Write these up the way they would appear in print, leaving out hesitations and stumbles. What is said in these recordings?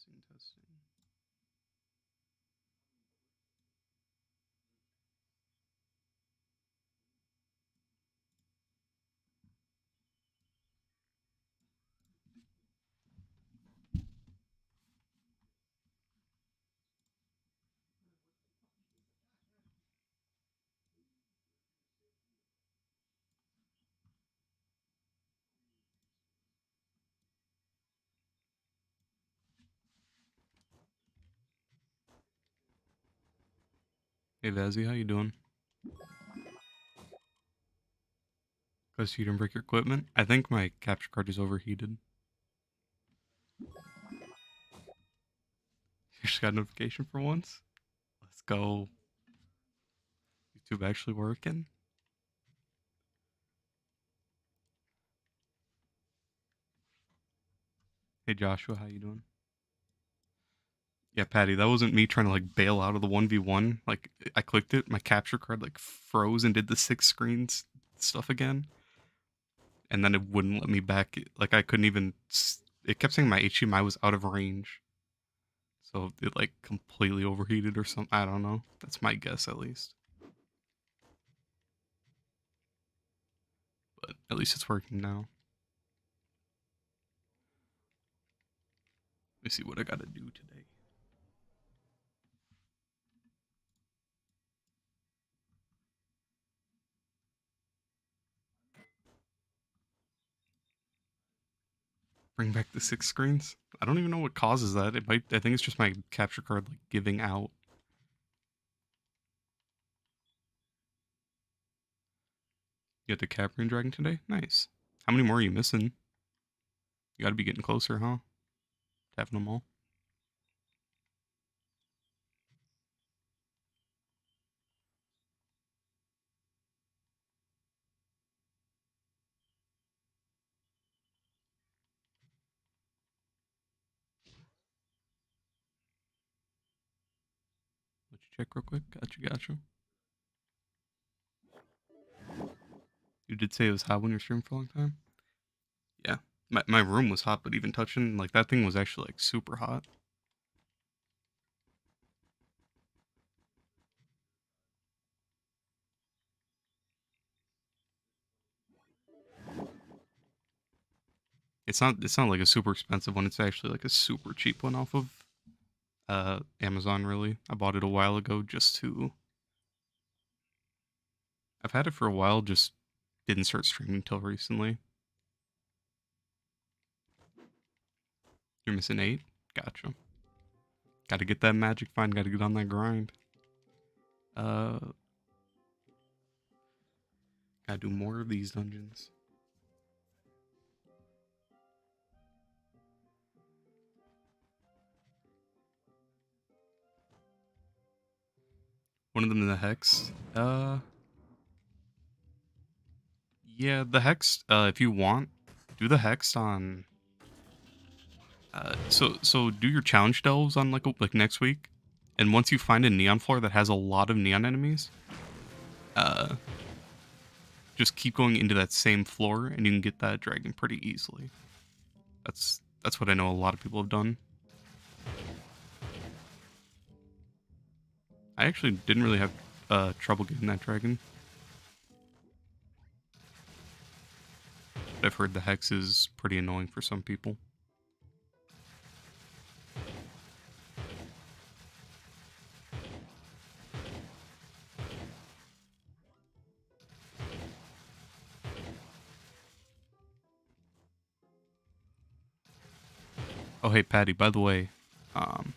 Testing. Hey Vazzy, how you doing? Because you didn't break your equipment? I think my capture card is overheated. You just got a notification for once? Let's go. YouTube actually working? Hey Joshua, how you doing? Yeah, Patty, that wasn't me trying to like bail out of the 1v1. Like I clicked it, my capture card like froze and did the 6 screens stuff again. And then it wouldn't let me back. Like I couldn't even it kept saying my HDMI was out of range. So it like completely overheated or something. I don't know. That's my guess at least. But at least it's working now. Let me see what I gotta do today. Bring back the 6 screens? I don't even know what causes that. It might. I think it's just my capture card like giving out. You had the Caprian Dragon today? Nice. How many more are you missing? You gotta be getting closer, huh? To having them all. Let you check real quick. Gotcha. You did say it was hot when you're streaming for a long time? Yeah. My room was hot, but even touching, like, that thing was actually, like, super hot. It's not like a super expensive one. It's actually like a super cheap one off of Amazon, really. I bought it a while ago just to. I've had it for a while, just didn't start streaming until recently. You're missing 8? Gotcha. Gotta get that magic find, gotta get on that grind. Uh, gotta do more of these dungeons. One of them in the Hex. Yeah, the Hex, if you want, do the Hex on. So do your challenge delves on like next week, and once you find a neon floor that has a lot of neon enemies, uh, just keep going into that same floor, and you can get that dragon pretty easily. That's what I know a lot of people have done. I actually didn't really have trouble getting that dragon. But I've heard the Hex is pretty annoying for some people. Oh, hey, Patty, by the way, um,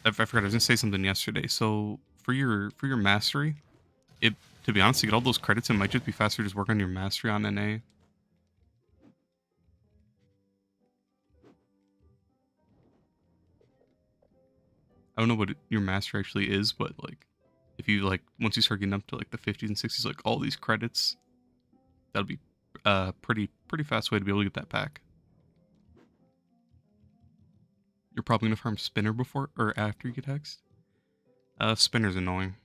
I forgot I was gonna say something yesterday. So for your mastery, it to be honest, to get all those credits, it might just be faster to just work on your mastery on NA. I don't know what your mastery actually is, but like, if you like once you start getting up to like the 50s and 60s, like all these credits, that'll be pretty fast way to be able to get that pack. You're probably gonna farm Spinner before or after you get hexed. Spinner's annoying.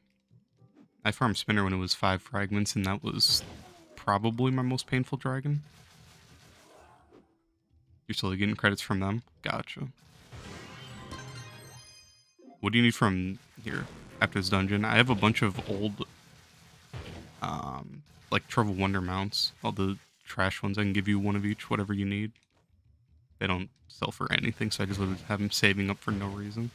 I farmed Spinner when it was 5 fragments, and that was probably my most painful dragon. You're still getting credits from them? Gotcha. What do you need from here after this dungeon? I have a bunch of old, like Trove Wonder mounts. All the trash ones. I can give you one of each, whatever you need. They don't sell for anything, so I just would have them saving up for no reason.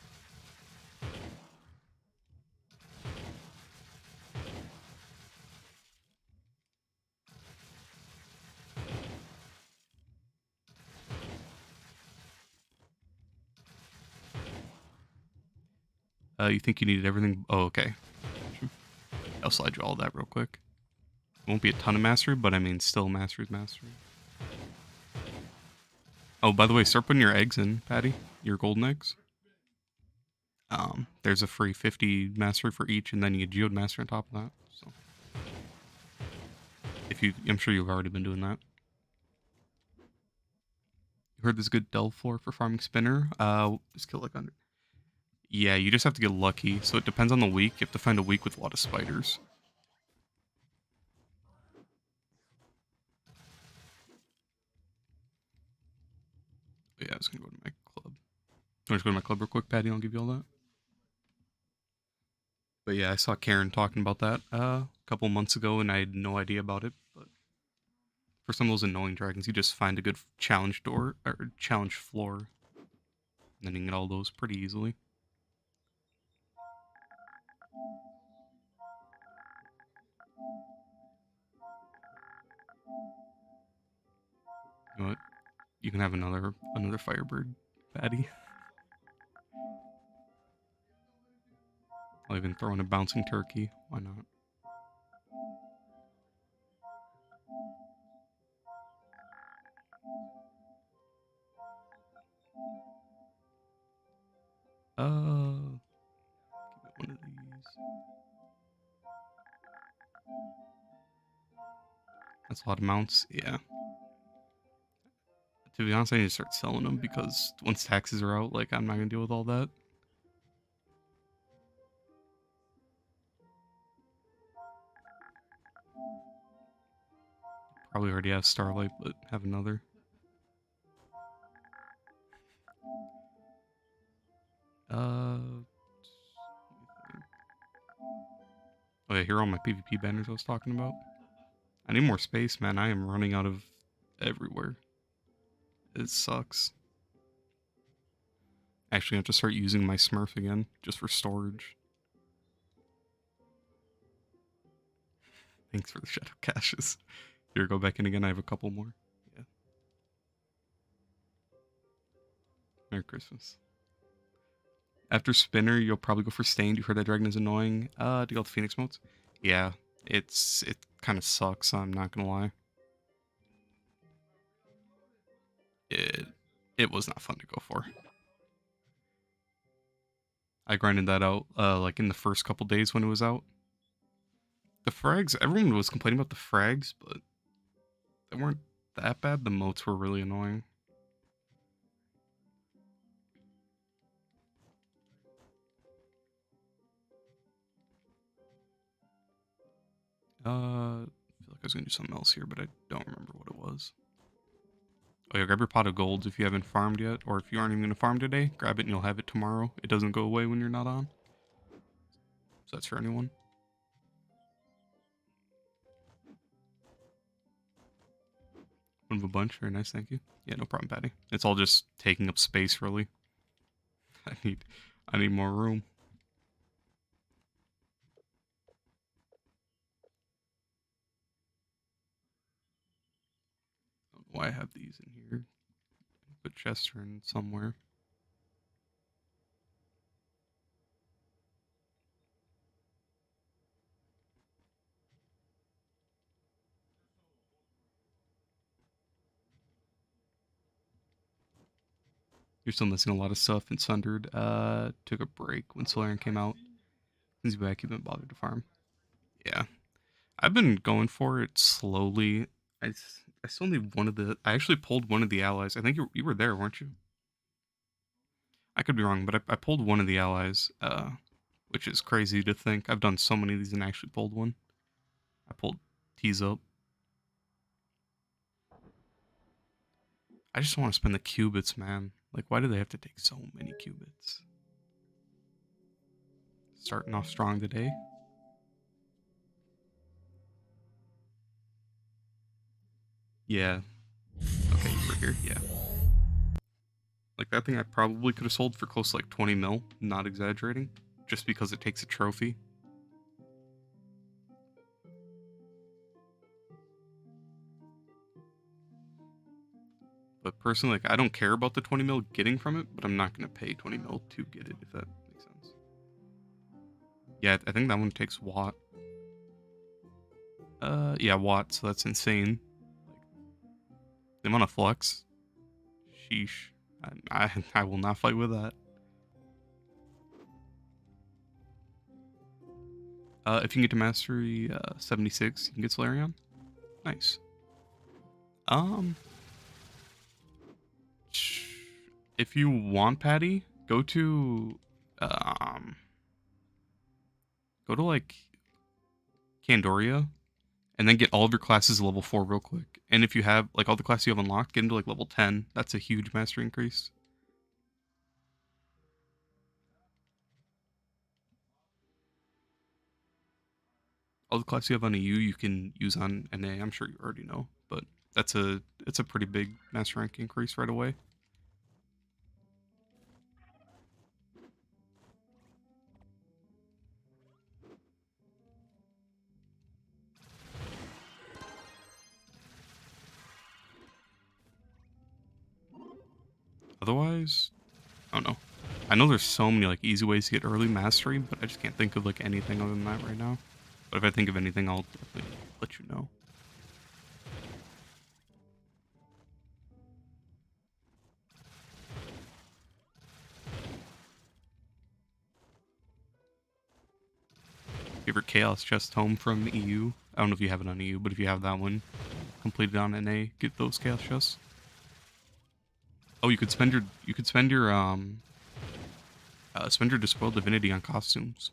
You think you needed everything? Oh, okay. I'll slide you all that real quick. It won't be a ton of mastery, but I mean, still mastery's mastery. Oh, by the way, start putting your eggs in, Patty. Your golden eggs. There's a free 50 mastery for each, and then you get Geode mastery on top of that. So, I'm sure you've already been doing that. You heard this good delve floor for farming spinner. Just kill like under. Yeah, you just have to get lucky. So it depends on the week. You have to find a week with a lot of spiders. But yeah, I was gonna go to my club. You want to go to my club real quick, Patty? I'll give you all that. But yeah, I saw Karen talking about that a couple months ago, and I had no idea about it. But for some of those annoying dragons, you just find a good challenge door or challenge floor, and then you can get all those pretty easily. You know what? You can have another Firebird, Patty. I'll even throw in a bouncing turkey. Why not? Give it one of these. That's a lot of mounts. Yeah. To be honest, I need to start selling them because once taxes are out, like I'm not gonna deal with all that. Probably already have Starlight, but have another. Oh yeah, here are all my PvP banners I was talking about. I need more space, man. I am running out of everywhere. It sucks. Actually, I have to start using my Smurf again, just for storage. Thanks for the shadow caches. Here, go back in again. I have a couple more. Yeah. Merry Christmas. After Spinner, you'll probably go for Stained. You heard that dragon is annoying. Do you got the Phoenix modes? Yeah, it kind of sucks. I'm not gonna lie. It was not fun to go for. I grinded that out like in the first couple days when it was out. The frags, everyone was complaining about the frags, but they weren't that bad. The moats were really annoying. I feel like I was gonna do something else here, but I don't remember what it was. Oh yeah, grab your pot of golds if you haven't farmed yet, or if you aren't even gonna farm today, grab it and you'll have it tomorrow. It doesn't go away when you're not on. So that's for anyone. One of a bunch. Very nice, thank you. Yeah, no problem, Patty. It's all just taking up space, really. I need more room. I don't know why I have these in here. Put Chester in somewhere. You're still missing a lot of stuff in Sundered. Took a break when Solarian came out. Since he's back, you've been bothered to farm. Yeah. I've been going for it slowly. I still need one of the. I actually pulled one of the allies. I think you were there, weren't you? I could be wrong, but I pulled one of the allies, which is crazy to think. I've done so many of these and actually pulled one. I pulled T's up. I just want to spend the qubits, man. Like, why do they have to take so many qubits? Starting off strong today. Yeah. Okay, you were here. Yeah. Like, that thing I probably could have sold for close to like 20 mil, not exaggerating, just because it takes a trophy. But personally, like, I don't care about the 20 mil getting from it, but I'm not going to pay 20 mil to get it, if that makes sense. Yeah, I think that one takes watt. Yeah, watt, so that's insane. Like, the amount of flux. Sheesh. I will not fight with that. If you can get to mastery 76, you can get Solarion. Nice. If you want Patty, go to like Candoria, and then get all of your classes level 4 real quick. And if you have like all the classes you have unlocked, get into like level 10. That's a huge mastery increase. All the classes you have on EU you can use on NA. I'm sure you already know, but it's a pretty big master rank increase right away. Otherwise, I don't know. I know there's so many like easy ways to get early mastery, but I just can't think of like anything other than that right now. But if I think of anything, I'll definitely let you know. Favorite chaos chest home from EU? I don't know if you have it on EU, but if you have that one completed on NA, get those chaos chests. Oh, you could spend your spend your Despoiled Divinity on costumes.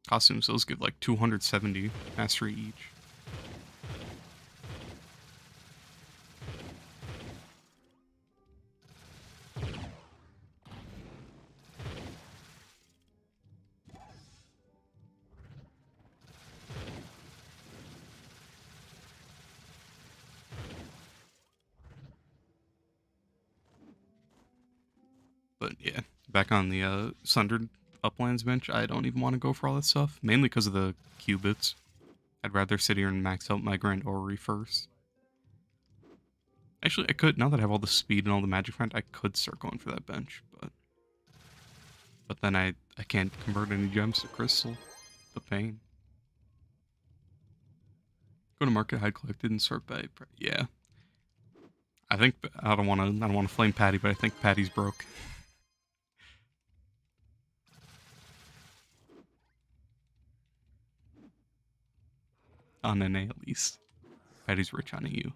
Costumes, those give like 270 mastery each. But yeah, back on the Sundered Uplands bench, I don't even want to go for all that stuff. Mainly because of the qubits. I'd rather sit here and max out my Grand Orrery first. Actually, I could, now that I have all the speed and all the magic friend, I could start going for that bench, but then I can't convert any gems to crystal. The pain. Go to market, hide collected, and sort by. Yeah, I think I don't want to flame Patty, but I think Patty's broke. On NA at least. Patty's rich on EU.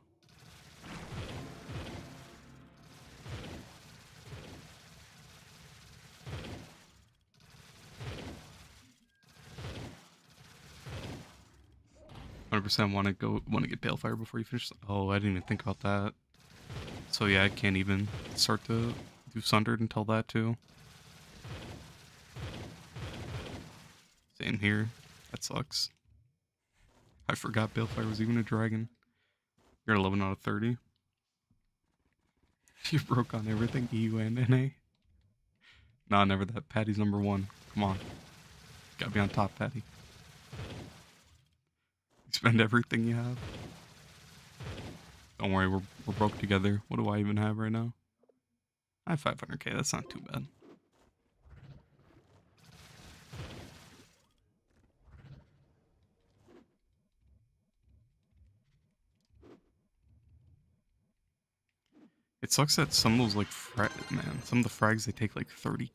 100% want to get Balefire before you finish. Oh, I didn't even think about that. So yeah, I can't even start to do Sundered until that too. Same here. That sucks. I forgot Balefire was even a dragon. You're 11 out of 30. You broke on everything, EU and NA. Nah, never that. Patty's number 1. Come on. Gotta be on top, Patty. You spend everything you have. Don't worry, we're broke together. What do I even have right now? I have 500k, that's not too bad. It sucks that some of those like some of the frags they take like 30.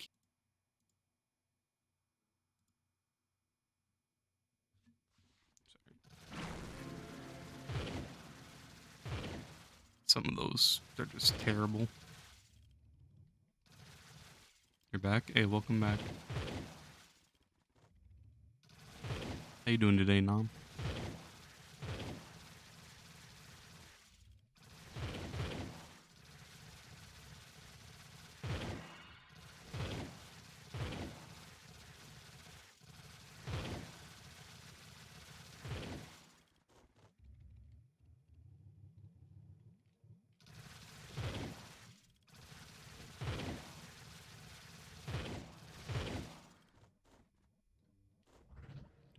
Some of those, they're just terrible. You're back? Hey, welcome back. How you doing today, Nom?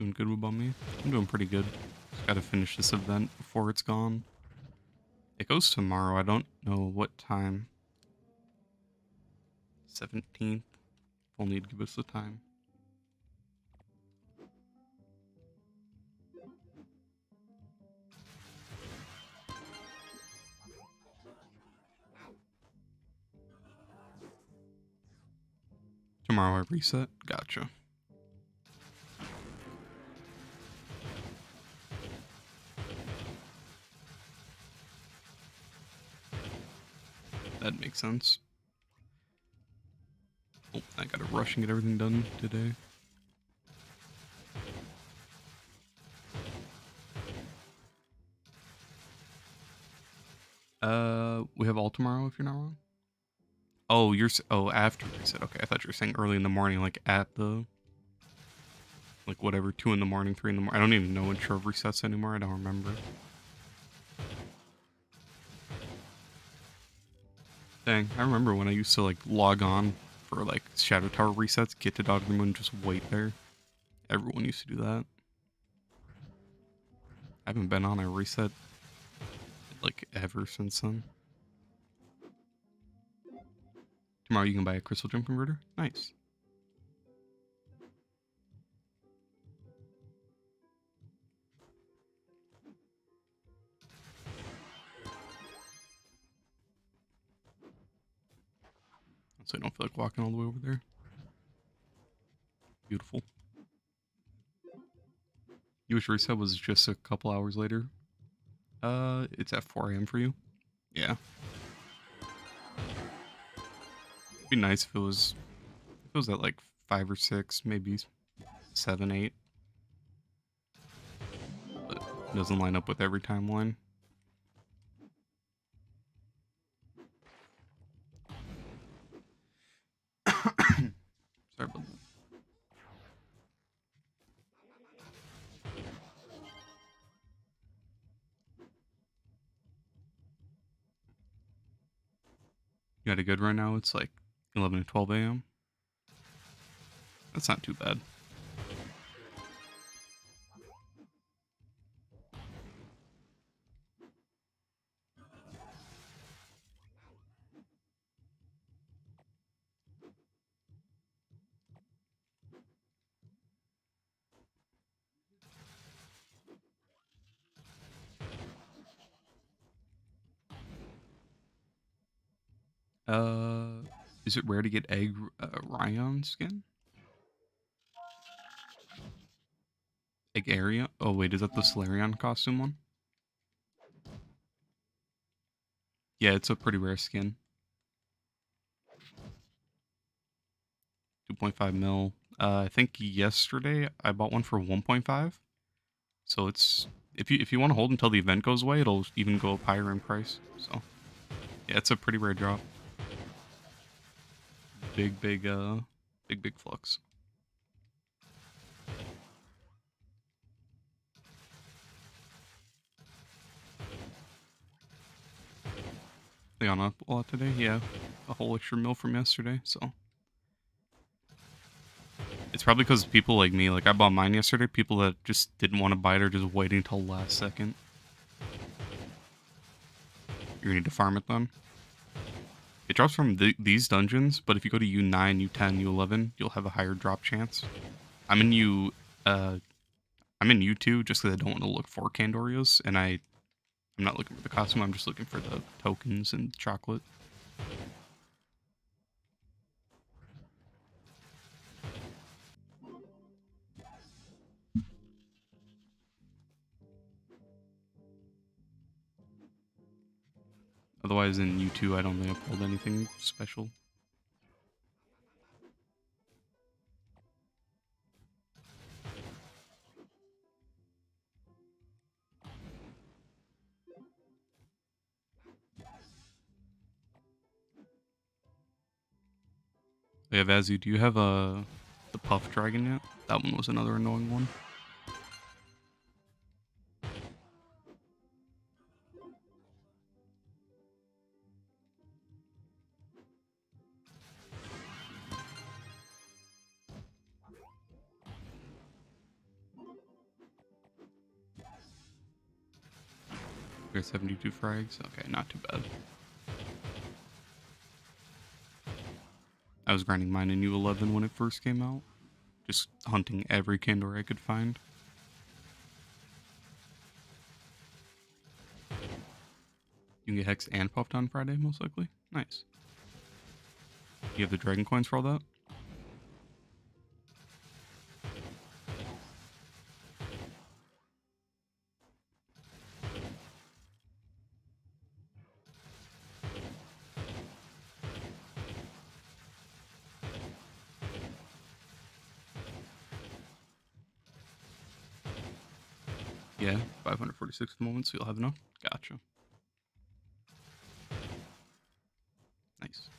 Doing good about me? I'm doing pretty good. Just gotta finish this event before it's gone. It goes tomorrow. I don't know what time. 17th. We'll need to give us the time. Tomorrow I reset. Gotcha. That makes sense. Oh, I gotta rush and get everything done today. We have all tomorrow if you're not wrong. Oh, after reset. Okay, I thought you were saying early in the morning, like at the like whatever 2 in the morning, 3 in the morning. I don't even know when Trove resets anymore. I don't remember. Dang, I remember when I used to like log on for like Shadow Tower resets, get to Dog the Moon, just wait there. Everyone used to do that. I haven't been on a reset like ever since then. Tomorrow you can buy a crystal gem converter. Nice. So I don't feel like walking all the way over there. Beautiful. US reset was just a couple hours later. It's at 4 a.m. for you. Yeah. It'd be nice if it was at like 5 or 6, maybe 7, 8. But it doesn't line up with every timeline. Sorry about that. You got it good right now? It's like 11 to 12 a.m. That's not too bad. Is it rare to get egg Ryan skin? Egg area? Oh wait, is that the Solarian costume one? Yeah, it's a pretty rare skin. 2.5 mil. I think yesterday I bought one for 1.5. So it's if you want to hold until the event goes away, it'll even go up higher in price. So yeah, it's a pretty rare drop. Big flux. They gone up a lot today. Yeah, a whole extra mil from yesterday. So it's probably because people like me, like I bought mine yesterday. People that just didn't want to buy it are just waiting until last second. You're gonna need to farm it then. It drops from these dungeons, but if you go to U9, U10, U11, you'll have a higher drop chance. I'm in I'm in U2 just because I don't want to look for Candorios, and I'm not looking for the costume. I'm just looking for the tokens and chocolate. Otherwise, in U2, I don't think I pulled anything special. Yeah, Vazu, do you have the Puff Dragon yet? That one was another annoying one. We got 72 frags. Okay, not too bad. I was grinding mine in U11 when it first came out. Just hunting every Kandor I could find. You can get hexed and puffed on Friday, most likely. Nice. You have the dragon coins for all that? Yeah, 546 at the moment, so you'll have enough. Gotcha. Nice.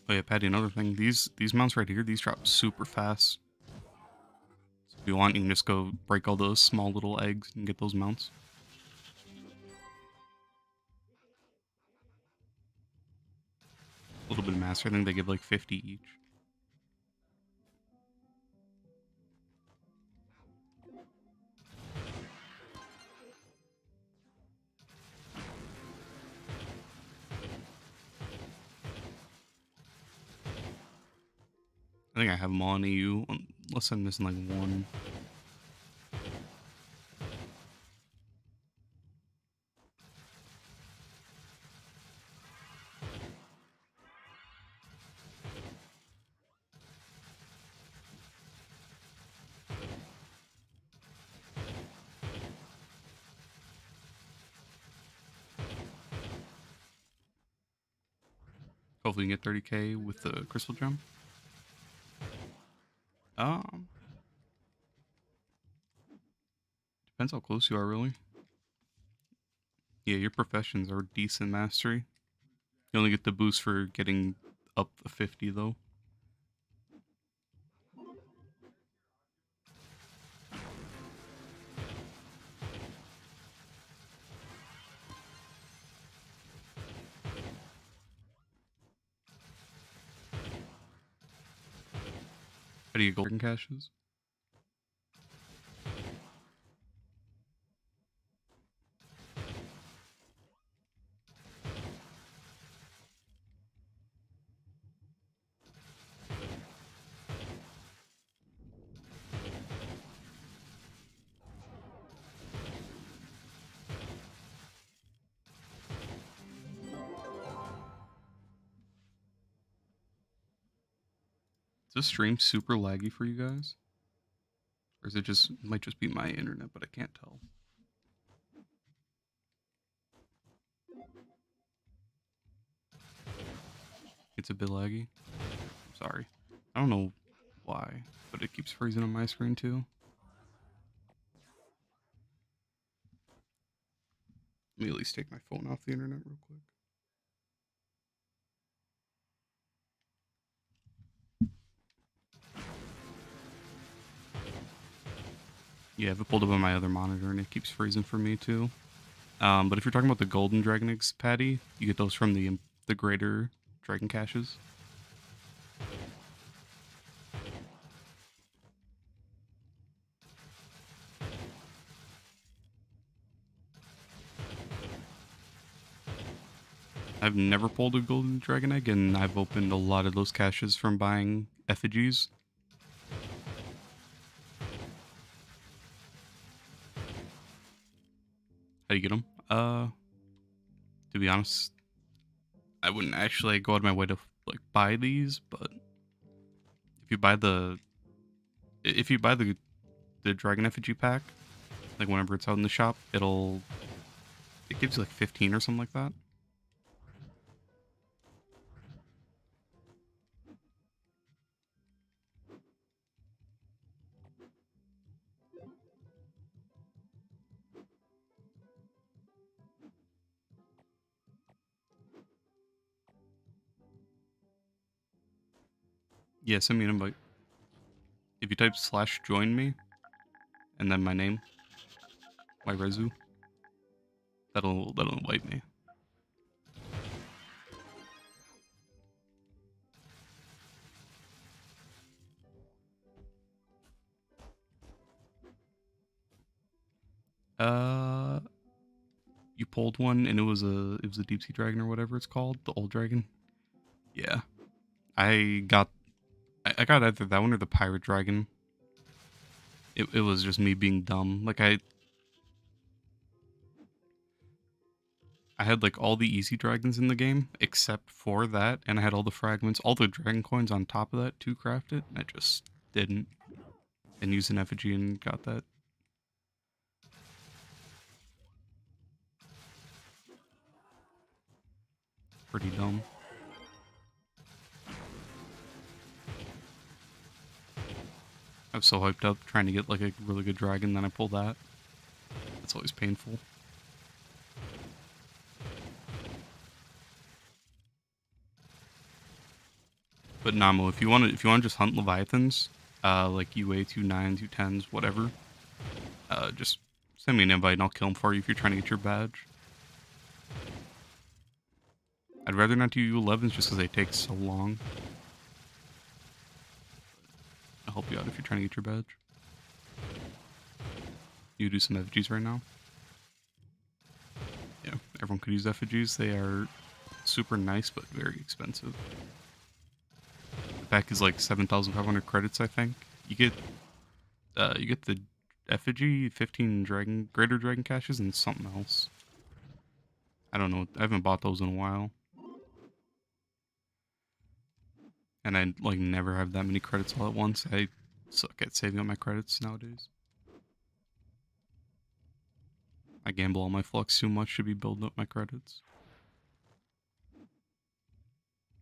Oh yeah, Patty, another thing. These mounts right here, these drop super fast. So if you want, you can just go break all those small little eggs and get those mounts. A little bit of master. I think they give like 50 each. I think I have them all in EU, unless I'm missing like one. Hopefully you can get 30k with the crystal gem. Um, Depends how close you are, really. Yeah, your professions are decent mastery. You only get the boost for getting up the 50 though. How do you get golden caches? Is this stream super laggy for you guys? Or is it just, it might just be my internet, but I can't tell. It's a bit laggy. I'm sorry. I don't know why, but it keeps freezing on my screen too. Let me at least take my phone off the internet real quick. Yeah, I have it pulled up on my other monitor and it keeps freezing for me too. But if you're talking about the golden dragon eggs, Patty, you get those from the greater dragon caches. I've never pulled a golden dragon egg, and I've opened a lot of those caches from buying effigies. How do you get them? To be honest, I wouldn't actually go out of my way to like buy these, but if you buy the dragon effigy pack, like whenever it's out in the shop, it gives you like 15 or something like that. Yeah, send me an invite. If you type /join me and then my name, Rezu, that'll invite me. Uh, you pulled one and it was a deep sea dragon or whatever it's called, the old dragon. Yeah, I got either that one or the pirate dragon. It was just me being dumb. Like I had like all the easy dragons in the game except for that, and I had all the fragments, all the dragon coins on top of that to craft it, and I just didn't. And used an effigy and got that. Pretty dumb. I was so hyped up trying to get like a really good dragon, then I pull that. That's always painful. But Namo, if you want to just hunt Leviathans, like UA 29s, U10s, whatever, just send me an invite and I'll kill them for you if you're trying to get your badge. I'd rather not do U11s just because they take so long. I'll help you out if you're trying to get your badge. You do some effigies right now? Yeah, everyone could use effigies. They are super nice, but very expensive. The pack is like 7,500 credits, I think. You get the effigy, 15 greater dragon caches, and something else. I don't know. I haven't bought those in a while. And I like never have that many credits all at once. I suck at saving up my credits nowadays. I gamble all my flux too much to be building up my credits.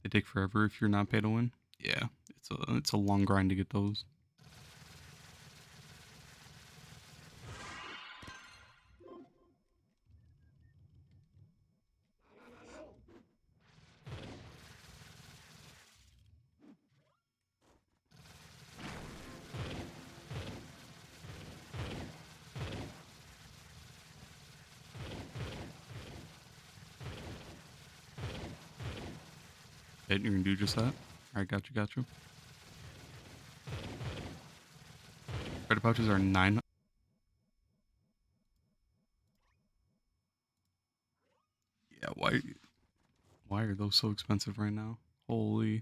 They take forever if you're not pay to win. Yeah, it's a long grind to get those. You're gonna do just that? Alright, got you. Credit pouches are 9. Yeah, why are those so expensive right now? Holy.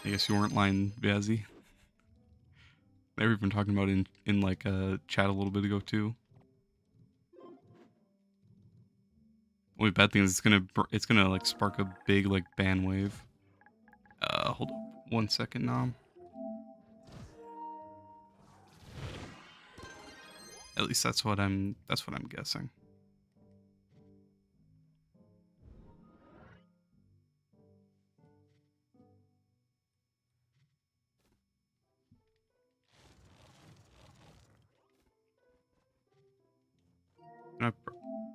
I guess you weren't lying, Vazzy. They were even talking about in like a chat a little bit ago too. Only bad thing is it's gonna like spark a big like ban wave. Hold on 1 second now. At least that's what I'm guessing.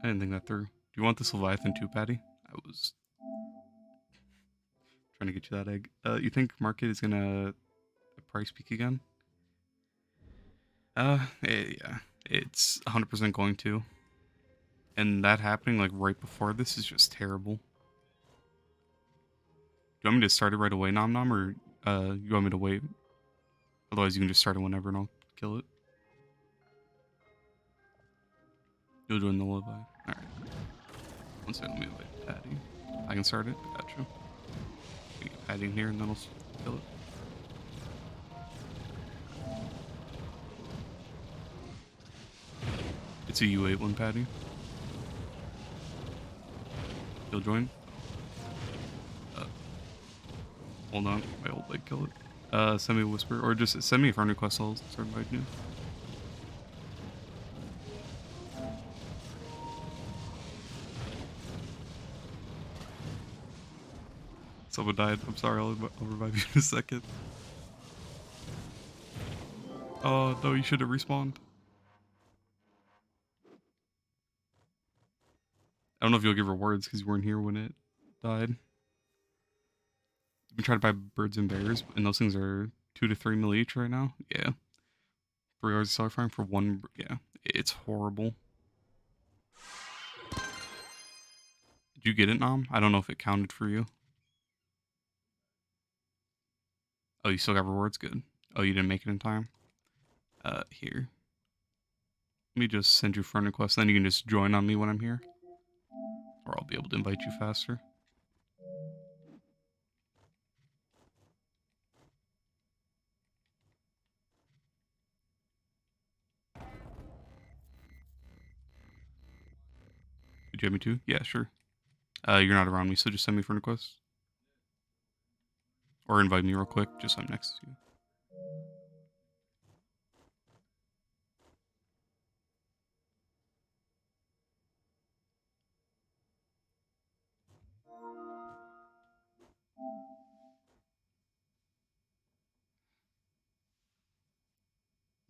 I didn't think that through. Do you want this Leviathan too, Patty? I was trying to get you that egg. You think market is gonna price peak again? Yeah, it's 100% going to. And that happening like right before this is just terrible. Do you want me to start it right away, Nom Nom, or you want me to wait? Otherwise, you can just start it whenever and I'll kill it. You'll join the Levi. Alright. One second, let me invite Patty. I can start it. Gotcha. We get Patty in here and then I'll kill it. It's a U8 one, Patty. You'll join? Hold on. My old leg kill it. Send me a whisper. Or just send me a friend request. I'll start inviting you. Someone died. I'm sorry. I'll revive you in a second. Oh, no. You should have respawned. I don't know if you'll give rewards because you weren't here when it died. I've been trying to buy birds and bears, and those things are 2 to 3 mil each right now. Yeah. 3 hours of seller farm for one. Yeah. It's horrible. Did you get it, Nom? I don't know if it counted for you. Oh, you still got rewards? Good. Oh, you didn't make it in time? Here. Let me just send you a friend request, then you can just join on me when I'm here. Or I'll be able to invite you faster. Did you have me too? Yeah, sure. You're not around me, so just send me a friend request. Or invite me real quick, just so I'm next to you.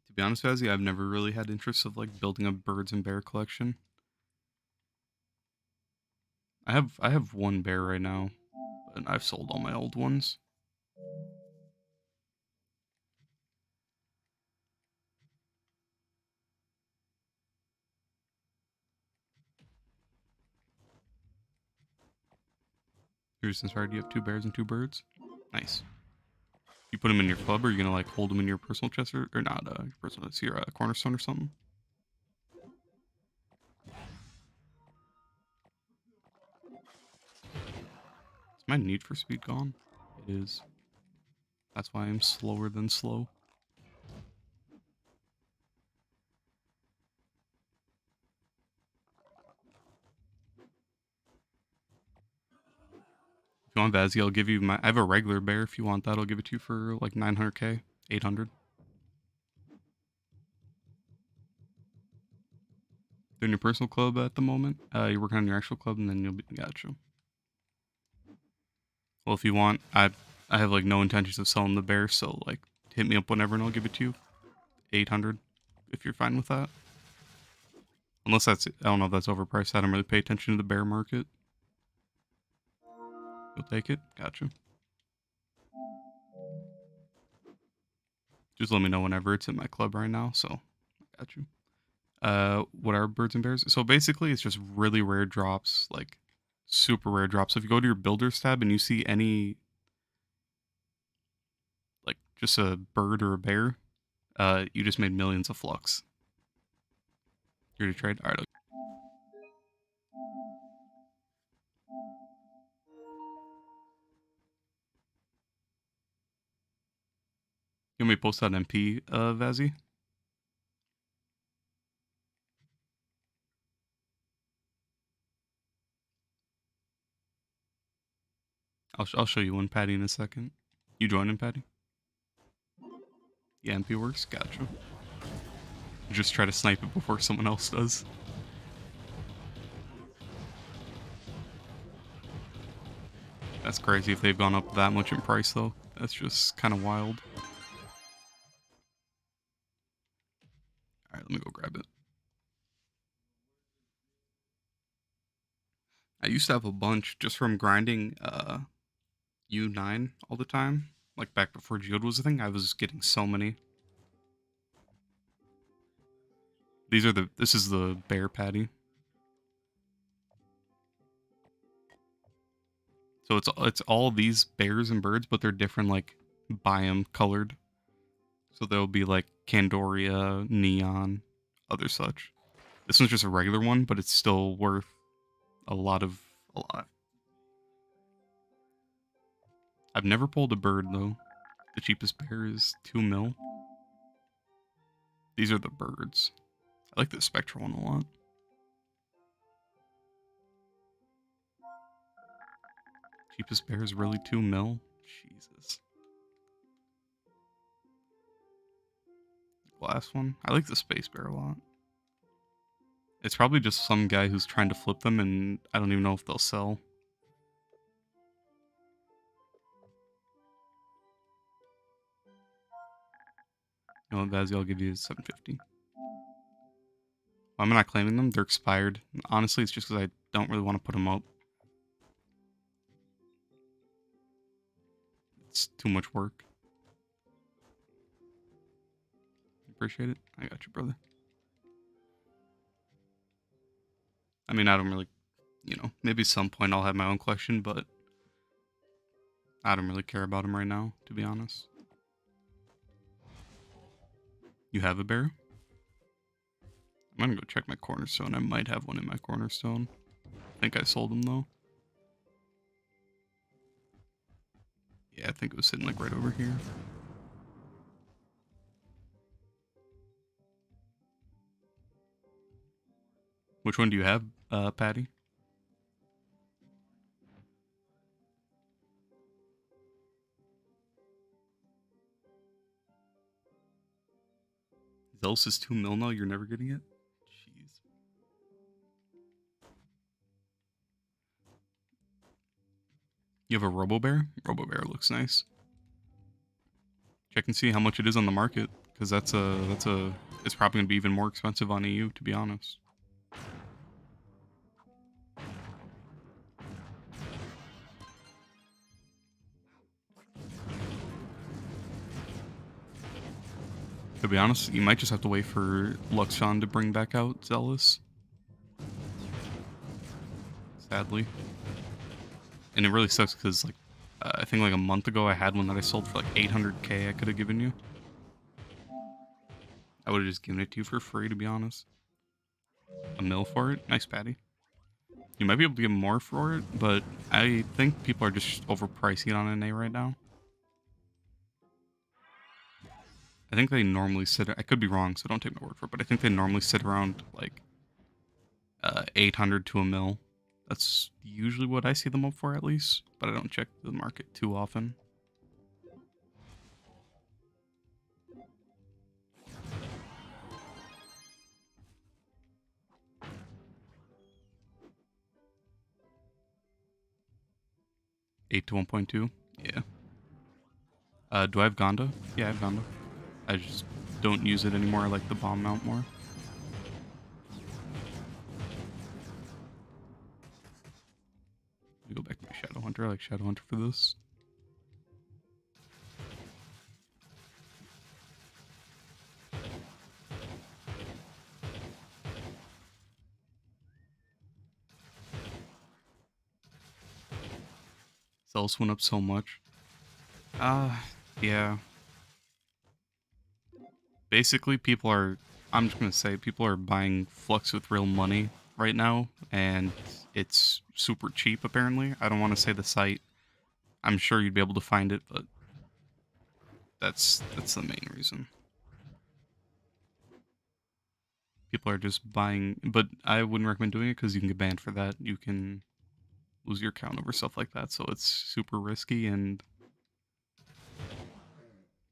To be honest with you, I've never really had interest of like building a birds and bear collection. I have one bear right now, and I've sold all my old ones. Here's this right. You have 2 bears and 2 birds. Nice. You put them in your club, or are you gonna like hold them in your personal chest or not? Your personal, it's your cornerstone or something. Is my need for speed gone? It is. That's why I'm slower than slow. If you want Vazzy, I'll give you my. I have a regular bear. If you want that, I'll give it to you for like 900k, 800. They're in your personal club at the moment. You're working on your actual club, and then you'll be. Gotcha. Well, if you want, I have like no intentions of selling the bear, so like hit me up whenever, and I'll give it to you. 800, if you're fine with that. Unless that's, I don't know if that's overpriced. I don't really pay attention to the bear market. You'll take it? Gotcha. Just let me know whenever. It's in my club right now, so I got you. What are birds and bears? So basically, it's just really rare drops, like super rare drops. So if you go to your builders tab and you see any, like just a bird or a bear, you just made millions of flux. You're to trade? All right. Okay. You want me to post that MP, Vazzy? I'll show you one, Patty, in a second. You joining, Patty? Yeah, MP works. Gotcha. Just try to snipe it before someone else does. That's crazy if they've gone up that much in price, though. That's just kind of wild. Alright, let me go grab it. I used to have a bunch just from grinding U9 all the time. Like back before Geode was a thing, I was getting so many. This is the bear patty. So it's all these bears and birds, but they're different, like biome colored. So there'll be like Candoria, neon, other such. This one's just a regular one, but it's still worth a lot. I've never pulled a bird though. The cheapest bear is 2 mil. These are the birds. I like the spectral one a lot. Cheapest bear is really 2 mil. Jesus. Last one. I like the space bear a lot. It's probably just some guy who's trying to flip them, and I don't even know if they'll sell. You know what, Vazzy, I'll give you 750. I'm not claiming them. They're expired. Honestly, it's just because I don't really want to put them up. It's too much work. Appreciate it. I got you, brother. I mean, I don't really, maybe at some point I'll have my own collection, but I don't really care about them right now, to be honest. You have a bear? I'm gonna go check my cornerstone. I might have one in my cornerstone. I think I sold them though. Yeah, I think it was sitting like right over here. Which one do you have, Patty? Zealous is 2 mil now, you're never getting it? Jeez. You have a Robo-Bear? Robo-Bear looks nice. Check and see how much it is on the market, because it's probably gonna be even more expensive on EU, to be honest. To be honest, you might just have to wait for Luxon to bring back out Zealous. Sadly. And it really sucks because, like, I think like a month ago I had one that I sold for like 800k I could have given you. I would have just given it to you for free, to be honest. A mil for it? Nice, Patty. You might be able to get more for it, but I think people are just overpricing it on NA right now. I think they normally sit... I could be wrong, so don't take my word for it, but I think they normally sit around, like, 800 to a mil. That's usually what I see them up for, at least, but I don't check the market too often. $8 to 1.2? Yeah. Do I have Gonda? Yeah, I have Gonda. I just don't use it anymore. I like the bomb mount more. Let me go back to my Shadow Hunter. I like Shadow Hunter for this. Zealous went up so much. Yeah. Basically, I'm just gonna say, people are buying Flux with real money right now, and it's super cheap, apparently. I don't want to say the site. I'm sure you'd be able to find it, but that's the main reason. People are just buying, but I wouldn't recommend doing it because you can get banned for that. You can lose your account over stuff like that, so it's super risky, and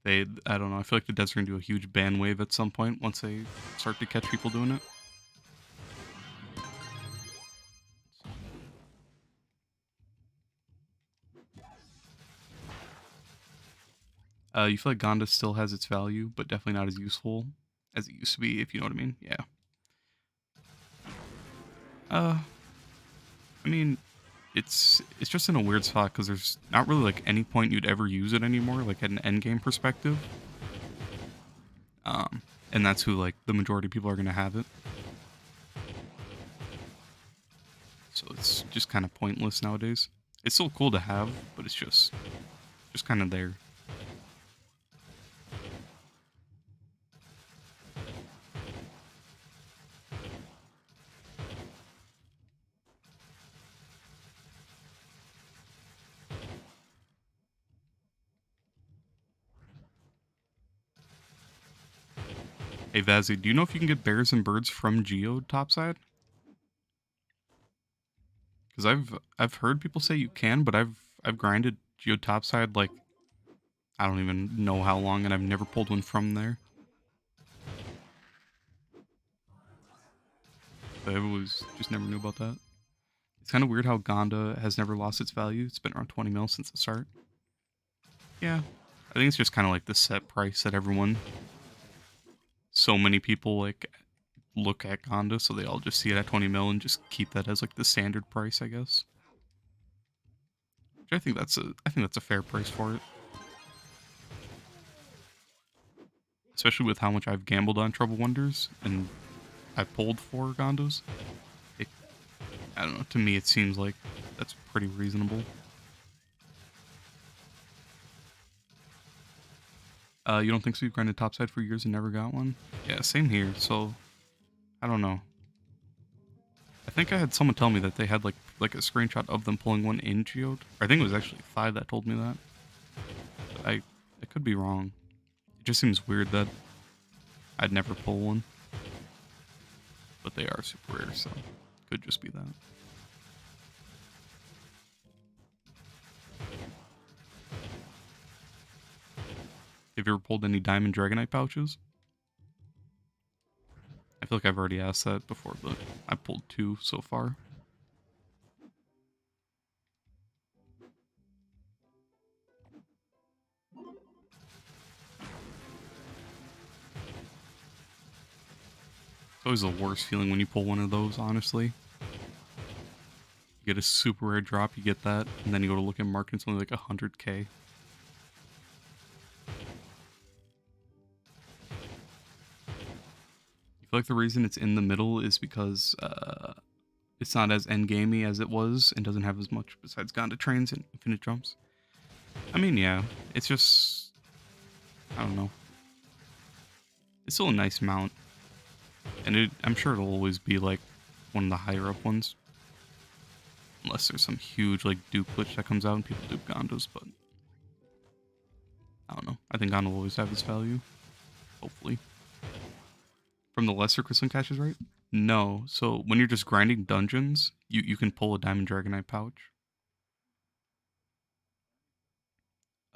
I don't know, I feel like the devs are going to do a huge ban wave at some point once they start to catch people doing it. You feel like Gonda still has its value, but definitely not as useful as it used to be, if you know what I mean. Yeah. I mean, it's just in a weird spot because there's not really like any point you'd ever use it anymore, like at an end game perspective. Um, and that's who like the majority of people are gonna have it. So it's just kind of pointless nowadays. It's still cool to have, but it's just kind of there. Hey Vazzy, do you know if you can get bears and birds from Geode topside? Because I've heard people say you can, but I've grinded Geode topside like I don't even know how long, and I've never pulled one from there. I always just never knew about that. It's kind of weird how Gonda has never lost its value. It's been around 20 mil since the start. Yeah, I think it's just kind of like the set price that everyone, so many people like look at Gonda, so they all just see it at 20 mil and just keep that as like the standard price, I guess. Which I think that's a fair price for it. Especially with how much I've gambled on Trouble Wonders and I pulled 4 Gondos. It, I don't know, to me it seems like that's pretty reasonable. You don't think so? You've grinded topside for years and never got one? Yeah, same here, so I don't know. I think I had someone tell me that they had like a screenshot of them pulling one in Geode. I think it was actually 5 that told me that. But I could be wrong. It just seems weird that I'd never pull one. But they are super rare, so could just be that. Have you ever pulled any Diamond Dragonite pouches? I feel like I've already asked that before, but I pulled 2 so far. It's always the worst feeling when you pull one of those, honestly. You get a super rare drop, you get that, and then you go to look at market, it's only like 100k. I feel like the reason it's in the middle is because it's not as endgamey as it was and doesn't have as much besides Gonda trains and infinite jumps. I mean, yeah, it's just, I don't know. It's still a nice mount, and I'm sure it'll always be like one of the higher up ones. Unless there's some huge like dupe glitch that comes out and people dupe Gondos, but I don't know. I think Gonda will always have its value. Hopefully. From the lesser crystalline caches, right? No. So when you're just grinding dungeons, you can pull a Diamond Dragonite pouch.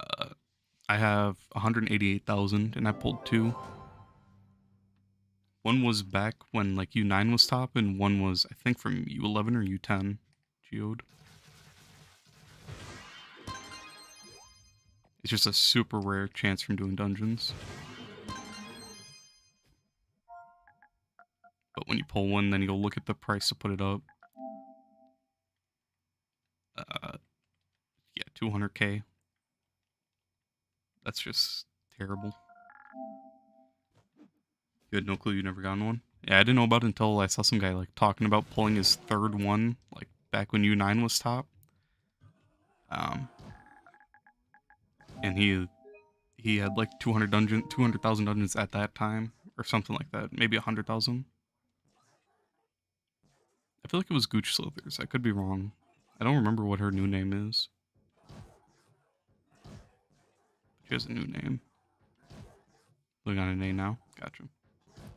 Uh, I have 188,000 and I pulled 2. One was back when like U9 was top, and one was I think from U11 or U10 Geode. It's just a super rare chance from doing dungeons. But when you pull one, then you go look at the price to put it up. Yeah, 200k. That's just terrible. You had no clue you never gotten one? Yeah, I didn't know about it until I saw some guy like talking about pulling his 3rd one, like back when U9 was top. And he had like 200,000 dungeons at that time, or something like that, maybe 100,000. I feel like it was Gooch Slithers. I could be wrong. I don't remember what her new name is. She has a new name. Looking on a name now. Gotcha. Do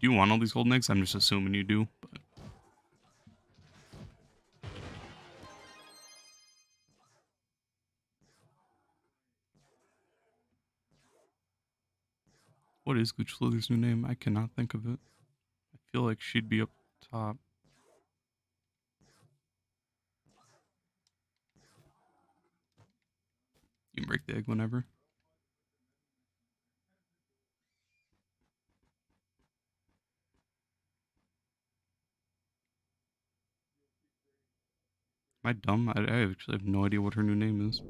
you want all these golden eggs? I'm just assuming you do, but what is Gooch Slither's new name? I cannot think of it. I feel like she'd be up top. You can break the egg whenever. Am I dumb? I actually have no idea what her new name is.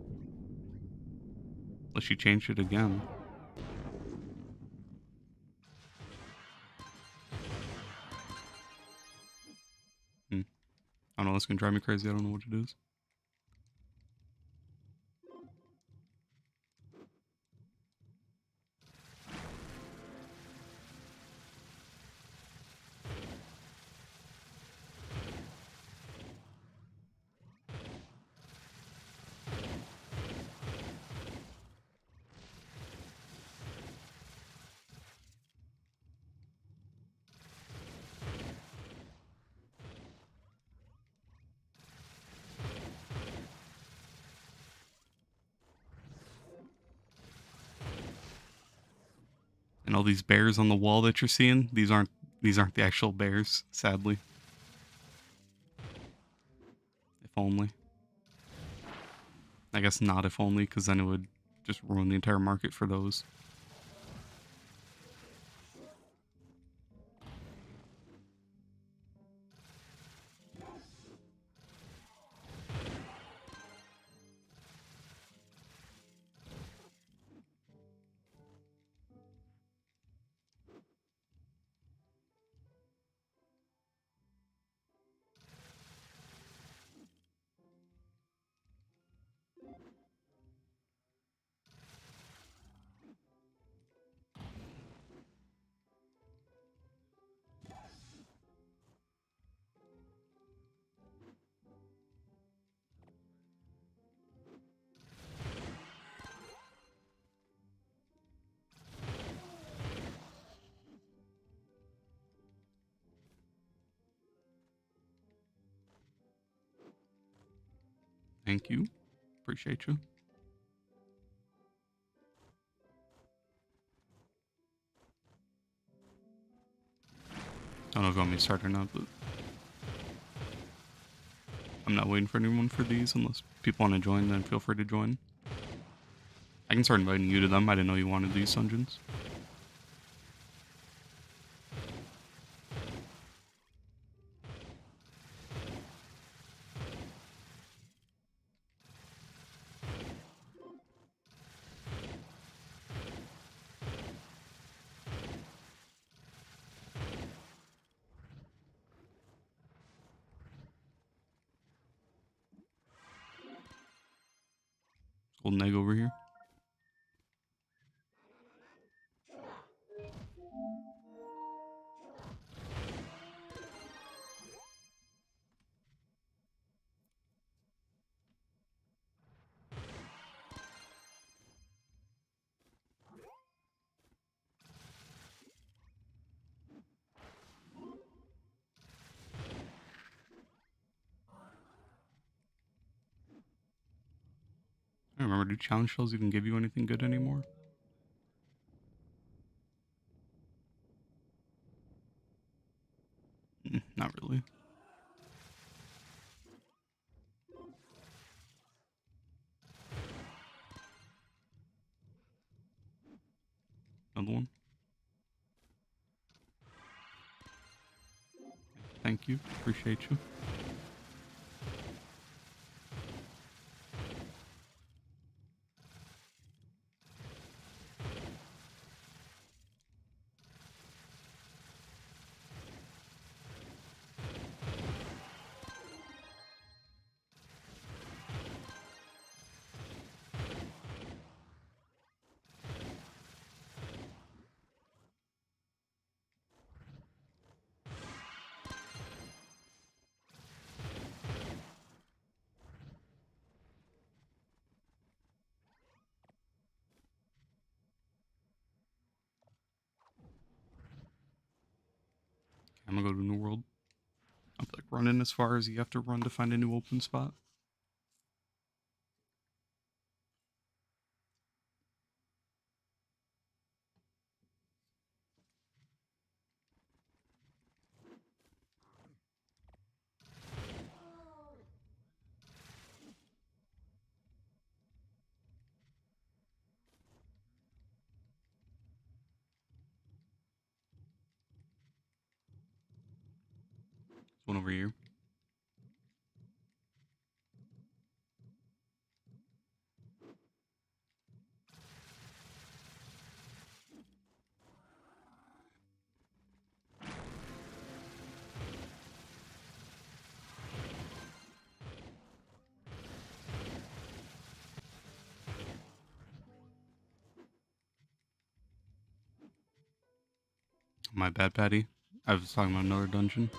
Unless she changed it again. I don't know, this can drive me crazy. I don't know what it is. And all these bears on the wall that you're seeing, these aren't the actual bears, sadly. If only. I guess not if only, because then it would just ruin the entire market for those. Thank you. Appreciate you. I don't know if you want me to start or not, but I'm not waiting for anyone for these unless people want to join, then feel free to join. I can start inviting you to them. I didn't know you wanted these dungeons. Golden egg over here. I don't remember, do challenge shells even give you anything good anymore? Not really. Another one. Thank you. Appreciate you. I'm gonna go to New World. I'm like running as far as you have to run to find a new open spot. There's one over here. My bad, Patty. I was talking about another dungeon.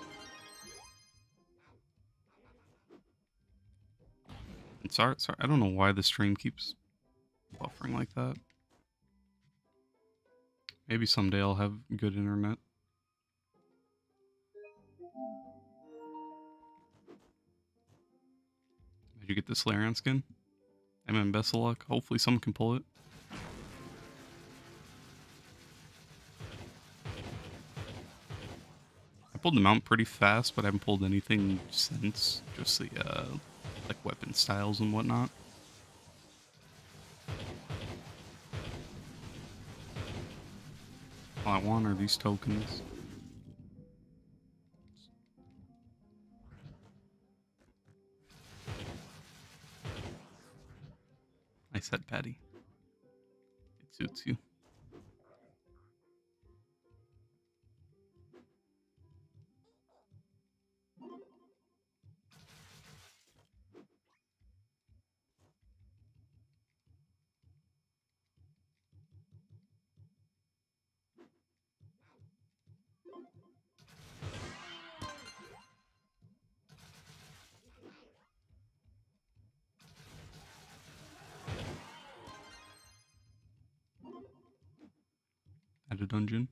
And sorry, I don't know why the stream keeps buffering like that. Maybe someday I'll have good internet. Did you get the Slayer skin? Amen, best of luck. Hopefully someone can pull it. I pulled the mount pretty fast, but I haven't pulled anything since. Just the, like, weapon styles and whatnot. All I want are these tokens. I said, Patty. It suits you. At a dungeon.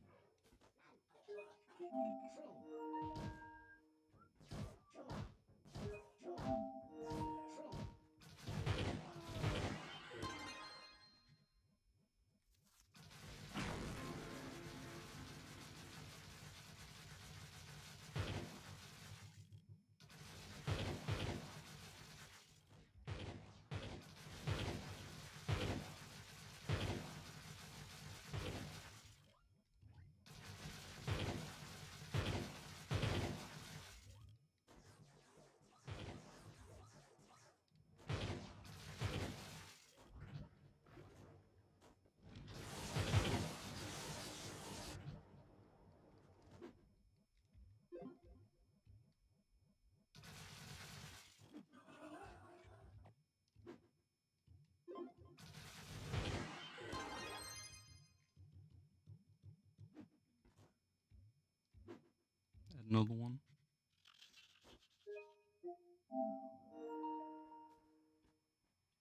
Add another one.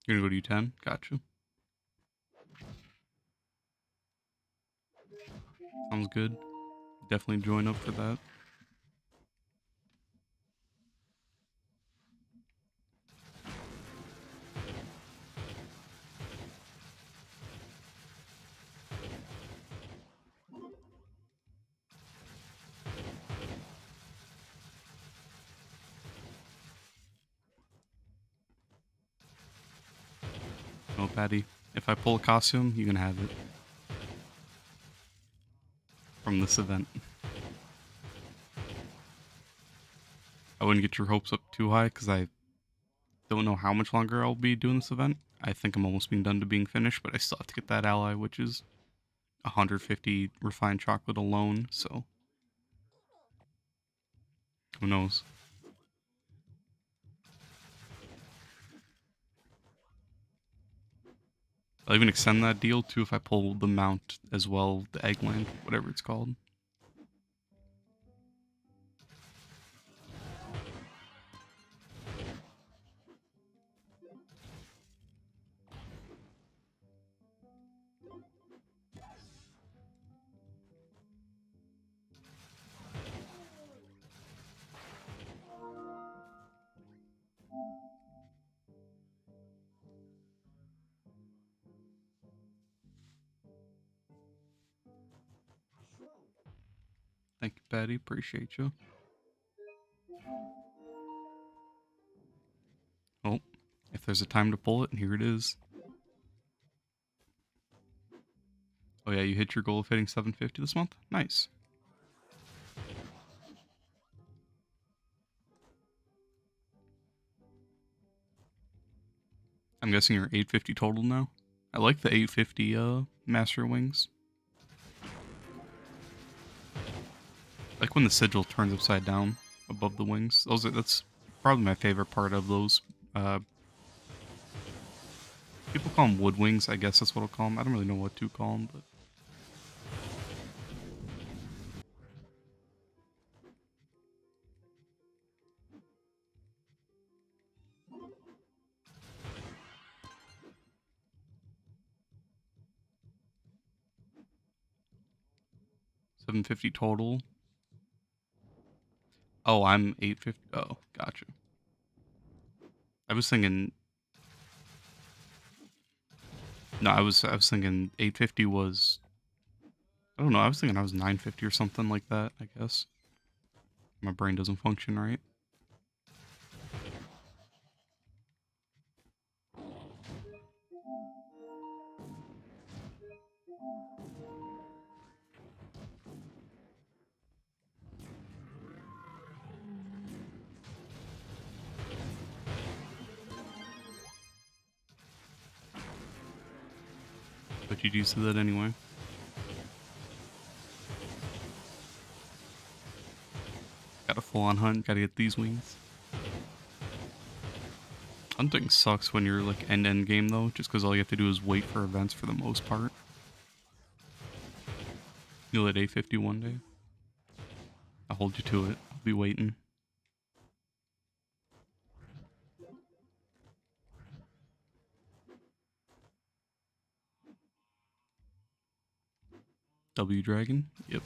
You're gonna go to U10? Gotcha. Sounds good. Definitely join up for that. No, Patty. If I pull a costume, you can have it. From this event. I wouldn't get your hopes up too high, because I don't know how much longer I'll be doing this event. I think I'm almost being done to being finished, but I still have to get that ally, which is 150 refined chocolate alone, so who knows. I'll even extend that deal too if I pull the mount as well, the eggland, whatever it's called. Thank you, Patty. Appreciate you. Oh, if there's a time to pull it, here it is. Oh yeah, you hit your goal of hitting 750 this month? Nice. I'm guessing you're 850 total now? I like the 850 Master Wings. Like when the sigil turns upside down above the wings. That's probably my favorite part of those. People call them wood wings, I guess that's what I'll call them. I don't really know what to call them, but 750 total. Oh, I'm 850. Oh, gotcha. I was thinking. No, I was thinking 850 was. I don't know. I was thinking I was 950 or something like that. I guess my brain doesn't function right. But you'd used to that anyway. Got a full-on hunt. Gotta get these wings. Hunting sucks when you're like end game though, just because all you have to do is wait for events for the most part. You'll hit 850 one day. I'll hold you to it. I'll be waiting. W Dragon? Yep.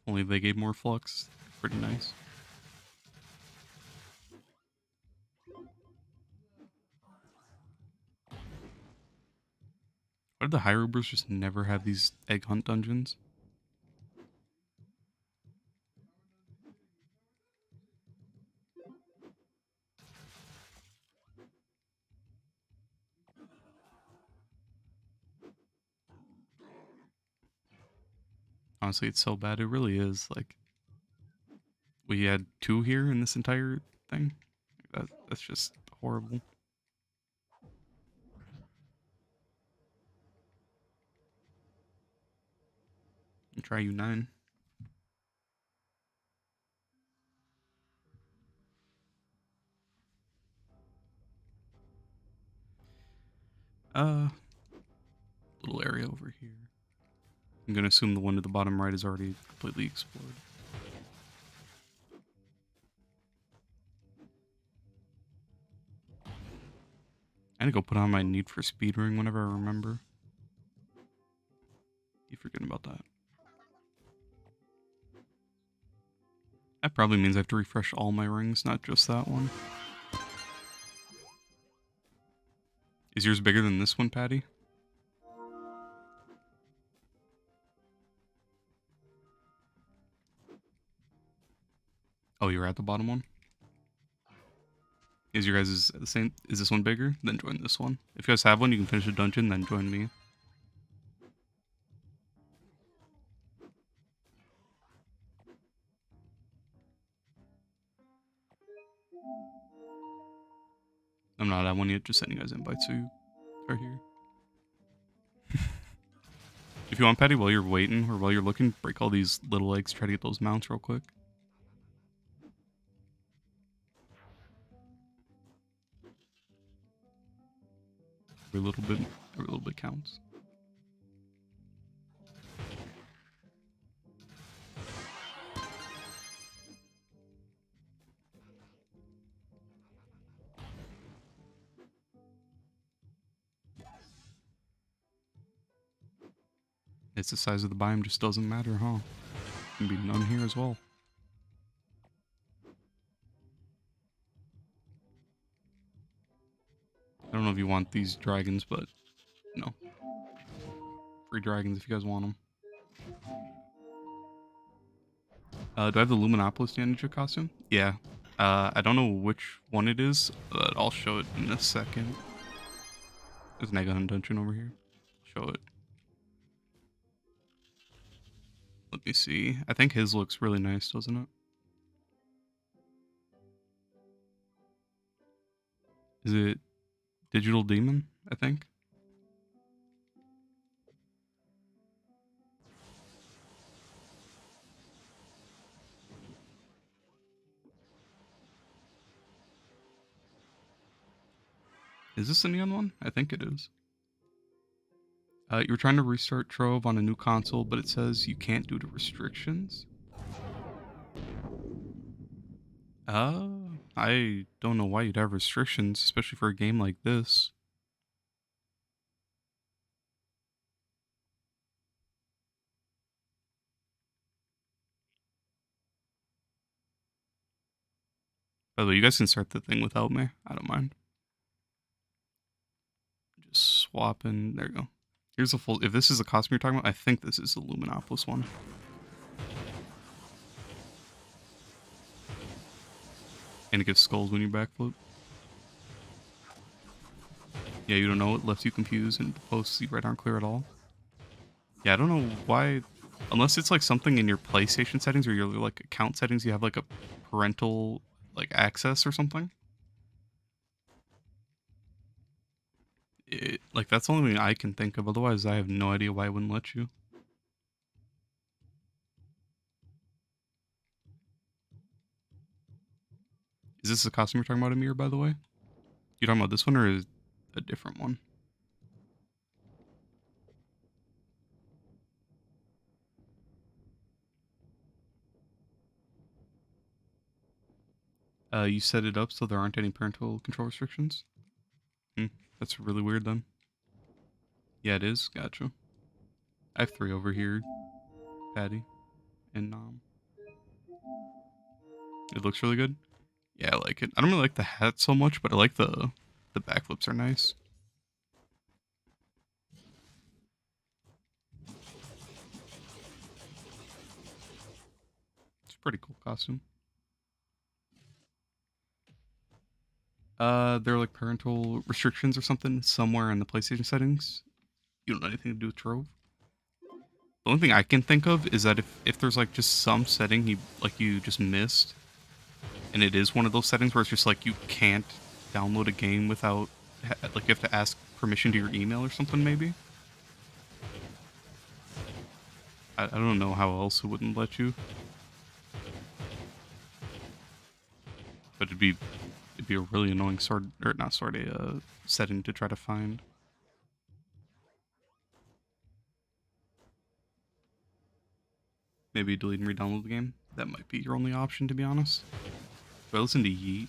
Only they gave more flux. Pretty nice. Why did the Hyrubers just never have these egg hunt dungeons? Honestly, it's so bad. It really is. Like, we had 2 here in this entire thing. That's just horrible. And try U9. Little area over here. I'm gonna assume the one to the bottom right is already completely explored. I need to go put on my Need for Speed ring whenever I remember. Keep forgetting about that. That probably means I have to refresh all my rings, not just that one. Is yours bigger than this one, Patty? Oh, you're at the bottom one? Is your guys' the same? Is this one bigger? Then join this one. If you guys have one, you can finish a dungeon, then join me. I'm not at one yet, just sending you guys invites so you are here. If you want, Patty, while you're waiting or while you're looking, break all these little eggs, try to get those mounts real quick. Every little bit counts. It's the size of the biome just doesn't matter, huh? Can be none here as well. I don't know if you want these dragons, but no. Free dragons if you guys want them. Do I have the Luminopolis Ninja costume? Yeah. I don't know which one it is, but I'll show it in a second. There's an egg hunt dungeon over here. Show it. Let me see. I think his looks really nice, doesn't it? Is it Digital Demon, I think? Is this the neon one? I think it is. You're trying to restart Trove on a new console, but it says you can't due to restrictions. Oh. I don't know why you'd have restrictions, especially for a game like this. By the way, you guys can start the thing without me. I don't mind. Just swapping. There you go. Here's a full. If this is the costume you're talking about, I think this is the Luminopolis one. And it gives skulls when you backflip. Yeah, you don't know it left you confused, and the posts you right aren't clear at all. Yeah, I don't know why. Unless it's like something in your PlayStation settings or your like account settings, you have like a parental like access or something. Like that's the only thing I can think of. Otherwise, I have no idea why it wouldn't let you. Is this the costume you're talking about, Amir? By the way, you talking about this one or is a different one? You set it up so there aren't any parental control restrictions. Hmm, that's really weird then. Yeah, it is. Gotcha. I have 3 over here, Patty and Nom. It looks really good. Yeah, I like it. I don't really like the hat so much, but I like the backflips are nice. It's a pretty cool costume. There are like parental restrictions or something somewhere in the PlayStation settings. You don't know anything to do with Trove. The only thing I can think of is that if there's like just some setting you just missed, and it is one of those settings where it's just like you can't download a game without like you have to ask permission to your email or something maybe. I don't know how else it wouldn't let you, but it'd be a really annoying sword or not sword a setting to try to find. Maybe delete and re-download the game. That might be your only option, to be honest. Do I listen to Yeet?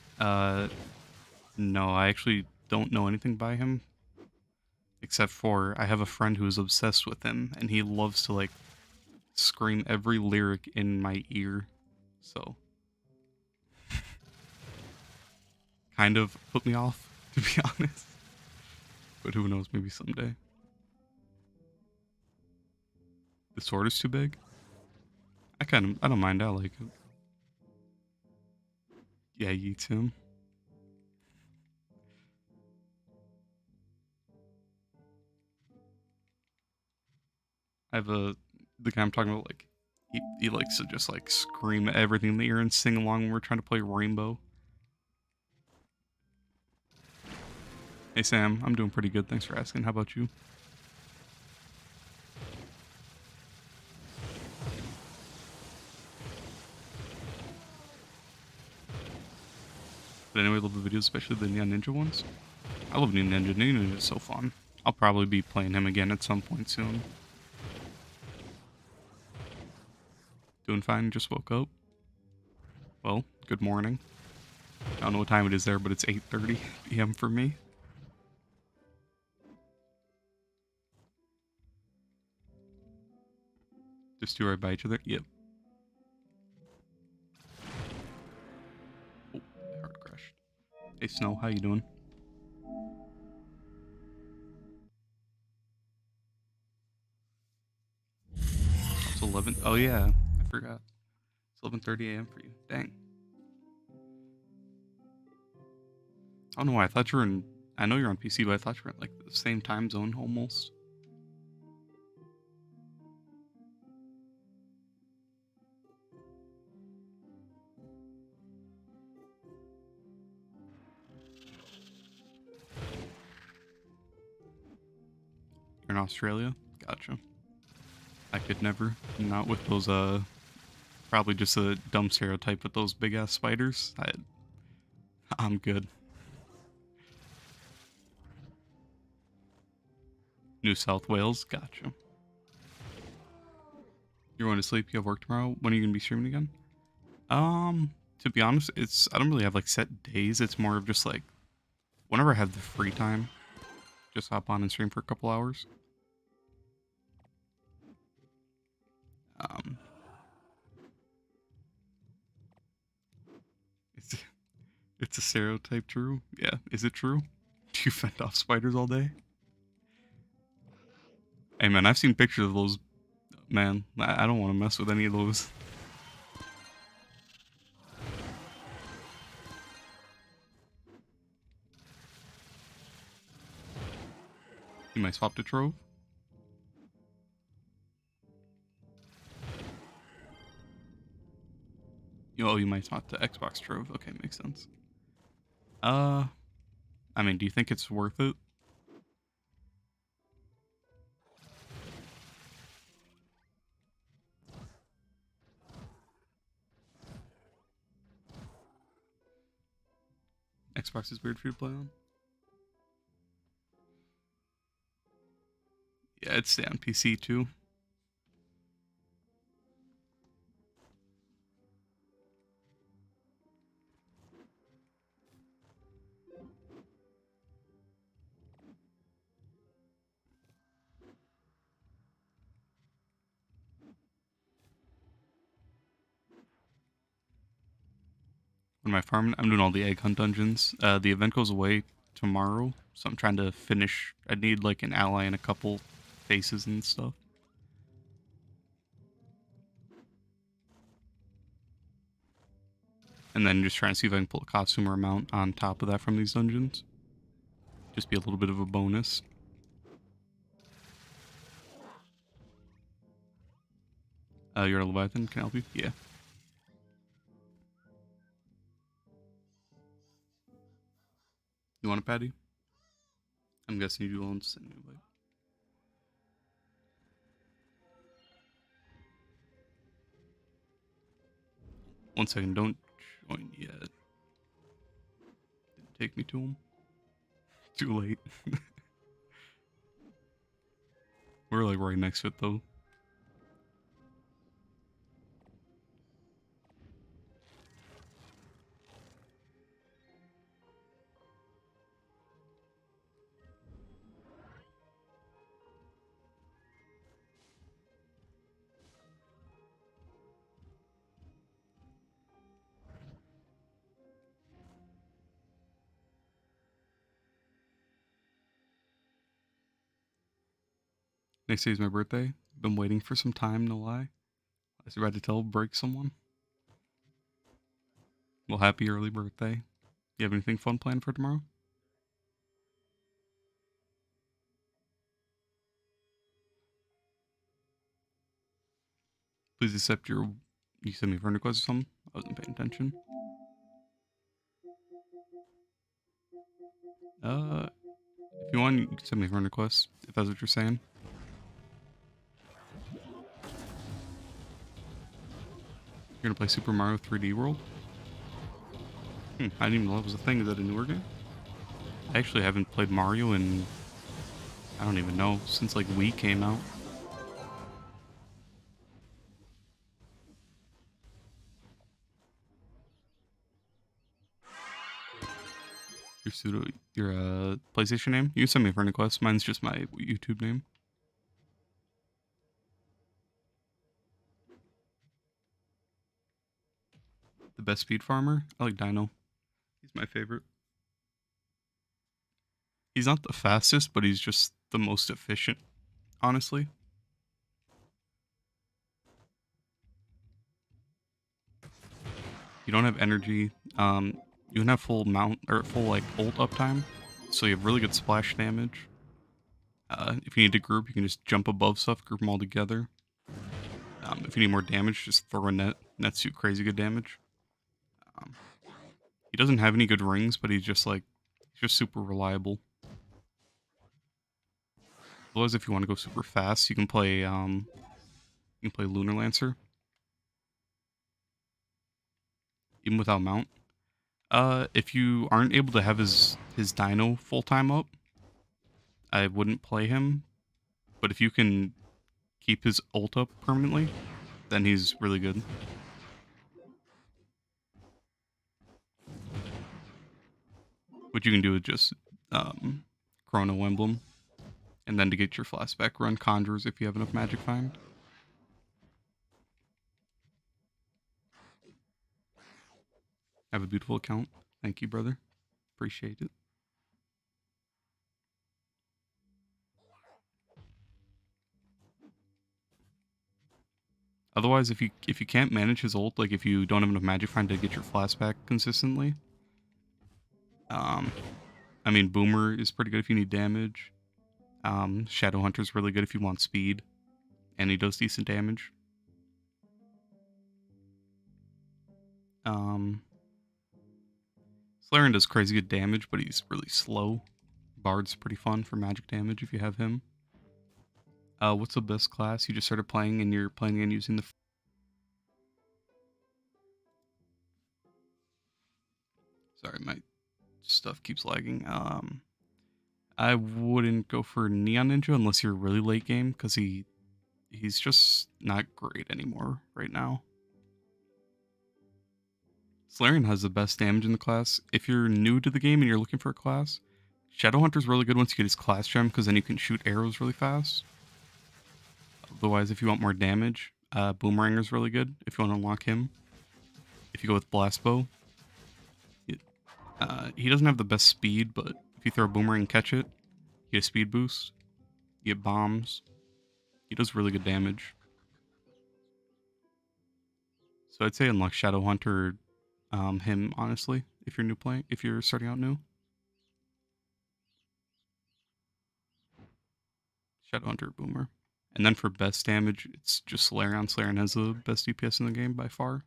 No, I actually don't know anything by him. Except for I have a friend who is obsessed with him, and he loves to, like, scream every lyric in my ear. So, kind of put me off, to be honest. But who knows, maybe someday. The sword is too big? I don't mind, I like it. Yeah, Yeet's him. I have the guy I'm talking about, like, he likes to just, like, scream everything in the ear and sing along when we're trying to play Rainbow. Hey Sam, I'm doing pretty good, thanks for asking. How about you? But anyway, love the videos, especially the Neon Ninja ones. I love Neon Ninja. Neon Ninja is so fun. I'll probably be playing him again at some point soon. Doing fine, just woke up. Well, good morning. I don't know what time it is there, but it's 8:30 p.m. for me. Just two right by each other. Yep. Oh, my heart crashed. Hey Snow, how you doing? It's 11. Oh yeah, I forgot. It's 11:30 a.m. for you. Dang. I don't know why. I thought you were in. I know you're on PC, but I thought you were in like the same time zone almost. You're in Australia. Gotcha. I could never. Not with those. Probably just a dumb stereotype with those big ass spiders. I'm good. New South Wales. Gotcha. You're going to sleep. You have work tomorrow. When are you gonna be streaming again? To be honest, I don't really have like set days. It's more of just like whenever I have the free time, just hop on and stream for a couple hours. Um, it's it's a stereotype true. Yeah, is it true? Do you fend off spiders all day? Hey man, I've seen pictures of those. Man, I don't want to mess with any of those. You might swap to Trove. Oh, you might swap to Xbox Trove. Okay, makes sense. I mean, do you think it's worth it? Xbox is weird for you to play on. Yeah, it's on PC too. When my farm, I'm doing all the egg hunt dungeons. The event goes away tomorrow, so I'm trying to finish. I need like an ally and a couple faces and stuff. And then just trying to see if I can pull a costume or a mount on top of that from these dungeons. Just be a little bit of a bonus. You're a Leviathan, can I help you? Yeah. You want a patty? I'm guessing you won't send me a. 1 second, don't join yet. Didn't take me to him. Too late. We're like right next to it though. Next day is my birthday. Been waiting for some time, no lie. I was about to break someone. Well, happy early birthday. You have anything fun planned for tomorrow? Please accept your. You sent me a friend request or something? I wasn't paying attention. If you want, you can send me a friend request if that's what you're saying. You're gonna play Super Mario 3D World? I didn't even know that was a thing. Is that a newer game? I actually haven't played Mario in, I don't even know, since like Wii came out. Your PlayStation name? You can send me a friend request. Mine's just my YouTube name. The best speed farmer? I like Dino. He's my favorite. He's not the fastest, but he's just the most efficient, honestly. You don't have energy. You don't have full mount or full like ult uptime, so you have really good splash damage. If you need to group, you can just jump above stuff, group them all together. If you need more damage, just throw a net. Nets do crazy good damage. He doesn't have any good rings, but he's just super reliable. Otherwise, if you want to go super fast, you can play Lunar Lancer, even without mount. If you aren't able to have his dino full time up, I wouldn't play him. But if you can keep his ult up permanently, then he's really good. What you can do is just Chrono Emblem, and then to get your flashback, run Conjurers if you have enough Magic Find. Have a beautiful account. Thank you, brother. Appreciate it. Otherwise, if you can't manage his ult, like if you don't have enough Magic Find to get your flashback consistently, I mean, Boomer is pretty good if you need damage. Shadow Hunter's really good if you want speed, and he does decent damage. Slarian does crazy good damage, but he's really slow. Bard's pretty fun for magic damage if you have him. What's the best class? You just started playing and you're planning on using the... Sorry, my stuff keeps lagging. I wouldn't go for Neon Ninja unless you're really late game, because he's just not great anymore right now. Slarian has the best damage in the class. If you're new to the game and you're looking for a class, Shadow Hunter's really good once you get his class gem, because then you can shoot arrows really fast. Otherwise, if you want more damage, Boomeranger's really good if you want to unlock him. If you go with Blast Bow, he doesn't have the best speed, but if you throw a boomerang and catch it, you get a speed boost, you get bombs. He does really good damage. So I'd say unlock Shadow Hunter, him honestly, if you're starting out new. Shadow Hunter, Boomer. And then for best damage, it's just Solarion. Solarion has the best DPS in the game by far.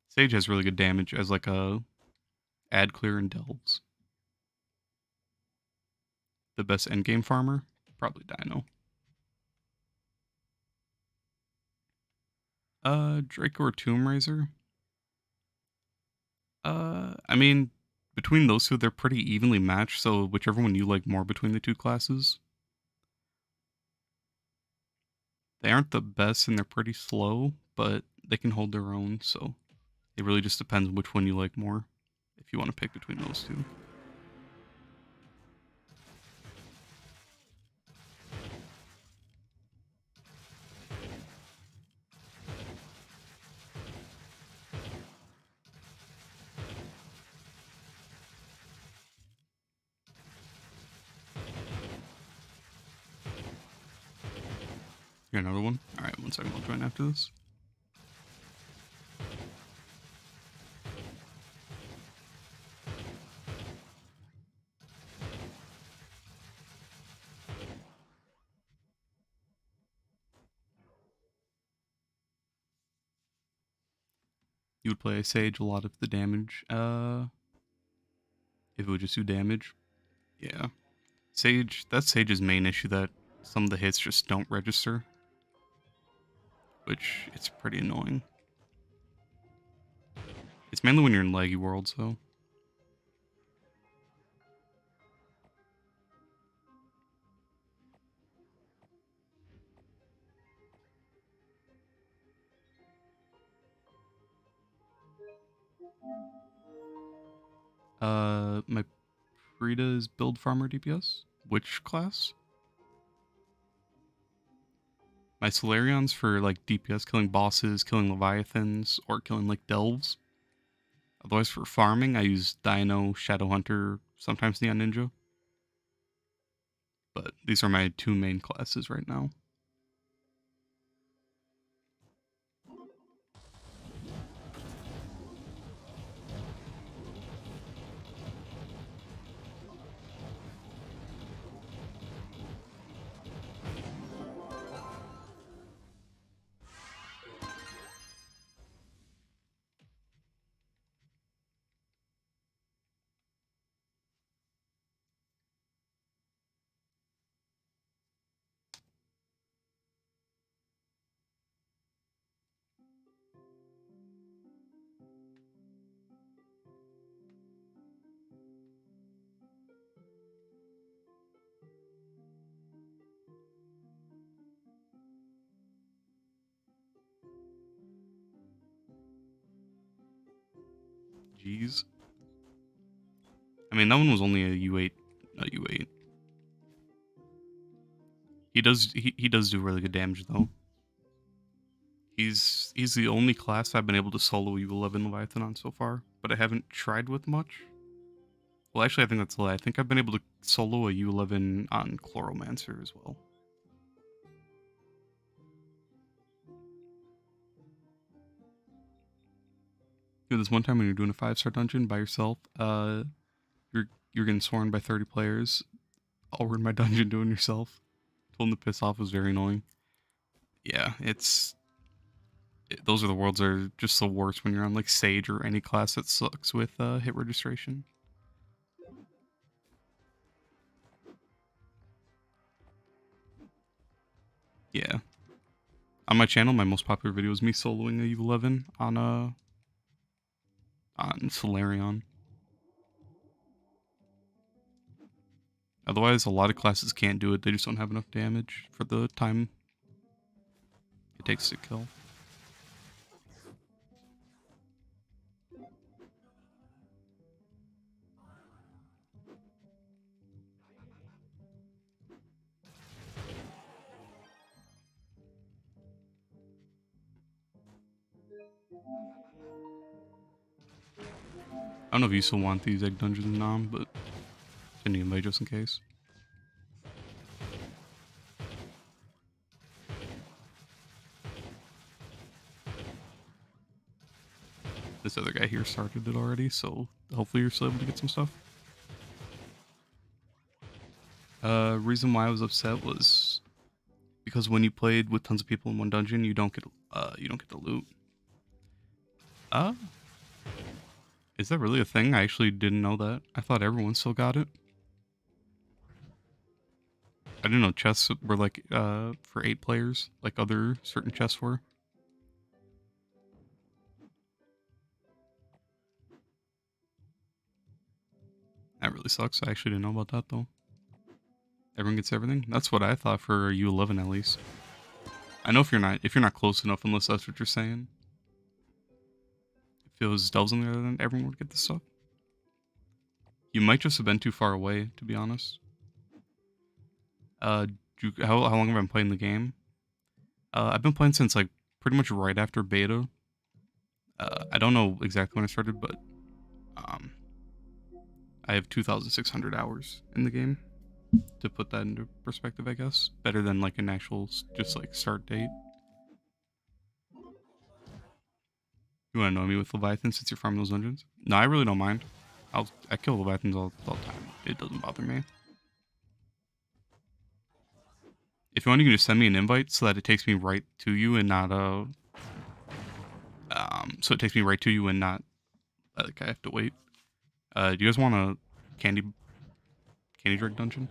Sage has really good damage as like a ad clear and delves. The best endgame farmer, probably Dino. Draco or Tomb Raiser. I mean, between those two, they're pretty evenly matched. So whichever one you like more between the two classes. They aren't the best and they're pretty slow, but they can hold their own. So it really just depends which one you like more. If you want to pick between those two. Here, another one. All right, 1 second. I'll join after this. You would play Sage a lot of the damage. If it would just do damage, yeah. That's Sage's main issue, that some of the hits just don't register, which it's pretty annoying. It's mainly when you're in laggy worlds, though. My Frida is build farmer DPS. Which class? My Solarion's for like DPS, killing bosses, killing Leviathans, or killing like delves. Otherwise, for farming, I use Dino, Shadow Hunter, sometimes Neon Ninja. But these are my two main classes right now. Jeez. I mean, that one was only a U8. A U8. He does do really good damage though. He's the only class I've been able to solo U11 Leviathan on so far, but I haven't tried with much. Well, actually, I think that's a lie. I think I've been able to solo a U11 on Chloromancer as well. You know, this one time when you're doing a 5-star dungeon by yourself, you're getting sworn by 30 players. All were in my dungeon doing yourself. Told them to piss off was very annoying. Yeah, those are the worlds that are just the worst when you're on like Sage or any class that sucks with hit registration. Yeah. On my channel, my most popular video is me soloing a U11 on Solarion. Otherwise, a lot of classes can't do it. They just don't have enough damage for the time it takes to kill. I don't know if you still want these egg dungeons, Nom, but sending invite just in case. This other guy here started it already, so hopefully you're still able to get some stuff. Reason why I was upset was because when you played with tons of people in one dungeon, you don't get the loot. Is that really a thing? I actually didn't know that. I thought everyone still got it. I didn't know chests were like for 8 players, like other certain chests were. That really sucks. I actually didn't know about that though. Everyone gets everything? That's what I thought for U11 at least. I know if you're not close enough, unless that's what you're saying. If it was Delves on the other end, everyone would get this stuff. You might just have been too far away, to be honest. How long have I been playing the game? I've been playing since like pretty much right after beta. I don't know exactly when I started, but I have 2,600 hours in the game. To put that into perspective, I guess. Better than like an actual just like start date. You want to know me with Leviathan since you're farming those dungeons? No, I really don't mind. I kill Leviathans all the time. It doesn't bother me. If you want, you can just send me an invite so that it takes me right to you and not so it takes me right to you and not like I have to wait. Do you guys want a candy drink dungeon?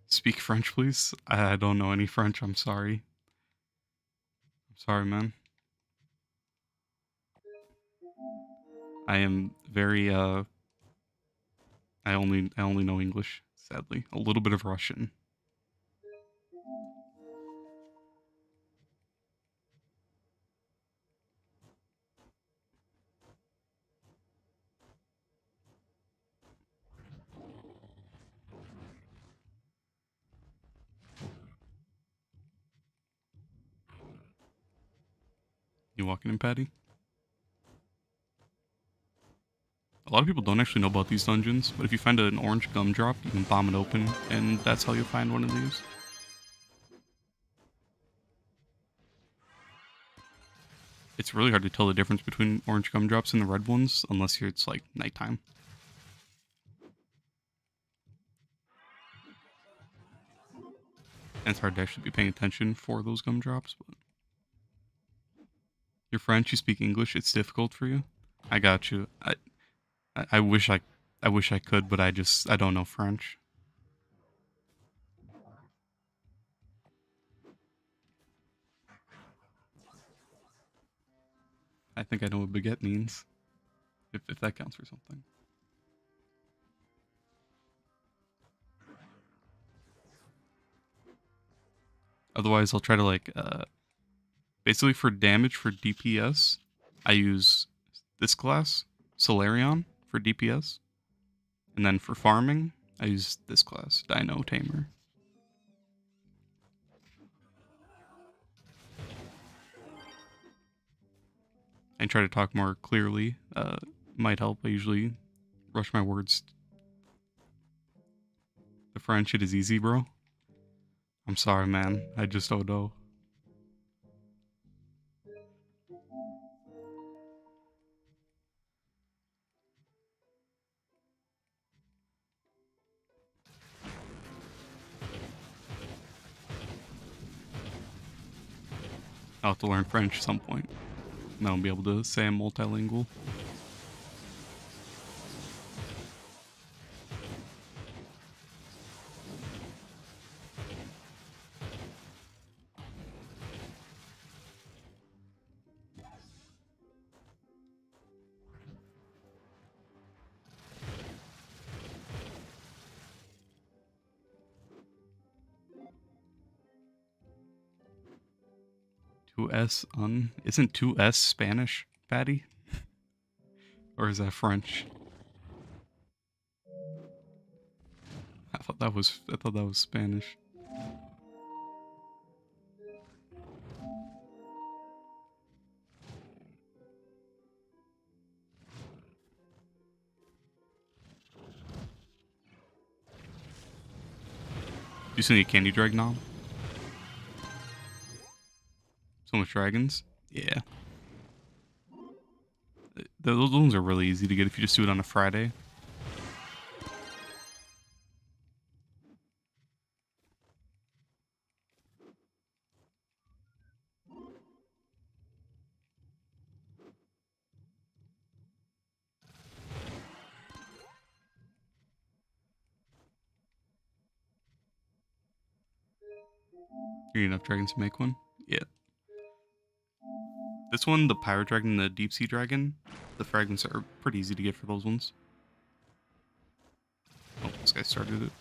Speak French, please. I don't know any French. I'm sorry. I'm sorry, man. I am very I only know English, sadly. A little bit of Russian. You walking in, Patty? A lot of people don't actually know about these dungeons, but if you find an orange gumdrop, you can bomb it open, and that's how you'll find one of these. It's really hard to tell the difference between orange gumdrops and the red ones, unless it's like nighttime. And it's hard to actually be paying attention for those gumdrops, but... You're French, you speak English, it's difficult for you? I got you. I wish I could, but I don't know French. I think I know what baguette means. If that counts for something. Otherwise, I'll try to like, basically for damage for DPS, I use this class, Solarion, for DPS. And then for farming, I use this class, Dino Tamer. And try to talk more clearly. Might help. I usually rush my words. The French shit is easy, bro. I'm sorry, man. I just don't know. I'll have to learn French at some point. And I'll be able to say I'm multilingual. Isn't 2S Spanish, Patty? Or is that French? I thought that was Spanish. You see any candy drag nom? So much dragons? Yeah. Those ones are really easy to get if you just do it on a Friday. You need enough dragons to make one? Yeah. This one, the Pirate Dragon and the Deep Sea Dragon, the fragments are pretty easy to get for those ones. Oh, this guy started it.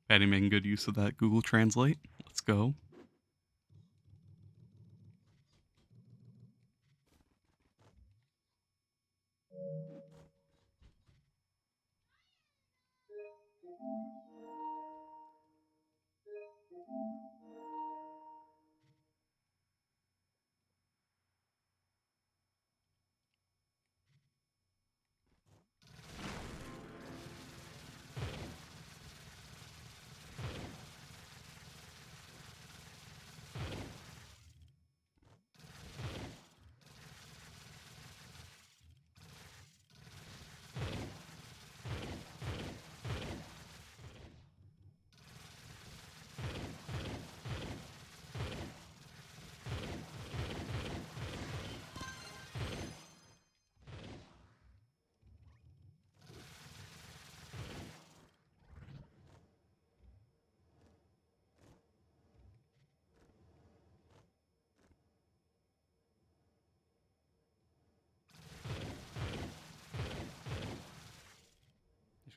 Patty making good use of that Google Translate. Let's go.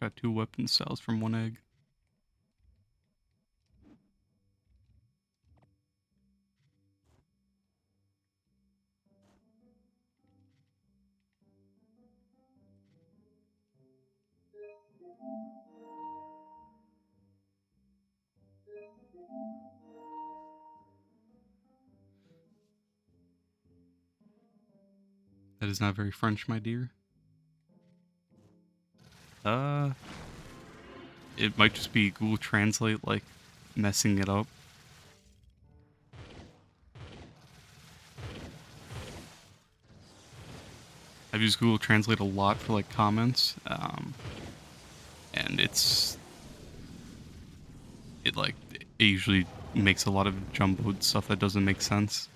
Got 2 weapon styles from 1 egg. That is not very French, my dear. It might just be Google Translate, like, messing it up. I've used Google Translate a lot for, like, comments, and it usually makes a lot of jumboed stuff that doesn't make sense.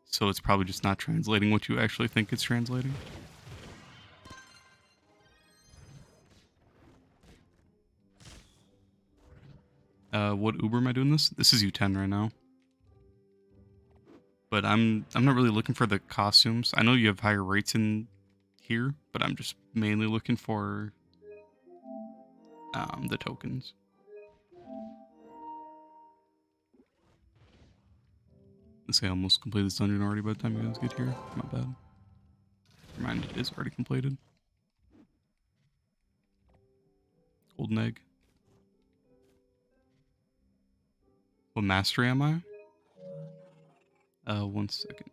So it's probably just not translating what you actually think it's translating. What Uber am I doing this? This is U10 right now. But I'm not really looking for the costumes. I know you have higher rates in here, but I'm just mainly looking for the tokens. Let's say I almost completed this dungeon already by the time you guys get here. My bad. Never mind, it is already completed. Golden egg. What mastery am I? 1 second.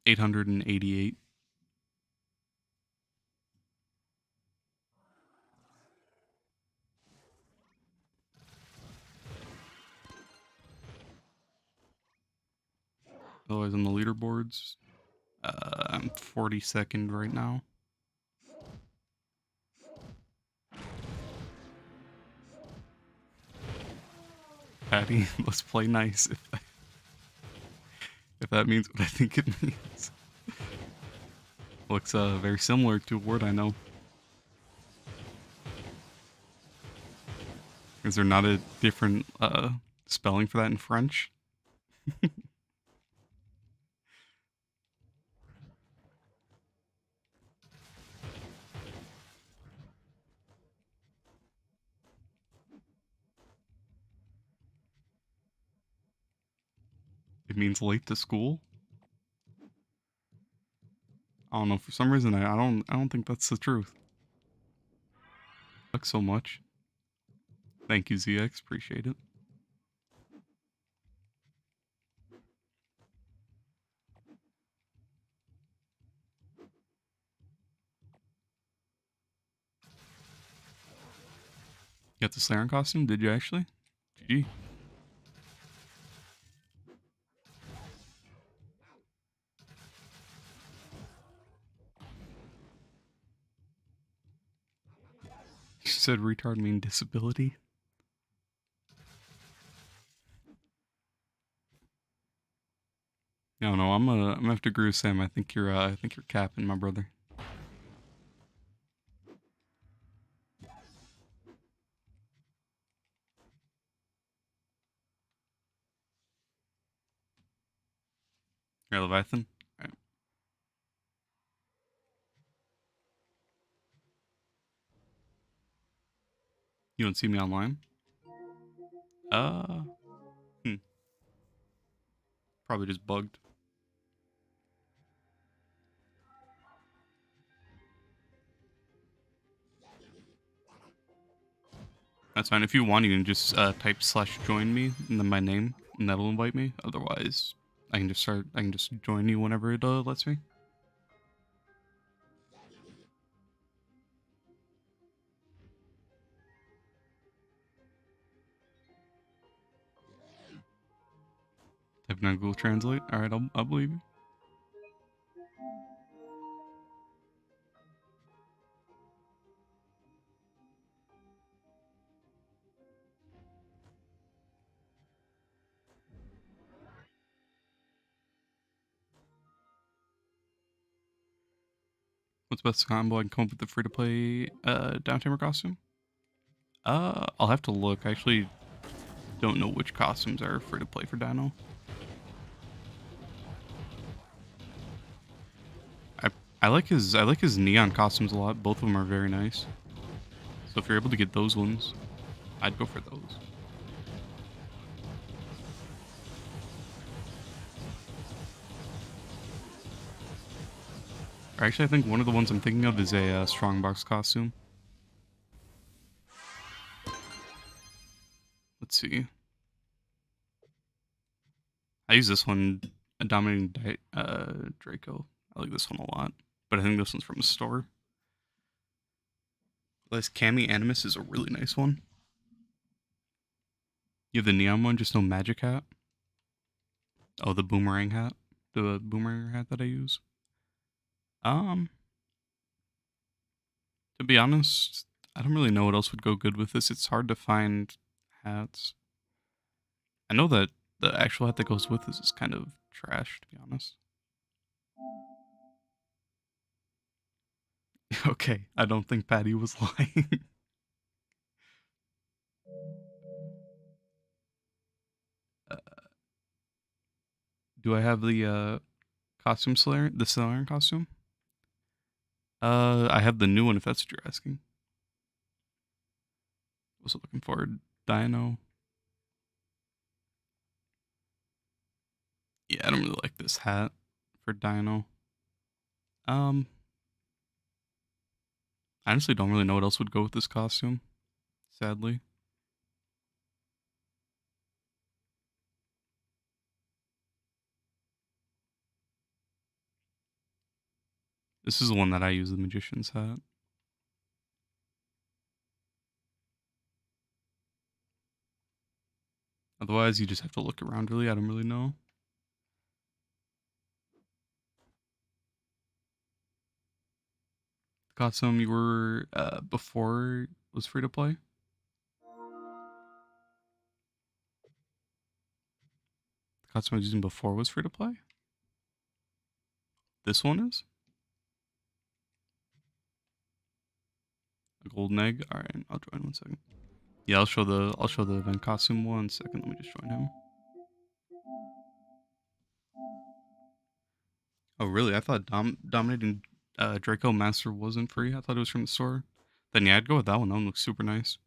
$888. Otherwise on the leaderboards. I'm 42nd right now. Patty, let's play nice. If that means what I think it means. Looks very similar to a word I know. Is there not a different spelling for that in French? It means late to school? I don't know, for some reason I don't think that's the truth. Thanks so much. Thank you, ZX, appreciate it. You got the Slayer costume? Did you actually? GG. You said retard mean disability? I don't know. I'm gonna have to agree with Sam. I think you're capping, my brother. You're Leviathan. All right. You don't see me online? Uh, hmm. Probably just bugged. That's fine. If you want, you can just type /join me and then my name, and that'll invite me. Otherwise, I can just join you whenever it lets me. Type in on Google Translate. All right, I'll believe you. What's best combo I can come up with the free-to-play downtamer costume? I'll have to look. I actually don't know which costumes are free-to-play for Dino. I like his neon costumes a lot. Both of them are very nice. So if you're able to get those ones, I'd go for those. Or actually, I think one of the ones I'm thinking of is a strongbox costume. Let's see. I use this one, Dominating Draco. I like this one a lot, but I think this one's from a store. This Cami Animus is a really nice one. You have the neon one, just no magic hat. Oh, the boomerang hat. The boomerang hat that I use. To To be honest, I don't really know what else would go good with this. It's hard to find hats. I know that the actual hat that goes with this is kind of trash, to be honest. Okay, I don't think Patty was lying. uh, do I have the costume Slayer, the Slayer costume? I have the new one if that's what you're asking. Was looking for Dino. Yeah, I don't really like this hat for Dino. I honestly don't really know what else would go with this costume, sadly. This is the one that I use, the Magician's hat. Otherwise, you just have to look around, really. I don't really know. The costume you were before was free to play? The costume I was using before was free to play? This one is? A golden egg? Alright, I'll join 1 second. Yeah, I'll show the event costume 1 second. Let me just join him. Oh really? I thought Dominating Draco Master wasn't free. I thought it was from the store. Then yeah, I'd go with that one. That one looks super nice.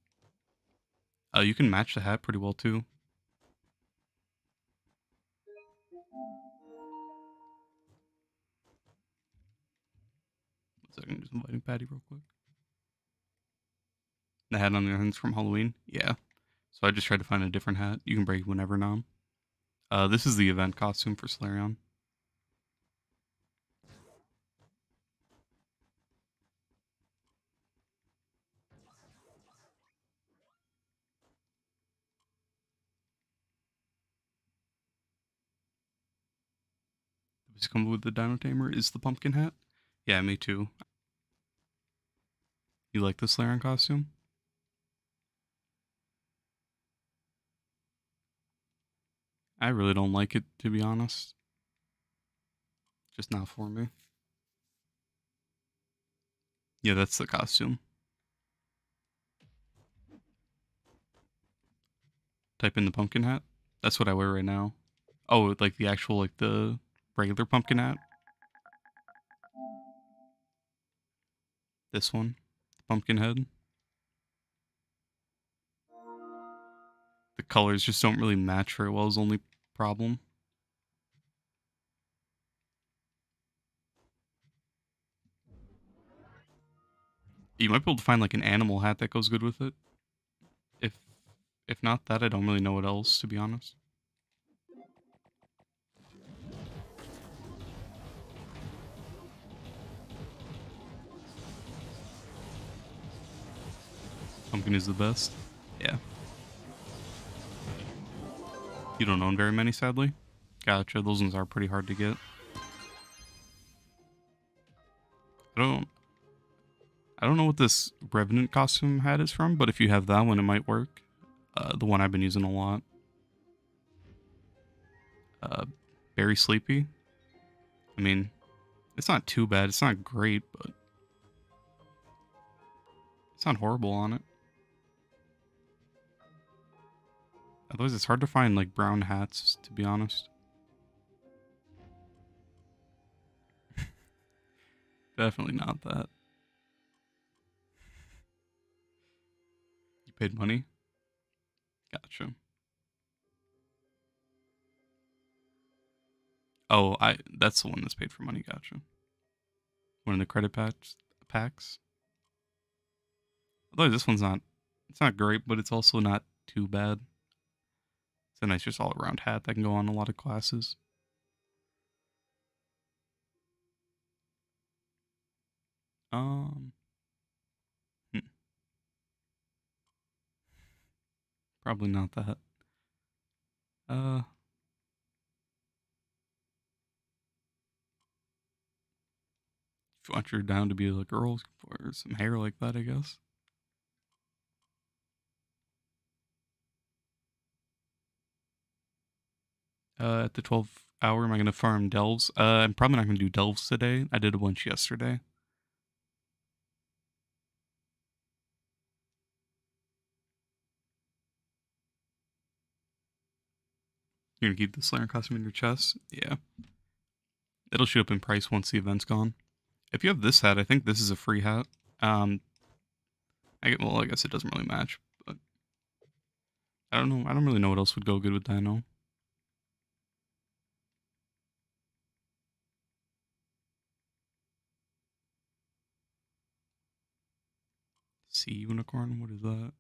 You can match the hat pretty well too. 1 second, just inviting Patty real quick. The hat on the other hand's from Halloween. Yeah. So I just tried to find a different hat. You can break whenever now. This is the event costume for Solarion. Does it come with the Dino Tamer? Is the pumpkin hat? Yeah, me too. You like the Solarion costume? I really don't like it, to be honest. Just not for me. Yeah, that's the costume. Type in the pumpkin hat. That's what I wear right now. Oh, like the actual, like the regular pumpkin hat. This one, the pumpkin head. The colors just don't really match very well. Is the only problem. You might be able to find like an animal hat that goes good with it. If if not that, I don't really know what else, to be honest. Pumpkin is the best. Yeah. You don't own very many, sadly. Gotcha. Those ones are pretty hard to get. I don't. I don't know what this Revenant costume hat is from, but if you have that one, it might work. The one I've been using a lot. Uh, Very Sleepy. I mean, it's not too bad. It's not great, but it's not horrible on it. Otherwise, it's hard to find like brown hats, to be honest. Definitely not that. You paid money? Gotcha. Oh, that's the one that's paid for money. Gotcha. One of the credit packs. Although this one's not, it's not great, but it's also not too bad. It's a nice, just all around hat that can go on a lot of classes. Um, hmm, Probably not that. Uh, If you want your down to be a girl or some hair like that, I guess. At the 12 hour, am I going to farm delves? I'm probably not going to do delves today. I did a bunch yesterday. You're going to keep the Slayer costume in your chest? Yeah. It'll shoot up in price once the event's gone. If you have this hat, I think this is a free hat. I guess it doesn't really match, but I don't know. I don't really know what else would go good with Dino. Sea unicorn? What is that?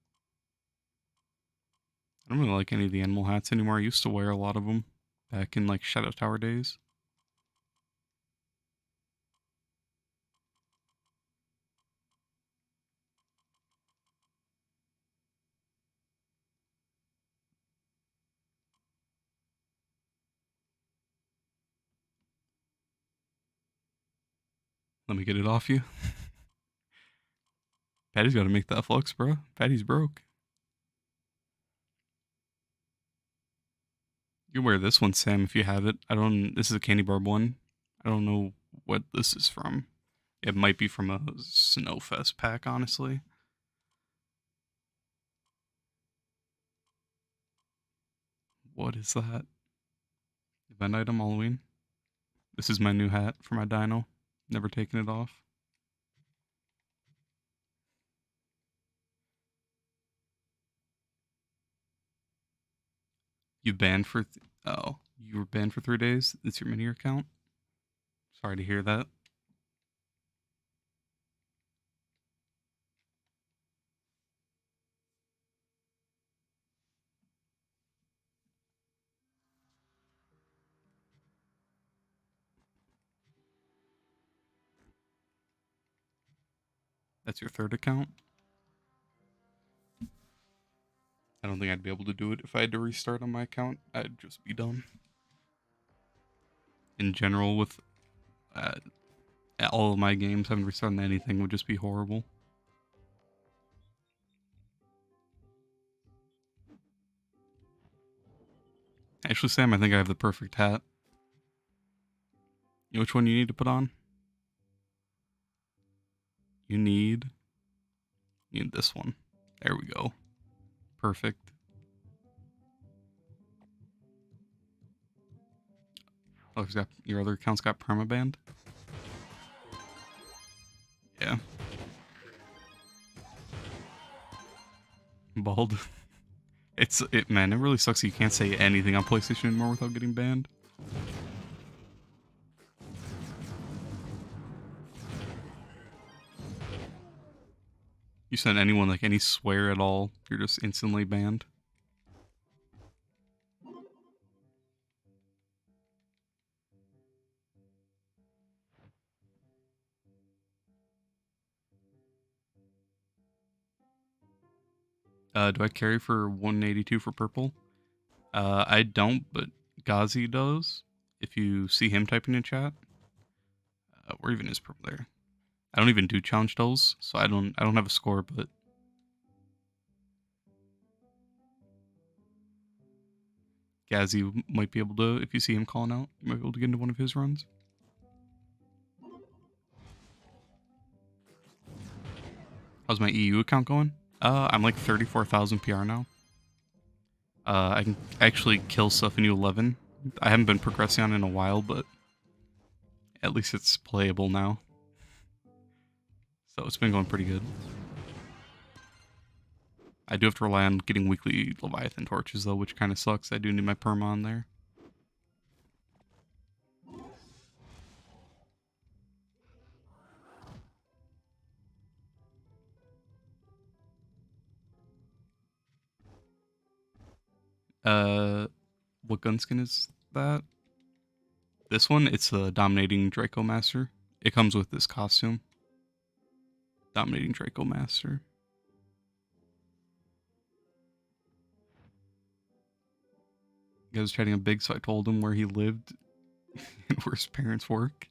I don't really like any of the animal hats anymore. I used to wear a lot of them back in like Shadow Tower days. Let me get it off you. Patty's got to make that flux, bro. Patty's broke. You can wear this one, Sam, if you have it. This is a candy barb one. I don't know what this is from. It might be from a Snowfest pack, honestly. What is that? Event item Halloween. This is my new hat for my dino. Never taken it off. You banned for... oh, you were banned for 3 days? It's your mini account? Sorry to hear that. That's your 3rd account? I don't think I'd be able to do it if I had to restart on my account. I'd just be done. In general, with all of my games, having to restart on anything would just be horrible. Actually, Sam, I think I have the perfect hat. You know which one you need to put on? You need this one. There we go. Perfect. Oh, your other account's got permabanned? Yeah. Bald. Man, it really sucks that you can't say anything on PlayStation anymore without getting banned. You send anyone like any swear at all, you're just instantly banned. Do I carry for 182 for purple? I don't, but Ghazi does. If you see him typing in chat, where even is purple there? I don't even do challenge dolls, so I don't have a score, but Ghazi might be able to, if you see him calling out, you might be able to get into one of his runs. How's my EU account going? I'm like 34,000 PR now. I can actually kill stuff in U11. I haven't been progressing on in a while, but at least it's playable now. So it's been going pretty good. I do have to rely on getting weekly Leviathan torches though, which kind of sucks. I do need my perma on there. What gunskin is that? This one, it's a Dominating Draco Master. It comes with this costume. Dominating Draco Master. The guy was chatting a big, so I told him where he lived and where his parents work.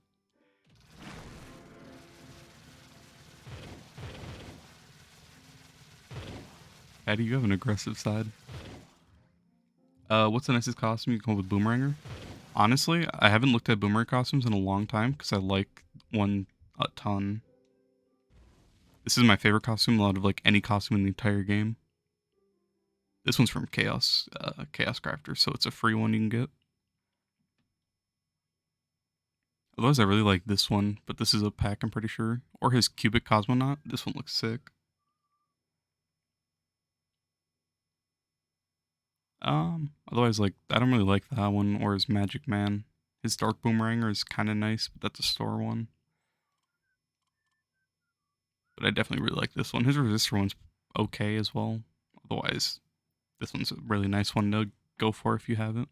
Patty, you have an aggressive side. What's the nicest costume you can come up with Boomeranger? Honestly, I haven't looked at Boomerang costumes in a long time because I like one a ton. This is my favorite costume out of like any costume in the entire game. This one's from Chaos Crafter, so it's a free one you can get. Otherwise, I really like this one, but this is a pack, I'm pretty sure. Or his Cubic Cosmonaut. This one looks sick. Otherwise, like, I don't really like that one, or his Magic Man. His Dark Boomeranger is kind of nice, but that's a store one. But I definitely really like this one. His Resistor one's okay as well. Otherwise, this one's a really nice one to go for if you have it.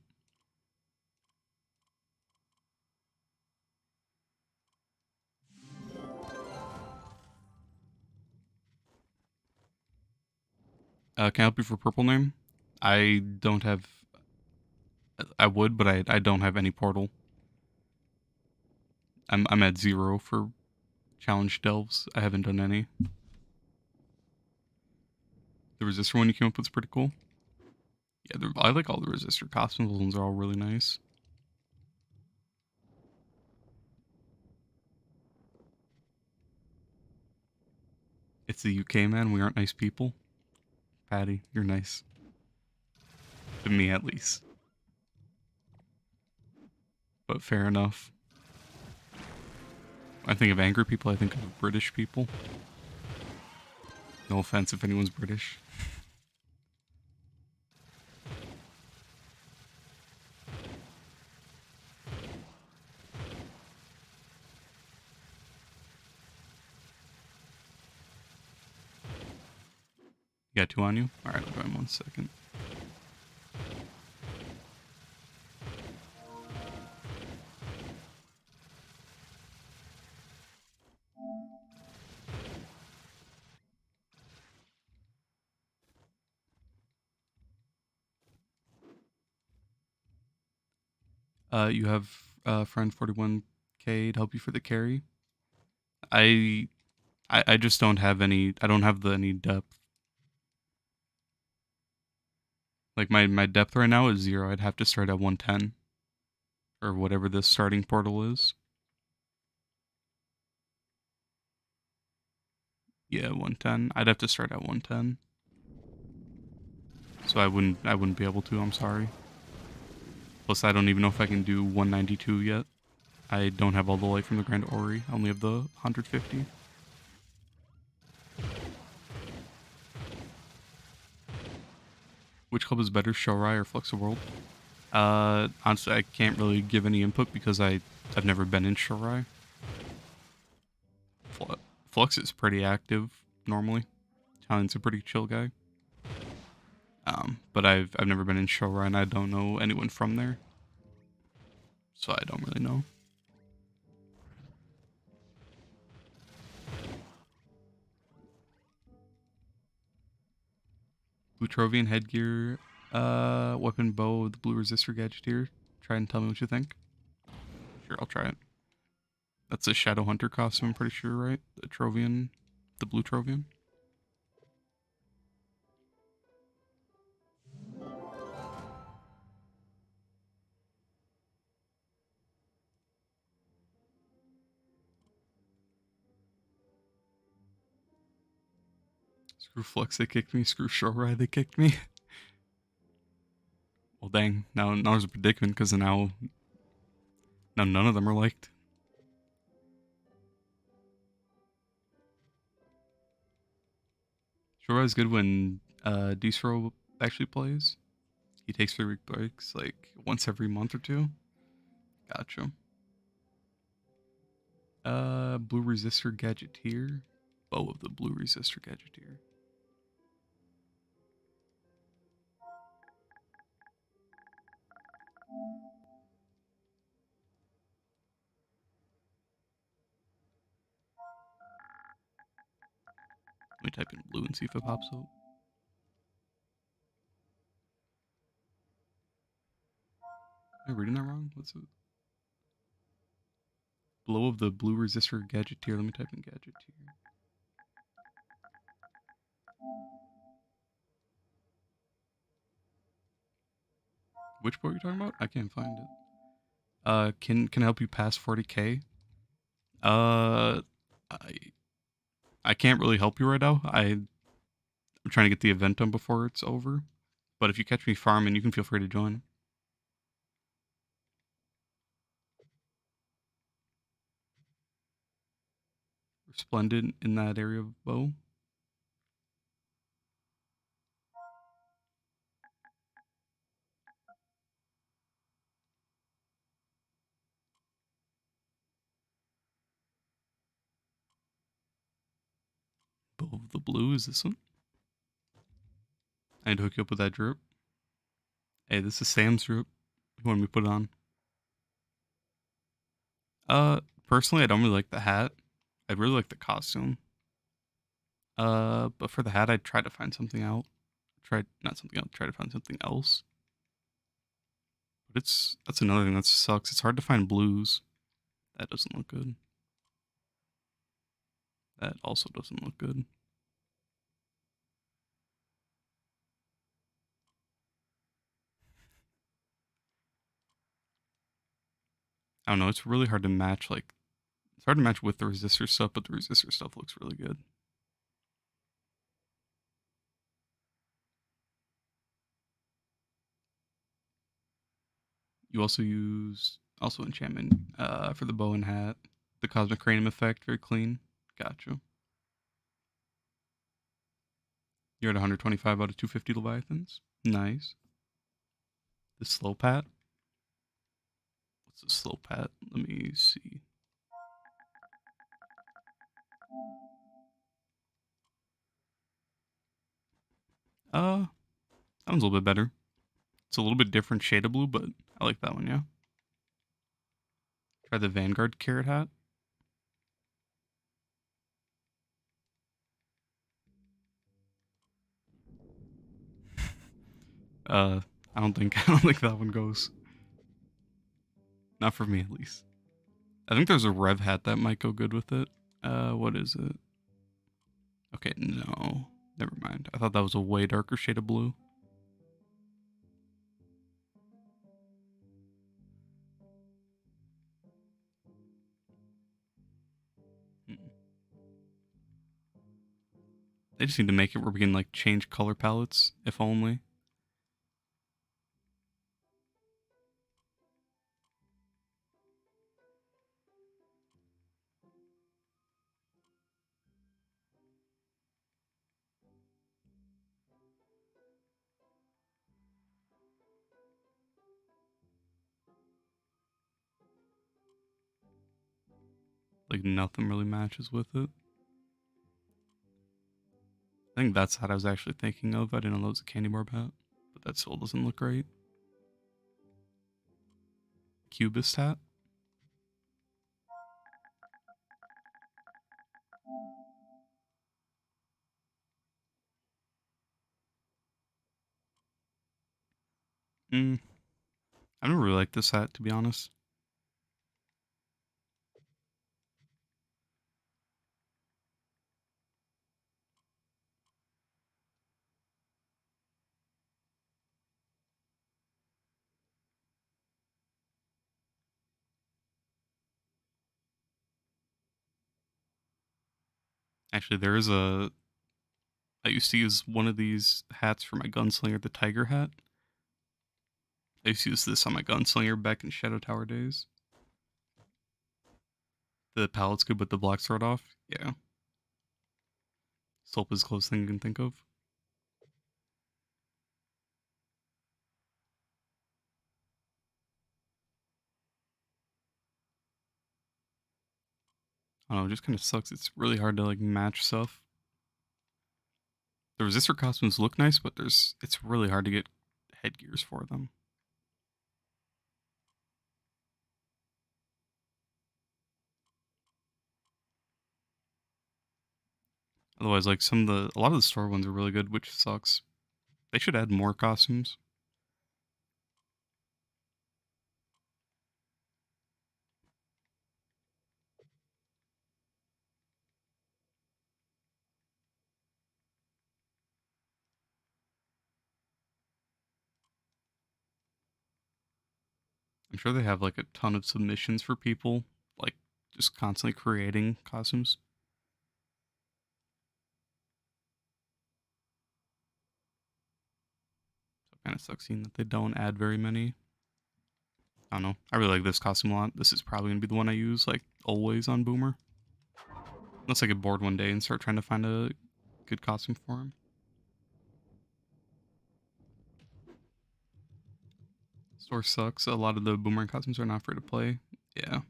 Can I help you for purple name? I don't have. I would, but I don't have any portal. I'm at 0 for challenge delves. I haven't done any. The resistor one you came up with is pretty cool. Yeah, I like all the resistor costumes. Those ones are all really nice. It's the UK, man. We aren't nice people. Patty, you're nice. To me, at least. But fair enough. When I think of angry people, I think of British people. No offense if anyone's British. You got 2 on you? Alright, I'll try 1 second. You have friend 41k to help you for the carry. I just don't have any. I don't have any depth. Like my depth right now is 0. I'd have to start at 110 or whatever this starting portal is. Yeah, 110. I'd have to start at 110. So I wouldn't be able to. I'm sorry. Plus, I don't even know if I can do 192 yet. I don't have all the light from the Grand Ori. I only have the 150. Which club is better, Shorai or Flux of World? Honestly, I can't really give any input because I've never been in Shorai. Flux is pretty active normally. Italian's a pretty chill guy. But I've never been in Shorai and I don't know anyone from there. So I don't really know. Blue Trovian headgear, weapon bow, the blue resistor gadgeteer. Try and tell me what you think. Sure, I'll try it. That's a Shadow Hunter costume, I'm pretty sure, right? The Trovian, the blue Trovian. Screw Flux, they kicked me. Screw Shorai, they kicked me. Well, dang. Now there's a predicament because now none of them are liked. Shorai is good when Disro actually plays. He takes 3-week breaks like once every month or 2. Gotcha. Blue resistor gadgeteer. Bow of the blue resistor gadgeteer. Let me type in blue and see if it pops up. Am I reading that wrong? What's it? Blow of the blue resistor gadgeteer. Let me type in gadgeteer. Which boat are you talking about? I can't find it. Can I help you pass 40K? Uh, I I can't really help you right now. I'm trying to get the event done before it's over. But if you catch me farming, you can feel free to join. Resplendent in that area of bow. Bow of the blue is this one. I had to hook you up with that drip. Hey, this is Sam's drip. You want me to put it on? Personally, I don't really like the hat. I really like the costume. But for the hat, I'd try to find something out. Try not something else. Try to find something else. But that's another thing that sucks. It's hard to find blues. That doesn't look good. That also doesn't look good. I don't know. It's really hard to match. Like it's hard to match with the resistor stuff, but the resistor stuff looks really good. You also use enchantment for the bow and hat. The cosmic cranium effect, very clean. Gotcha. You're at 125 out of 250 Leviathans. Nice. The slow pat. What's the slow pat? Let me see. That one's a little bit better. It's a little bit different shade of blue, but I like that one, yeah. Try the Vanguard carrot hat. Uh, I don't think I don't think that one goes. Not for me at least. I think there's a Rev hat that might go good with it. What is it? Okay, no. Never mind. I thought that was a way darker shade of blue. Mm. They just need to make it where we can like change color palettes, if only. Like nothing really matches with it. I think that's what I was actually thinking of. I didn't know it was a candy bar hat, but that still doesn't look right. Cubist hat. Mm, I don't really like this hat, to be honest. Actually, there is a. I used to use one of these hats for my gunslinger, the tiger hat. I used to use this on my gunslinger back in Shadow Tower days. The palette's good, but the black's thrown off. Yeah. Soap is the closest thing you can think of. I don't know, it just kind of sucks. It's really hard to like match stuff. The resistor costumes look nice, but it's really hard to get headgears for them. Otherwise, like a lot of the store ones are really good, which sucks. They should add more costumes. I'm sure they have like a ton of submissions for people, like just constantly creating costumes. So it kind of sucks seeing that they don't add very many. I don't know. I really like this costume a lot. This is probably gonna be the one I use like always on Boomer. Unless I get bored one day and start trying to find a good costume for him. Store sucks. A lot of the Boomerang costumes are not free to play. Yeah.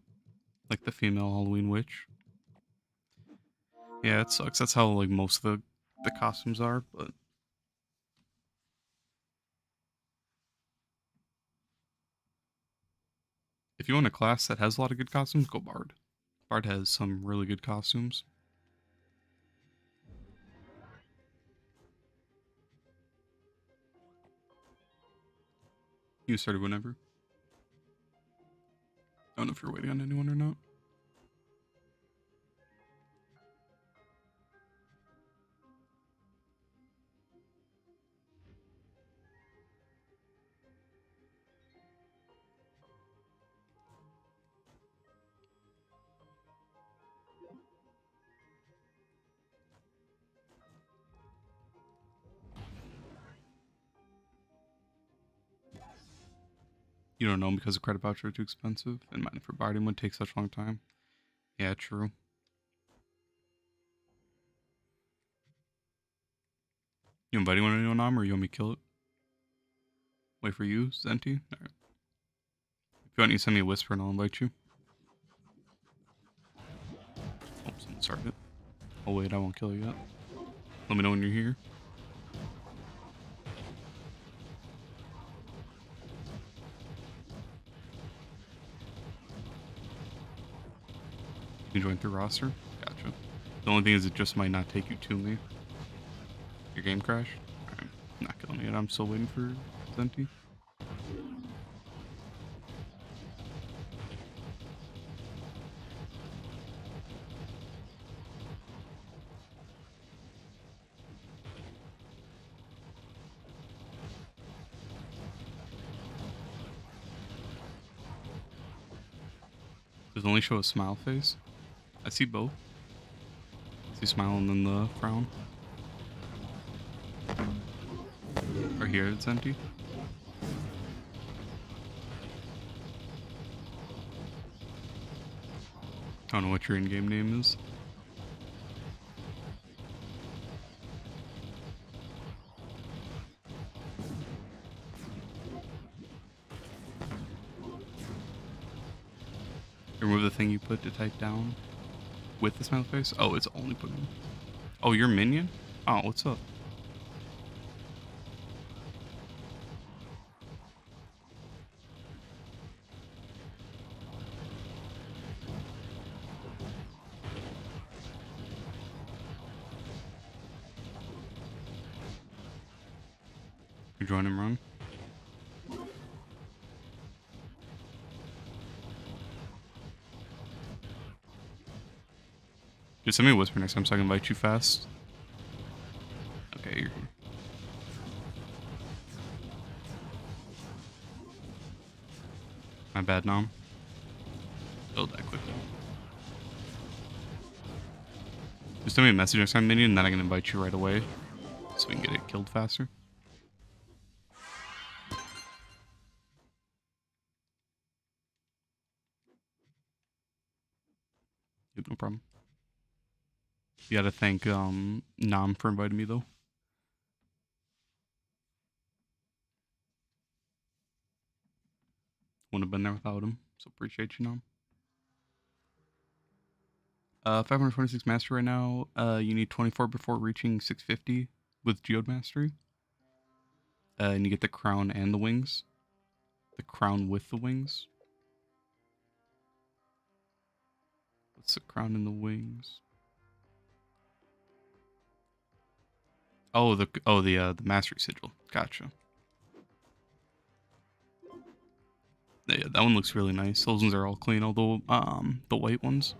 Like the female Halloween witch. Yeah, it sucks. That's how like most of the costumes are, but if you want a class that has a lot of good costumes, go Bard. Bard has some really good costumes. You started whenever. I don't know if you're waiting on anyone or not. You don't know because the credit voucher are too expensive, and mining for Barding would take such a long time. Yeah, true. You invite anyone to anyone on, or you want me to kill it? Wait for you, Zenti? Alright. If you want, you send me a whisper and I'll invite you. Oh, someone started it. Oh wait, I won't kill you yet. Let me know when you're here. You can join through roster. Gotcha. The only thing is it just might not take you to me. Your game crashed? Alright. Not killing me yet. I'm still waiting for Zenti. Does it only show a smile face? I see both. I see smile and then the frown. Right here, it's empty. I don't know what your in-game name is. Remove the thing you put to type down with the smile face. Oh, it's only putting. Oh, you're minion? Oh, what's up? You join him wrong? Just send me a whisper next time so I can invite you fast. Okay, you're here. My bad, Nom. Build that quickly. Just send me a message next time, minion, and then I can invite you right away. So we can get it killed faster. Yep, no problem. You gotta thank Nom for inviting me though. Wouldn't have been there without him. So appreciate you, Nom. 526 mastery right now. You need 24 before reaching 650 with Geode mastery. And you get the crown and the wings. The crown with the wings. What's the crown and the wings? Oh, the mastery sigil. Gotcha. Yeah, that one looks really nice. Those ones are all clean, although the white ones.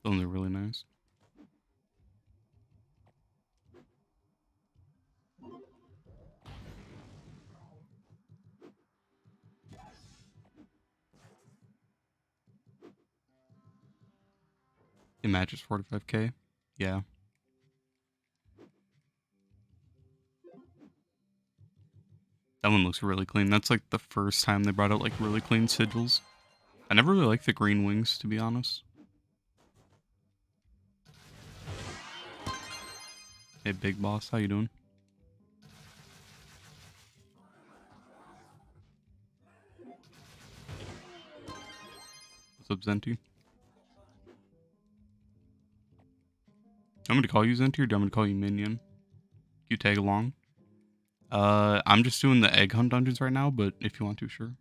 Those ones are really nice. It matches 45k. Yeah. That one looks really clean. That's like the first time they brought out like really clean sigils. I never really liked the green wings, to be honest. Hey, big boss, how you doing? What's up, Zenti? I'm gonna call you Zenti, or do you want me to call you Minion? You tag along? I'm just doing the egg hunt dungeons right now, but if you want to, sure.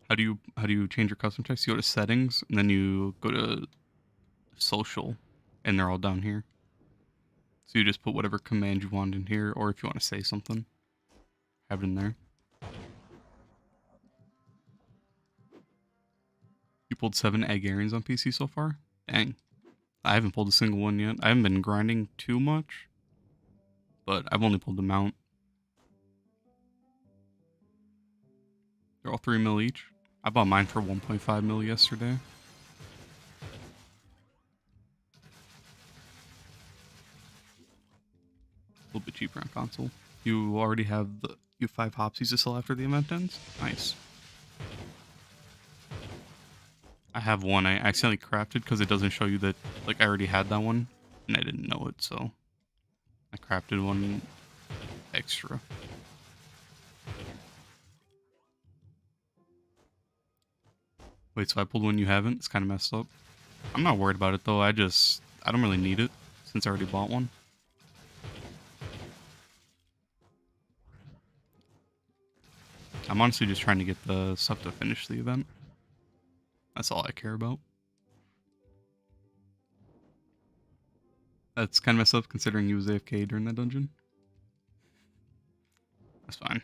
How do you change your custom text? You go to settings, and then you go to social, and they're all down here. So you just put whatever command you want in here, or if you want to say something, have it in there. You pulled 7 egg areas on PC so far? Dang. I haven't pulled a single one yet. I haven't been grinding too much, but I've only pulled the mount. They're all 3 mil each. I bought mine for 1.5 mil yesterday. A little bit cheaper on console. You already have you have 5 hopsies to sell after the event ends? Nice. I have one I accidentally crafted because it doesn't show you that, like, I already had that one, and I didn't know it, so I crafted one extra. Wait, so I pulled one you haven't? It's kind of messed up. I'm not worried about it, though. I don't really need it, since I already bought one. I'm honestly just trying to get the stuff to finish the event. That's all I care about. That's kind of messed up considering you was AFK during that dungeon. That's fine.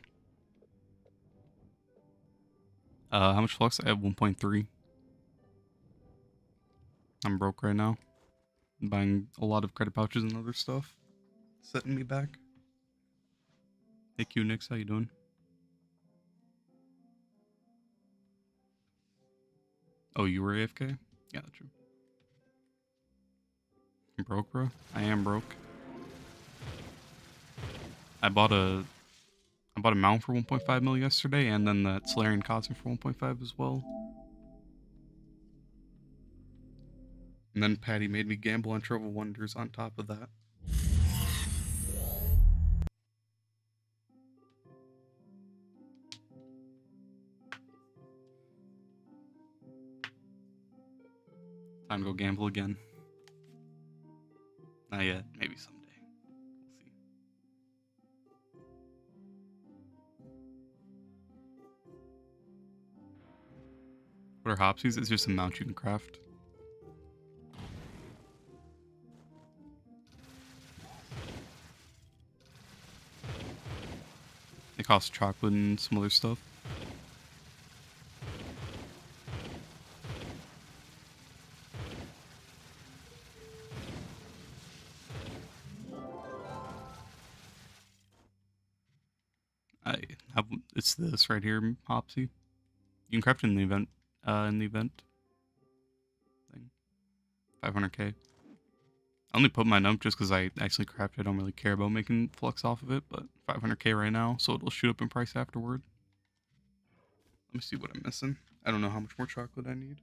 How much flux? I have 1.3. I'm broke right now. I'm buying a lot of credit pouches and other stuff. Setting me back. Hey Q Nix, how you doing? Oh, you were AFK? Yeah, that's true. I'm broke, bro. I am broke. I bought a mount for 1.5 mil yesterday, and then that Solarian costume for 1.5 as well. And then Patty made me gamble on Trove Wonders on top of that. Time to go gamble again. Not yet. Maybe someday. We'll see. What are hopsies? It's just a mount you can craft. They cost chocolate and some other stuff. It's this right here, Hopsy. You can craft it in the event. Thing. 500k. I only put mine up just because I actually crafted. I don't really care about making flux off of it, but 500k right now, so it'll shoot up in price afterward. Let me see what I'm missing. I don't know how much more chocolate I need.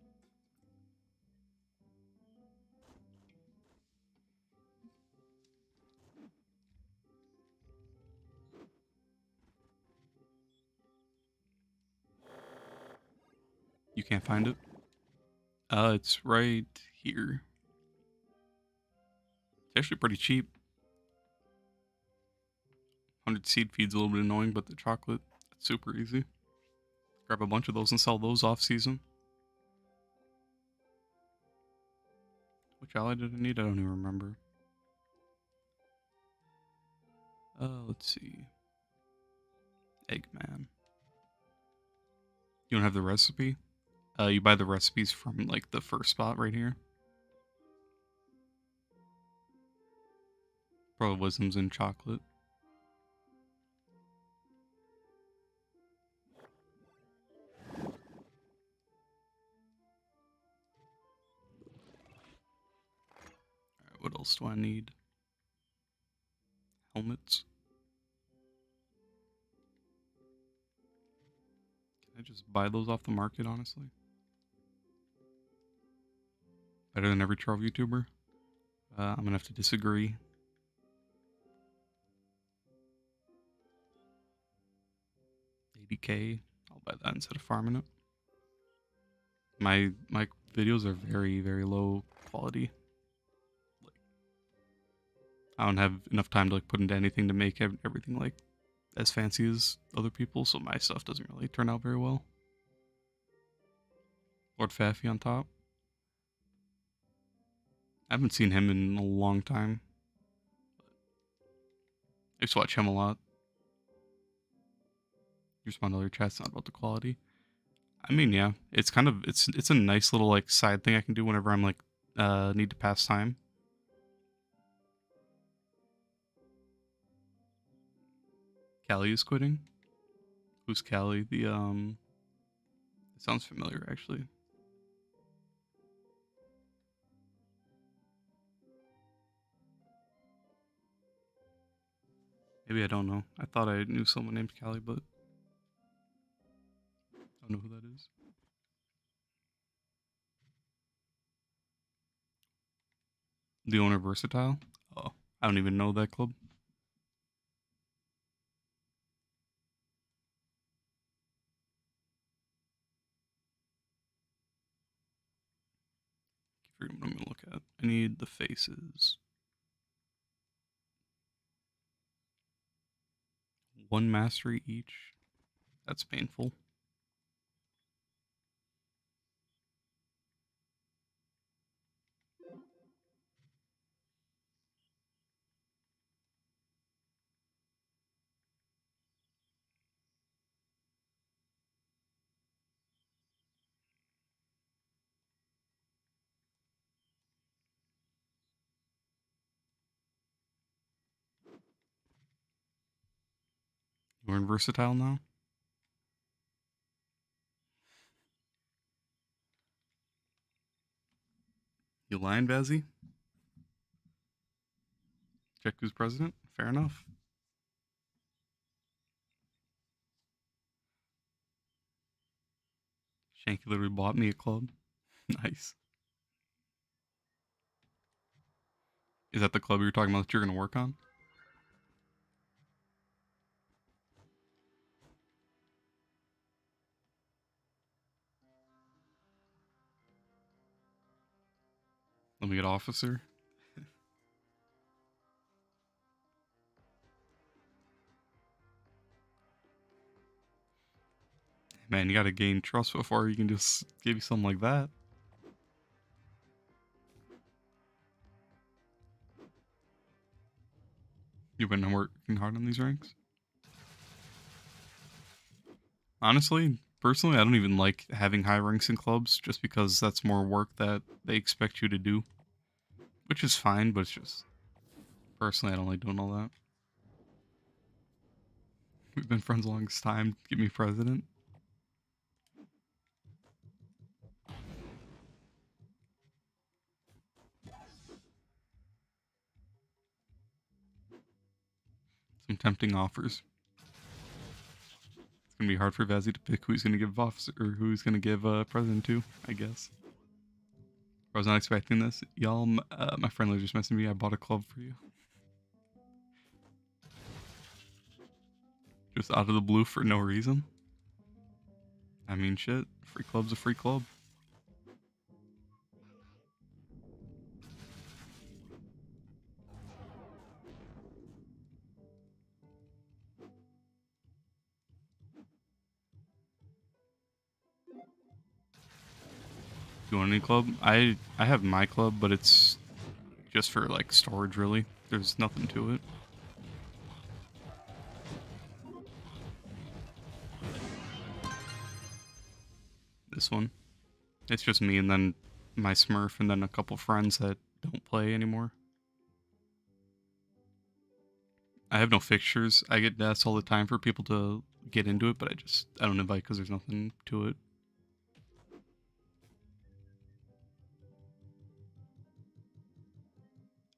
You can't find it? It's right here. It's actually pretty cheap. 100 seed feed's a little bit annoying, but the chocolate, it's super easy. Grab a bunch of those and sell those off season. Which ally did I need? I don't even remember. Let's see. Eggman. You don't have the recipe? You buy the recipes from, like, the first spot right here. Pearl of Wisdom's in chocolate. else do I need? Helmets. Can I just buy those off the market, honestly? Better than every Trove YouTuber? I'm gonna have to disagree. $80K. I'll buy that instead of farming it. My videos are very, very low quality. Like, I don't have enough time to like put into anything to make everything like as fancy as other people, so my stuff doesn't really turn out very well. Lord Faffy on top. I haven't seen him in a long time. I used to watch him a lot. You respond to other chats, not about the quality. I mean, yeah, it's kind of it's a nice little like side thing I can do whenever I'm like need to pass time. Callie is quitting. Who's Callie? The it sounds familiar actually. Maybe I don't know. I thought I knew someone named Callie, but I don't know who that is. The owner Versatile? Oh, I don't even know that club. Keep forgetting what I'm gonna look at. I need the faces. One mastery each. That's painful. We're in Versatile now. You lying, Vazzy? Check who's president? Fair enough. Shanky literally bought me a club. Nice. Is that the club you were talking about that you're going to work on? Let me get officer. Man, you gotta gain trust before you can just give you something like that. You've been working hard on these ranks? Honestly, personally, I don't even like having high ranks in clubs just because that's more work that they expect you to do. Which is fine, but it's just... Personally, I don't like doing all that. We've been friends the longest time. Get me president. Some tempting offers. It's gonna be hard for Vazzy to pick who he's gonna give officer or who he's gonna give president to, I guess. I was not expecting this. Y'all, my friend was just messaging me. I bought a club for you. Just out of the blue for no reason. I mean, shit. Free club's a free club. You want any club? I have my club, but it's just for like storage, really. There's nothing to it. This one. It's just me and then my Smurf and then a couple friends that don't play anymore. I have no fixtures. I get asked all the time for people to get into it, but I don't invite because there's nothing to it.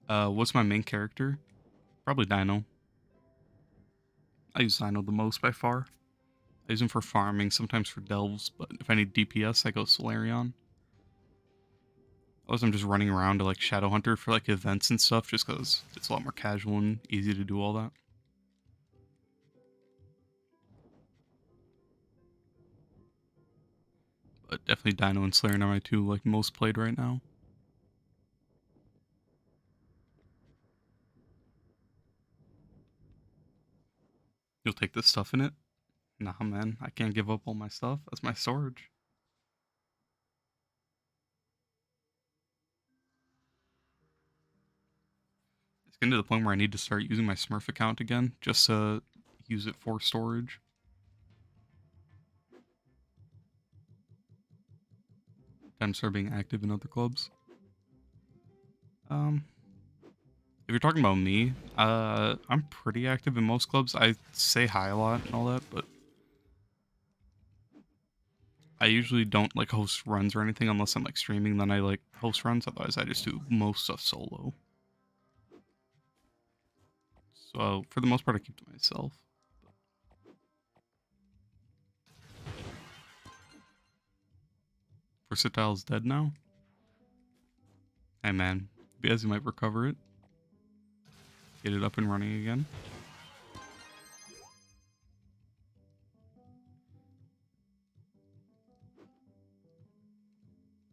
What's my main character? Probably Dino. I use Dino the most by far. I use him for farming, sometimes for delves, but if I need DPS, I go Solarion. Otherwise, I'm just running around to like Shadowhunter for like events and stuff, just because it's a lot more casual and easy to do all that. But definitely Dino and Solarion are my two like most played right now. You'll take this stuff in it? Nah, man, I can't give up all my stuff. That's my storage. It's getting to the point where I need to start using my Smurf account again, just to use it for storage. Time to start being active in other clubs. If you're talking about me, I'm pretty active in most clubs. I say hi a lot and all that, but I usually don't like host runs or anything unless I'm like streaming. Then I like host runs. Otherwise, I just do most stuff solo. So for the most part, I keep to myself. Versatile's dead now. Hey man, Biazi might recover it. Get it up and running again.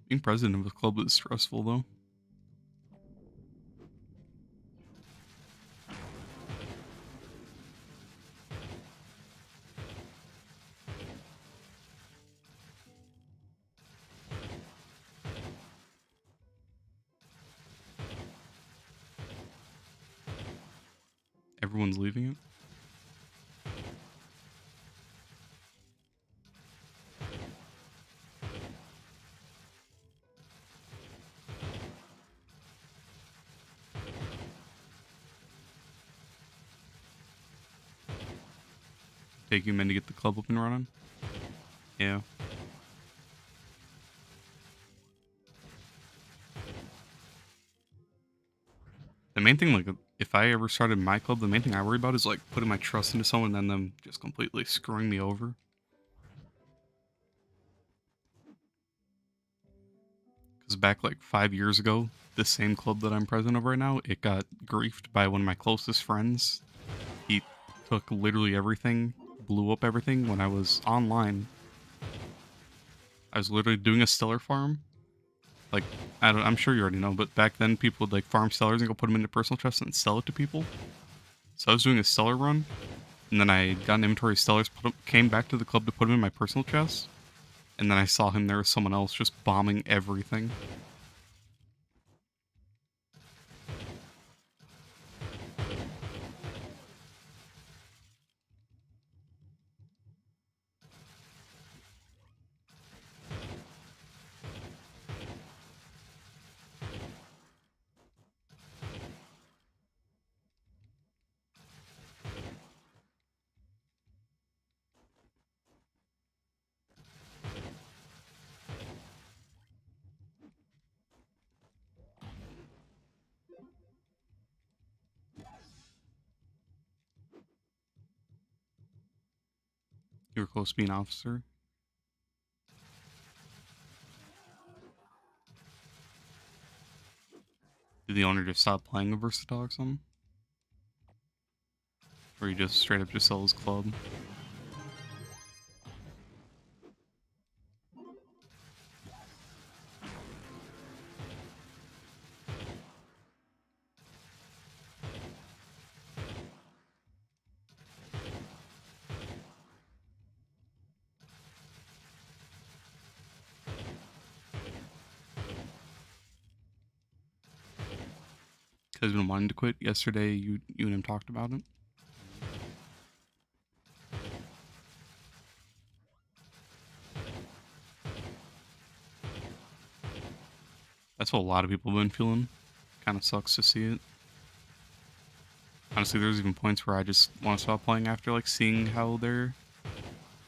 Being president of a club is stressful though. Everyone's leaving it. Take you a minute to get the club up and running. Yeah. The main thing, like, if I ever started my club, the main thing I worry about is, like, putting my trust into someone and then them just completely screwing me over. Because back, like, 5 years ago, this same club that I'm president of right now, it got griefed by one of my closest friends. He took literally everything, blew up everything when I was online. I was literally doing a stellar farm. Like, I'm sure you already know, but back then people would, like, farm stellars and go put them into personal chests and sell it to people. So I was doing a stellar run, and then I got an inventory of stellars, came back to the club to put them in my personal chest, and then I saw him there with someone else just bombing everything. You were close to being an officer. Did the owner just stop playing a Versatile or something? Or he just straight up just sell his club? Because he's been wanting to quit. Yesterday, you and him talked about it. That's what a lot of people have been feeling. Kind of sucks to see it. Honestly, there's even points where I just want to stop playing after like seeing how their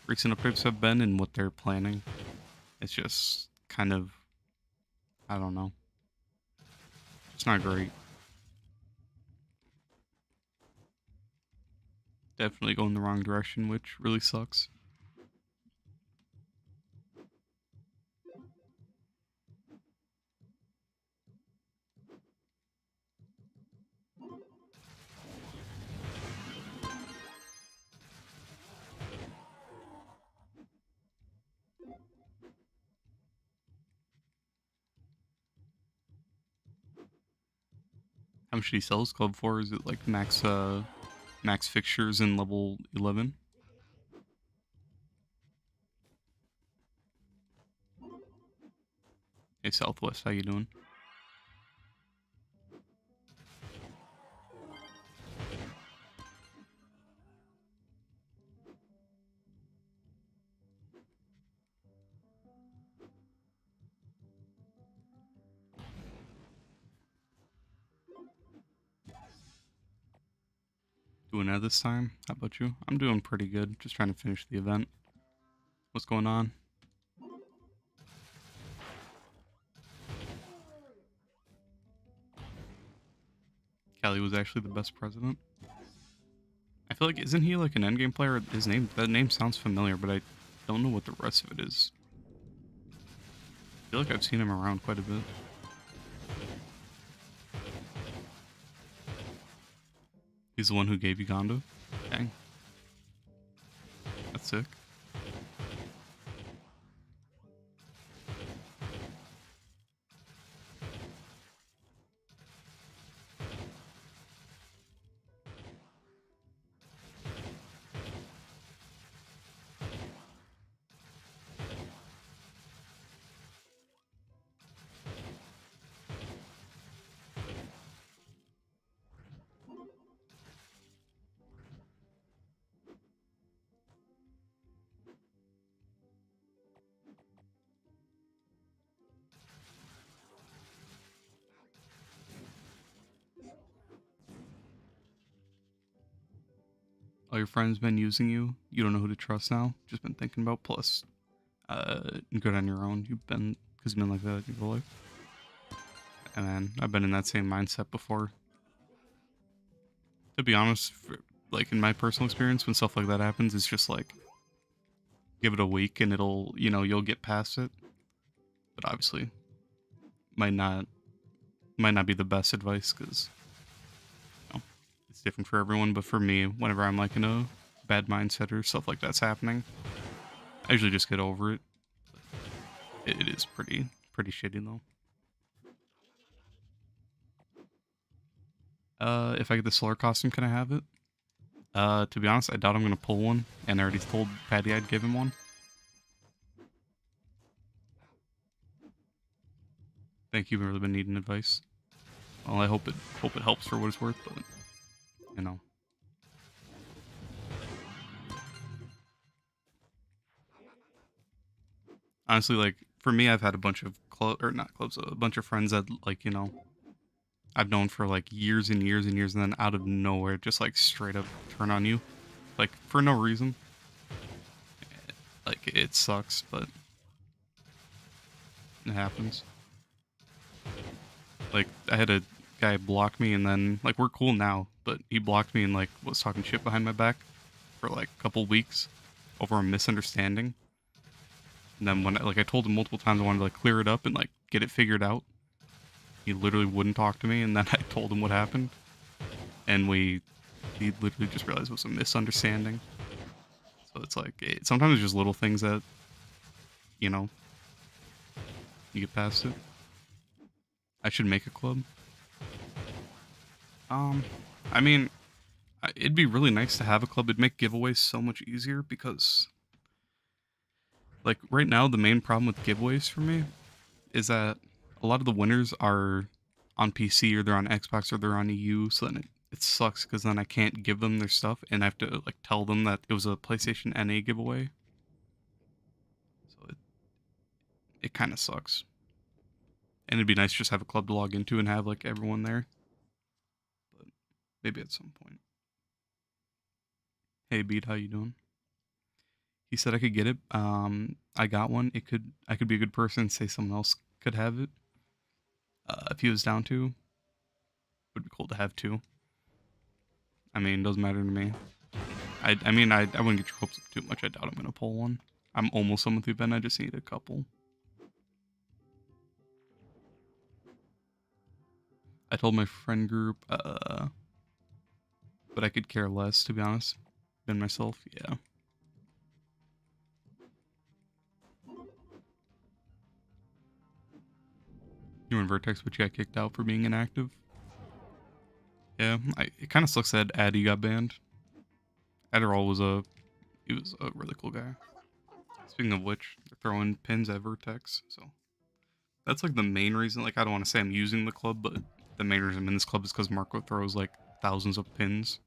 recent updates have been and what they're planning. It's just kind of, I don't know. It's not great. Definitely going the wrong direction, which really sucks. How much did he sell his club for? Is it like max fixtures in level 11? Hey Southwest, how you doing? Doing that this time? How about you? I'm doing pretty good. Just trying to finish the event. What's going on? Kelly was actually the best president. I feel like, isn't he like an endgame player? That name sounds familiar, but I don't know what the rest of it is. I feel like I've seen him around quite a bit. He's the one who gave you Gondo? Dang. That's sick. All your friends been using you. You don't know who to trust now. Just been thinking about. Plus, good on your own. Because you've been like that your whole life. And then I've been in that same mindset before. To be honest, like in my personal experience, when stuff like that happens, it's just like give it a week and you'll get past it. But obviously, might not be the best advice because it's different for everyone. But for me, whenever I'm like in a bad mindset or stuff like that's happening, I usually just get over it. It is pretty shitty though. If I get the solar costume, can I have it? To be honest, I doubt I'm gonna pull one, and I already told Patty I'd give him one. Thank you. I've really been needing advice. Well, I hope it helps for what it's worth, but you know. Honestly, like for me, I've had a bunch of a bunch of friends that I've known for like years and years and years, and then out of nowhere, just like straight up turn on you, like for no reason. Like it sucks, but it happens. Like I had a guy block me, and then like we're cool now, but he blocked me and like was talking shit behind my back for like a couple weeks over a misunderstanding. And then when I told him multiple times I wanted to like clear it up and like get it figured out, he literally wouldn't talk to me. And then I told him what happened, and he literally just realized it was a misunderstanding. So it's like sometimes it's just little things that you know you get past it. I should make a club. I mean, it'd be really nice to have a club. It'd make giveaways so much easier because, like, right now the main problem with giveaways for me is that a lot of the winners are on PC or they're on Xbox or they're on EU. So then it sucks because then I can't give them their stuff and I have to like tell them that it was a PlayStation NA giveaway. So it kind of sucks. And it'd be nice to just have a club to log into and have like everyone there. But maybe at some point. Hey Beat, how you doing? He said I could get it. I got one. I could be a good person and say someone else could have it. If he was down to, would be cool to have two. I mean, it doesn't matter to me. I mean, I wouldn't get your hopes up too much. I doubt I'm gonna pull one. I'm almost done with the event. I just need a couple. I told my friend group, but I could care less, to be honest, than myself. Yeah. You were in Vertex, but you got kicked out for being inactive. Yeah, it kind of sucks that Addy got banned. Adderall was a really cool guy. Speaking of which, they're throwing pins at Vertex, so that's like the main reason. Like, I don't want to say I'm using the club, but the main reason I'm in this club is because Marco throws like thousands of pins.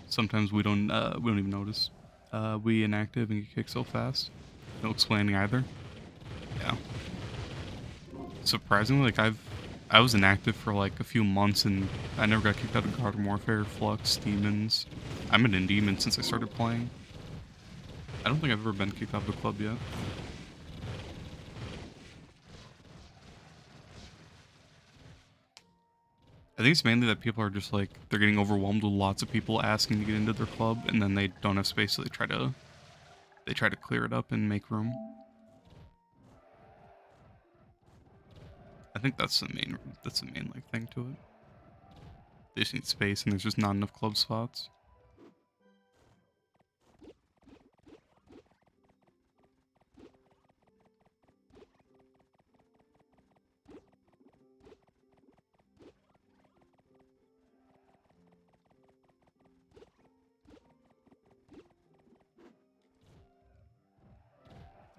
Sometimes we don't even notice. We inactive and get kicked so fast. No explaining either. Yeah. Surprisingly, like I was inactive for like a few months and I never got kicked out of Garden Warfare, Flux, Demons. I'm an Demon since I started playing. I don't think I've ever been kicked out of the club yet. I think it's mainly that people are just like, they're getting overwhelmed with lots of people asking to get into their club and then they don't have space, so they try to clear it up and make room. I think that's the main like thing to it. They just need space and there's just not enough club spots.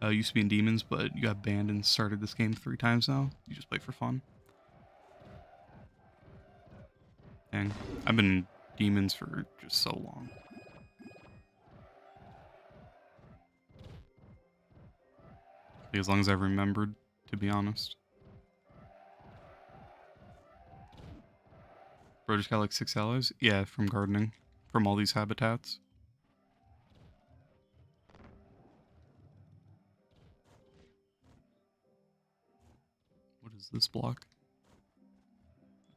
Used to be in Demons, but you got banned and started this game 3 times now. You just play for fun. Dang. I've been in Demons for just so long. As long as I've remembered, to be honest. Bro just got like 6 alloys? Yeah, from gardening. From all these habitats. What is this block?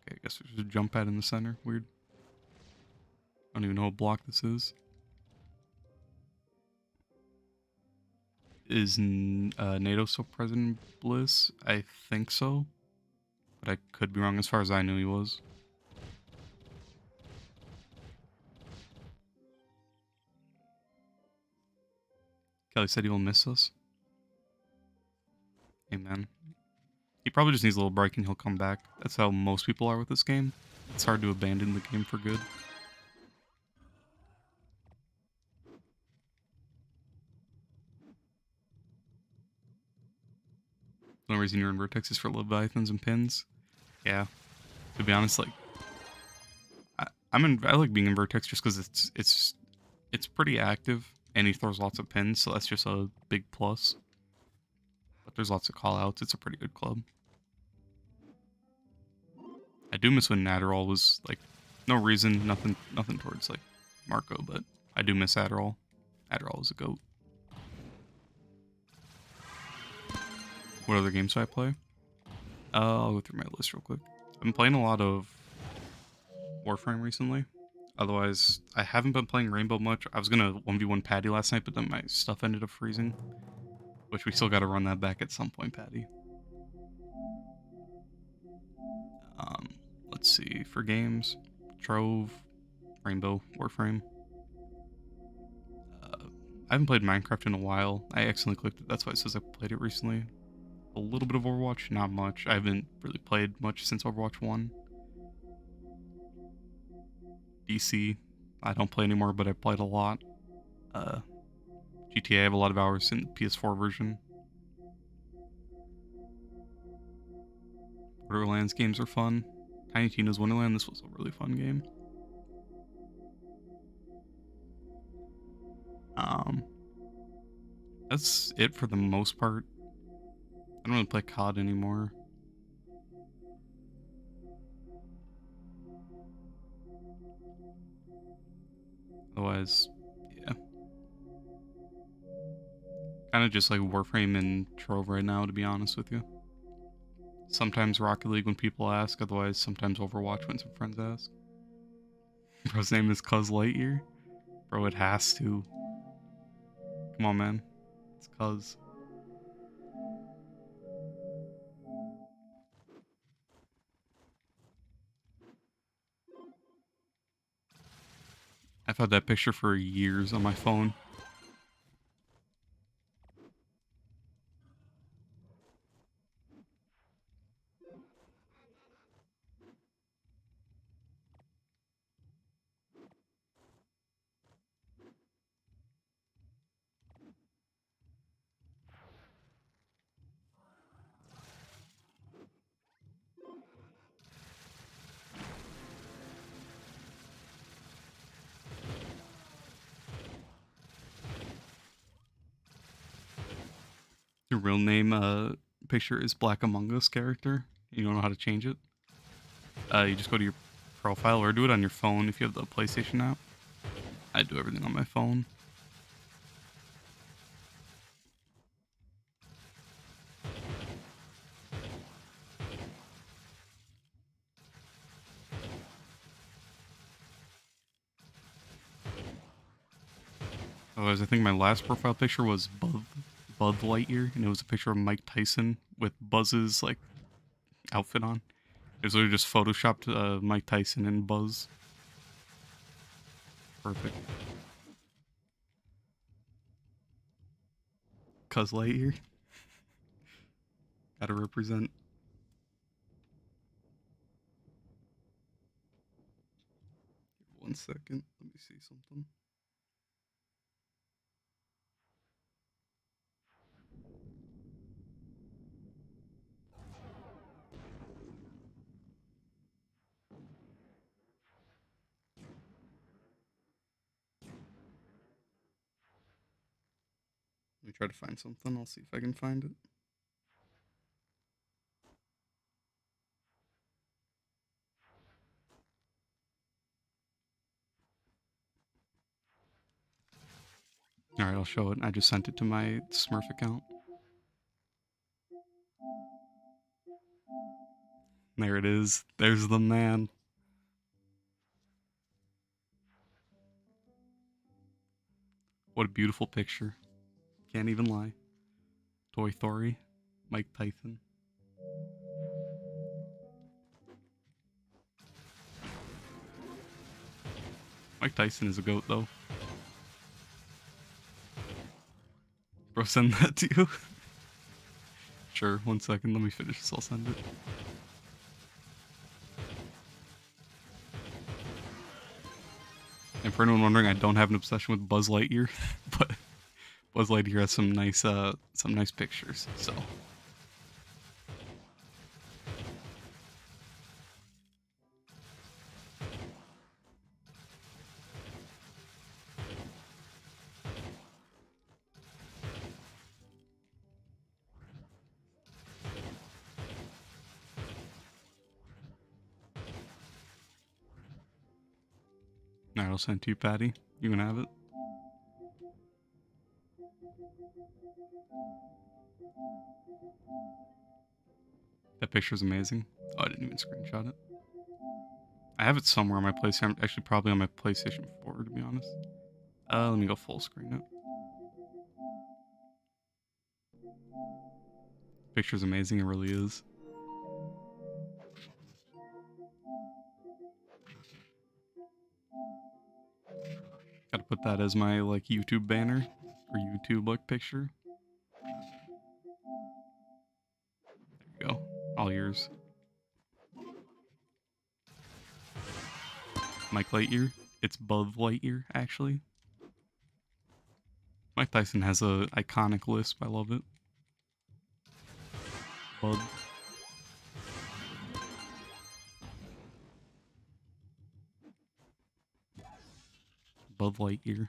Okay, I guess there's a jump pad in the center. Weird. I don't even know what block this is. Is NATO still President Bliss? I think so. But I could be wrong. As far as I knew, he was. Kelly said he will miss us. Hey, man. He probably just needs a little break and he'll come back. That's how most people are with this game. It's hard to abandon the game for good. The only reason you're in Vertex is for Leviathans and pins. Yeah. To be honest, like I like being in Vertex just because it's pretty active and he throws lots of pins, so that's just a big plus. But there's lots of callouts. It's a pretty good club. I do miss when Adderall was like, no reason, nothing towards like Marco, but I do miss Adderall. Adderall was a goat. What other games do I play? I'll go through my list real quick. I've been playing a lot of Warframe recently. Otherwise, I haven't been playing Rainbow much. I was gonna 1v1 Patty last night, but then my stuff ended up freezing. Which we still gotta run that back at some point, Patty. Let's see, for games, Trove, Rainbow, Warframe. I haven't played Minecraft in a while. I accidentally clicked it, that's why it says I played it recently. A little bit of Overwatch, not much. I haven't really played much since Overwatch 1. DC, I don't play anymore, but I played a lot. GTA, I have a lot of hours in the PS4 version. Borderlands games are fun. Tiny Tina's Wonderland, this was a really fun game. That's it for the most part. I don't really play COD anymore. Otherwise, yeah. Kind of just like Warframe and Trove right now, to be honest with you. Sometimes Rocket League when people ask, otherwise sometimes Overwatch when some friends ask. Bro's name is Cuz Lightyear? Bro, it has to. Come on, man. It's Cuz. I've had that picture for years on my phone. Your real name picture is Black Among Us character. You don't know how to change it. You just go to your profile or do it on your phone if you have the PlayStation app. I do everything on my phone. Otherwise, I think my last profile picture was Buzz Lightyear, and it was a picture of Mike Tyson with Buzz's like outfit on. It was literally just photoshopped Mike Tyson and Buzz. Perfect. Cuz Lightyear. Gotta represent. One second. Let me see something. Let me try to find something. I'll see if I can find it. Alright, I'll show it. I just sent it to my Smurf account. There it is. There's the man. What a beautiful picture. Can't even lie. Toy Story. Mike Tyson. Mike Tyson is a goat, though. Bro, send that to you. Sure, 1 second. Let me finish this. I'll send it. And for anyone wondering, I don't have an obsession with Buzz Lightyear, but Buzz Lightyear has some nice pictures. So. Alright, I'll send it to you, Patty. You can have it. That picture's amazing. Oh, I didn't even screenshot it. I have it somewhere on my PlayStation. Actually, probably on my PlayStation 4, to be honest. Let me go full screen it. Picture's amazing. It really is. Gotta put that as my like YouTube banner or YouTube like picture. There you go. All yours. Mike Lightyear. It's Buzz Lightyear, actually. Mike Tyson has a iconic lisp. I love it. Buzz. Buzz Lightyear.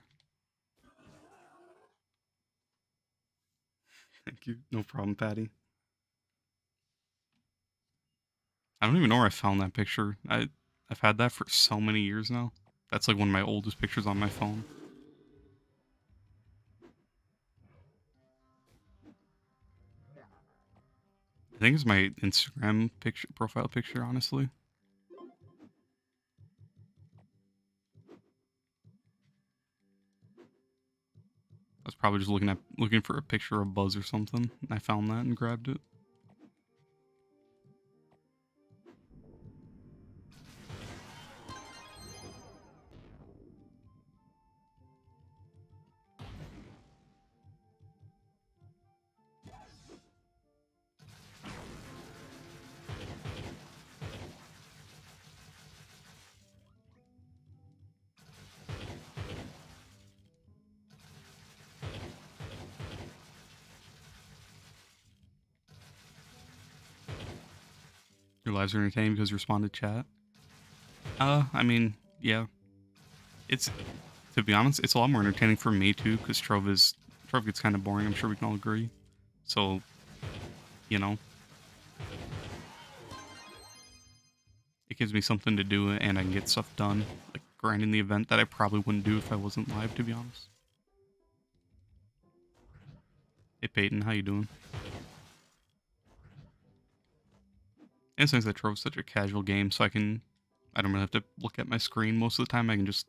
Thank you. No problem, Patty. I don't even know where I found that picture. I've had that for so many years now. That's like one of my oldest pictures on my phone. I think it's my Instagram profile picture, honestly. I was probably just looking for a picture of Buzz or something. And I found that and grabbed it. Your lives are entertaining because you respond to chat. I mean, yeah. It's, to be honest, it's a lot more entertaining for me too, because Trove gets kind of boring. I'm sure we can all agree. So, you know, it gives me something to do and I can get stuff done, like grinding the event that I probably wouldn't do if I wasn't live, to be honest. Hey Peyton, how you doing? And since that Trove's such a casual game, so I don't really have to look at my screen most of the time. I can just,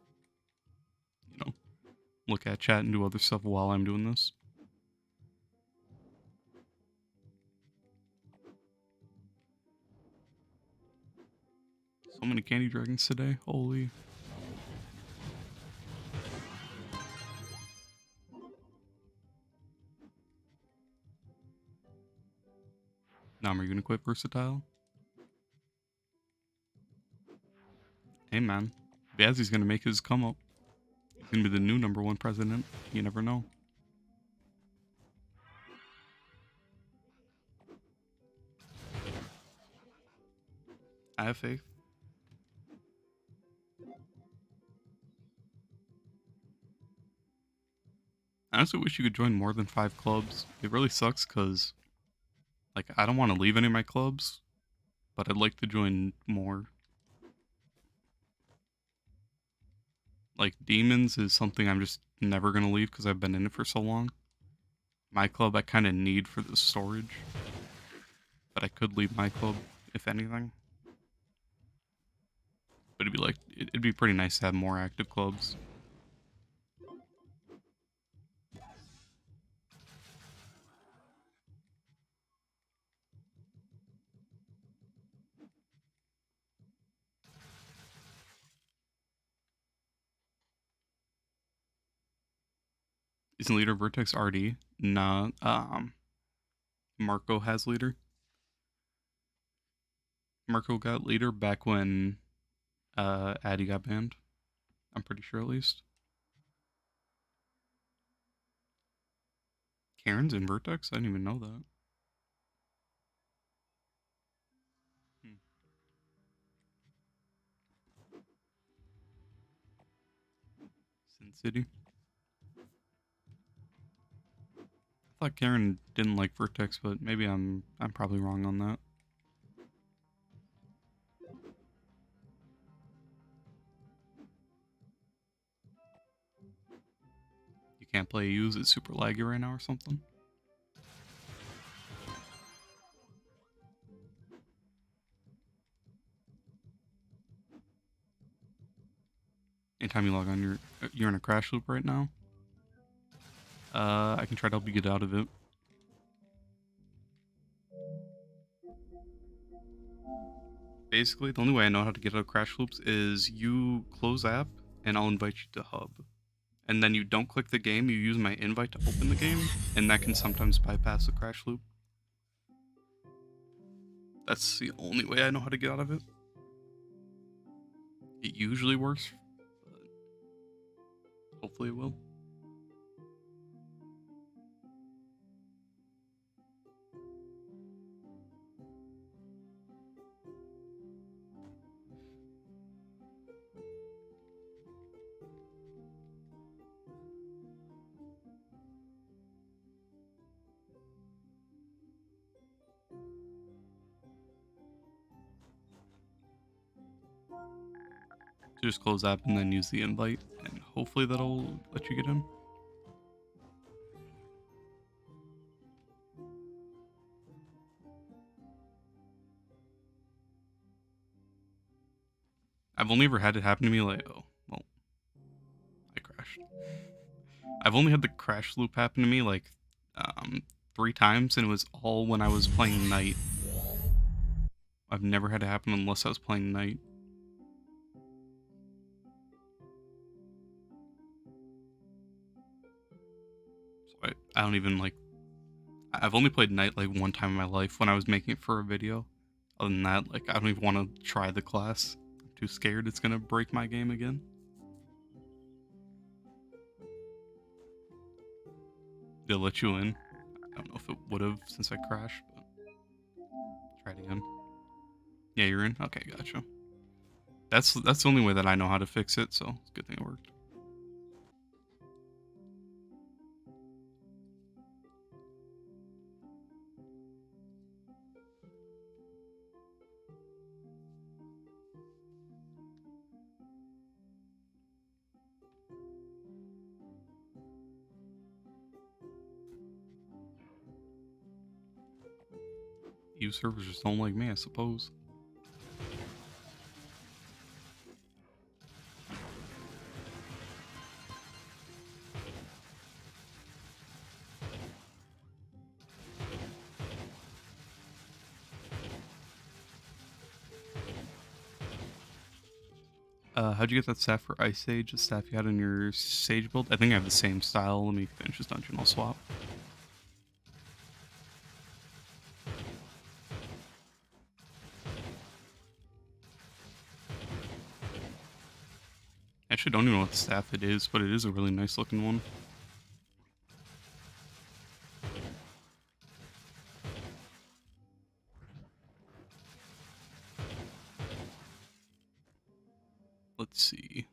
you know, look at chat and do other stuff while I'm doing this. So many candy dragons today. Holy. Now, are you gonna quit versatile? Hey man, Bazzy's gonna make his come up. He's gonna be the new #1 president. You never know. I have faith. I honestly wish you could join more than 5 clubs. It really sucks because, like, I don't want to leave any of my clubs, but I'd like to join more. Like, demons is something I'm just never gonna leave because I've been in it for so long. My club I kind of need for the storage, but I could leave my club if anything. But it'd be pretty nice to have more active clubs. Isn't leader Vertex RD? Nah. Marco has leader. Marco got leader back when Addy got banned. I'm pretty sure, at least. Karen's in Vertex? I didn't even know that. Hmm. Sin City. I thought Karen didn't like Vertex, but maybe I'm probably wrong on that. You can't play use, it's super laggy right now or something. Anytime you log on, you're in a crash loop right now. I can try to help you get out of it. Basically, the only way I know how to get out of crash loops is you close app, and I'll invite you to hub. And then you don't click the game, you use my invite to open the game, and that can sometimes bypass the crash loop. That's the only way I know how to get out of it. It usually works, but hopefully it will. Just close app and then use the invite, and hopefully that'll let you get in. I've only ever had it happen to me like, oh, well, I crashed. I've only had the crash loop happen to me like 3 times, and it was all when I was playing Knight. I've never had it happen unless I was playing Knight. So I don't even like. I've only played Knight like 1 time in my life when I was making it for a video. Other than that, like I don't even want to try the class. I'm too scared it's gonna break my game again. Did it let you in? I don't know if it would have since I crashed, but try it again. Yeah, you're in? Okay, gotcha. That's the only way that I know how to fix it, so it's a good thing it worked. You servers just don't like me, I suppose. How'd you get that staff for Ice Age? The staff you had in your Sage build? I think I have the same style. Let me finish this dungeon, I'll swap. I actually don't even know what staff it is, but it is a really nice looking one. Let's see.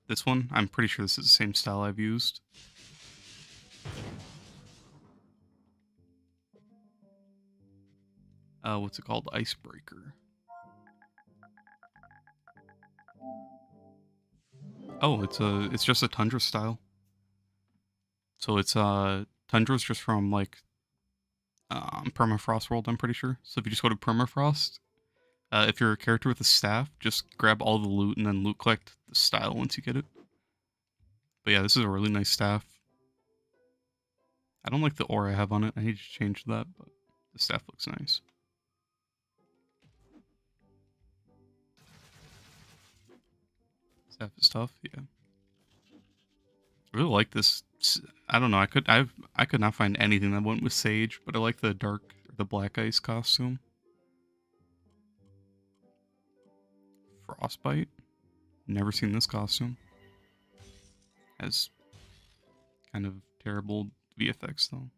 This one, I'm pretty sure this is the same style I've used. What's it called? Icebreaker. Oh, it's just a Tundra style. So it's Tundra's just from like Permafrost World, I'm pretty sure. So if you just go to Permafrost, if you're a character with a staff, just grab all the loot and then loot collect the style once you get it. But yeah, this is a really nice staff. I don't like the aura I have on it. I need to change that, but the staff looks nice. Staff is tough, yeah. I really like this. I don't know. I could not find anything that went with Sage, but I like the black ice costume. Frostbite. Never seen this costume. Has kind of terrible VFX though.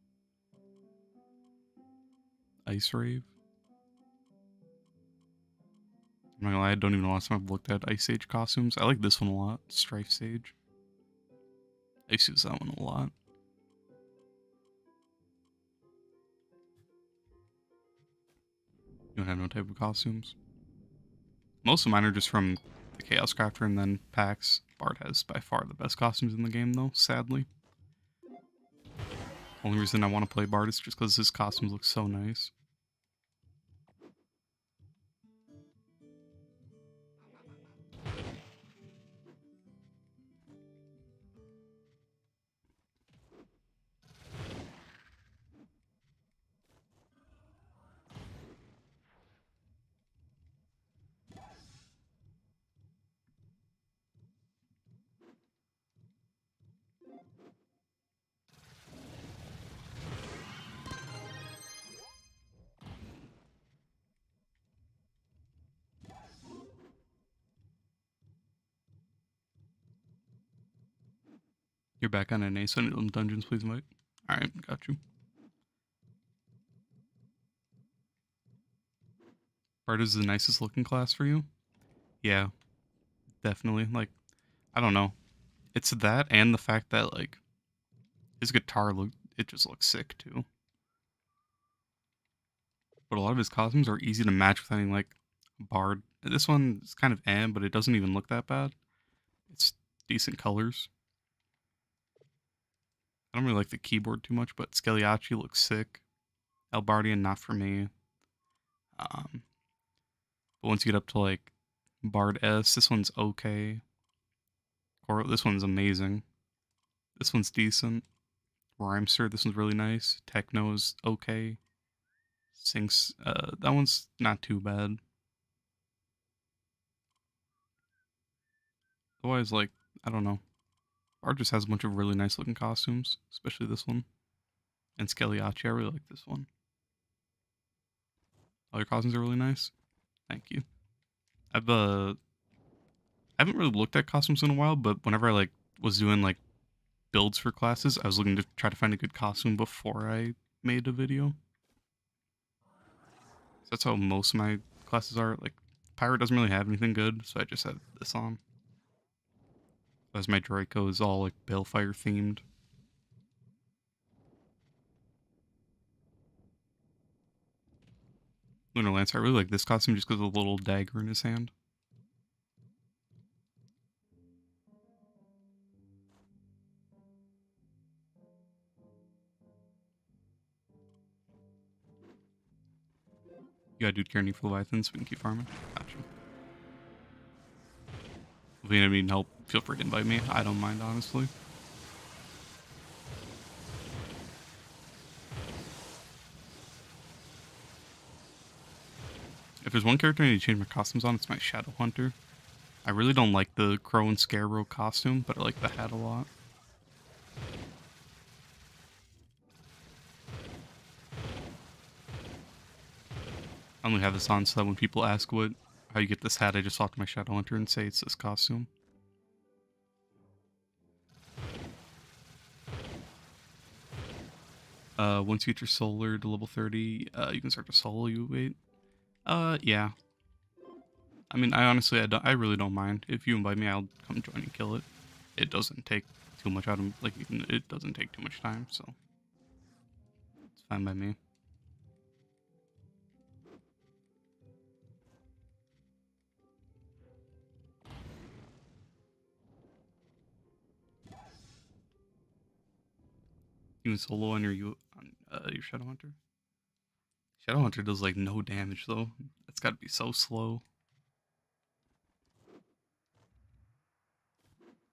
Ice Rave. I'm not gonna lie, I don't even know last time I've looked at Ice Sage costumes. I like this one a lot. Strife Sage. I used to use that one a lot. You don't have no type of costumes. Most of mine are just from the Chaos Crafter and then packs. Bard has by far the best costumes in the game though, sadly. Only reason I want to play Bard is just because his costumes look so nice. You're back on NA, so I need them dungeons, please, Mike. Alright, got you. Bard is the nicest looking class for you? Yeah, definitely. Like, I don't know. It's that and the fact that, like, his guitar it just looks sick, too. But a lot of his costumes are easy to match with anything like Bard. This one is kind of but it doesn't even look that bad. It's decent colors. I don't really like the keyboard too much, but Scagliacci looks sick. Albardian, not for me. But once you get up to like Bard S. This one's okay. This one's amazing. This one's decent. Rhymester. This one's really nice. Techno's okay. Sinks. That one's not too bad. Otherwise, like, I don't know. Bard just has a bunch of really nice looking costumes, especially this one. And Scagliacci, I really like this one. All your costumes are really nice. Thank you. I haven't really looked at costumes in a while, but whenever I like was doing like builds for classes, I was looking to try to find a good costume before I made a video. So that's how most of my classes are. Like, Pirate doesn't really have anything good, so I just have this on. As my Draco is all like Balefire themed. Lunar Lancer, I really like this costume just because of the little dagger in his hand. You gotta do Kearney for Leviathan so we can keep farming. Gotcha. If you need help, feel free to invite me. I don't mind, honestly. If there's one character I need to change my costumes on, it's my Shadow Hunter. I really don't like the Crow and Scarecrow costume, but I like the hat a lot. I only have this on so that when people ask how you get this hat, I just talk to my Shadow Hunter and say it's this costume. Once you get your solar to level 30, you can start to solo U8. Yeah. I mean, I really don't mind. If you invite me, I'll come join and kill it. It doesn't take too much out of, like, it doesn't take too much time, so it's fine by me. You can solo on your Shadow Hunter. Shadow Hunter does like no damage though. That's got to be so slow.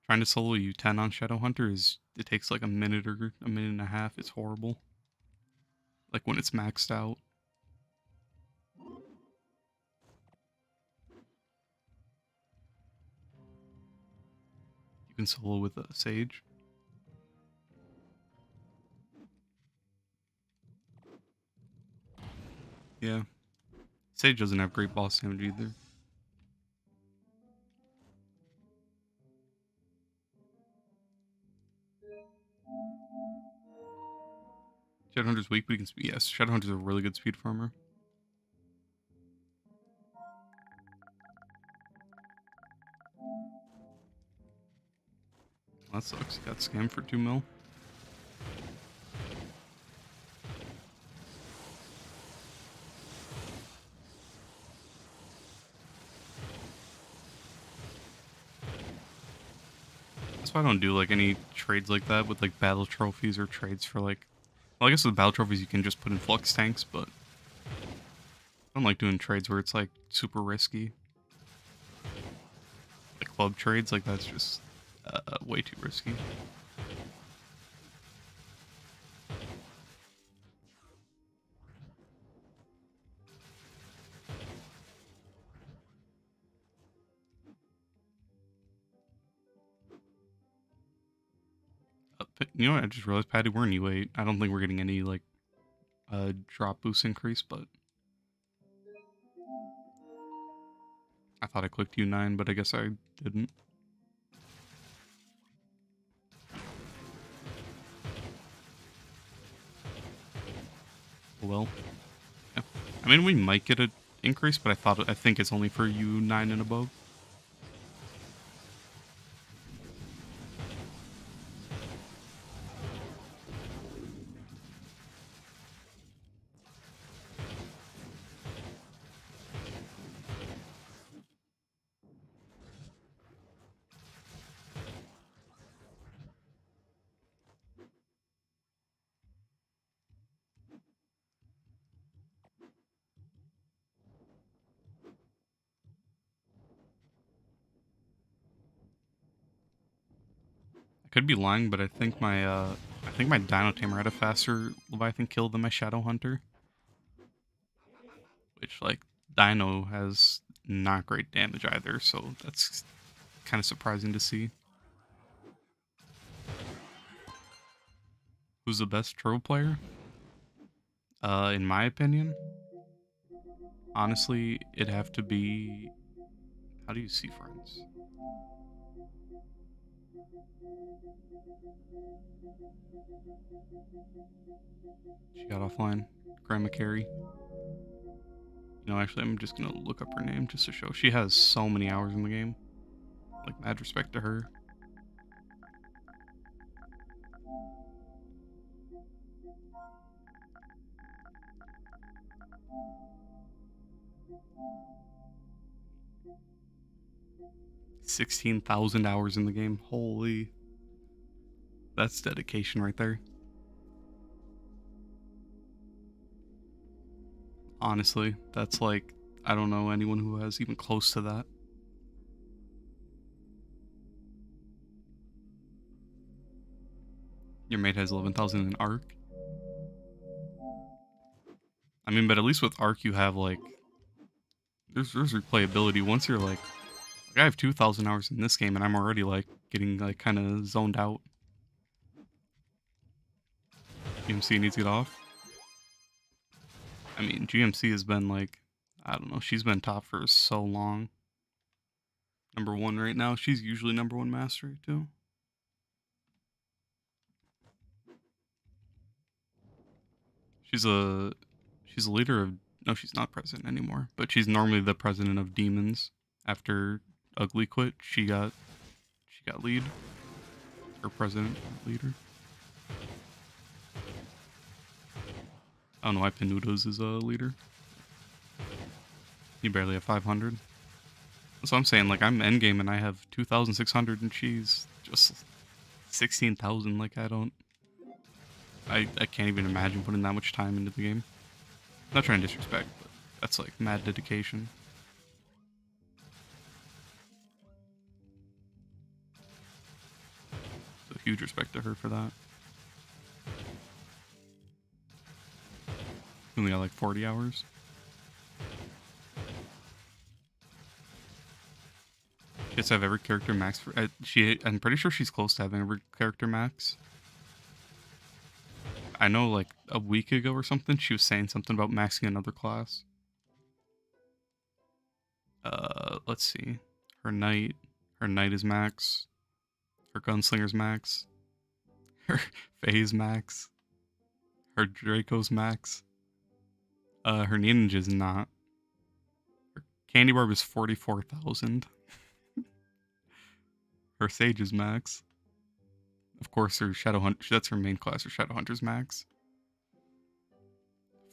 Trying to solo U10 on Shadow Hunter it takes like a minute or a minute and a half. It's horrible. Like when it's maxed out. You can solo with a Sage. Yeah. Sage doesn't have great boss damage either. Shadowhunter's weak, but he can speed. Yes, Shadowhunter's a really good speed farmer. Well, that sucks. He got scammed for 2 mil. That's why I don't do like any trades like that with like battle trophies or trades for like. Well, I guess with battle trophies you can just put in flux tanks, but I don't like doing trades where it's like super risky. Like club trades, like that's just way too risky. You know what? I just realized, Patty, we're in U8. I don't think we're getting any like drop boost increase, but I thought I clicked U9, but I guess I didn't. Well, yeah. I mean, we might get an increase, but I think it's only for U9 and above. could be lying, but I think my Dino Tamer had a faster Leviathan kill than my Shadow Hunter. Which, like, Dino has not great damage either, so that's kind of surprising to see. Who's the best Trove player? In my opinion, honestly, it'd have to be. How do you see friends? She got offline. Grandma Carey. Actually, I'm just gonna look up her name just to show. She has so many hours in the game. Like, mad respect to her. $16,000 hours in the game. Holy. That's dedication right there. Honestly, that's like, I don't know anyone who has even close to that. Your mate has 11,000 in Arc. I mean, but at least with Arc you have like, there's replayability. Once you're like I have 2,000 hours in this game and I'm already like getting like kind of zoned out. GMC needs to get off. I mean, GMC has been like, I don't know, she's been top for so long. Number 1 right now. She's usually number 1 mastery too. She's a leader of, no, she's not president anymore, but she's normally the president of demons. After Ugly quit, she got lead. Or president, leader. I don't know why Penudos is a leader. You barely have 500. So I'm saying, like, I'm endgame and I have 2,600 and she's just 16,000. Like, I can't even imagine putting that much time into the game. I'm not trying to disrespect, but that's like mad dedication. So huge respect to her for that. Only got like 40 hours. She has to have every character max for. I'm pretty sure she's close to having every character max. I know, like a week ago or something, she was saying something about maxing another class. Let's see. Her knight is max. Her gunslinger's max. Her Faye's max. Her Draco's max. Her ninja's not. Her candy barb is 44,000. Her sage is max. Of course, her shadow hunt. That's her main class. Her shadow hunter's max.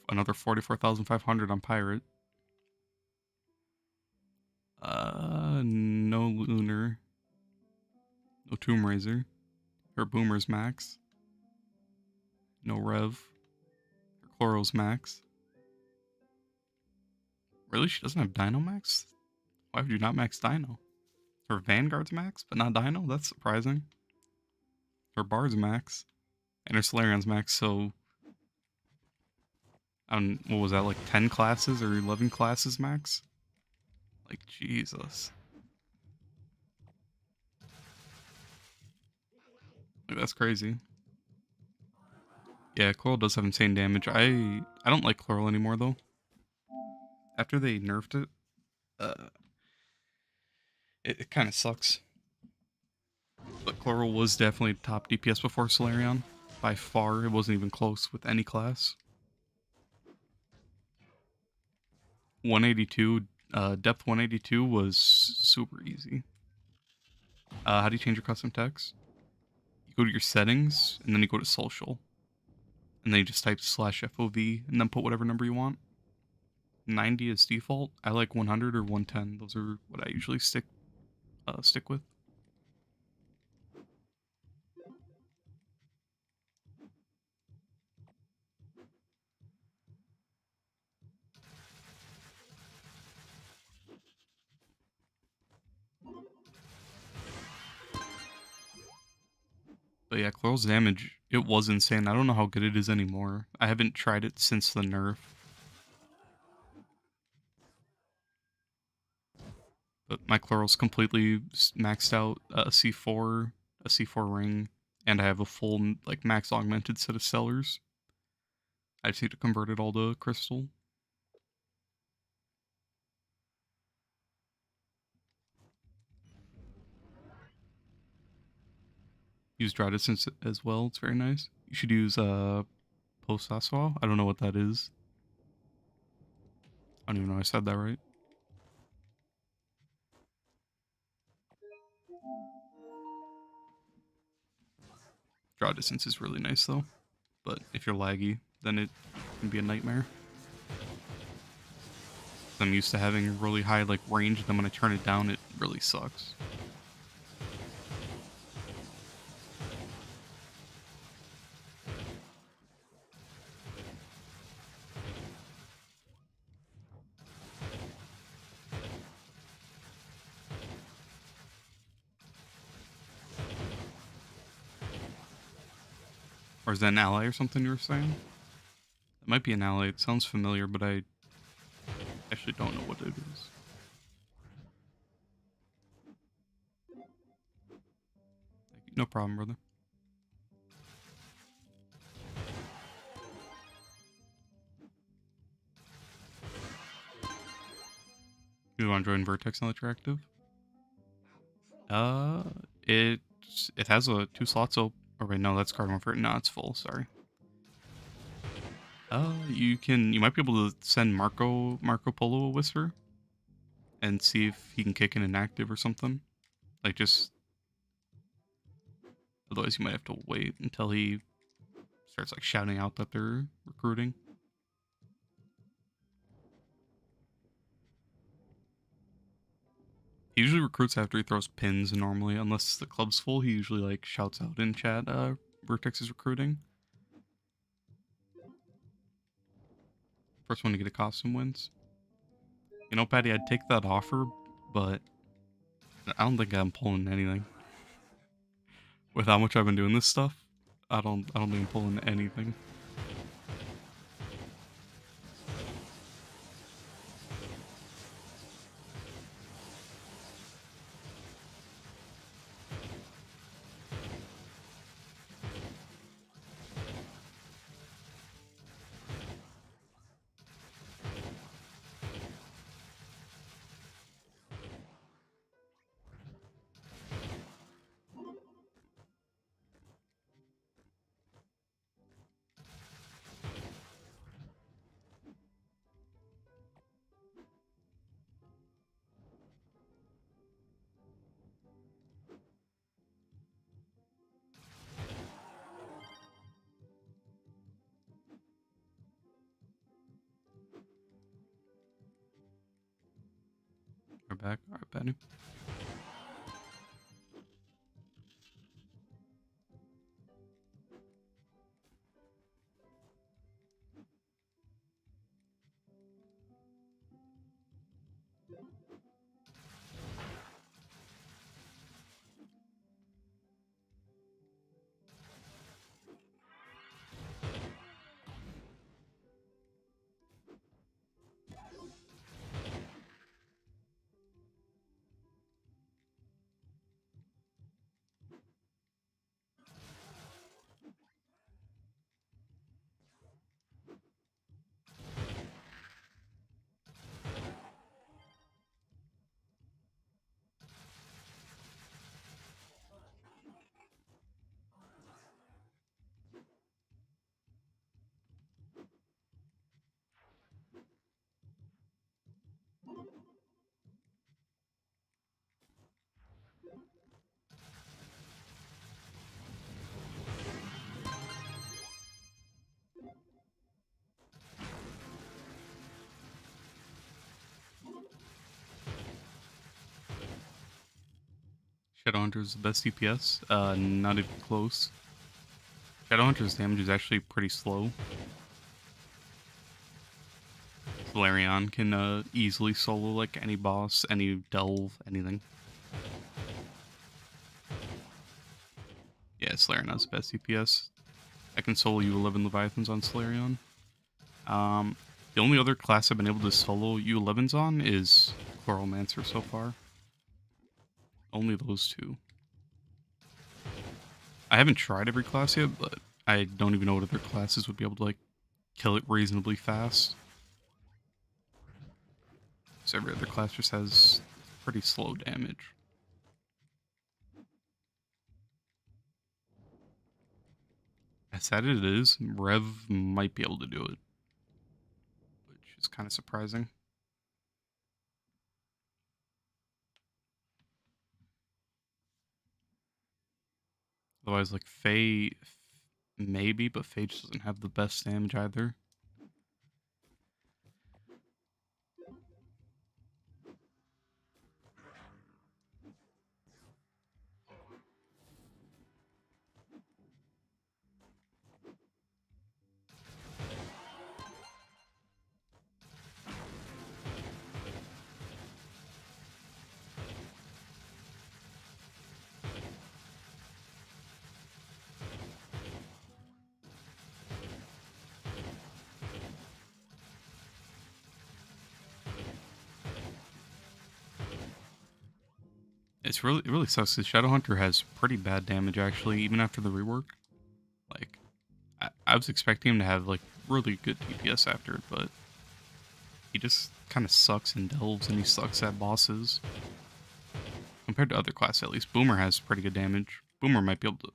Another 44,500 on pirate. No lunar. No tomb raiser. Her boomer's max. No rev. Her chloro's max. Really? She doesn't have Dino max? Why would you not max Dino? Her Vanguard's max, but not Dino? That's surprising. Her Bard's max. And her Solarion's max, so... what was that, like 10 classes or 11 classes max? Like, Jesus. Like, that's crazy. Yeah, Coral does have insane damage. I don't like Coral anymore, though. After they nerfed it, it kind of sucks. But Coral was definitely top DPS before Solarion. By far, it wasn't even close with any class. 182, depth 182 was super easy. How do you change your custom text? You go to your settings, and then you go to social. And then you just type /FOV, and then put whatever number you want. 90 is default. I like 100 or 110. Those are what I usually stick with. But yeah, Clarl's damage, it was insane. I don't know how good it is anymore. I haven't tried it since the nerf. But my Clarl's completely maxed out C4, a C4 ring, and I have a full like max augmented set of sellers. I just need to convert it all to crystal. Use Dry Distance as well. It's very nice. You should use Post Aswa. I don't know what that is. I don't even know I said that right. Draw distance is really nice though, but if you're laggy, then it can be a nightmare. I'm used to having really high like range, then when I turn it down, it really sucks. Or is that an ally or something you were saying? It might be an ally. It sounds familiar, but I actually don't know what it is. No problem, brother. You want to join Vertex now that you're active? It has 2 slots open. Or wait, no, that's card one for it. No, it's full. Sorry. You might be able to send Marco Polo a whisper, and see if he can kick in an active or something. Like just, otherwise you might have to wait until he starts like shouting out that they're recruiting. He usually recruits after he throws pins normally, unless the club's full. He usually like shouts out in chat, Vertex is recruiting. First one to get a costume wins. You know, Patty, I'd take that offer, but I don't think I'm pulling anything. With how much I've been doing this stuff, I don't think I'm pulling anything. We're back. Alright, Patty. Shadowhunter's the best DPS. Not even close. Shadowhunter's damage is actually pretty slow. Valerian can easily solo like any boss, any delve, anything. Yeah, Solarion has the best DPS. I can solo U11 Leviathans on Solarion. The only other class I've been able to solo U11s on is Chloromancer so far. Only those two. I haven't tried every class yet, but I don't even know what other classes would be able to like kill it reasonably fast. So every other class just has pretty slow damage. As sad as it is, Rev might be able to do it, which is kind of surprising. Otherwise, like Faye, maybe, but Faye just doesn't have the best damage either. It really sucks. The Shadowhunter has pretty bad damage actually, even after the rework. Like, I was expecting him to have like really good DPS after it, but he just kind of sucks in delves and he sucks at bosses. Compared to other classes, at least Boomer has pretty good damage. Boomer might be able to.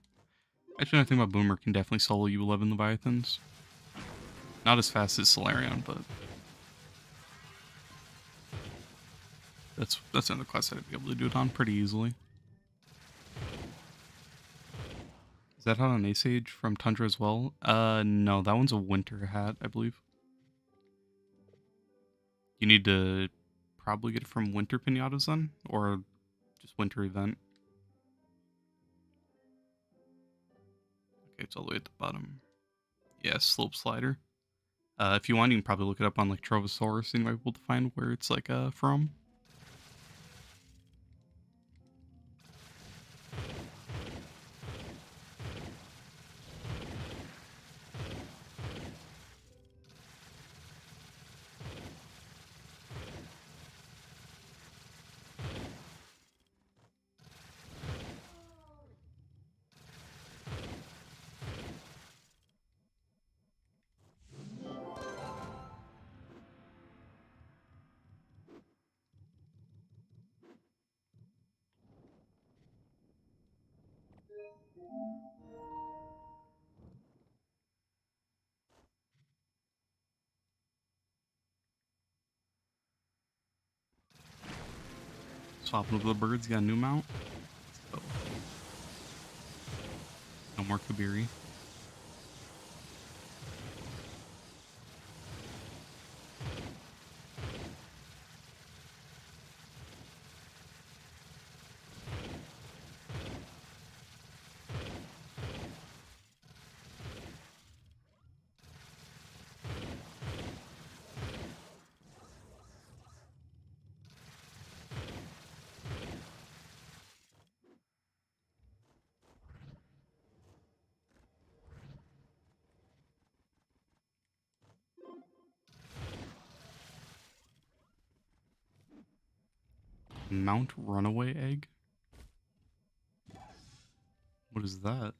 Actually, I think about Boomer can definitely solo U11 Leviathans. Not as fast as Solarion, but that's another class that I'd be able to do it on pretty easily. Is that hat on Ace Age from Tundra as well? No, that one's a winter hat, I believe. You need to probably get it from Winter Pinatas then, or just Winter Event. Okay, it's all the way at the bottom. Yeah, Slope Slider. If you want, you can probably look it up on like Trovosaurus and you might be able to find where it's like from. Swapping over the birds, got a new mount. Oh. No more Kabiri. Mount Runaway Egg? What is that?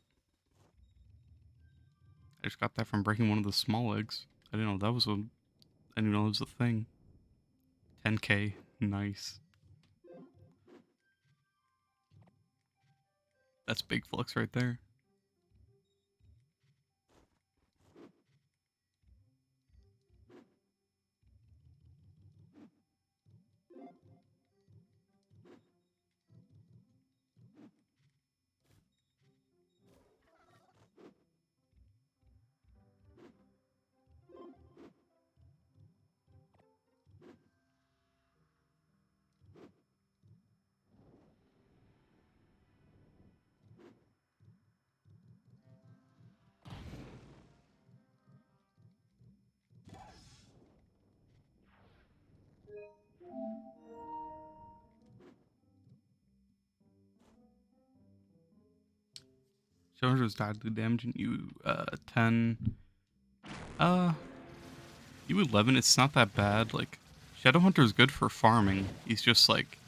I just got that from breaking one of the small eggs. I didn't know that was a. I didn't even know it was a thing. 10k. Nice. That's big flux right there. Shadowhunter's deadly damage and you 10. You 11, it's not that bad. Like, Shadowhunter is good for farming. He's just like,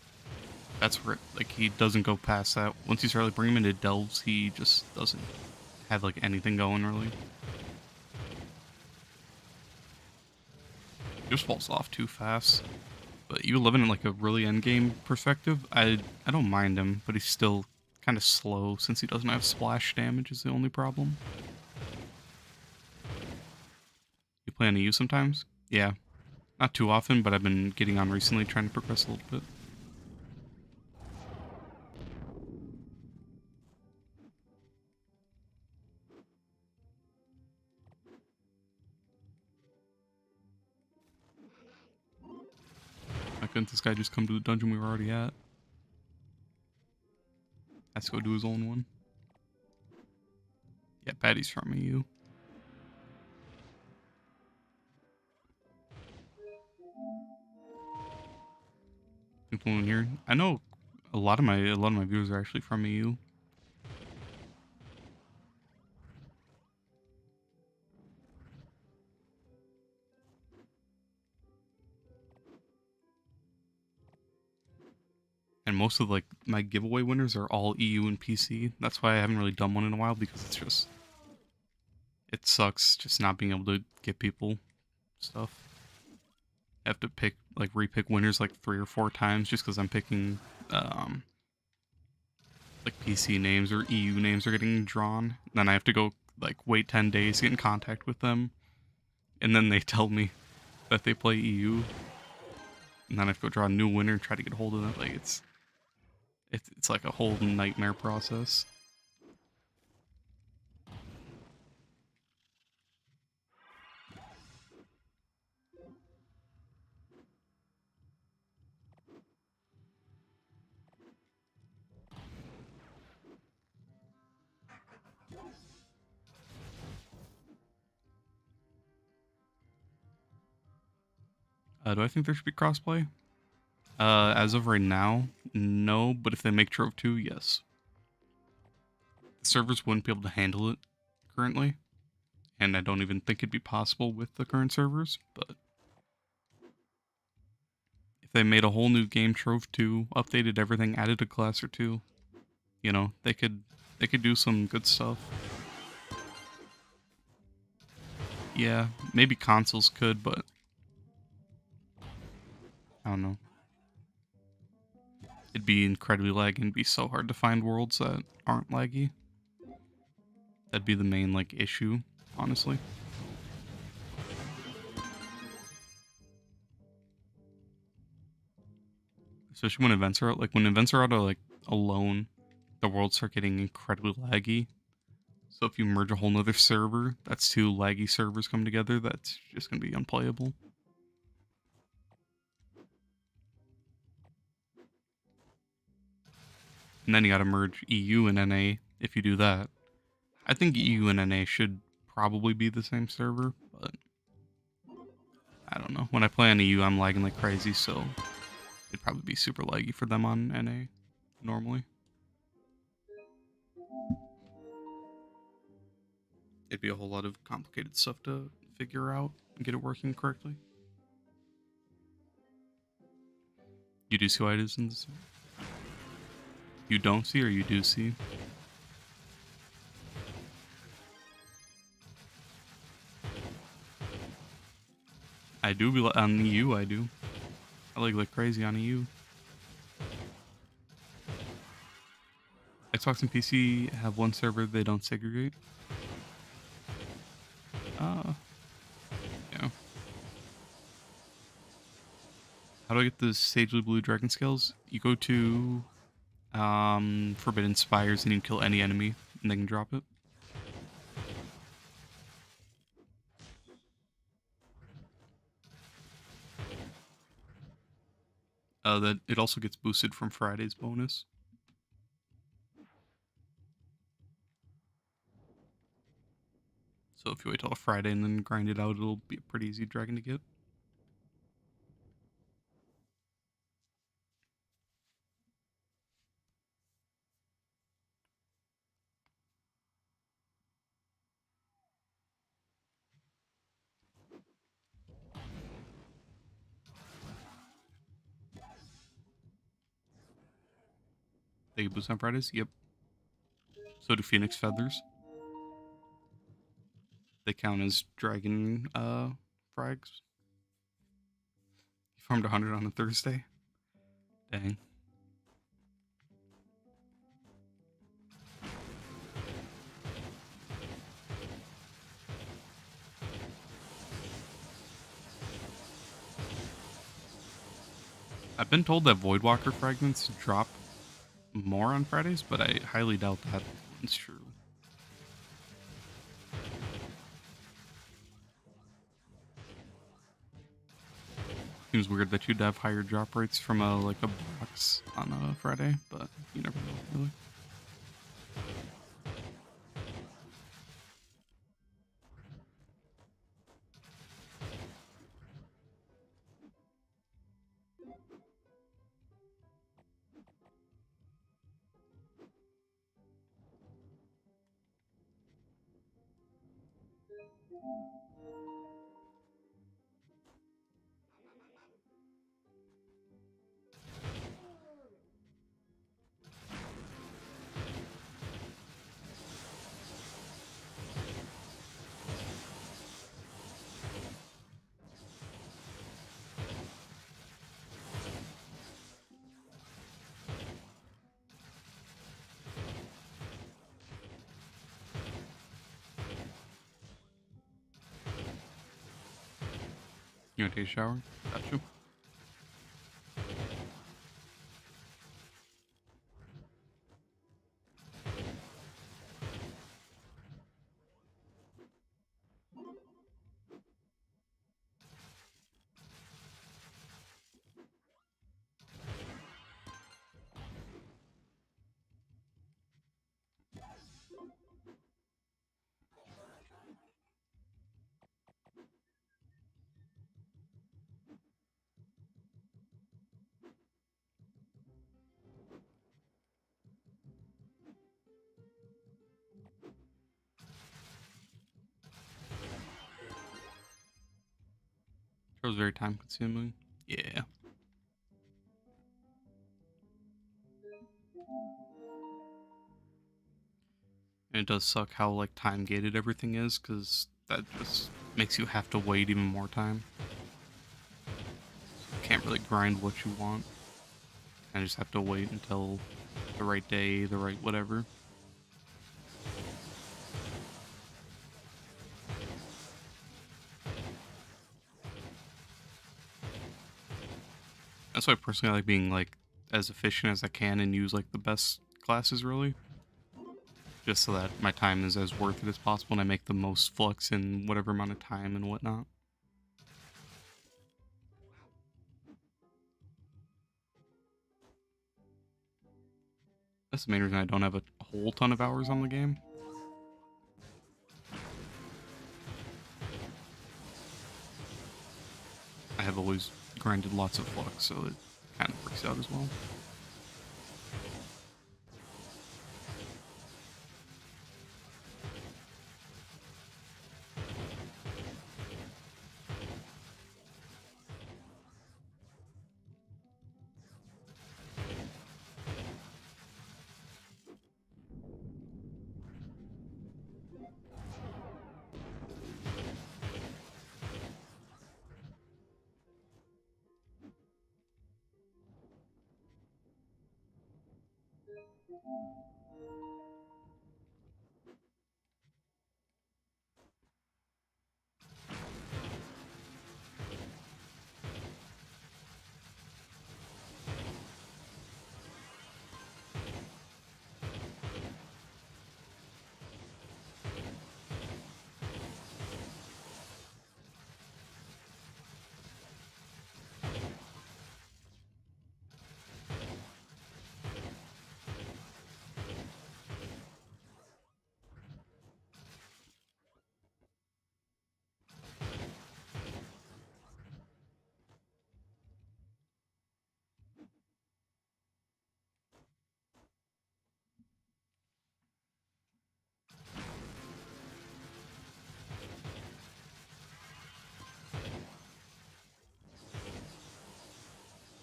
that's where, like, he doesn't go past that. Once you start, like, bringing him into delves, he just doesn't have, like, anything going, really. He just falls off too fast. But you 11 in, like, a really endgame perspective, I don't mind him, but he's still kind of slow since he doesn't have splash damage is the only problem. You play on EU sometimes? Yeah. Not too often, but I've been getting on recently trying to progress a little bit. Why couldn't this guy just come to the dungeon we were already at? Has to go do his own one. Yeah, Patty's from EU. People in here. I know a lot of my viewers are actually from EU. And most of like my giveaway winners are all EU and PC. That's why I haven't really done one in a while, because it's just, it sucks just not being able to get people stuff. I have to pick, like, repick winners like 3 or 4 times just because I'm picking like PC names or EU names are getting drawn. Then I have to go like wait 10 days to get in contact with them, and then they tell me that they play EU, and then I have to go draw a new winner and try to get a hold of them. Like, it's like a whole nightmare process. Do I think there should be crossplay? As of right now, no, but if they make Trove 2, yes. The servers wouldn't be able to handle it currently, and I don't even think it'd be possible with the current servers, but if they made a whole new game, Trove 2, updated everything, added a class or two, you know, they could do some good stuff. Yeah, maybe consoles could, but I don't know. It'd be incredibly laggy and be so hard to find worlds that aren't laggy. That'd be the main, like, issue, honestly. Especially when events are out. Like, when events are out, like, alone, the worlds start getting incredibly laggy. So if you merge a whole nother server, that's 2 laggy servers come together, that's just gonna be unplayable. And then you gotta merge EU and NA if you do that. I think EU and NA should probably be the same server, but I don't know. When I play on EU, I'm lagging like crazy, so it'd probably be super laggy for them on NA normally. It'd be a whole lot of complicated stuff to figure out and get it working correctly. You do see why it is in this? You don't see, or you do see? I do be on EU. I do. I like crazy on EU. Xbox and PC have one server. They don't segregate. Yeah. How do I get the Sagely Blue Dragon Scales? You go to Forbidden Spires and you kill any enemy, and they can drop it. That it also gets boosted from Friday's bonus. So if you wait till Friday and then grind it out, it'll be a pretty easy dragon to get. They get boost on Fridays? Yep. So do Phoenix Feathers. They count as dragon frags. You farmed 100 on a Thursday? Dang. I've been told that Voidwalker fragments drop more on Fridays, but I highly doubt that one's true. Seems weird that you'd have higher drop rates from a box on a Friday, but you never know, really. You want to take a shower? Got you. It was very time consuming. Yeah. And it does suck how time gated everything is, because that just makes you have to wait even more time. Can't really grind what you want. I just have to wait until the right day, the right whatever. That's why I personally like being as efficient as I can and use the best classes, really. Just so that my time is as worth it as possible and I make the most flux in whatever amount of time and whatnot. That's the main reason I don't have a whole ton of hours on the game. I have always grinded lots of flux, so it kind of works out as well.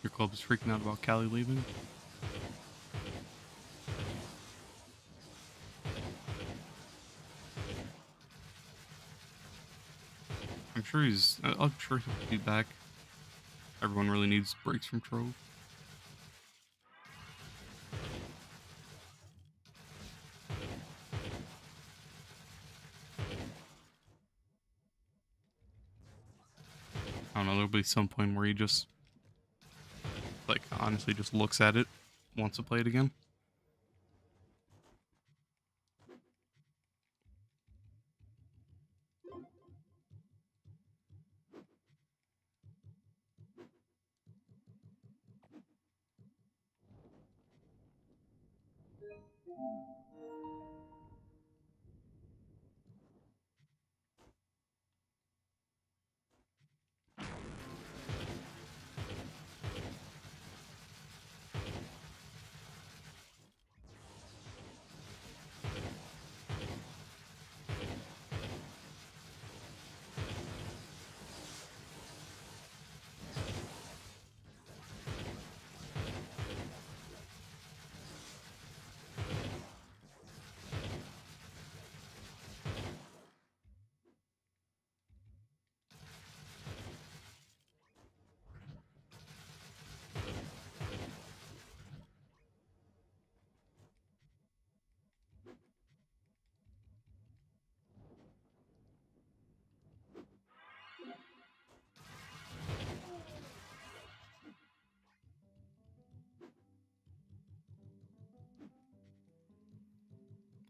Your club is freaking out about Callie leaving. I'm sure he'll be back. Everyone really needs breaks from Trove. I don't know, there'll be some point where he just, like, honestly just looks at it, wants to play it again.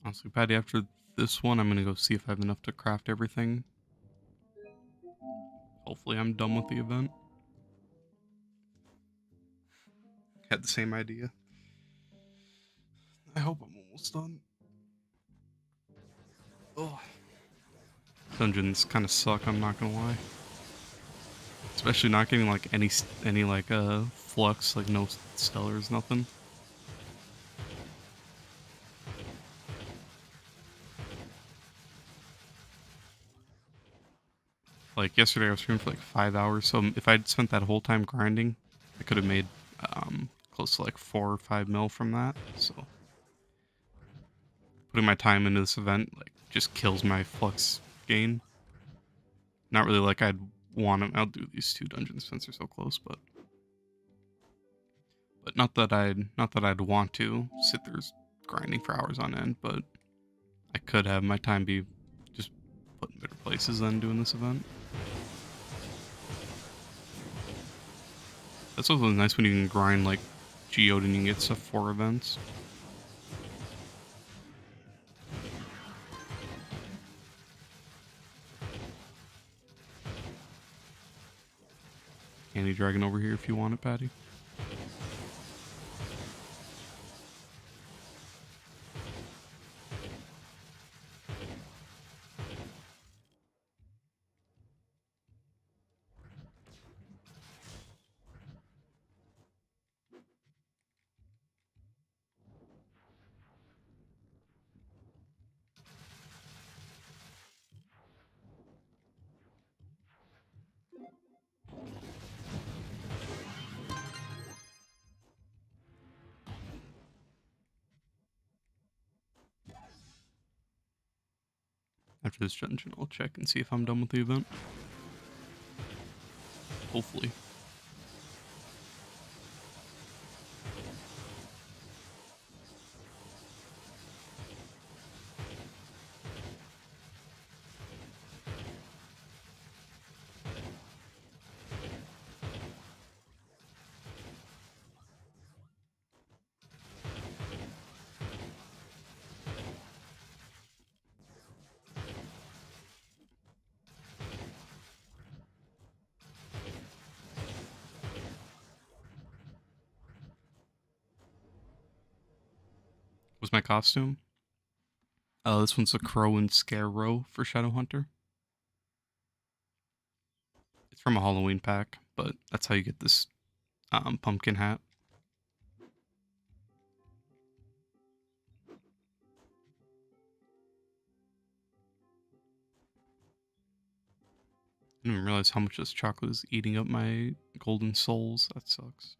Honestly, Patty, after this one, I'm gonna go see if I have enough to craft everything. Hopefully I'm done with the event. Had the same idea. I hope I'm almost done. Oh. Dungeons kind of suck, I'm not gonna lie. Especially not getting like any like flux, like no stellars, nothing. Like yesterday I was streaming for like 5 hours, so if I'd spent that whole time grinding, I could have made close to like 4 or 5 mil from that. So putting my time into this event like just kills my flux gain. Not really like I'd want to outdo these two dungeons since they're so close, but not that I'd want to sit there grinding for hours on end, but I could have my time be just put in better places than doing this event. That's also nice when you can grind like Geode and you can get stuff for events. Candy Dragon over here if you want it, Patty. After this dungeon, I'll check and see if I'm done with the event. Hopefully. Was my costume? This one's a crow and scarecrow for Shadowhunter. It's from a Halloween pack, but that's how you get this pumpkin hat. I didn't even realize how much this chocolate is eating up my golden souls. That sucks.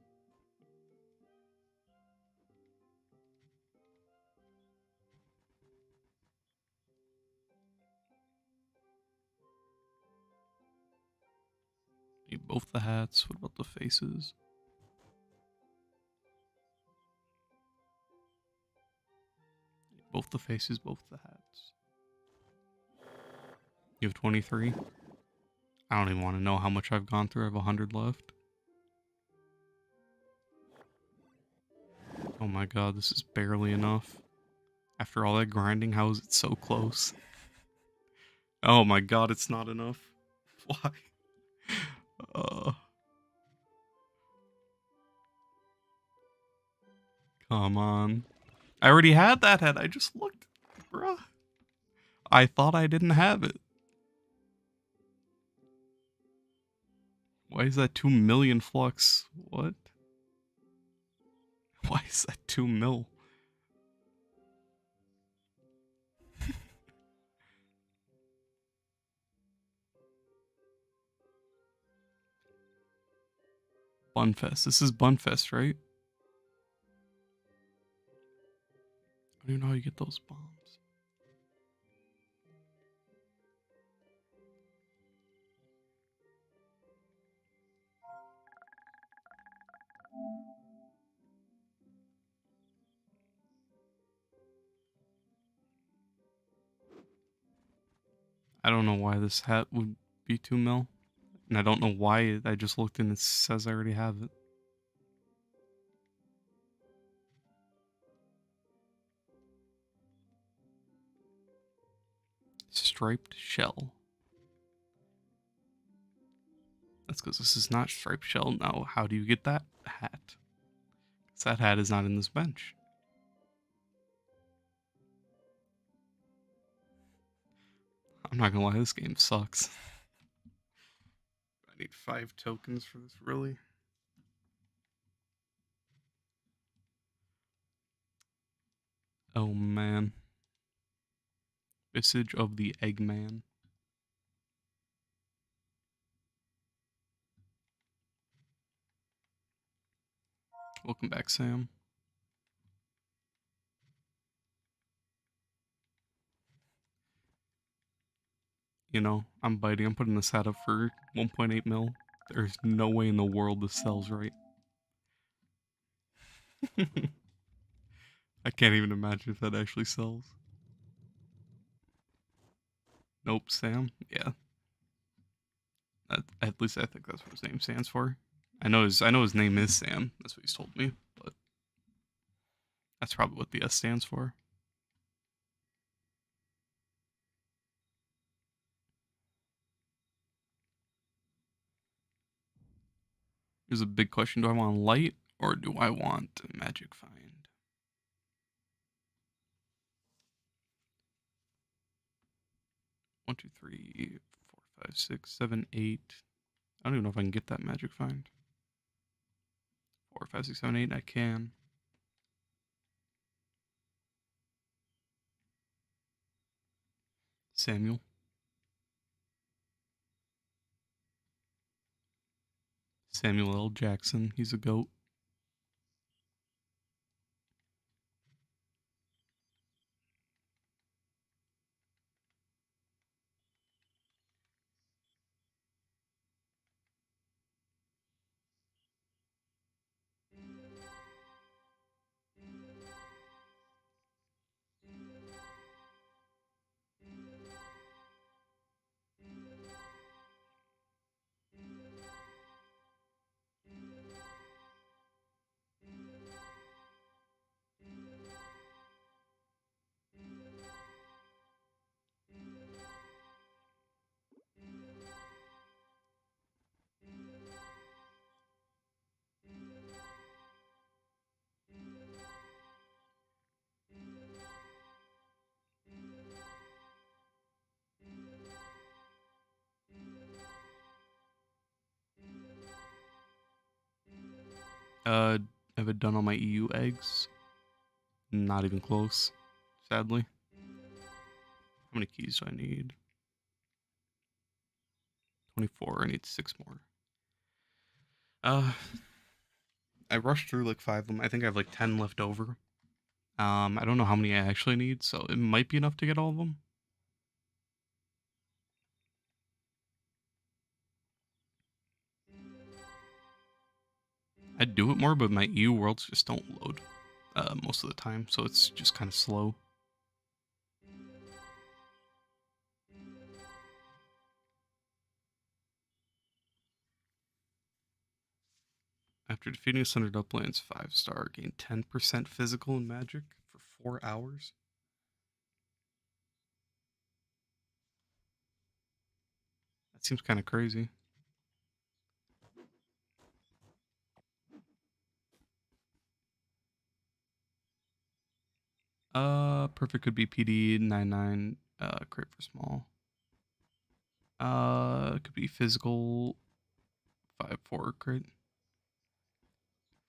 Need both the hats. What about the faces? Both the faces, both the hats. You have 23? I don't even want to know how much I've gone through. I have 100 left. Oh my god, this is barely enough. After all that grinding, how is it so close? Oh my god, it's not enough. Why? Come on. I already had that head. I just looked. Bruh. I thought I didn't have it. Why is that 2 million flux? What? Why is that 2 mil? Bunfest. This is Bunfest, right? I don't even know how you get those bombs. I don't know why this hat would be 2 mil. And I don't know why I just looked and it says I already have it. Striped shell. That's because this is not striped shell. Now, how do you get that hat? Because that hat is not in this bench. I'm not gonna lie, this game sucks. I need 5 tokens for this, really? Oh man. Visage of the Eggman. Welcome back, Sam. You know, I'm biting. I'm putting this hat up for 1.8 mil. There's no way in the world this sells right. I can't even imagine if that actually sells. Nope, Sam. Yeah. At least I think that's what his name stands for. I know his name is Sam. That's what he's told me, but that's probably what the S stands for. Here's a big question. Do I want light or do I want magic find? 1, 2, 3, 4, 5, 6, 7, 8. I don't even know if I can get that magic find. 4, 5, 6, 7, 8. I can. Samuel. Samuel L. Jackson. He's a goat. Have it done all my EU eggs? Not even close, sadly. How many keys do I need? 24. I need 6 more. I rushed through like 5 of them. I think I have like 10 left over. I don't know how many I actually need, so it might be enough to get all of them. I do it more, but my EU worlds just don't load most of the time, so it's just kind of slow. After defeating a Sundered Uplands 5-star, gain 10% physical and magic for 4 hours. That seems kind of crazy. Perfect could be PD 99, crit for small. It could be physical 5-4 crit.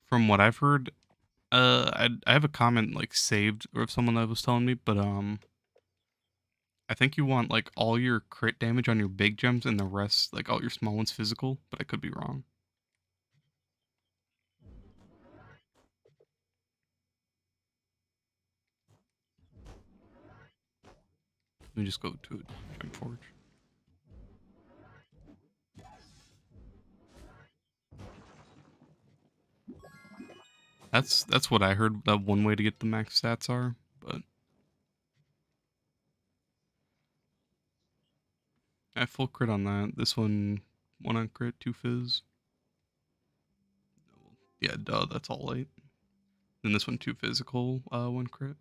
From what I've heard, I have a comment like saved of someone that was telling me, but I think you want like all your crit damage on your big gems and the rest, like all your small ones, physical. But I could be wrong. Let me just go to Gem Forge. That's what I heard. That one way to get the max stats are, but I have full crit on that. This one on crit, 2 fizz. Yeah, duh. That's all light. Then this one 2 physical, 1 crit.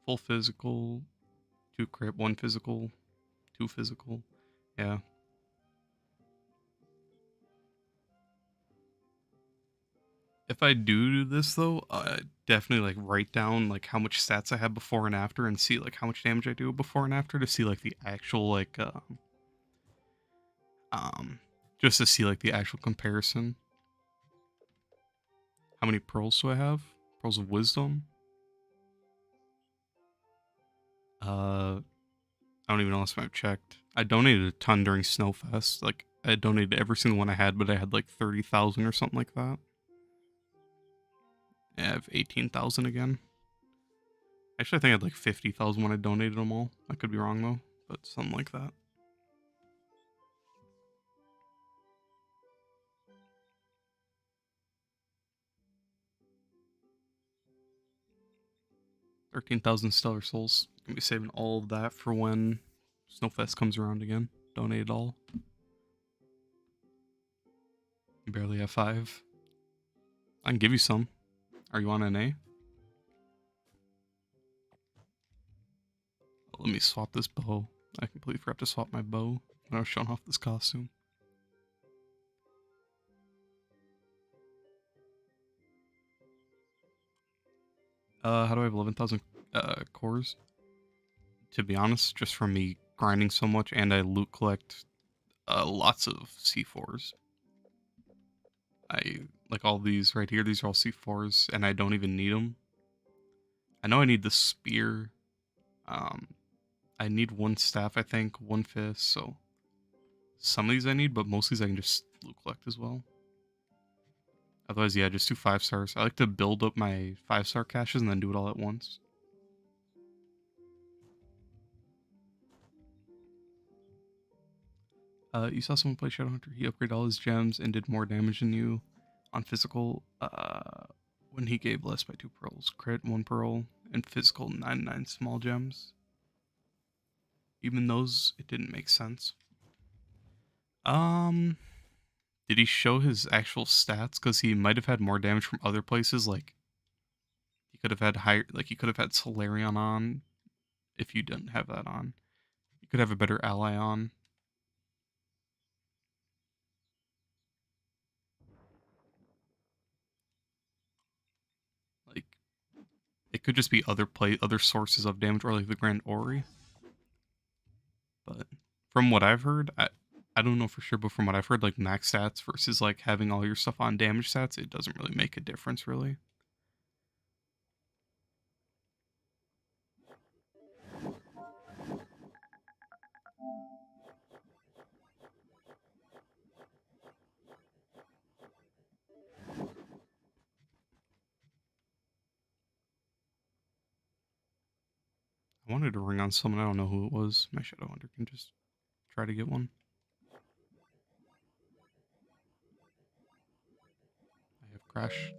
Full physical, 2 crit, 1 physical, 2 physical. Yeah. If I do this though, definitely like write down like how much stats I have before and after, and see like how much damage I do before and after to see like the actual like just to see like the actual comparison. How many pearls do I have? Pearls of wisdom. I don't even know if I've checked. I donated a ton during Snowfest. Like I donated every single one I had, but I had like 30,000 or something like that. I have 18,000 again. Actually, I think I had like 50,000 when I donated them all. I could be wrong though, but something like that. 13,000 stellar souls. Gonna be saving all of that for when Snowfest comes around again. Donate it all. You barely have 5. I can give you some. Are you on NA? Let me swap this bow. I completely forgot to swap my bow when I was showing off this costume. How do I have 11,000 cores? To be honest, just from me grinding so much, and I loot collect lots of C4s. I like all these right here. These are all C4s, and I don't even need them. I know I need the spear. I need 1 staff, I think, 1 fist. So some of these I need, but most of these I can just loot collect as well. Otherwise, yeah, just do 5 stars. I like to build up my 5-star caches and then do it all at once. You saw someone play Shadowhunter. He upgraded all his gems and did more damage than you on physical. When he gave less by 2 pearls, crit 1 pearl, and physical 99 small gems. Even those, it didn't make sense. Did he show his actual stats? Because he might have had more damage from other places. Like he could have had higher. Like he could have had Solarion on. If you didn't have that on, you could have a better ally on. Like it could just be other sources of damage, or like the Grand Ori. But from what I've heard, I don't know for sure, but from what I've heard, like max stats versus like having all your stuff on damage stats, it doesn't really make a difference, really. I wanted to ring on someone, I don't know who it was. My Shadow Hunter can just try to get one. crashed.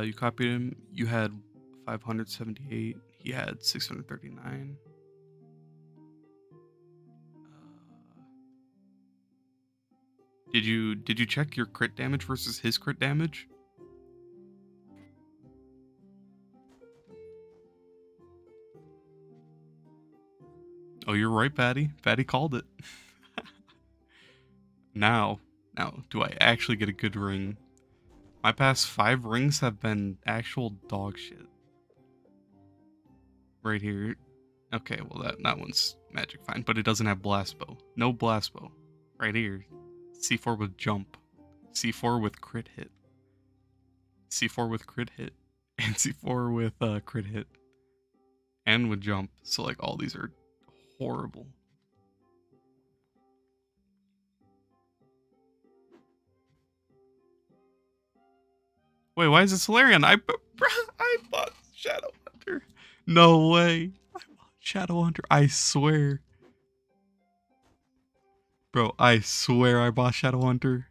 You copied him. You had 578. He had 639. Did you check your crit damage versus his crit damage? Oh, you're right, Patty. Patty called it. Now, do I actually get a good ring? My past 5 rings have been actual dog shit. Right here. Okay, well that one's magic fine, but it doesn't have blast bow. No blast bow. Right here. C4 with jump. C4 with crit hit. C4 with crit hit. And C4 with crit hit. And with jump. So like all these are horrible. Wait, why is it Solarian? I bought Shadow Hunter. No way. I bought Shadow Hunter. I swear. Bro, I swear I bought Shadow Hunter.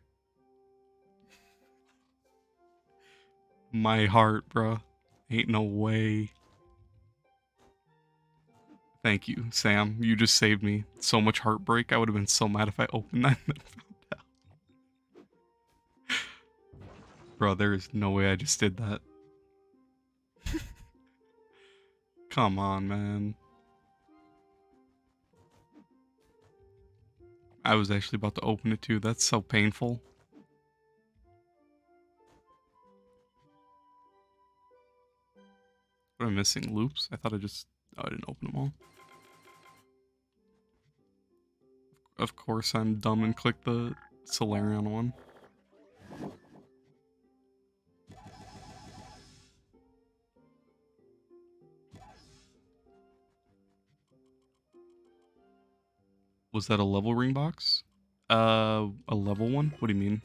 My heart, bro. Ain't no way. Thank you, Sam. You just saved me so much heartbreak. I would have been so mad if I opened that and found out. Bro, there is no way I just did that. Come on, man. I was actually about to open it too. That's so painful. What am I missing? Loops? I thought I just... Oh, I didn't open them all. Of course I'm dumb and clicked the Solarian one. Was that a level ring box? A level one? What do you mean?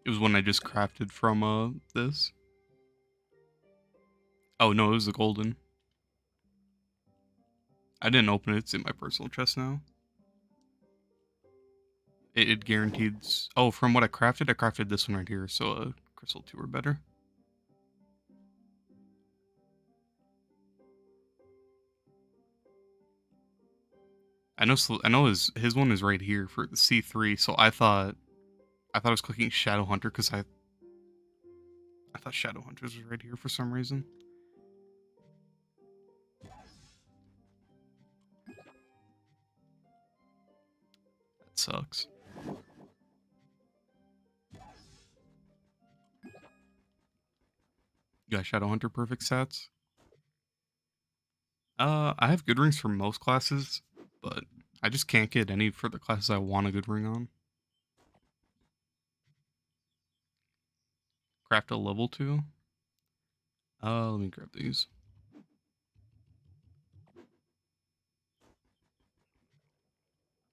It was one I just crafted from this. Oh no, it was the golden. I didn't open it. It's in my personal chest now. It guaranteed... Oh, from what I crafted this one right here, so crystal 2 or better. I know his one is right here for the C3, so I thought I was clicking Shadow Hunter because I thought Shadow Hunters was right here for some reason. That sucks. You got Shadow Hunter perfect stats? I have good rings for most classes, but I just can't get any for the classes I want a good ring on. Craft a level 2. Let me grab these.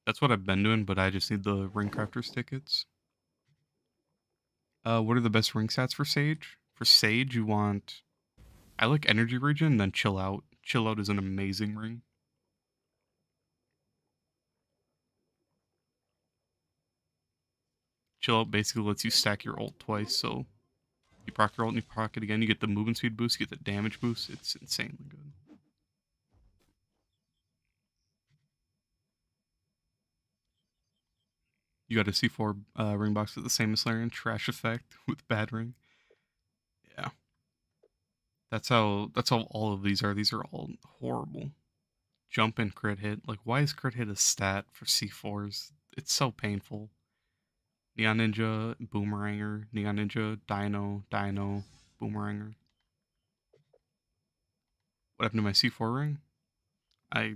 That's what I've been doing, but I just need the ring crafters tickets. What are the best ring stats for Sage? For Sage, you want... I like Energy Regen, then Chill Out. Chill Out is an amazing ring. Chill Out basically lets you stack your ult twice, so you proc your ult and you proc it again, you get the movement speed boost, you get the damage boost. It's insanely good. You got a C4 ring box with the same as Larian, trash effect with bad ring. Yeah. That's how all of these are. These are all horrible. Jump and crit hit. Like, why is crit hit a stat for C4s? It's so painful. Neon Ninja, Boomeranger, Neon Ninja, Dino, Boomeranger. What happened to my C4 ring? I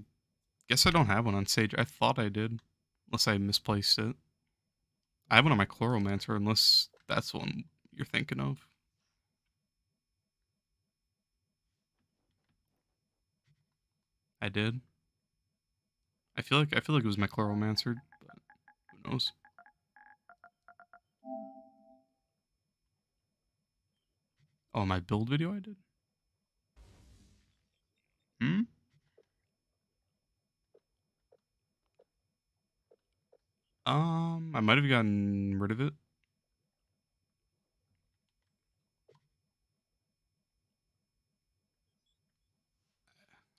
guess I don't have one on Sage. I thought I did. Unless I misplaced it. I have one on my Chloromancer, unless that's the one you're thinking of. I did. I feel like it was my Chloromancer, but who knows? Oh, my build video I did? Hmm? I might have gotten rid of it.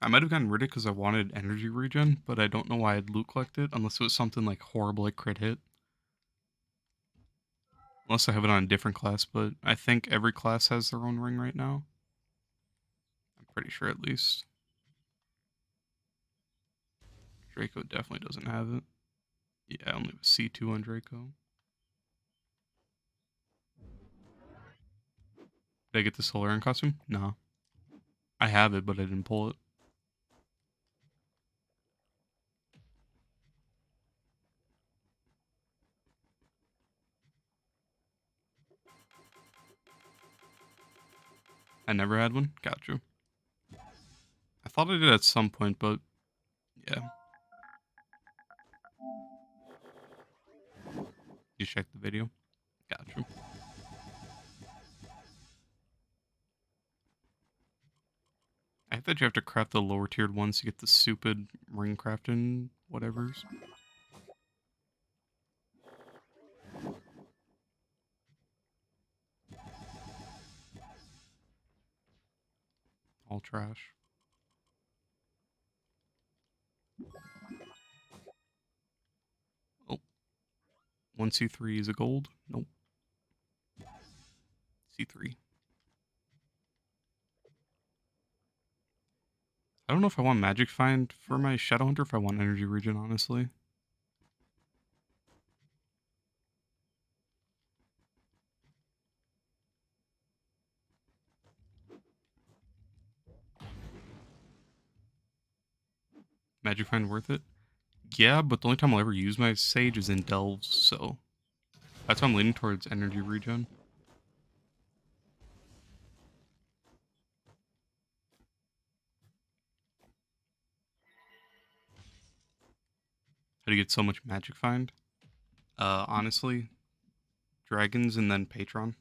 I might have gotten rid of it because I wanted energy regen, but I don't know why I'd loot collect it unless it was something like horrible like crit hit. Unless I have it on a different class, but I think every class has their own ring right now. I'm pretty sure at least. Draco definitely doesn't have it. Yeah, I only have a C2 on Draco. Did I get the Solarian costume? No. I have it, but I didn't pull it. I never had one? Got you. I thought I did at some point, but yeah. You checked the video? Got you. I thought you have to craft the lower tiered ones to get the stupid ring crafting whatevers. All trash. Oh. 1C3 is a gold? Nope. C3. I don't know if I want Magic Find for my Shadow Hunter, if I want Energy Regen, honestly. Magic Find worth it? Yeah, but the only time I'll ever use my Sage is in Delves, so that's why I'm leaning towards Energy Regen. How do you get so much Magic Find? Honestly, Dragons and then Patron.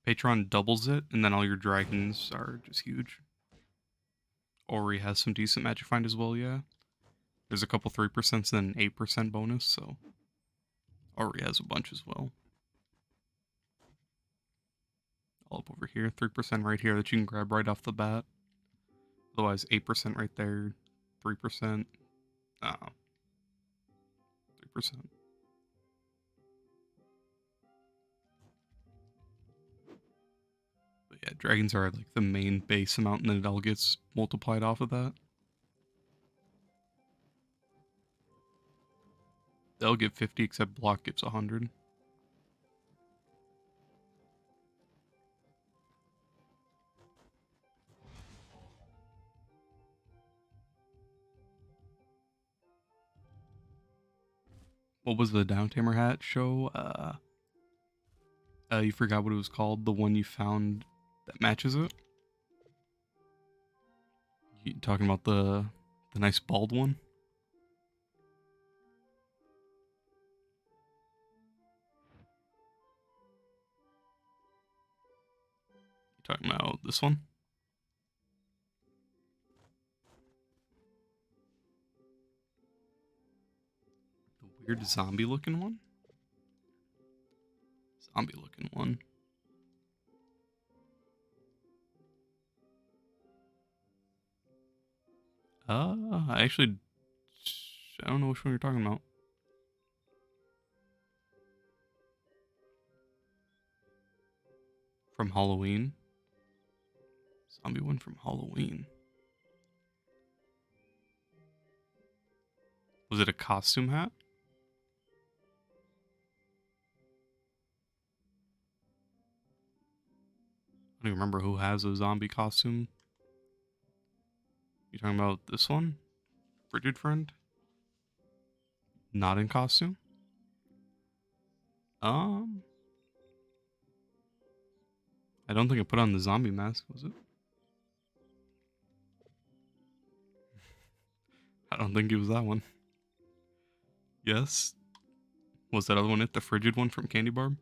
Patron doubles it, and then all your Dragons are just huge. Ori has some decent Magic Find as well, yeah. There's a couple 3% and an 8% bonus, so Ori has a bunch as well. All up over here, 3% right here that you can grab right off the bat. Otherwise, 8% right there, 3%. 3%. But yeah, dragons are like the main base amount, and then it all gets multiplied off of that. They'll give 50, except block gives 100. What was the Downtamer hat show? You forgot what it was called. The one you found that matches it. You talking about the nice bald one? You talking about this one? The weird zombie looking one? Zombie looking one. I actually, I don't know which one you're talking about. From Halloween. Zombie one from Halloween. Was it a costume hat? I don't even remember who has a zombie costume. You talking about this one? Frigid Friend? Not in costume? Um, I don't think I put on the zombie mask, was it? I don't think it was that one. Yes. Was that other one it? The frigid one from Candy Barb?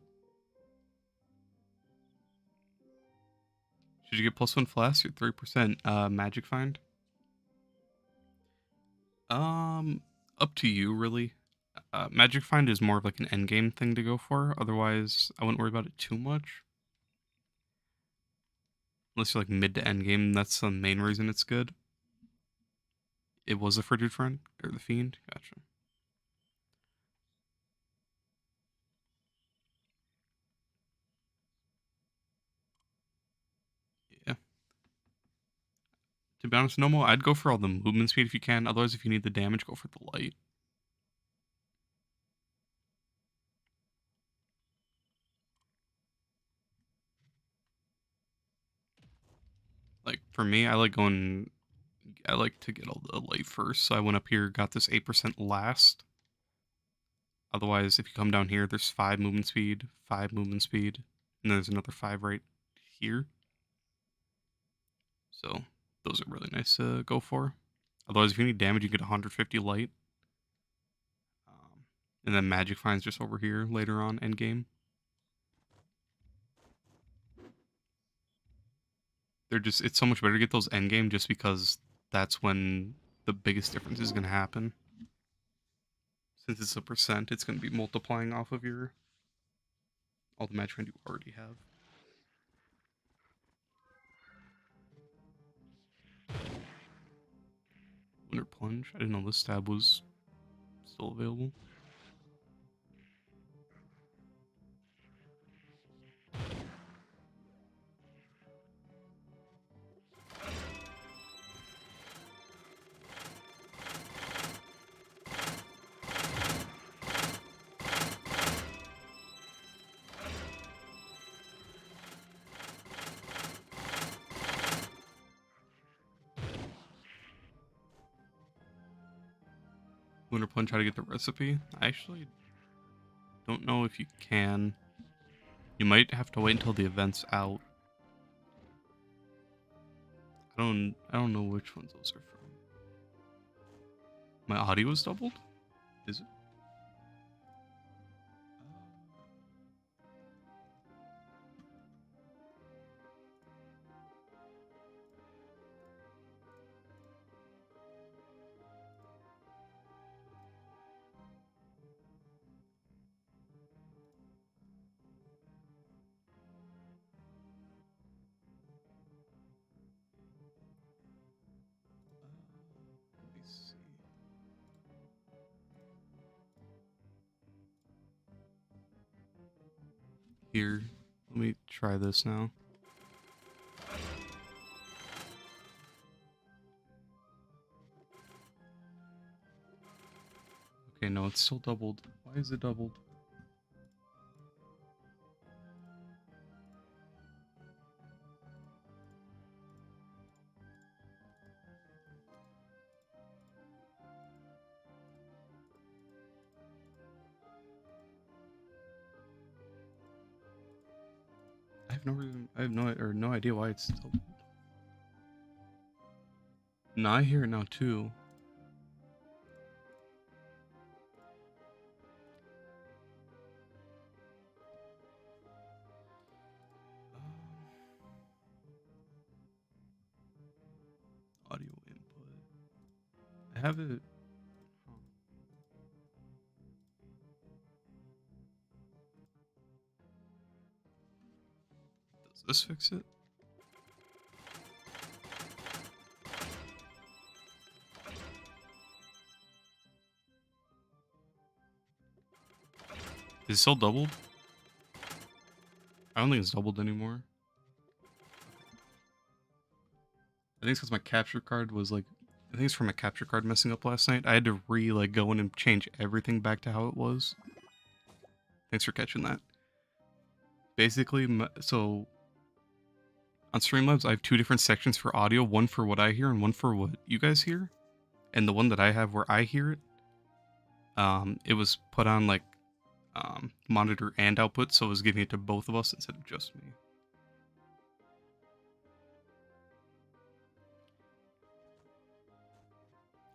Should you get +1 flask or 3% magic find? Up to you, really. Magic find is more of like an endgame thing to go for. Otherwise, I wouldn't worry about it too much. Unless you're like mid to end game, that's the main reason it's good. It was a frigid friend or the fiend. Gotcha. Yeah. To be honest, Nomo, I'd go for all the movement speed if you can. Otherwise, if you need the damage, go for the light. Like for me, I like going. I like to get all the light first. So I went up here, got this 8% last. Otherwise, if you come down here, there's 5 movement speed, 5 movement speed, and there's another 5 right here. So those are really nice to go for. Otherwise, if you need damage, you get 150 light. And then magic finds just over here later on end game. It's so much better to get those end game just because that's when the biggest difference is going to happen. Since it's a percent, it's going to be multiplying off of all the magic find you already have. Lunar Plunge. I didn't know this stab was still available. Lunar Plunge, try to get the recipe. I actually don't know if you can. You might have to wait until the event's out. I don't know which ones those are from. My audio is doubled? Is it? Let me see. Here, let me try this now. Okay, no, it's still doubled. Why is it doubled? I have no reason. I have no idea why it's doubled. No, I hear it now too. Audio input. I have it. Does this fix it? Is it still doubled? I don't think it's doubled anymore. I think it's because my capture card was like, I think it's from my capture card messing up last night. I had to go in and change everything back to how it was. Thanks for catching that. Basically, so on Streamlabs, I have 2 different sections for audio, one for what I hear and one for what you guys hear. And the one that I have where I hear it was put on like monitor and output, so it was giving it to both of us instead of just me.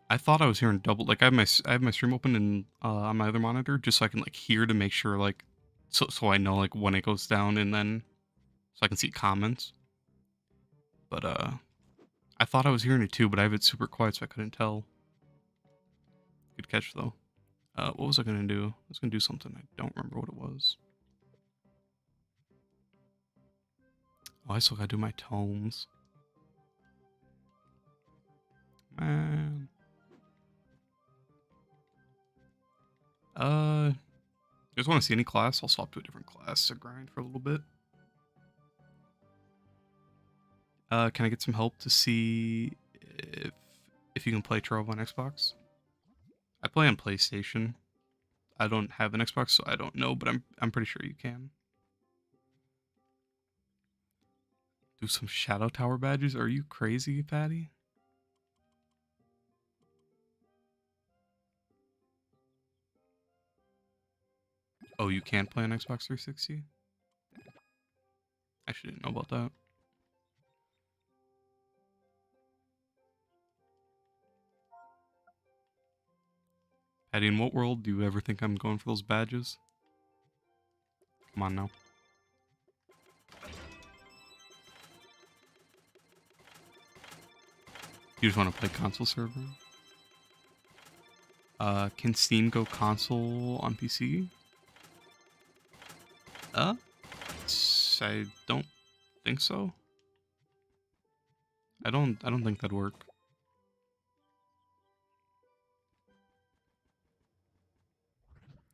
I thought I was hearing double. Like I have my stream open and on my other monitor just so I can like hear to make sure like so I know like when it goes down and then so I can see comments. But I thought I was hearing it too, but I have it super quiet so I couldn't tell. Good catch though. What was I gonna do? I was gonna do something. I don't remember what it was. Oh, I still gotta do my tomes. Man. You guys want to see any class? I'll swap to a different class to grind for a little bit. Can I get some help to see if you can play Trove on Xbox? I play on PlayStation. I don't have an Xbox, so I don't know, but I'm pretty sure you can. Do some Shadow Tower badges? Are you crazy, Patty? Oh, you can play on Xbox 360? I actually didn't know about that. Patty, in what world do you ever think I'm going for those badges? Come on now. You just want to play console server? Can Steam go console on PC? I don't think so. I don't think that'd work.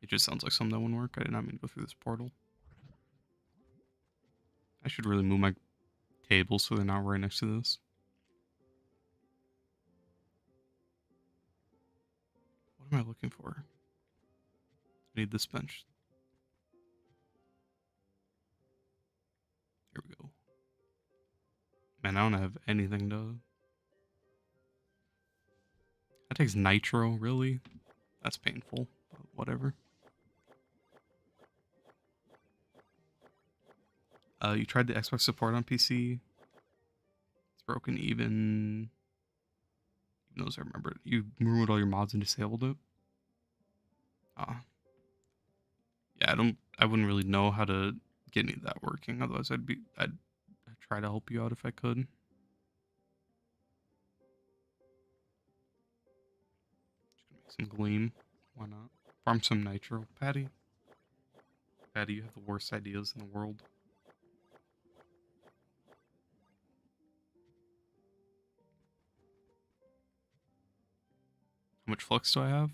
It just sounds like something that wouldn't work. I did not mean to go through this portal. I should really move my table so they're not right next to this. What am I looking for? I need this bench. Here we go. Man, I don't have anything to... That takes nitro, really? That's painful, but whatever. You tried the Xbox support on PC. It's broken even though I remember it. You removed all your mods and disabled it. Yeah, I wouldn't really know how to get any of that working. Otherwise I'd try to help you out if I could. Just gonna make some gleam. Why not? Farm some nitro. Patty, you have the worst ideas in the world. How much flux do I have?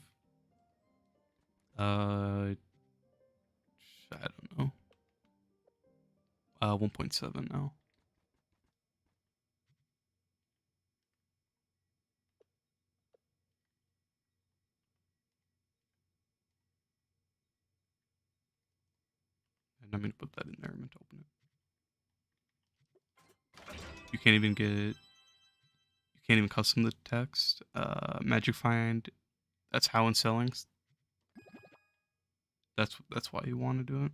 I don't know. 1.7 now. And I'm gonna put that in there. I meant to open it. You can't even custom the text. Magic find. That's how in sellings. That's why you want to do it.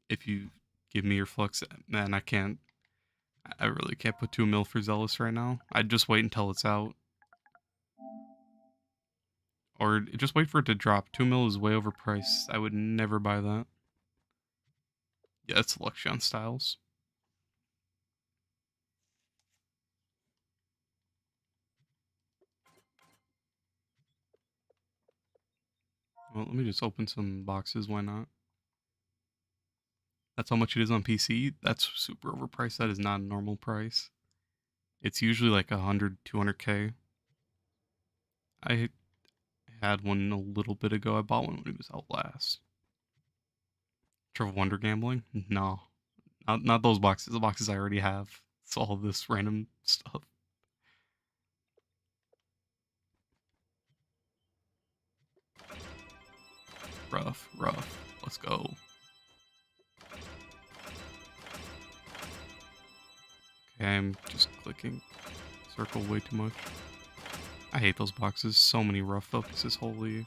If you give me your flux, man, I really can't put 2 mil for Zealous right now. I'd just wait until it's out. Or just wait for it to drop. 2 mil is way overpriced. I would never buy that. Yeah, it's Luxion Styles. Well, let me just open some boxes. Why not? That's how much it is on PC. That's super overpriced. That is not a normal price. It's usually like 100, 200k. I had one a little bit ago. I bought one when it was out last. Trove Wonder Gambling? No. Not those boxes. The boxes I already have. It's all this random stuff. Rough. Let's go. Okay, I'm just clicking circle way too much. I hate those boxes. So many rough focuses, holy.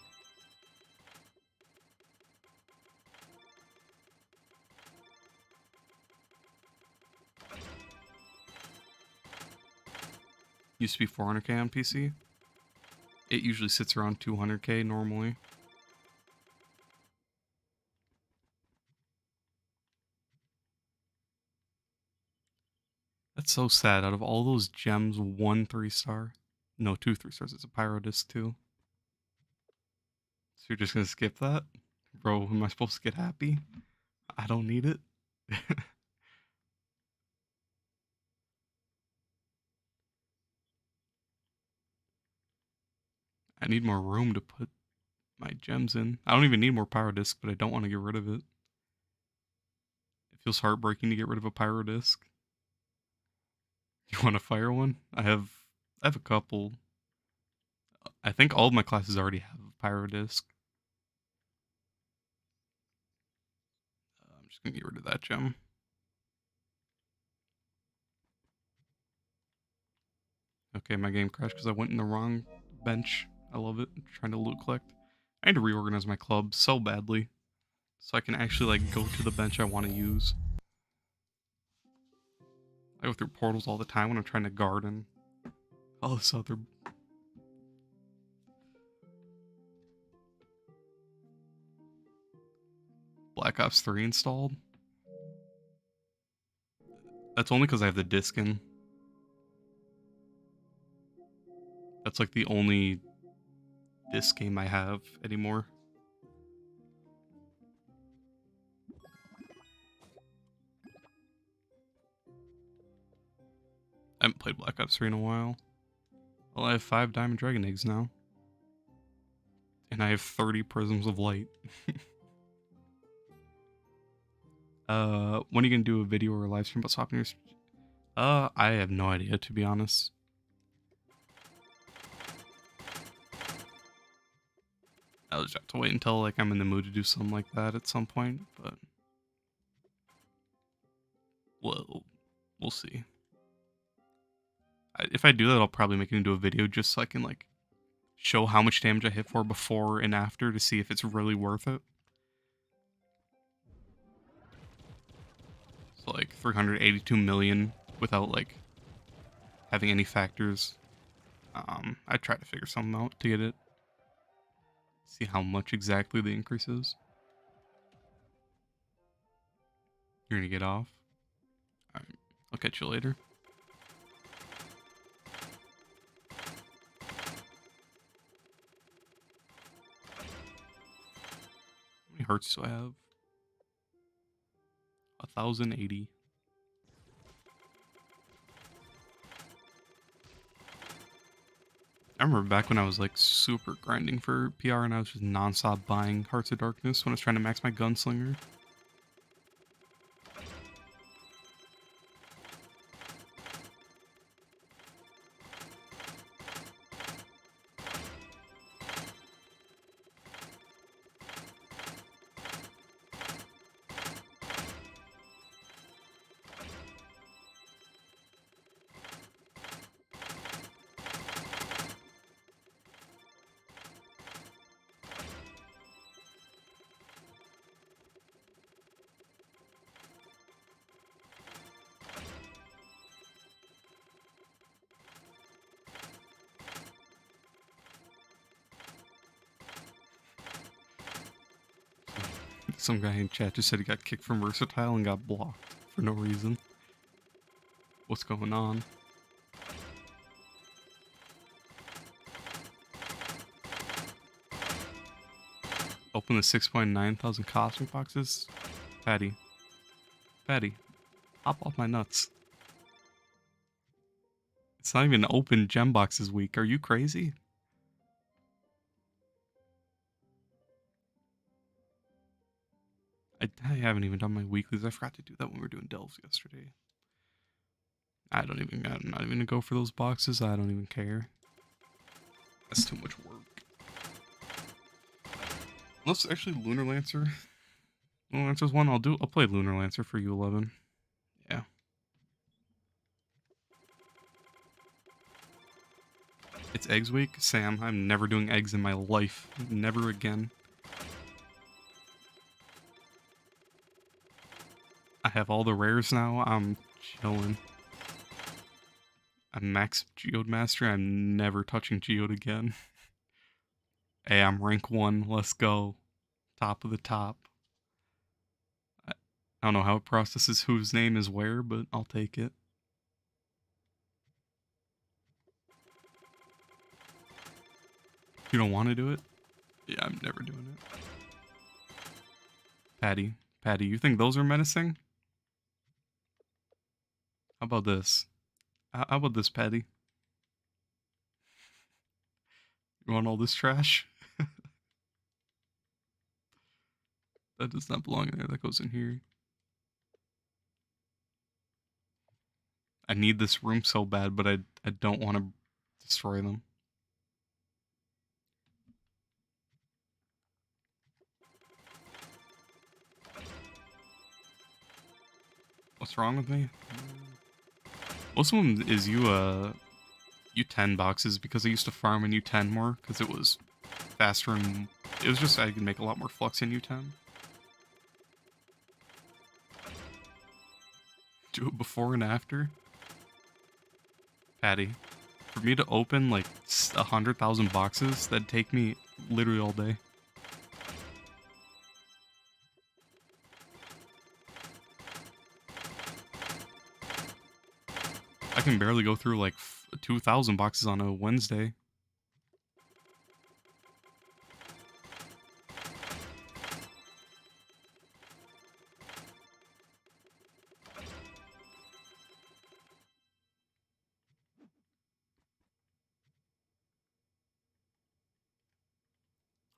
Used to be 400k on PC. It usually sits around 200k normally. That's so sad. Out of all those gems, 1 3-star. No, 2 3-stars. It's a pyro disc too. So you're just gonna skip that? Bro, am I supposed to get happy? I don't need it. I need more room to put my gems in. I don't even need more pyro disc, but I don't want to get rid of it. It feels heartbreaking to get rid of a pyro disc. You want to fire one? I have a couple. I think all of my classes already have a pyro disc. I'm just gonna get rid of that gem. Okay, my game crashed because I went in the wrong bench. I love it. I'm trying to loot collect. I need to reorganize my club so badly, so I can actually like go to the bench I want to use. I go through portals all the time when I'm trying to garden. All this other. Black Ops 3 installed. That's only because I have the disc in. That's like the only disc game I have anymore. I haven't played Black Ops 3 in a while. Well, I have 5 Diamond Dragon Eggs now. And I have 30 Prisms of Light. When are you gonna do a video or a live stream about swapping your... I have no idea, to be honest. I'll just have to wait until like I'm in the mood to do something like that at some point, but... Well, we'll see. If I do that, I'll probably make it into a video just so I can like show how much damage I hit for before and after to see if it's really worth it. So like 382 million without like having any factors. I try to figure something out to get it. See how much exactly the increase is. You're gonna get off? Alright, I'll catch you later. How many hearts do I have? 1,080. I remember back when I was like super grinding for PR and I was just non-stop buying Hearts of Darkness when I was trying to max my gunslinger. Some guy in chat just said he got kicked from Versatile and got blocked for no reason. What's going on? Open the 6.9 thousand cosmic boxes? Patty. Patty. Hop off my nuts. It's not even open gem boxes week. Are you crazy? I haven't even done my weeklies. I forgot to do that when we were doing delves yesterday. I'm not even gonna go for those boxes. I don't even care. That's too much work. Unless actually Lunar Lancer. Lunar Lancer's one I'll play Lunar Lancer for U11. Yeah. It's eggs week? Sam, I'm never doing eggs in my life. Never again. I have all the rares now. I'm chilling. I'm max Geode Master. I'm never touching Geode again. Hey, I'm rank 1. Let's go. Top of the top. I don't know how it processes whose name is where, but I'll take it. You don't want to do it? Yeah, I'm never doing it. Patty. Patty, you think those are menacing? How about this? How about this, Patty? You want all this trash? That does not belong in there. That goes in here. I need this room so bad, but I don't want to destroy them. What's wrong with me? Most of them is U10 boxes because I used to farm in U10 more because it was faster and it was just I could make a lot more flux in U10. Do it before and after. Patty, for me to open like 100,000 boxes, that'd take me literally all day. I can barely go through like 2,000 boxes on a Wednesday.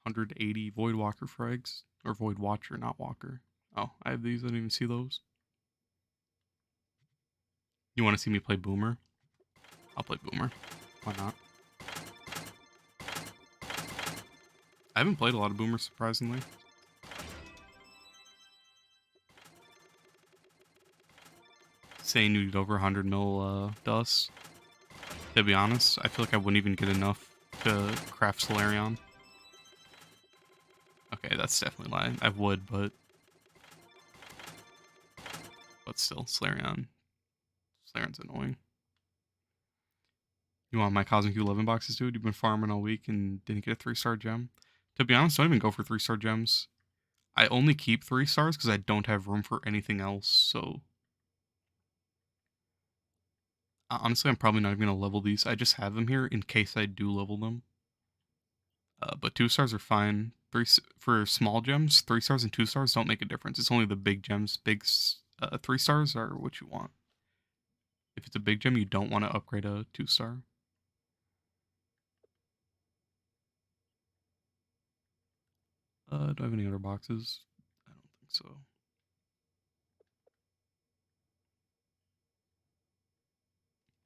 $180 Void Walker frags. Or Void Watcher, not Walker. Oh, I have these. I didn't even see those. You want to see me play Boomer? I'll play Boomer. Why not? I haven't played a lot of Boomer, surprisingly. Saying you need over 100 mil dust. To be honest, I feel like I wouldn't even get enough to craft Solarion. Okay, that's definitely lying. I would, but still, Solarion. Solarion's annoying. You want my Cosmic 11 boxes, dude? You've been farming all week and didn't get a 3-star gem. To be honest, don't even go for 3-star gems. I only keep 3 stars because I don't have room for anything else, so... Honestly, I'm probably not even going to level these. I just have them here in case I do level them. But 2 stars are fine. For small gems, 3 stars and 2 stars don't make a difference. It's only the big gems. 3 stars are what you want. If it's a big gem, you don't want to upgrade a 2-star. Do I have any other boxes? I don't think so.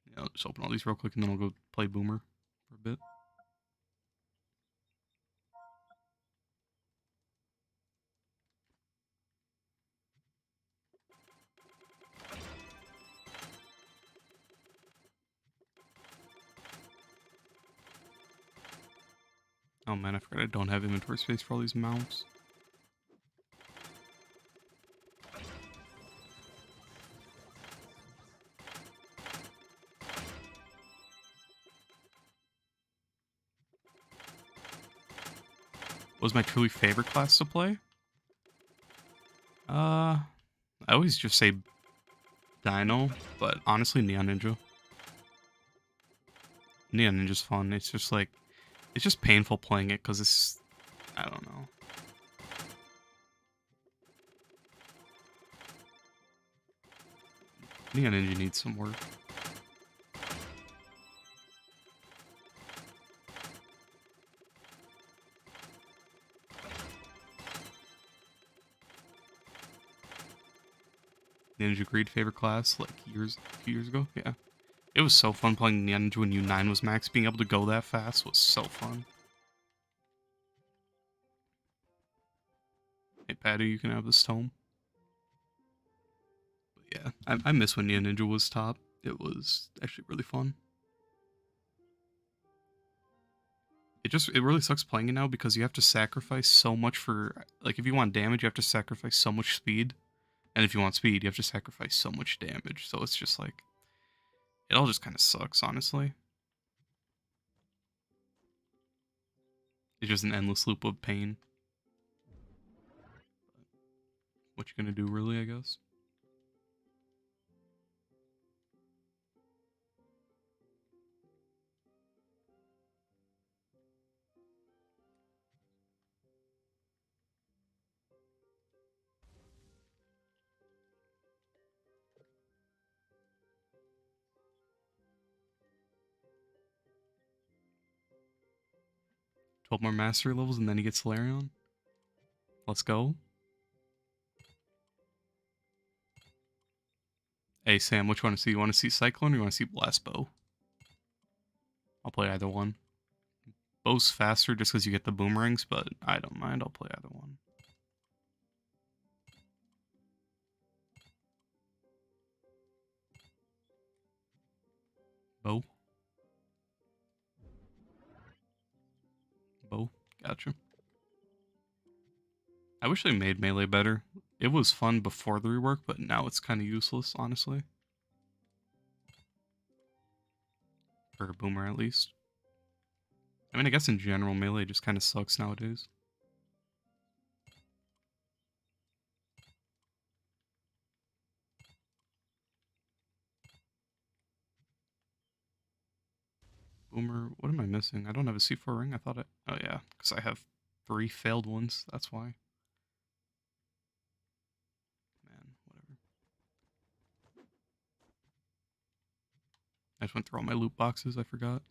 Yeah, I'll just open all these real quick and then I'll go play Boomer for a bit. Oh man, I forgot I don't have inventory space for all these mounts. What was my truly favorite class to play? I always just say Dino, but honestly Neon Ninja. Neon Ninja's fun. It's just like, it's just painful playing it because it's, I don't know. Neon Ninja needs some work. Ninja Greed favorite class like a few years ago. Yeah, it was so fun playing Ninja when U9 was max. Being able to go that fast was so fun. Hey Patty, you can have this tome. But yeah, I miss when Ninja was top. It was actually really fun. It really sucks playing it now because you have to sacrifice so much for, like, if you want damage, you have to sacrifice so much speed. And if you want speed, you have to sacrifice so much damage. So it's just like, It all just kind of sucks, honestly. It's just an endless loop of pain. What you gonna do, really, I guess? "12 more mastery levels and then he gets Solarion? Let's go." Hey, Sam, which one to see? You want to see Cyclone or you want to see Blast Bow? I'll play either one. Bow's faster just because you get the boomerangs, but I don't mind. I'll play either one. Bow. Bow. Gotcha. I wish they made melee better. It was fun before the rework, but now it's kind of useless, honestly. For a boomer, at least. I mean, I guess in general, melee just kind of sucks nowadays. Boomer, what am I missing? I don't have a C4 ring. I thought it. Oh, yeah, because I have 3 failed ones. That's why. Man, whatever. I just went through all my loot boxes. I forgot.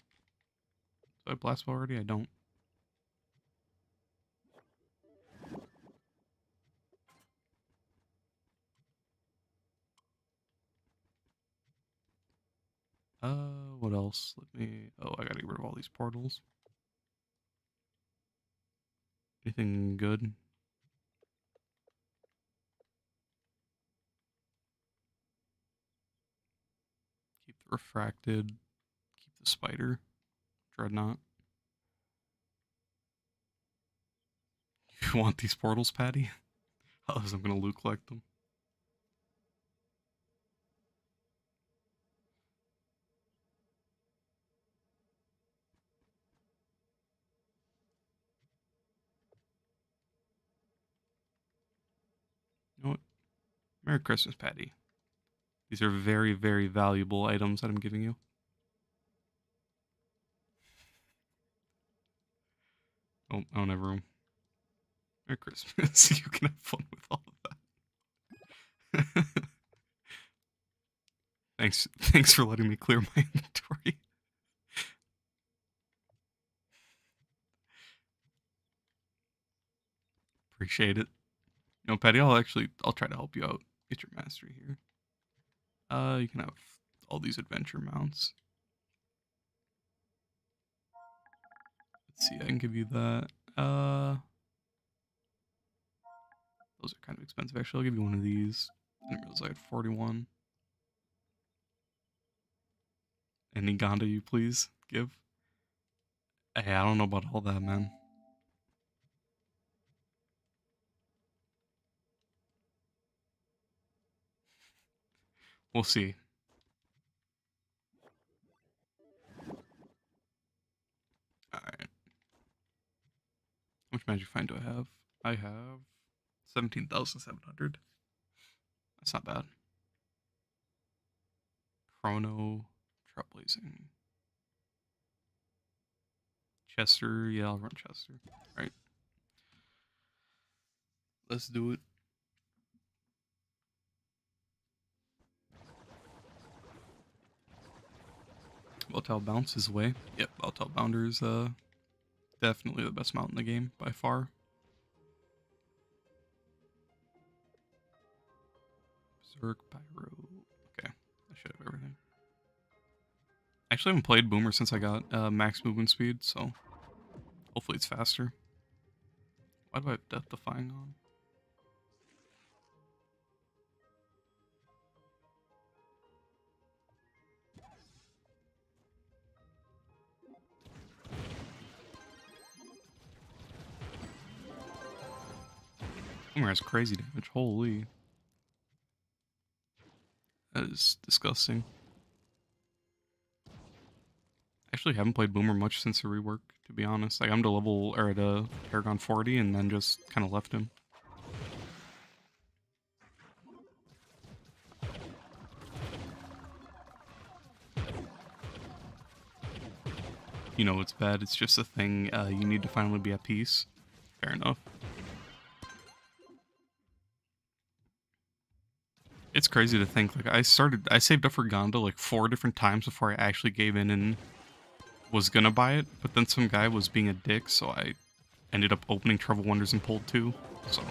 So I blast already? I don't. What else? Let me. Oh, I gotta get rid of all these portals. Anything good? Keep the refracted. Keep the spider. Dreadnought. You want these portals, Patty? Otherwise, I'm gonna loot collect them. You know what? Merry Christmas, Patty. These are very, very valuable items that I'm giving you. Oh, I don't have room. Merry Christmas. You can have fun with all of that. Thanks for letting me clear my inventory. Appreciate it. No, Patty, I'll try to help you out. Get your mastery here. You can have all these adventure mounts. Let's see, I can give you that. Those are kind of expensive. Actually, I'll give you one of these. I didn't realize I had 41. Any Gonda you please give? Hey, I don't know about all that, man. We'll see. Alright. How much magic find do I have? I have 17,700. That's not bad. Chrono, Trailblazing. Chester, yeah, I'll run Chester. Alright. Let's do it. Valtal Bounce is away. Yep, Valtal Bounder is definitely the best mount in the game by far. Berserk, Pyro. Okay, I should have everything. Actually, I haven't played Boomer since I got max movement speed, so hopefully it's faster. Why do I have Death Defying on? Boomer has crazy damage. Holy. That is disgusting. actually haven't played Boomer much since the rework, to be honest. Like, I'm to level, or at a Paragon 40, and then just kind of left him. You know, it's bad. It's just a thing. You need to finally be at peace. Fair enough. It's crazy to think, like, I saved up for Gonda like 4 different times before I actually gave in and was gonna buy it, but then some guy was being a dick, so I ended up opening Trove Wonders and pulled 2, so.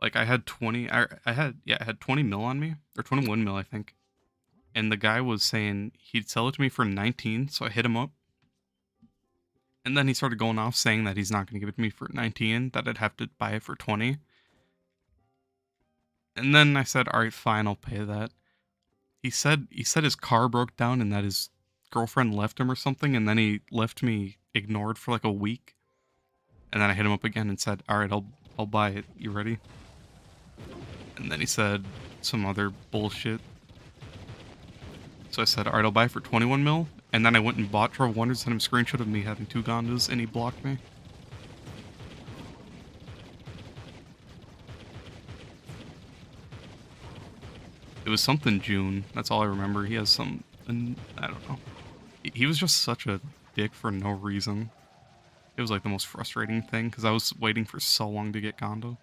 Like, I had 20, I had 20 mil on me, or 21 mil, I think. And the guy was saying he'd sell it to me for 19, so I hit him up. And then he started going off saying that he's not going to give it to me for 19, that I'd have to buy it for 20. And then I said, all right, fine, I'll pay that. He said his car broke down and that his girlfriend left him or something, and then he left me ignored for like a week. And then I hit him up again and said, all right, I'll buy it. You ready? And then he said some other bullshit. So I said, all right, I'll buy it for 21 mil. And then I went and bought Trove Wonders, sent him a screenshot of me having 2 Gondas, and he blocked me. It was something June. That's all I remember. He has some, and I don't know. He was just such a dick for no reason. It was like the most frustrating thing, because I was waiting for so long to get Gondo.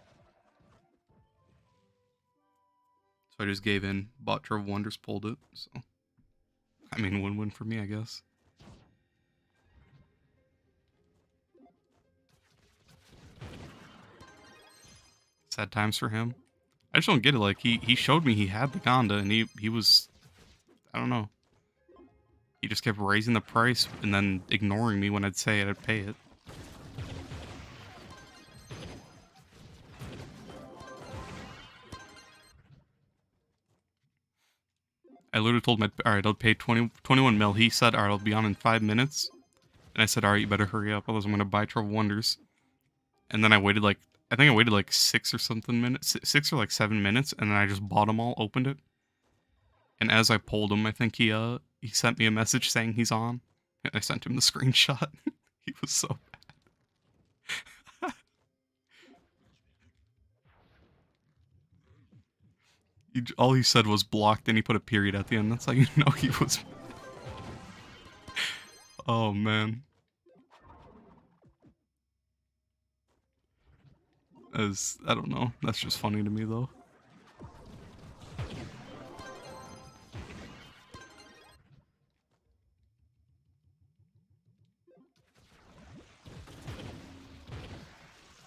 So I just gave in, bought Trove Wonders, pulled it, so. I mean, win-win for me, I guess. Sad times for him. I just don't get it. Like, he showed me he had the Gonda, and he was, I don't know. He just kept raising the price and then ignoring me when I'd say I'd pay it. I literally told him, all right, I'll pay 21 mil. He said, all right, I'll be on in 5 minutes. And I said, all right, you better hurry up, otherwise I'm going to buy Trove Wonders. And then I waited like, I think I waited like 6 or something minutes, 6 or like 7 minutes, and then I just bought them all, opened it. And as I pulled him, I think he sent me a message saying he's on. And I sent him the screenshot. He was so bad. All he said was blocked, and he put a period at the end. That's how you know he was. Oh, man. I don't know. That's just funny to me, though.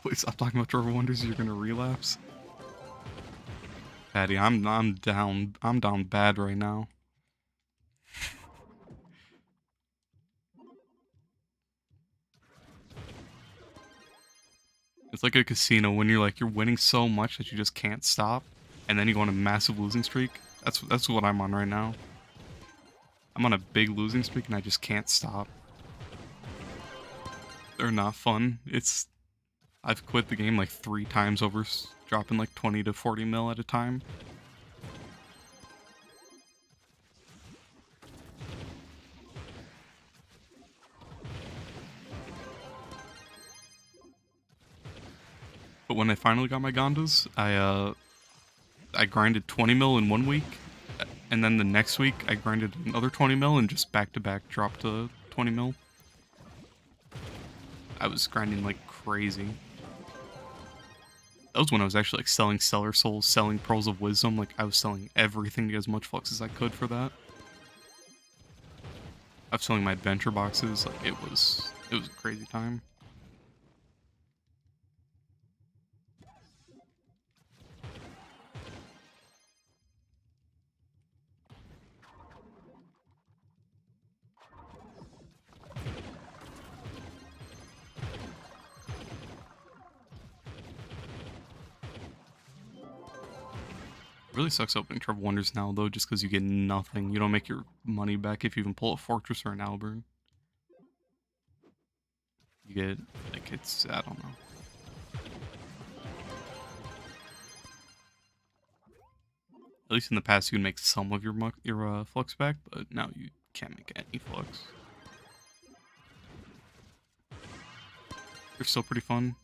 Please stop talking about Trove Wonders. You're gonna relapse. Patty, I'm down bad right now. It's like a casino when you're winning so much that you just can't stop, and then you go on a massive losing streak. That's what I'm on right now. I'm on a big losing streak and I just can't stop. They're not fun. I've quit the game like 3 times over dropping like 20 to 40 mil at a time. But when I finally got my Gondas, I grinded 20 mil in 1 week, and then the next week I grinded another 20 mil and just back to back dropped to 20 mil. I was grinding like crazy. That was when I was actually like selling Stellar Souls, selling Pearls of Wisdom. Like, I was selling everything to get as much flux as I could for that. I was selling my adventure boxes. Like, it was a crazy time. It really sucks opening Trove Wonders now, though, just because you get nothing. You don't make your money back if you even pull a Fortress or an Alburn. You get, like, I don't know. At least in the past, you can make some of your flux back, but now you can't make any flux. They're still pretty fun.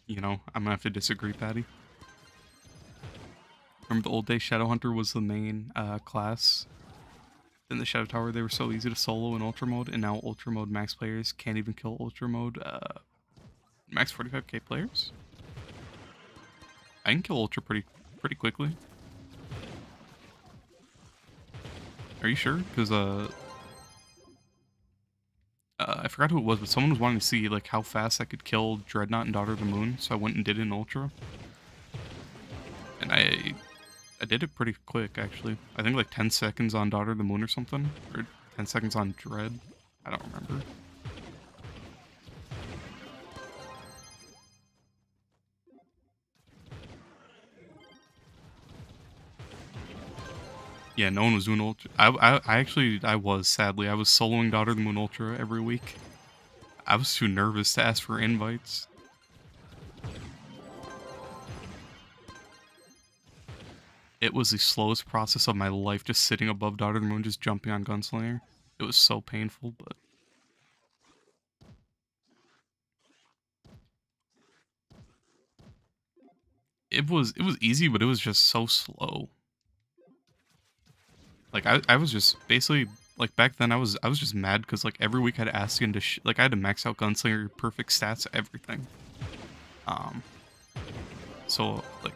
You know, I'm gonna have to disagree, Patty. Remember the old days, Shadow Hunter was the main class. In the Shadow Tower, they were so easy to solo in Ultra Mode, and now Ultra Mode max players can't even kill Ultra Mode max 45k players. I can kill Ultra pretty quickly. Are you sure? Because I forgot who it was, but someone was wanting to see like how fast I could kill Dreadnought and Daughter of the Moon, so I went and did it in Ultra. And I did it pretty quick, actually. I think like 10 seconds on Daughter of the Moon or something. Or 10 seconds on Dread. I don't remember. Yeah, no one was doing Ultra. I was, sadly. I was soloing Daughter of the Moon Ultra every week. I was too nervous to ask for invites. It was the slowest process of my life, just sitting above Daughter of the Moon, just jumping on Gunslinger. It was so painful, but... It was easy, but it was just so slow. Like, I was just basically... Like, back then, I was just mad, because, like, every week I'd ask him to... like, I had to max out Gunslinger, perfect stats, everything. So, like...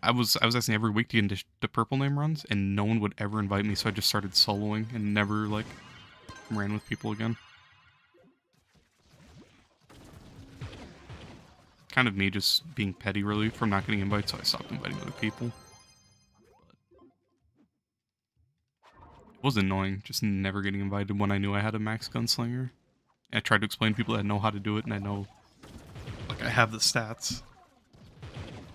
I was asking every week to get into the purple name runs, and no one would ever invite me, so I just started soloing and never, like, ran with people again. Kind of me just being petty, really, from not getting invites, so I stopped inviting other people. It was annoying, just never getting invited when I knew I had a max Gunslinger. And I tried to explain to people that I know how to do it, and I know, like, I have the stats.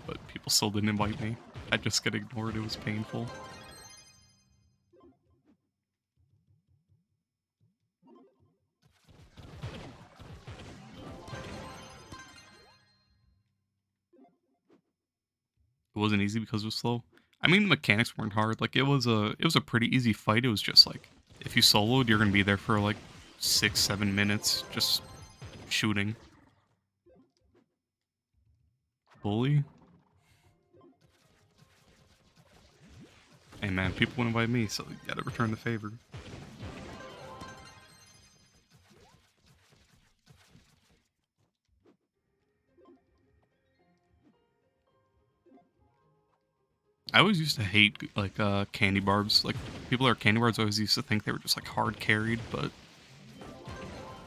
But people still didn't invite me. I just get ignored. It was painful. It wasn't easy because it was slow. I mean, the mechanics weren't hard. Like, it was a pretty easy fight. It was just like, if you soloed, you're gonna be there for like 6-7 minutes just shooting. Bully. Hey man, people wouldn't invite me, so you gotta return the favor. I always used to hate, like, candy barbs. Like, people that are candy barbs always used to think they were just, like, hard carried, but...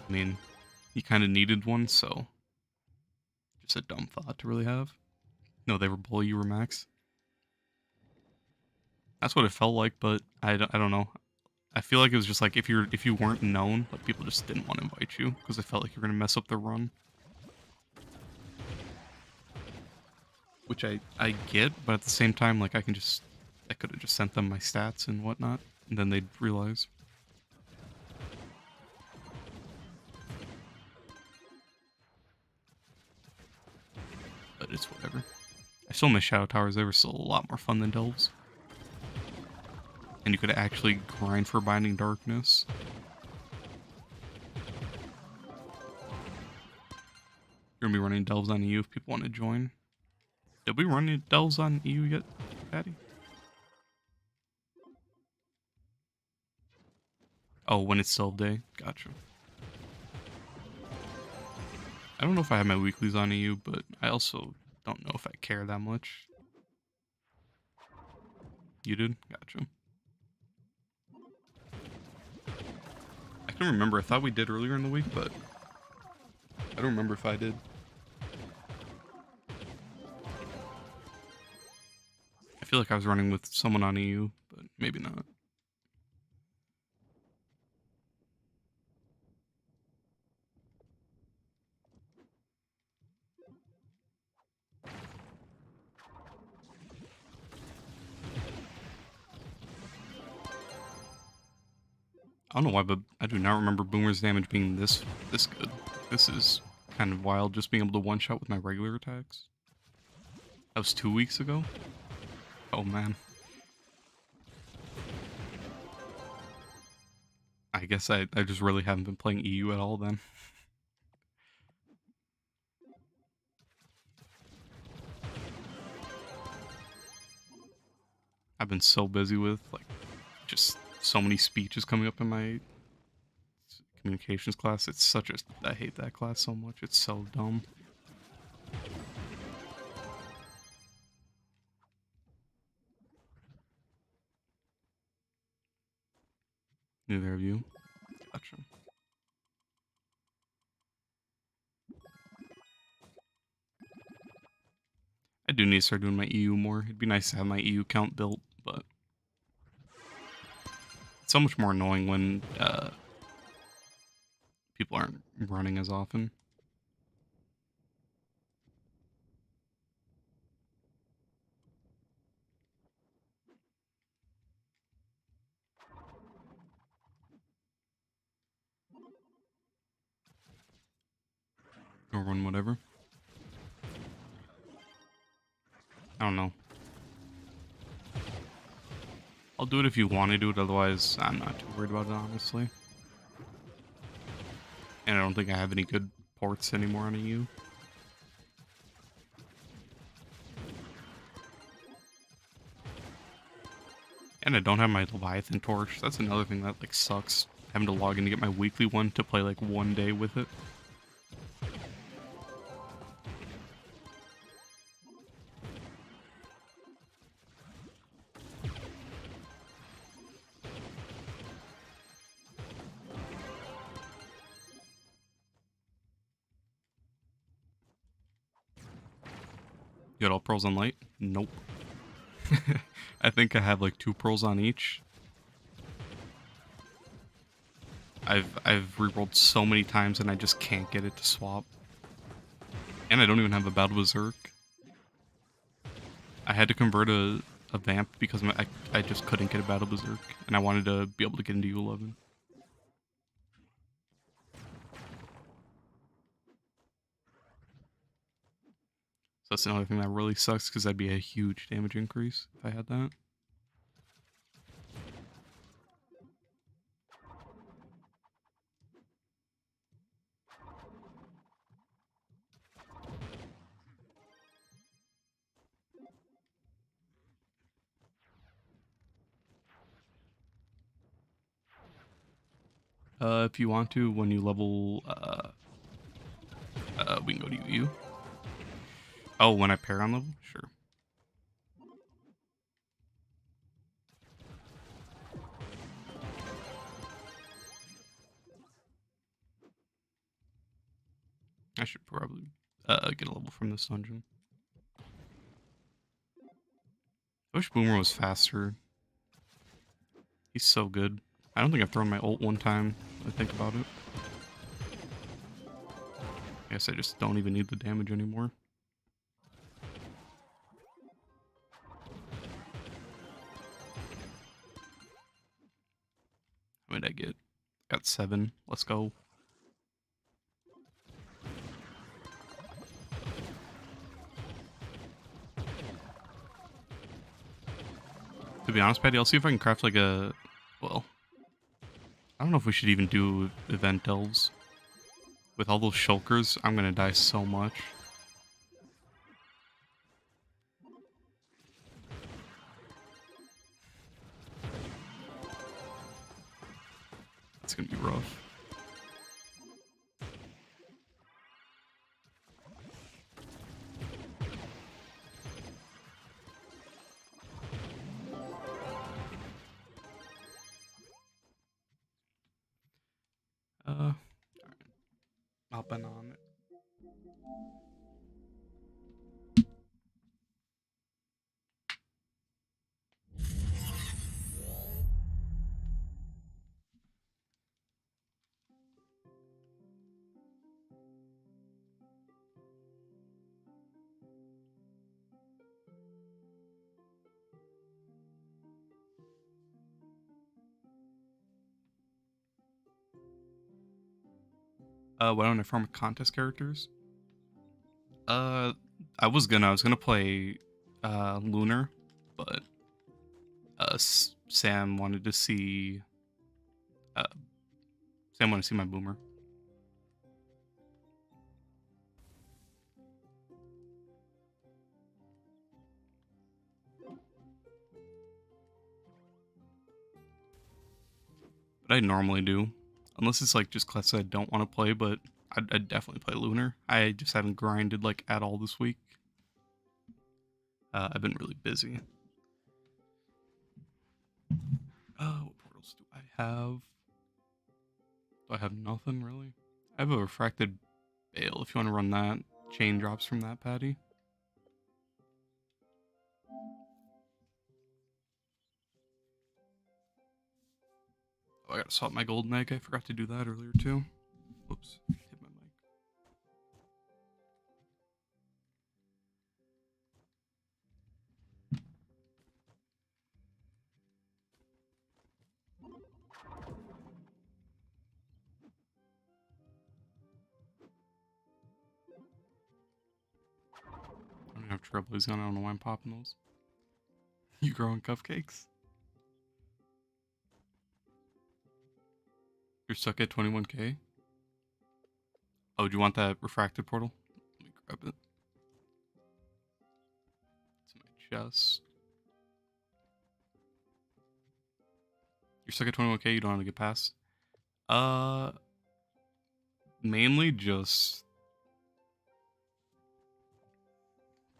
I mean, you kind of needed one, so... Just a dumb thought to really have. No, they were bully, you were max. That's what it felt like, but I don't know. I feel like it was just like, if you weren't known, like, people just didn't want to invite you, because they felt like you were going to mess up their run. Which I get, but at the same time, like, I could have just sent them my stats and whatnot, and then they'd realize. But it's whatever. I still miss Shadow Towers. They were still a lot more fun than Delves. And you could actually grind for Binding Darkness. We're gonna be running Delves on EU if people want to join. Did we run any Delves on EU yet, Patty? Oh, when it's Delve Day. Gotcha. I don't know if I have my weeklies on EU, but I also don't know if I care that much. You did? Gotcha. I can remember. I thought we did earlier in the week, but I don't remember if I did. I feel like I was running with someone on EU, but maybe not. I don't know why, but I do not remember Boomer's damage being this good. This is kind of wild, just being able to one-shot with my regular attacks. That was 2 weeks ago. Oh man. I guess I just really haven't been playing EU at all then. I've been so busy with like just so many speeches coming up in my communications class. It's such a I hate that class so much. It's so dumb. Neither of you. Gotcha. I do need to start doing my EU more. It'd be nice to have my EU count built, but it's so much more annoying when people aren't running as often. Or run whatever. I don't know. I'll do it if you want to do it, otherwise I'm not too worried about it, honestly. And I don't think I have any good ports anymore on EU. And I don't have my Leviathan torch. That's another thing that like sucks. Having to log in to get my weekly one to play like one day with it. You got all pearls on light? Nope. I think I have like 2 pearls on each. I've rerolled so many times and I just can't get it to swap. And I don't even have a Battle Berserk. I had to convert a Vamp because I just couldn't get a Battle Berserk. And I wanted to be able to get into U11. So that's another thing that really sucks because that'd be a huge damage increase if I had that. If you want to, when you level, we can go to UU. Oh, when I Paragon level? Sure. I should probably get a level from this dungeon. I wish Boomer was faster. He's so good. I don't think I've thrown my ult one time, I think about it. I guess I just don't even need the damage anymore. What did I get? Got 7. Let's go. To be honest, Patty, I'll see if I can craft like a... Well, I don't know if we should even do event delves. With all those shulkers, I'm gonna die so much. It's gonna be rough. Alright. Hopping on it. Why don't I farm contest characters? I was gonna play Lunar, but Sam wanted to see my boomer. But I normally do, unless it's like just classes I don't want to play. But I'd definitely play Lunar. I just haven't grinded like at all this week. I've been really busy. What portals do I have? Do I have nothing really? I have a refracted bale if you want to run that. Chain drops from that, Patty. Oh, I gotta swap my golden egg. I forgot to do that earlier too. Whoops. Hit my mic. I don't even have trailblazing on. I don't know why I'm popping those. You growing cupcakes? You're stuck at 21k? Oh, do you want that refracted portal? Let me grab it. It's in my chest. You're stuck at 21k, you don't want to get past? Mainly just...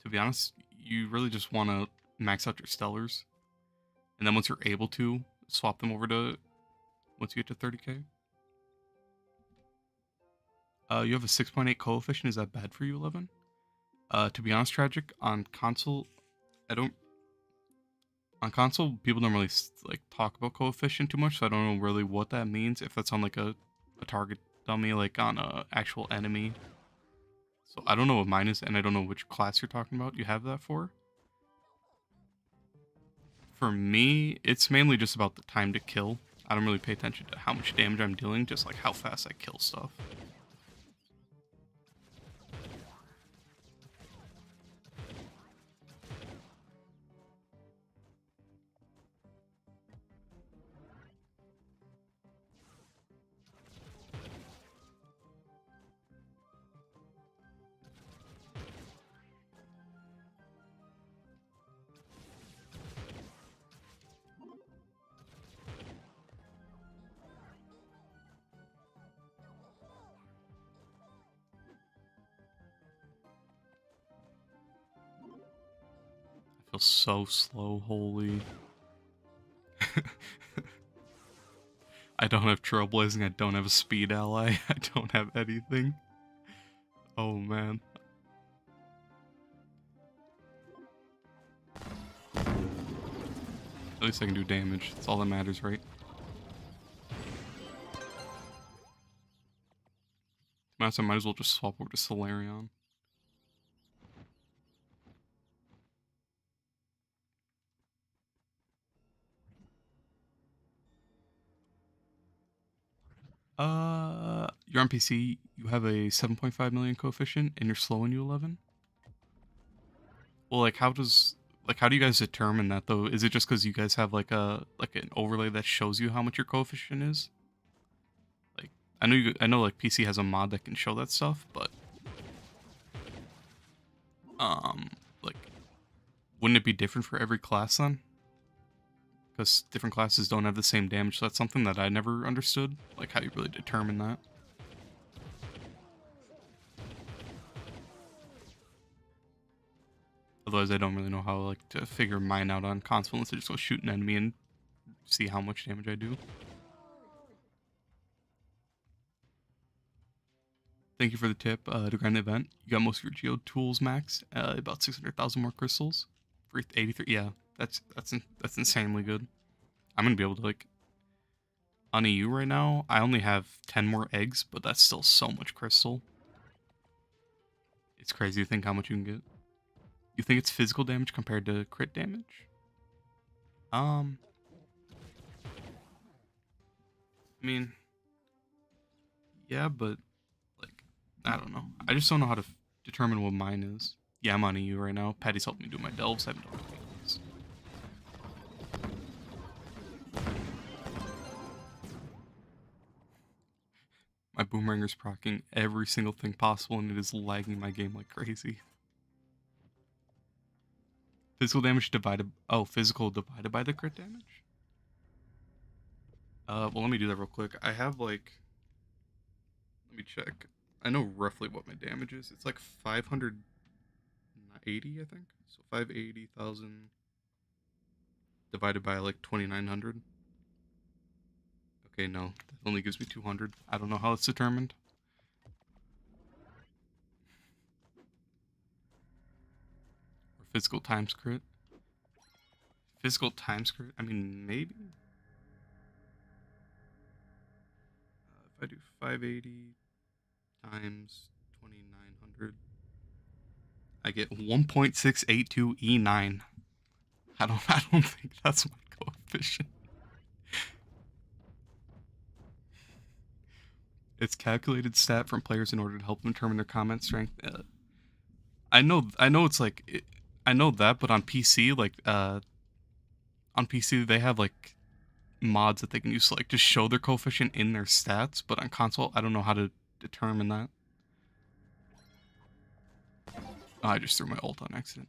To be honest, you really just want to max out your stellars. And then once you're able to, swap them over to... Once you get to 30k. You have a 6.8 coefficient. Is that bad for you, 11? To be honest, Tragic, on console, on console, people don't really like talk about coefficient too much, so I don't know really what that means. If that's on like a target dummy, like on a actual enemy. So I don't know what mine is, and I don't know which class you're talking about. You have that for? For me, it's mainly just about the time to kill. I don't really pay attention to how much damage I'm dealing, just like how fast I kill stuff. I feel so slow, holy. I don't have trailblazing, I don't have a speed ally, I don't have anything. Oh man. At least I can do damage, that's all that matters, right? I might as well just swap over to Solarion. You're on PC, you have a 7.5 million coefficient, and you're slowing you 11? Well, like, how do you guys determine that, though? Is it just because you guys have, like, an overlay that shows you how much your coefficient is? Like, I know, like, PC has a mod that can show that stuff, but... like, wouldn't it be different for every class, then? Because different classes don't have the same damage, so that's something that I never understood. Like, how you really determine that. Otherwise, I don't really know how like to figure mine out on console unless I just go shoot an enemy and see how much damage I do. Thank you for the tip. To grind the event, you got most of your Geode tools max. About 600,000 more crystals for 83. Yeah, that's insanely good. I'm gonna be able to like on EU right now. I only have 10 more eggs, but that's still so much crystal. It's crazy to think how much you can get. You think it's physical damage compared to crit damage? I mean, yeah, but like, I don't know. I just don't know how to determine what mine is. Yeah, I'm on EU right now. Patty's helping me do my delves. I haven't done my weeklies. My boomeranger's proccing every single thing possible, and it is lagging my game like crazy. Physical damage divided... Oh, physical divided by the crit damage? Well, let me do that real quick. I have, like... Let me check. I know roughly what my damage is. It's like 580, I think. So 580,000 divided by, like, 2,900. Okay, no. That only gives me 200. I don't know how it's determined. Or physical times crit. Physical times crit? I mean, maybe? If I do 580 times 2,900, I get 1.682 E9. I don't think that's my coefficient. It's calculated stat from players in order to help them determine their combat strength. I know it's like I know that, but on PC, like on PC they have like mods that they can use to like just show their coefficient in their stats, but on console I don't know how to determine that. Oh, I just threw my ult on accident.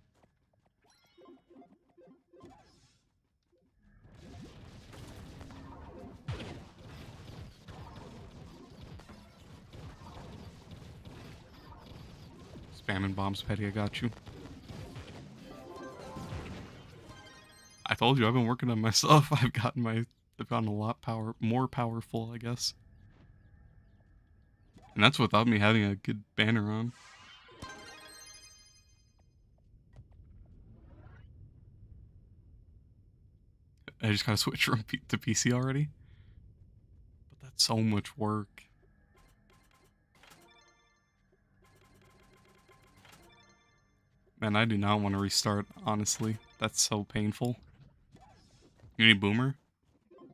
Spamming bombs, Petty, I got you. I told you I've been working on my stuff. I've gotten a lot more powerful, I guess. And that's without me having a good banner on. I just gotta switch from to PC already. But that's so much work. Man, I do not want to restart, honestly. That's so painful. You need Boomer?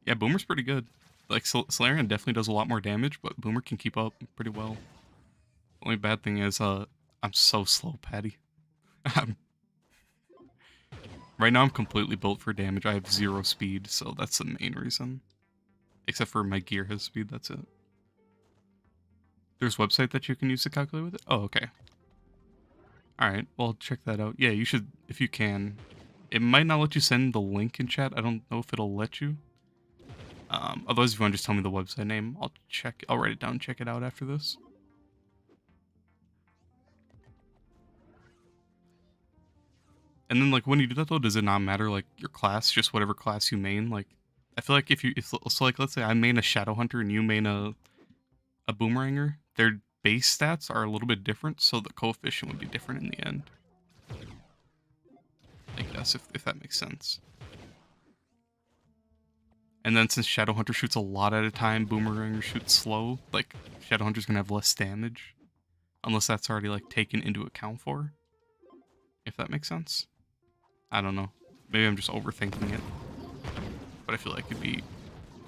Yeah, Boomer's pretty good. Like, Solarian definitely does a lot more damage, but Boomer can keep up pretty well. Only bad thing is, I'm so slow, Patty. Right now I'm completely built for damage. I have 0 speed, so that's the main reason. Except for my gear has speed, that's it. There's a website that you can use to calculate with it? Oh, okay. Alright, well, check that out. Yeah, you should, if you can. It might not let you send the link in chat. I don't know if it'll let you. Otherwise, if you want to just tell me the website name, I'll write it down and check it out after this. And then, like, when you do that, though, does it not matter, like, your class, just whatever class you main? Like, I feel like so, like, let's say I main a Shadow Hunter and you main a Boomeranger, their base stats are a little bit different, so the coefficient would be different in the end. I guess, if that makes sense. And then since Shadowhunter shoots a lot at a time, Boomeranger shoots slow, like, Shadowhunter's gonna have less damage. Unless that's already, like, taken into account for. If that makes sense. I don't know. Maybe I'm just overthinking it. But I feel like it'd be a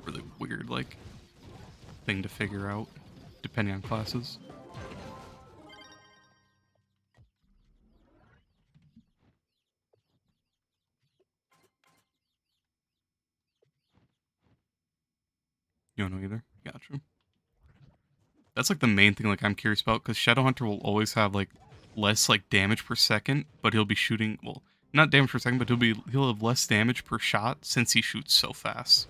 really weird, like, thing to figure out, depending on classes. You don't know either? Gotcha. That's like the main thing like I'm curious about, because Shadowhunter will always have like less like damage per second, but he'll be shooting, well, not damage per second, but he'll have less damage per shot since he shoots so fast.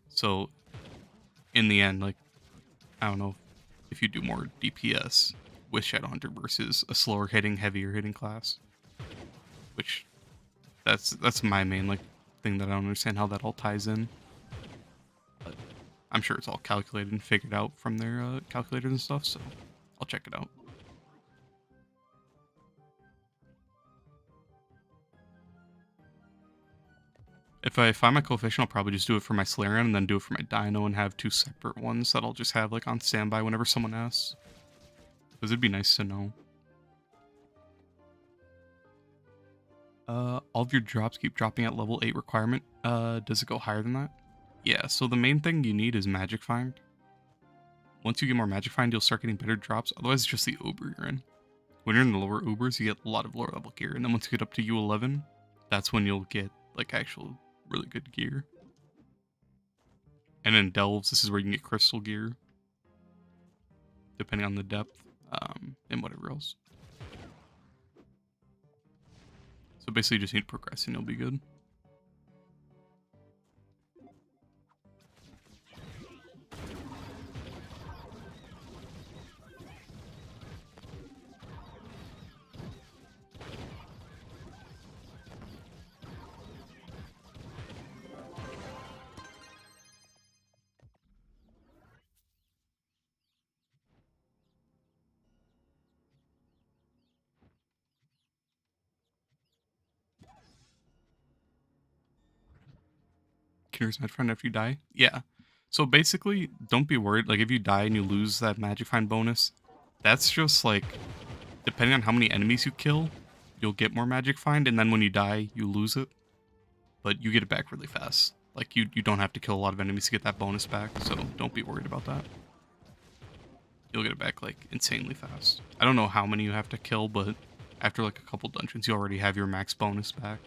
So in the end, like, I don't know if you do more DPS with Shadowhunter versus a slower hitting, heavier hitting class. Which that's my main like thing that I don't understand how that all ties in. I'm sure it's all calculated and figured out from their calculators and stuff, so I'll check it out. If I find my coefficient, I'll probably just do it for my Solarian and then do it for my Dino and have 2 separate ones that I'll just have like on standby whenever someone asks. Because it'd be nice to know. All of your drops keep dropping at level 8 requirement. Does it go higher than that? Yeah, so the main thing you need is Magic Find. Once you get more Magic Find, you'll start getting better drops. Otherwise, it's just the Uber you're in. When you're in the lower Ubers, you get a lot of lower level gear. And then once you get up to U11, that's when you'll get like actual really good gear. And in Delves, this is where you can get crystal gear. depending on the depth, and whatever else. So basically, you just need to progress and you'll be good. Can you use Magic Find after you die? Yeah. So basically, don't be worried. Like, if you die and you lose that Magic Find bonus, that's just like, depending on how many enemies you kill, you'll get more Magic Find, and then when you die, you lose it. But you get it back really fast. Like, you don't have to kill a lot of enemies to get that bonus back, so don't be worried about that. You'll get it back, like, insanely fast. I don't know how many you have to kill, but after, like, a couple dungeons, you already have your max bonus back.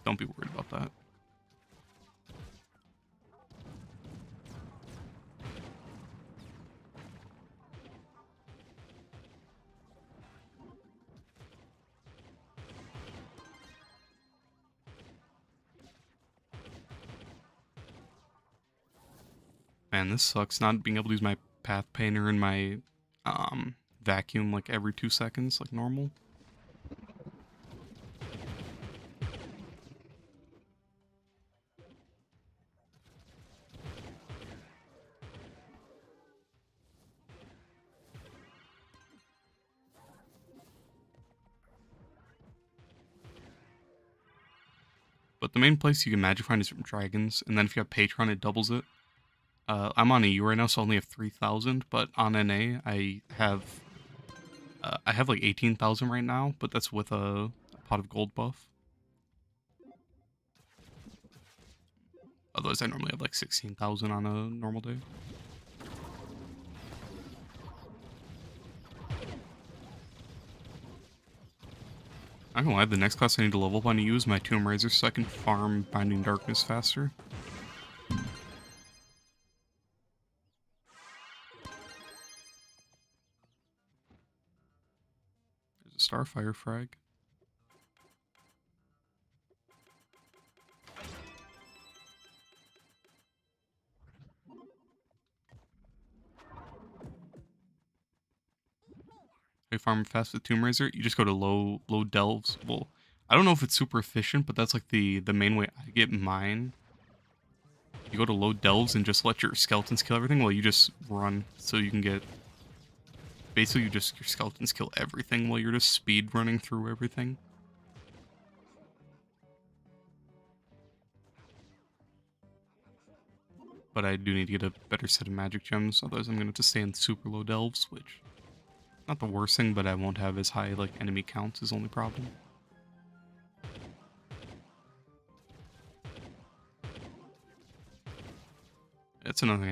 Don't be worried about that. Man, this sucks not being able to use my path painter and my vacuum like every 2 seconds like normal. But the main place you can magic find is from dragons, and then if you have Patreon, it doubles it. I'm on EU right now, so I only have 3,000, but on NA, I have like 18,000 right now, but that's with a pot of gold buff. Otherwise, I normally have like 16,000 on a normal day. I'm gonna lie, the next class I need to level up on EU is my Tomb Raiser so I can farm Binding Darkness faster. There's a Starfire frag. How you farm fast with Tomb Raiser? You just go to low delves. Well, I don't know if it's super efficient, but that's like the main way I get mine. You go to low delves and just let your skeletons kill everything while you just run, so you can get... Basically, your skeletons kill everything while you're just speed running through everything. But I do need to get a better set of magic gems, otherwise I'm going to have to stay in super low delves, which... Not the worst thing, but I won't have as high, like, enemy counts is the only problem. That's another thing.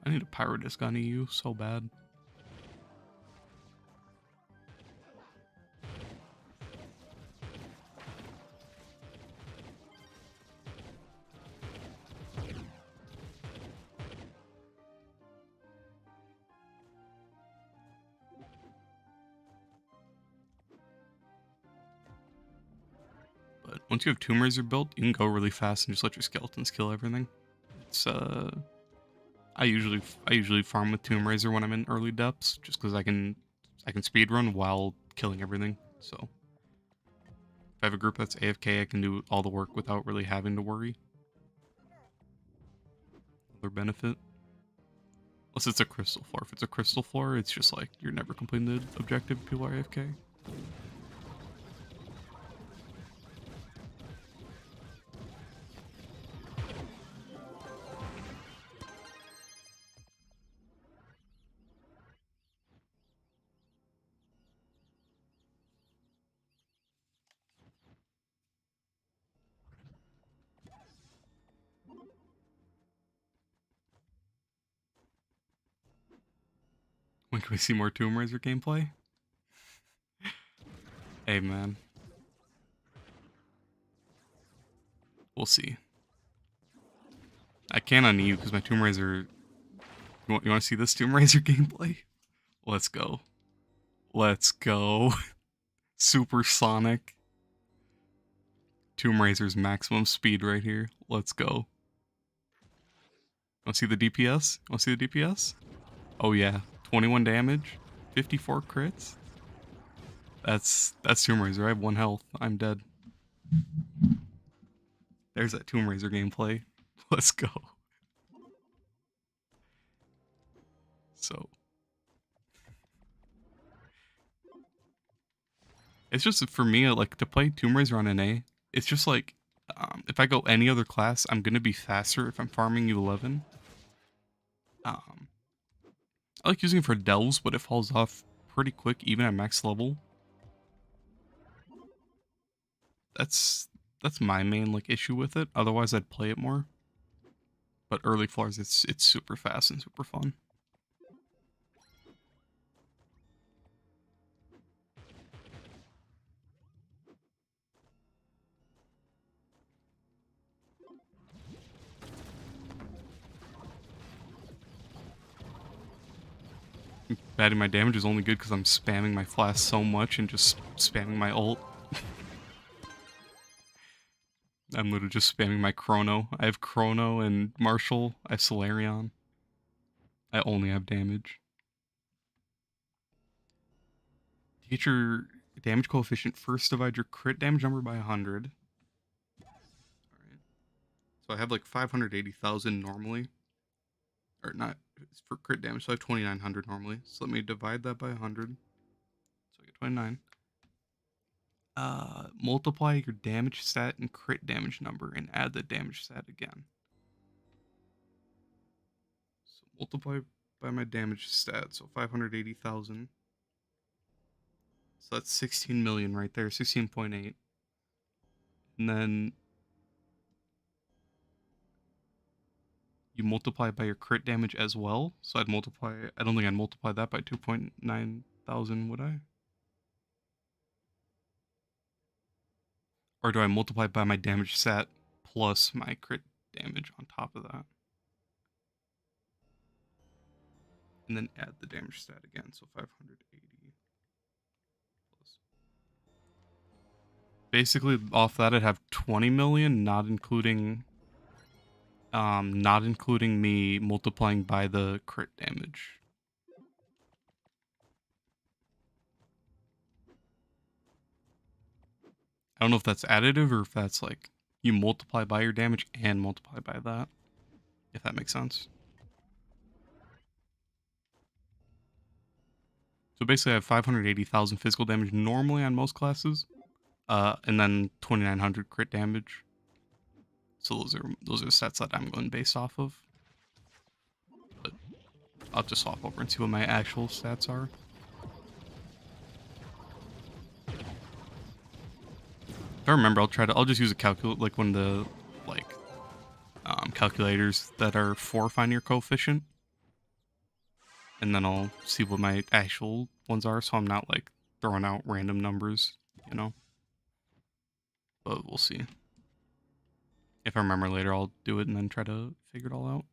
I need a pyro disc on EU so bad. But once you have Tomb Raiser built, you can go really fast and just let your skeletons kill everything. It's I usually farm with Tomb Raiser when I'm in early depths, just because I can speedrun while killing everything. So if I have a group that's AFK, I can do all the work without really having to worry. Other benefit. Unless it's a crystal floor. If it's a crystal floor, it's just like you're never completing the objective if people are AFK. When can we see more Tomb Raiser gameplay? Hey, man. We'll see. I can on EU because my Tomb Raiser You want to see this Tomb Raider gameplay? Let's go. Let's go. Supersonic. Tomb Raider's maximum speed right here. Let's go. Want to see the DPS? Want to see the DPS? Oh yeah, 21 damage, 54 crits. That's Tomb Raider. I have 1 health. I'm dead. There's that Tomb Raider gameplay. Let's go. So it's just for me, like to play Tomb Raider on NA. It's just like if I go any other class, I'm gonna be faster if I'm farming U11. Um, I like using it for delves, but it falls off pretty quick even at max level. That's my main like issue with it. Otherwise, I'd play it more. But early floors, it's super fast and super fun. Batting my damage is only good because I'm spamming my flash so much and just spamming my ult. I'm literally just spamming my Chrono. I have Chrono and Marshall. I have Solarion. I only have damage. To get your damage coefficient, first divide your crit damage number by 100. Alright. So I have like 580,000 normally. Or not, it's for crit damage, so I have 2,900 normally. So let me divide that by 100. So I get 29. Multiply your damage stat and crit damage number and add the damage stat again. So multiply by my damage stat, so 580,000. So that's 16 million right there, 16.8. And then you multiply by your crit damage as well. So I'd multiply, I don't think I'd multiply that by 2.9 thousand, would I? Or do I multiply by my damage stat plus my crit damage on top of that? And then add the damage stat again, so 580 plus. Basically, off that, I'd have 20 million, not including me multiplying by the crit damage. I don't know if that's additive or if that's like you multiply by your damage and multiply by that, if that makes sense. So basically, I have 580,000 physical damage normally on most classes, and then 2,900 crit damage. So those are stats that I'm going based off of. But I'll just swap over and see what my actual stats are. If I remember, I'll just use a like one of the like calculators that are for finding your coefficient, and then I'll see what my actual ones are, so I'm not like throwing out random numbers, you know. But we'll see. If I remember later, I'll do it and then try to figure it all out.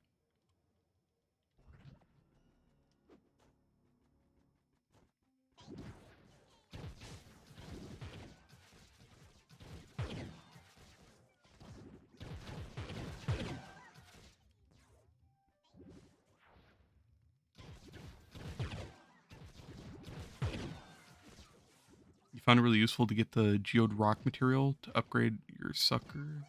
You found it really useful to get the Geode rock material to upgrade your sucker.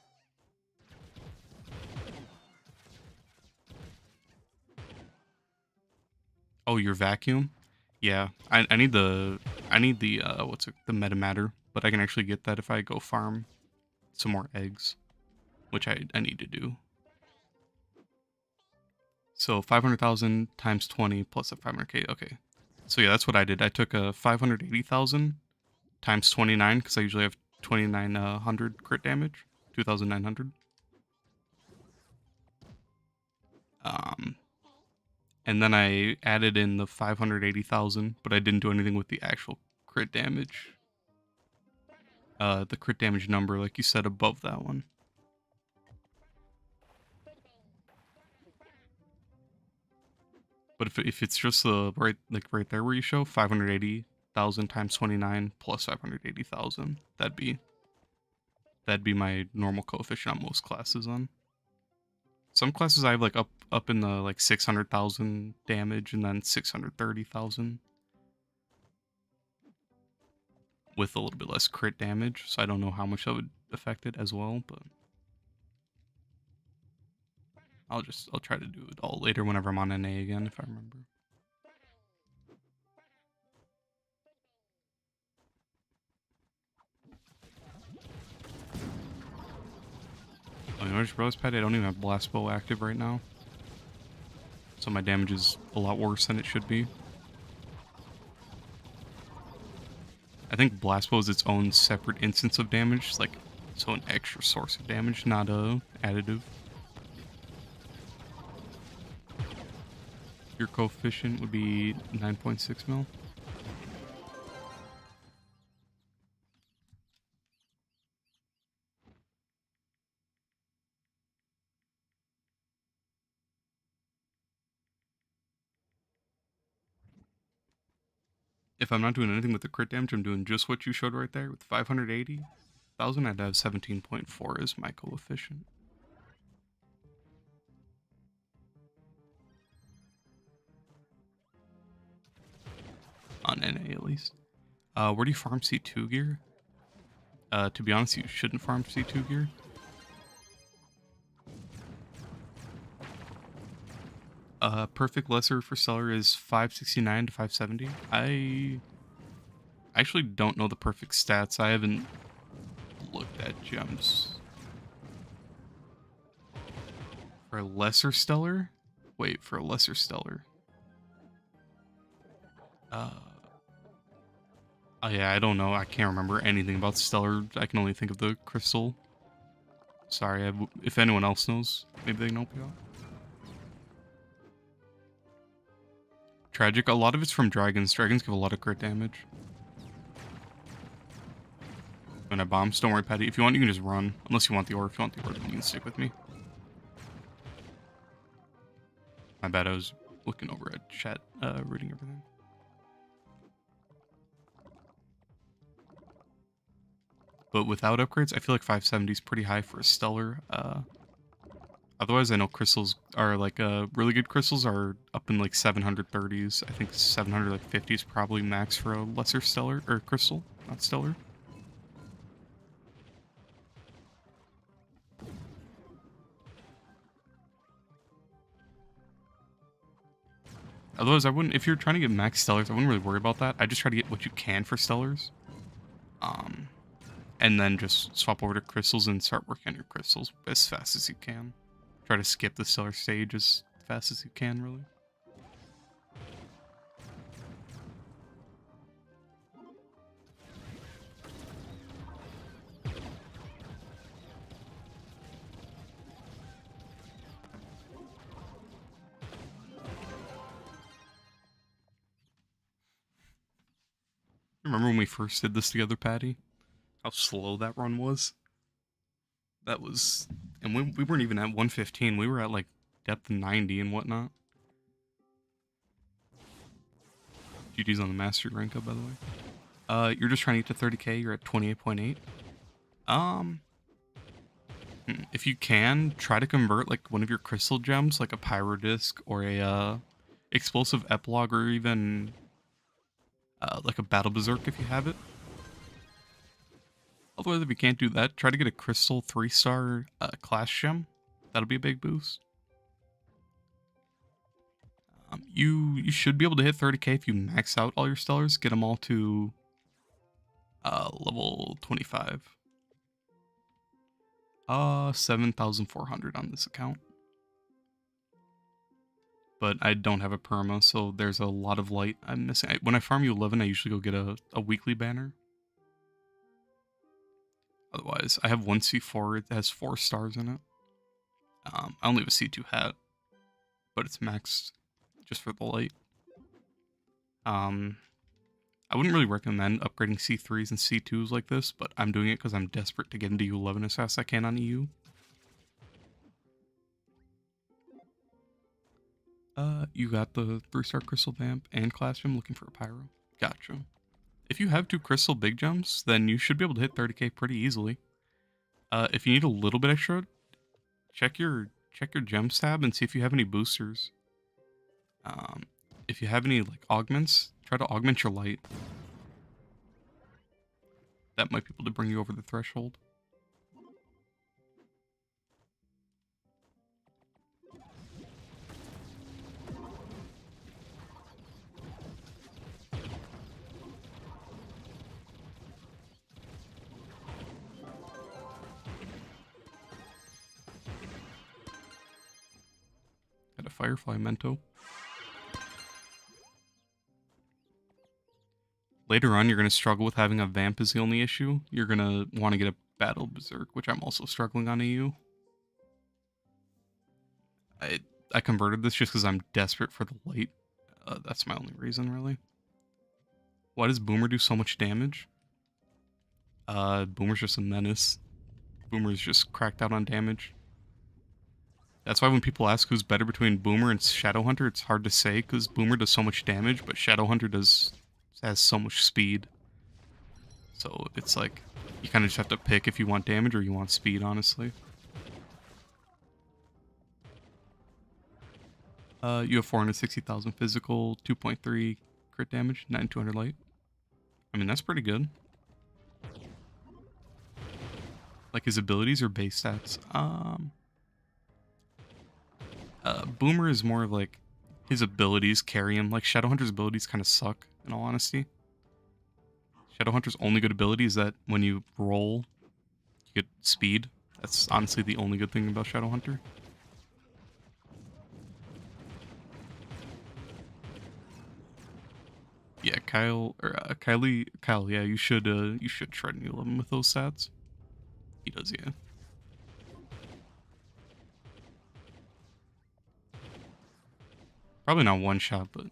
Oh, your vacuum? Yeah, I need the the metamatter, but I can actually get that if I go farm some more eggs, which I need to do. So 500,000 times 20 plus a 500k. Okay, so yeah, that's what I did. I took a 580,000 times 29 because I usually have 2,900 crit damage, 2,900. And then I added in the 580,000, but I didn't do anything with the actual crit damage. The crit damage number, like you said, above that one. But if it's just the right there where you show 580,000 times 29 plus 580,000, that'd be my normal coefficient on most classes on. Some classes I have like up in the like 600,000 damage and then 630,000 with a little bit less crit damage, so I don't know how much that would affect it as well, but I'll try to do it all later whenever I'm on NA again if I remember. Oh, you know what I just realized, Patty? I don't even have Blast Bow active right now. So my damage is a lot worse than it should be. I think Blast Bow is its own separate instance of damage, like its own extra source of damage, not additive. Your coefficient would be 9.6 mil. If I'm not doing anything with the crit damage, I'm doing just what you showed right there. With 580,000, I'd have 17.4 as my coefficient. On NA, at least. Where do you farm C2 gear? To be honest, you shouldn't farm C2 gear. Perfect lesser for Stellar is 569 to 570. I actually don't know the perfect stats. I haven't looked at gems. For a lesser Stellar? Wait, for a lesser Stellar. Oh yeah, I don't know. I can't remember anything about Stellar. I can only think of the crystal. Sorry, if anyone else knows, maybe they can help you out. Tragic. A lot of it's from dragons. Dragons give a lot of crit damage. When I bombs, don't worry, Patty. If you want, you can just run. Unless you want the ore. If you want the ore, then you can stick with me. My bad, I was looking over at chat, reading everything. But without upgrades, I feel like 570 is pretty high for a Stellar. Otherwise, I know crystals are like, really good crystals are up in like 730s. I think 750 is probably max for a lesser Stellar, or crystal, not Stellar. Otherwise, I wouldn't, if you're trying to get max Stellars, I wouldn't really worry about that. I just try to get what you can for Stellars. And then just swap over to crystals and start working on your crystals as fast as you can. Try to skip the Stellar stage as fast as you can, really. Remember when we first did this together, Patty? How slow that run was? That was... And we weren't even at 115. We were at, like, depth 90 and whatnot. GG's on the Mastery rank up, by the way. You're just trying to get to 30k. You're at 28.8. If you can, try to convert, like, one of your crystal gems, like a Pyro Disc or a, Explosive Epilogue, or even, like a Battle Berserk if you have it. Otherwise, if you can't do that, try to get a Crystal 3-star class gem. That'll be a big boost. You should be able to hit 30k if you max out all your Stellars. Get them all to level 25. 7,400 on this account. But I don't have a perma, so there's a lot of light I'm missing. When I farm U11, I usually go get a weekly banner. Otherwise, I have one C4 that has 4 stars in it. I only have a C2 hat, but it's maxed just for the light. I wouldn't really recommend upgrading C3s and C2s like this, but I'm doing it because I'm desperate to get into U11 as fast as I can on EU. You got the 3-star crystal vamp and class gem looking for a pyro. Gotcha. If you have 2 crystal big gems, then you should be able to hit 30k pretty easily. If you need a little bit extra, check your gems tab and see if you have any boosters. If you have any like augments, try to augment your light. That might be able to bring you over the threshold. Got a Firefly Mento. Later on, you're going to struggle with having a Vamp is the only issue. You're going to want to get a Battle Berserk, which I'm also struggling on EU. I converted this just because I'm desperate for the light. That's my only reason, really. Why does Boomer do so much damage? Boomer's just a menace. Boomer's just cracked out on damage. That's why when people ask who's better between Boomer and Shadowhunter, it's hard to say because Boomer does so much damage, but Shadowhunter has so much speed. So it's like, you kind of just have to pick if you want damage or you want speed, honestly. You have 460,000 physical, 2.3 crit damage, 9,200 light. I mean, that's pretty good. Like his abilities or base stats? Boomer is more of like his abilities carry him. Like Shadowhunter's abilities kind of suck, in all honesty. Shadowhunter's only good ability is that when you roll, you get speed. That's honestly the only good thing about Shadowhunter. Yeah, Kyle, yeah, you should shred new 11 with those stats. He does, yeah. Probably not one shot, but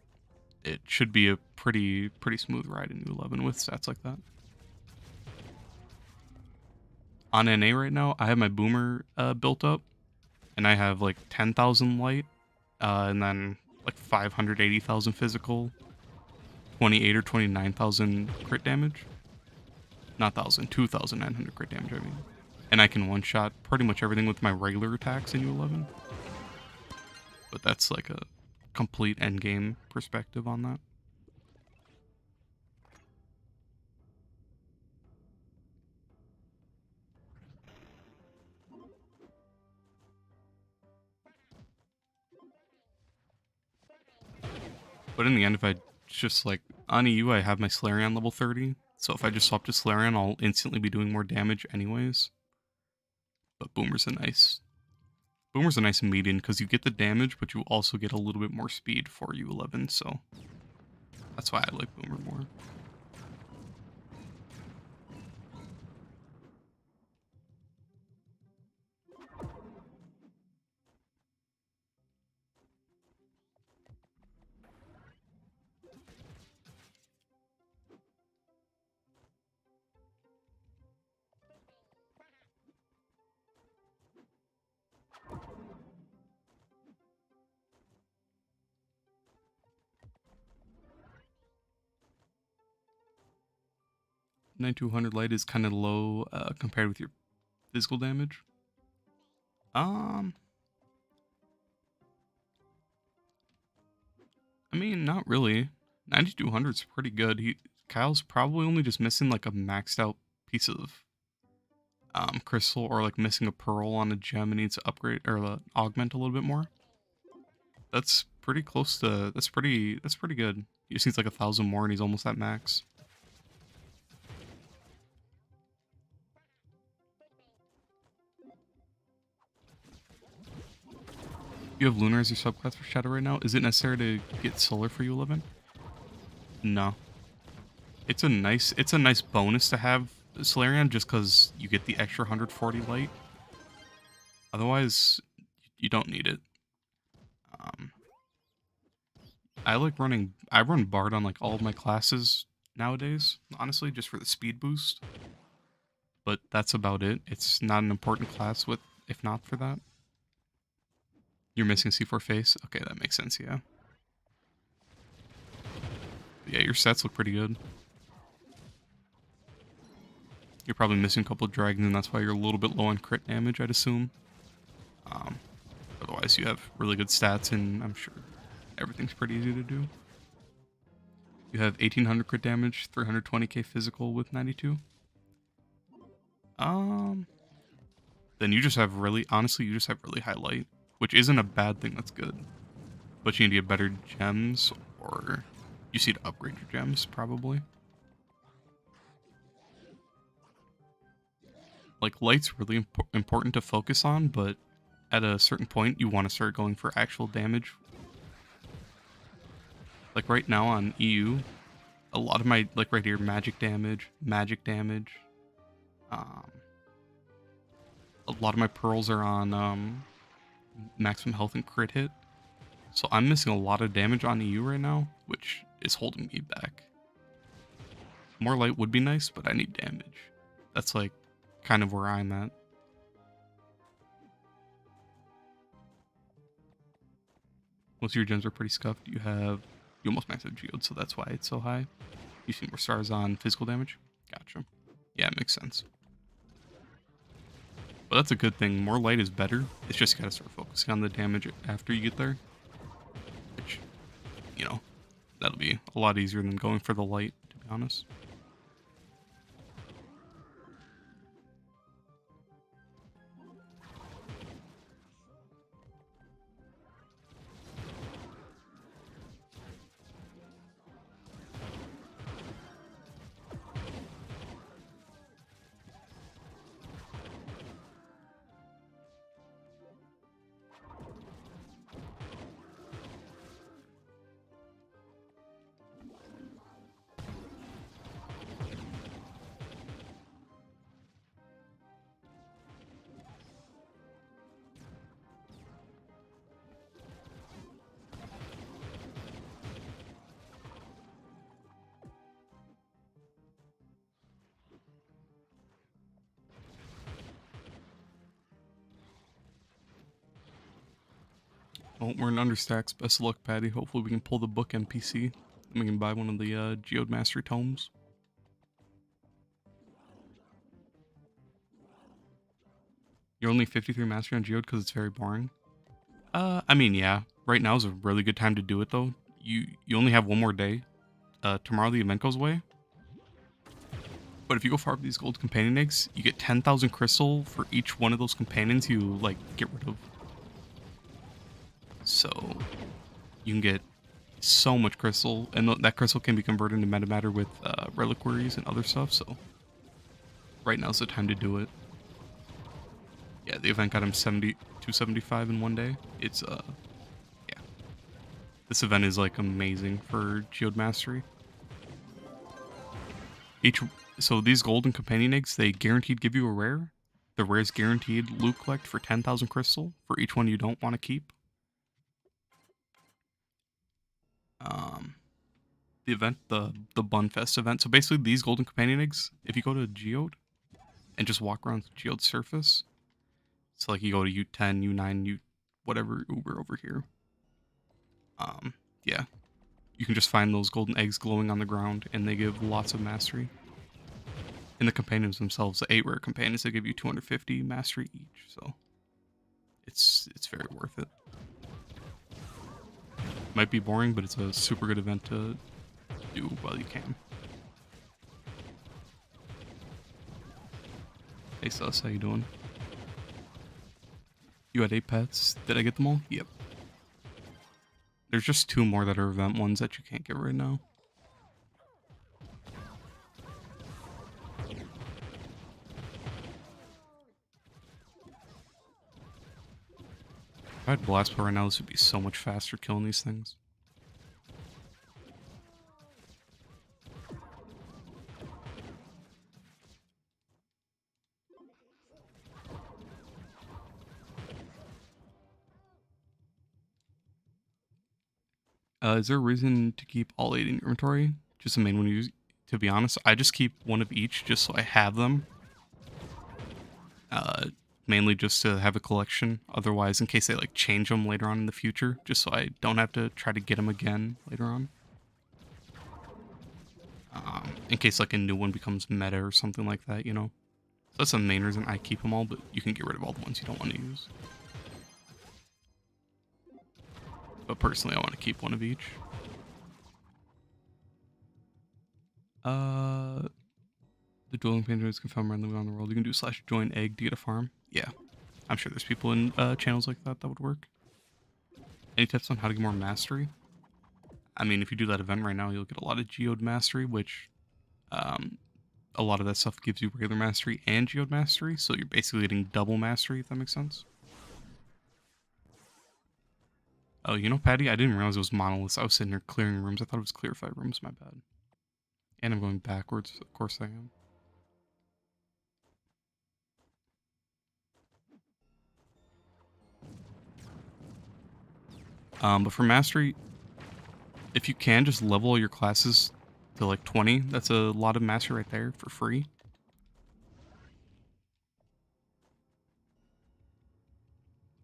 it should be a pretty smooth ride in U11 with stats like that. On NA right now, I have my Boomer built up, and I have like 10,000 light, and then like 580,000 physical, 28 or 29,000 crit damage. Not 2,900 crit damage, I mean. And I can one-shot pretty much everything with my regular attacks in U11. But that's like a complete endgame perspective on that. But in the end, if I just like, on EU, I have my Solarian level 30. So if I just swap to Solarian, I'll instantly be doing more damage anyways. But Boomer's a nice median because you get the damage, but you also get a little bit more speed for U11, so that's why I like Boomer more. $9,200 light is kind of low compared with your physical damage. I mean, not really. 9,200 is pretty good. Kyle's probably only just missing like a maxed out piece of crystal, or like missing a pearl on a gem and needs to upgrade or augment a little bit more. That's pretty close to. That's pretty good. He just needs like 1,000 more, and he's almost at max. You have Lunar as your subclass for Shadow right now. Is it necessary to get Solar for U11? No. It's a nice bonus to have Solarian just because you get the extra 140 light. Otherwise, you don't need it. I run Bard on like all of my classes nowadays, honestly, just for the speed boost. But that's about it. It's not an important class if not for that. You're missing C4 face? Okay, that makes sense, yeah. Yeah, your stats look pretty good. You're probably missing a couple of dragons, and that's why you're a little bit low on crit damage, I'd assume. Otherwise, you have really good stats, and I'm sure everything's pretty easy to do. You have 1800 crit damage, 320k physical with 92. Then you just have honestly, you just have really high light, which isn't a bad thing, that's good. But you need to get better gems, or you need to upgrade your gems, probably. Like, light's really important to focus on, but at a certain point, you want to start going for actual damage. Like, right now on EU, a lot of my, like right here, magic damage. A lot of my pearls are on maximum health and crit hit. So I'm missing a lot of damage on EU right now, which is holding me back. More light would be nice, but I need damage. That's like kind of where I'm at. Most of your gems are pretty scuffed. You almost maxed out Geode, so that's why it's so high. You see more stars on physical damage? Gotcha. Yeah, it makes sense. But that's a good thing. More light is better. It's just you gotta start focusing on the damage after you get there. Which, you know, that'll be a lot easier than going for the light, to be honest. Well, we're in understacks. Best of luck, Patty. Hopefully we can pull the book NPC. And we can buy one of the Geode Mastery Tomes. You're only 53 Mastery on Geode because it's very boring. I mean, yeah. Right now is a really good time to do it, though. You only have one more day. Tomorrow the event goes away. But if you go farm these gold companion eggs, you get 10,000 crystal for each one of those companions you, like, get rid of. So, you can get so much crystal, and that crystal can be converted into metamatter with reliquaries and other stuff, so right now's the time to do it. Yeah, the event got him 275 in one day. It's, yeah. This event is, like, amazing for Geode Mastery. So these golden companion eggs, they guaranteed give you a rare. The rare is guaranteed loot collect for 10,000 crystal for each one you don't want to keep. The event, the Bunfest event. So basically these golden companion eggs, if you go to Geode and just walk around Geode's surface, so like you go to U10, U9, whatever Uber over here. Yeah. You can just find those golden eggs glowing on the ground, and they give lots of mastery. And the companions themselves, the 8 rare companions, they give you 250 mastery each, so it's very worth it. Might be boring, but it's a super good event to do while you can. Hey Sus, how you doing? You had 8 pets. Did I get them all? Yep. There's just 2 more that are event ones that you can't get right now. If I had Blast Power right now, this would be so much faster killing these things. Is there a reason to keep all 8 in your inventory? Just the main one you use? To be honest, I just keep one of each just so I have them. mainly just to have a collection. Otherwise, in case they like change them later on in the future, just so I don't have to try to get them again later on. In case like a new one becomes meta or something like that, you know. So that's the main reason I keep them all, but you can get rid of all the ones you don't want to use. But personally, I want to keep one of each. The dueling painters can farm randomly around the world. You can do /join egg to get a farm. Yeah, I'm sure there's people in channels like that would work. Any tips on how to get more mastery? I mean, if you do that event right now, you'll get a lot of Geode mastery, which a lot of that stuff gives you regular mastery and Geode mastery, so you're basically getting double mastery, if that makes sense. Oh, you know, Patty, I didn't realize it was monoliths. I was sitting there clearing rooms. I thought it was clarified rooms, my bad. And I'm going backwards, of course I am. But for mastery, if you can, just level all your classes to like 20. That's a lot of mastery right there for free.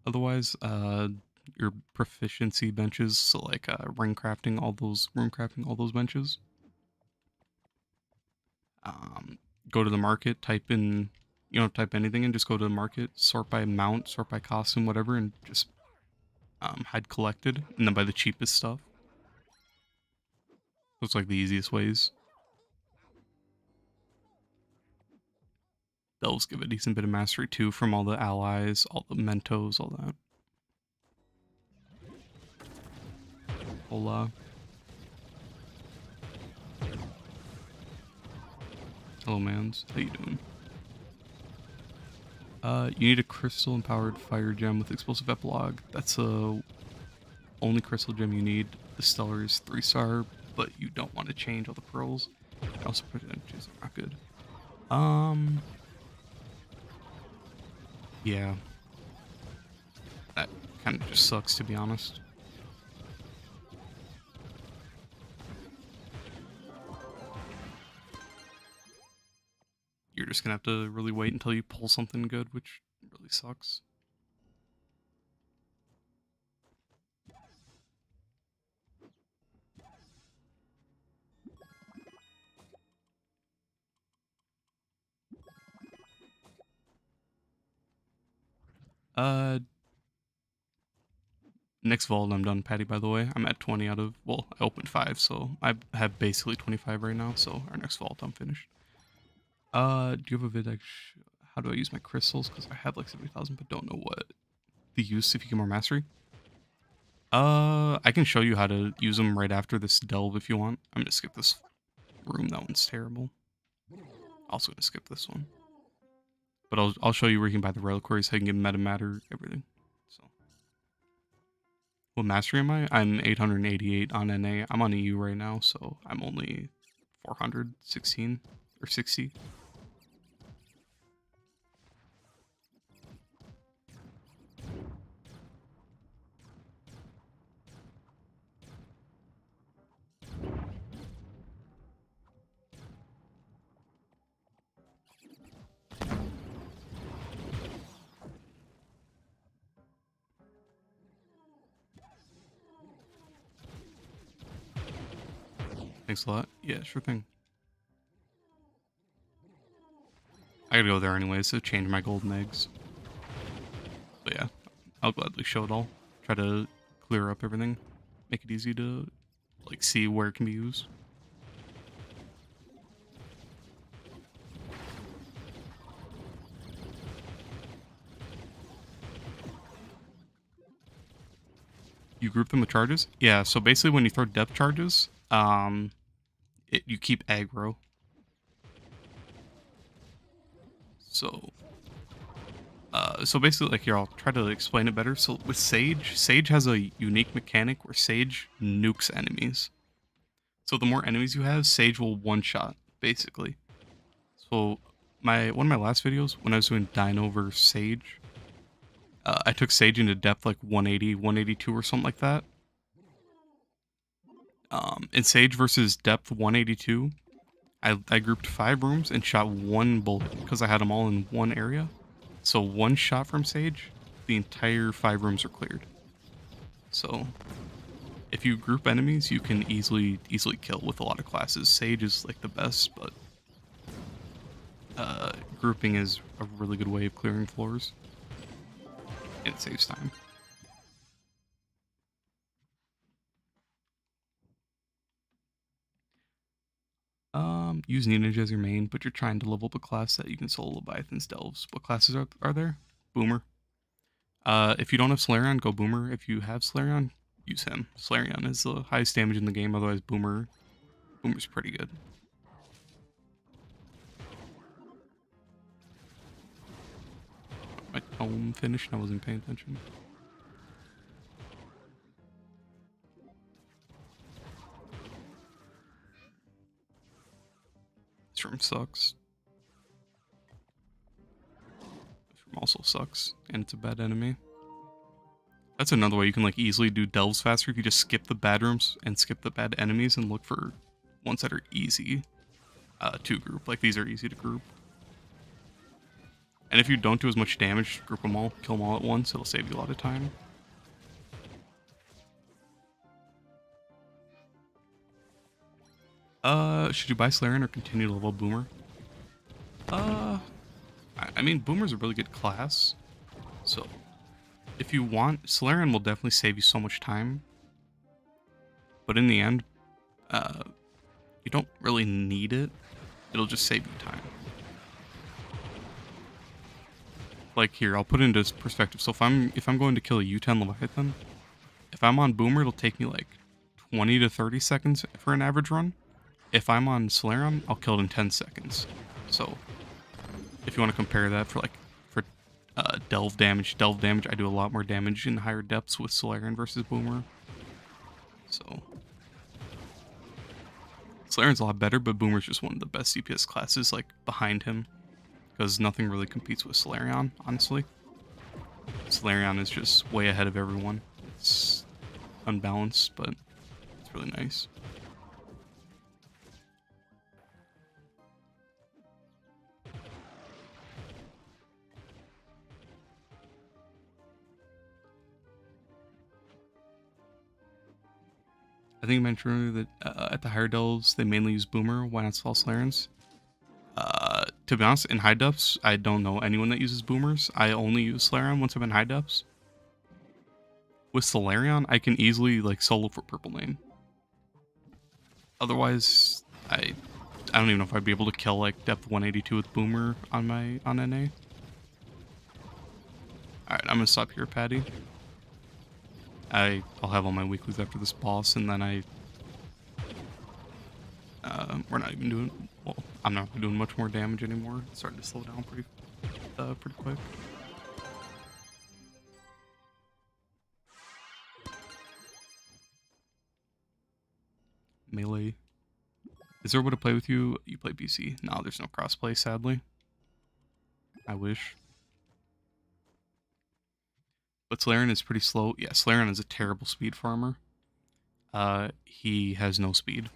Otherwise, your proficiency benches, so like ring crafting, all those room crafting, all those benches. Go to the market, type in, you know, type anything and just go to the market, sort by mount, sort by costume, whatever, and just hide collected, and then buy the cheapest stuff. Looks like the easiest ways. Those give a decent bit of mastery too from all the allies, all the Mentos, all that. Hola. Hello, mans. How you doing? You need a crystal-empowered fire gem with explosive epilogue. That's the only crystal gem you need. The stellar is 3-star, but you don't want to change all the pearls. Also, percentages are not good. Yeah. That kind of just sucks, to be honest. You're just gonna have to really wait until you pull something good, which really sucks. Next vault I'm done, Patty, by the way. I'm at 20 out of, well, I opened 5, so I have basically 25 right now, so our next vault I'm finished. Do you have a vid? How do I use my crystals? Because I have like 70,000, but don't know what the use if you get more mastery. I can show you how to use them right after this delve if you want. I'm gonna skip this room. That one's terrible. Also gonna skip this one. But I'll show you where you can buy the reliquaries, how you can get meta matter, everything. So, what mastery am I? I'm 888 on NA. I'm on EU right now, so I'm only 416 or 60. Thanks a lot. Yeah, sure thing. I gotta go there anyways to change my golden eggs. But yeah, I'll gladly show it all. Try to clear up everything. Make it easy to like see where it can be used. You group them with charges? Yeah, so basically when you throw depth charges, you keep aggro. So basically, like here, I'll try to explain it better. So with Sage has a unique mechanic where Sage nukes enemies. So the more enemies you have, Sage will one-shot, basically. So one of my last videos, when I was doing Dino versus Sage, I took Sage into depth like 180, 182 or something like that. In Sage versus depth 182, I grouped 5 rooms and shot 1 bullet because I had them all in one area. So one shot from Sage, the entire 5 rooms are cleared. So if you group enemies, you can easily kill with a lot of classes. Sage is like the best, but grouping is a really good way of clearing floors, and it saves time. Use Ninja as your main, but you're trying to level up a class that you can solo Leviathans, Delves. What classes are there? Boomer. If you don't have Solarion, go Boomer. If you have Solarion, use him. Solarion is the highest damage in the game, otherwise Boomer's pretty good. My tome finished and I wasn't paying attention. This room sucks. This room also sucks, and it's a bad enemy. That's another way you can like easily do delves faster if you just skip the bad rooms and skip the bad enemies and look for ones that are easy to group. Like these are easy to group. And if you don't do as much damage, group them all, kill them all at once, it'll save you a lot of time. Should you buy Solarion or continue to level Boomer? I mean, Boomer's a really good class, so if you want, Solarion will definitely save you so much time. But in the end, you don't really need it. It'll just save you time. Like here, I'll put it into perspective. So if I'm going to kill a U10 Leviathan, if I'm on Boomer, it'll take me like 20 to 30 seconds for an average run. If I'm on Solarion, I'll kill it in 10 seconds. So if you want to compare that for delve damage, I do a lot more damage in higher depths with Solarion versus Boomer. So Solarion's a lot better, but Boomer's just one of the best CPS classes like behind him, because nothing really competes with Solarion, honestly. Solarion is just way ahead of everyone. It's unbalanced, but it's really nice. I think I mentioned earlier that at the higher delves, they mainly use Boomer. Why not Fall Solarians? To be honest, in high depths, I don't know anyone that uses Boomers. I only use Solarion once I'm in high depths. With Solarion, I can easily like solo for purple lane. Otherwise, I don't even know if I'd be able to kill like depth 182 with Boomer on NA. Alright, I'm gonna stop here, Patty. I'll have all my weeklies after this boss, and then we're not even doing, well, I'm not doing much more damage anymore. It's starting to slow down pretty quick. Melee. Is there a way to play with you? You play BC. No, there's no crossplay, sadly. I wish. But Solarion is pretty slow. Yeah, Solarion is a terrible speed farmer. He has no speed,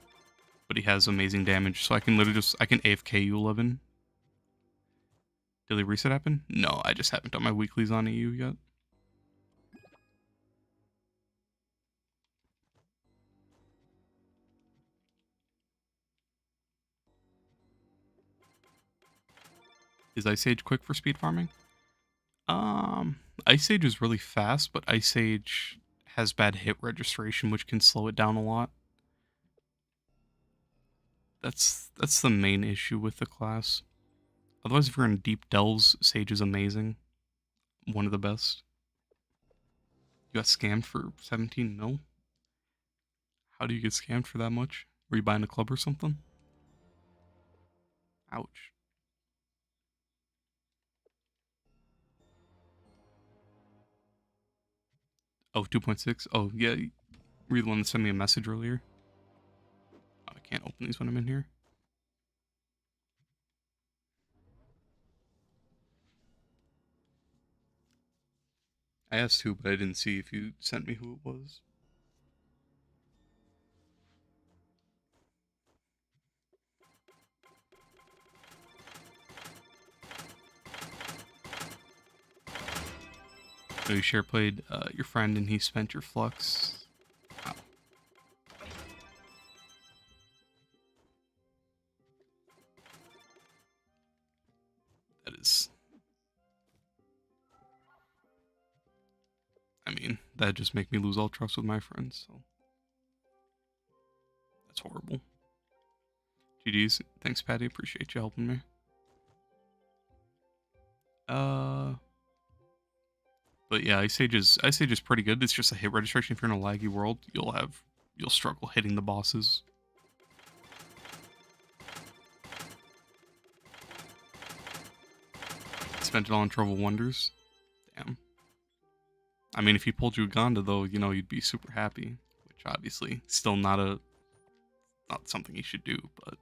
but he has amazing damage. So I can literally I can AFK U11. Did the reset happen? No, I just haven't done my weeklies on EU yet. Is Ice Age quick for speed farming? Ice Age is really fast, but Ice Age has bad hit registration, which can slow it down a lot. That's the main issue with the class. Otherwise, if you're in deep delves, Sage is amazing. One of the best. You got scammed for 17 mil? How do you get scammed for that much? Were you buying a club or something? Ouch. Oh, 2.6? Oh, yeah. Were you the one that sent me a message earlier? Oh, I can't open these when I'm in here. I asked who, but I didn't see if you sent me who it was. So you share played your friend and he spent your flux. Wow. That is... I mean, that'd just make me lose all trust with my friends, so... That's horrible. GG's. Thanks, Patty. Appreciate you helping me. But yeah, Ice Age is pretty good. It's just a hit registration. If you're in a laggy world, you'll struggle hitting the bosses. Spent it all on Trove of Wonders. Damn. I mean, if he pulled Uganda though, you know, you'd be super happy. Which obviously still not something he should do, but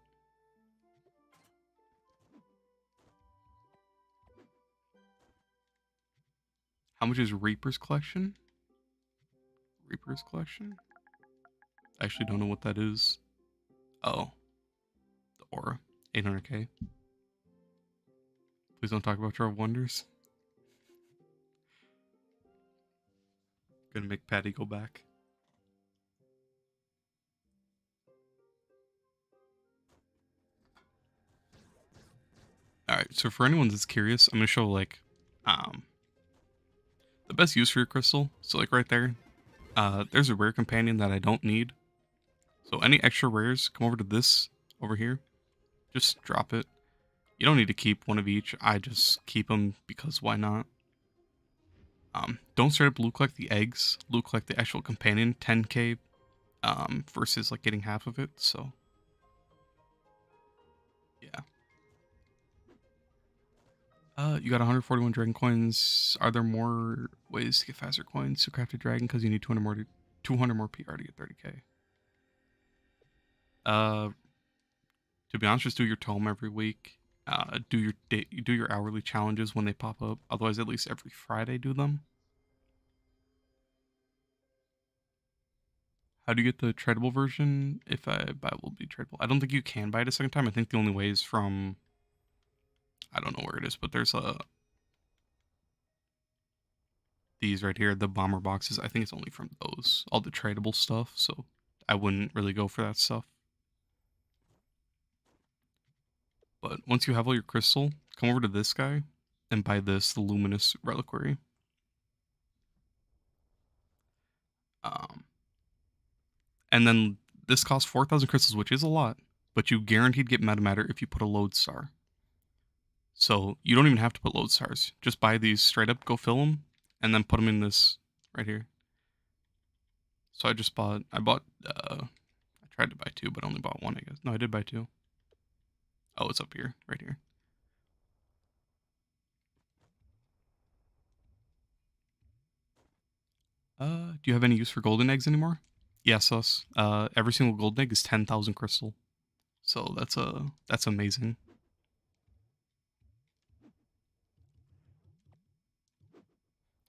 how much is Reaper's collection? Reaper's collection? I actually don't know what that is. Oh. The aura. 800k. Please don't talk about Trove of Wonders. Gonna make Patty go back. Alright, so for anyone that's curious, I'm gonna show like the best use for your crystal. So like right there, there's a rare companion that I don't need. So any extra rares, come over to this over here. Just drop it. You don't need to keep one of each. I just keep them because why not? Don't straight up loot collect the eggs. Loot collect the actual companion, 10k, versus like getting half of it. So yeah. You got 141 dragon coins. Are there more ways to get faster coins to craft a dragon? Because you need 200 more PR to get 30k. To be honest, just do your tome every week. Do your hourly challenges when they pop up. Otherwise, at least every Friday, do them. How do you get the tradable version? If I buy, it will be tradable. I don't think you can buy it a second time. I think the only way is from... I don't know where it is, but there's these right here, the bomber boxes. I think it's only from those. All the tradable stuff, so I wouldn't really go for that stuff. But once you have all your crystal, come over to this guy and buy this, the Luminous Reliquary. And then this costs 4,000 crystals, which is a lot, but you guaranteed get meta matter if you put a lodestar. So you don't even have to put lodestars. Just buy these straight up, go fill them, and then put them in this right here. So I tried to buy 2, but only bought 1, I guess. No, I did buy 2. Oh, it's up here, right here. Do you have any use for golden eggs anymore? Yes, us. Every single golden egg is 10,000 crystal. So that's amazing.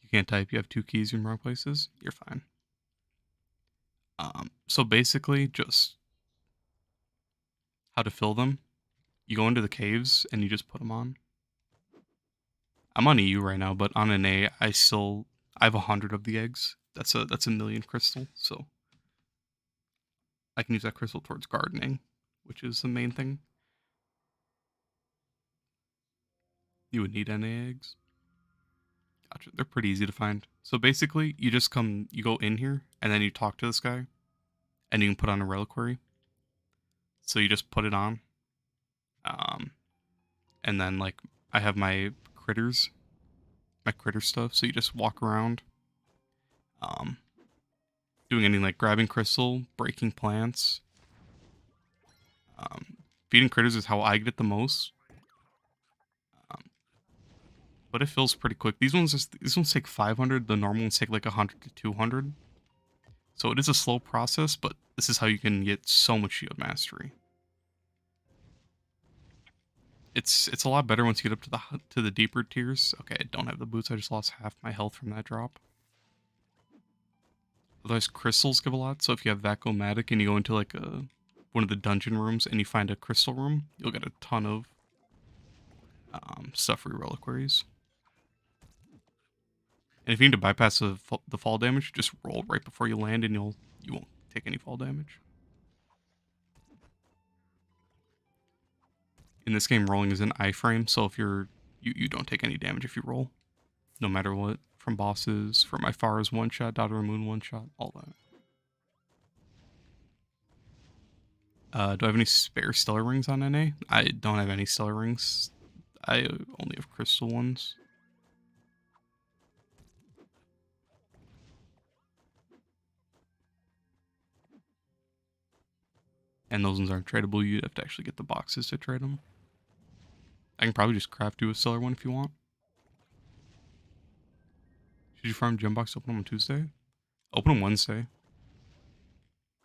You can't type, you have 2 keys in wrong places? You're fine. So basically, just how to fill them. You go into the caves and you just put them on. I'm on EU right now, but on an A, I have 100 of the eggs. That's a million crystal, so I can use that crystal towards gardening, which is the main thing. You would need NA eggs. Gotcha. They're pretty easy to find. So basically, you go in here, and then you talk to this guy, and you can put on a reliquary. So you just put it on. And then, like, I have my critter stuff, so you just walk around, doing anything like grabbing crystal, breaking plants. Feeding critters is how I get it the most. But it fills pretty quick. These ones take 500. The normal ones take like 100 to 200. So it is a slow process, but this is how you can get so much shield mastery. It's a lot better once you get up to the deeper tiers. Okay, I don't have the boots. I just lost half my health from that drop. Otherwise, crystals give a lot. So if you have Vacuumatic and you go into like one of the dungeon rooms and you find a crystal room, you'll get a ton of stuff for your reliquaries. And if you need to bypass the fall damage, just roll right before you land, and you won't take any fall damage. In this game, rolling is an iframe, so if you don't take any damage if you roll, no matter what, from bosses, from Ifara's one shot, Daughter of the Moon one shot, all that. Do I have any spare stellar rings on NA? I don't have any stellar rings. I only have crystal ones. And those ones aren't tradable. You'd have to actually get the boxes to trade them. I can probably just craft you a stellar one if you want. Should you farm gem box, open them on Tuesday? Open them Wednesday.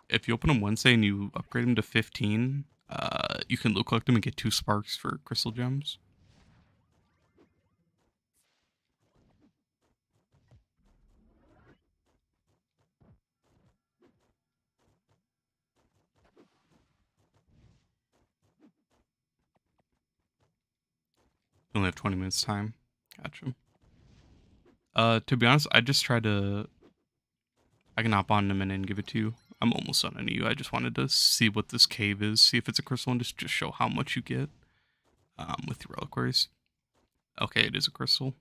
If you open them Wednesday and you upgrade them to 15, you can loot collect them and get 2 sparks for crystal gems. You only have 20 minutes time. Gotcha. To be honest, I just tried to... I can hop on in a minute and give it to you. I'm almost done on you. I just wanted to see what this cave is, see if it's a crystal, and just show how much you get with your reliquaries. Okay, it is a crystal.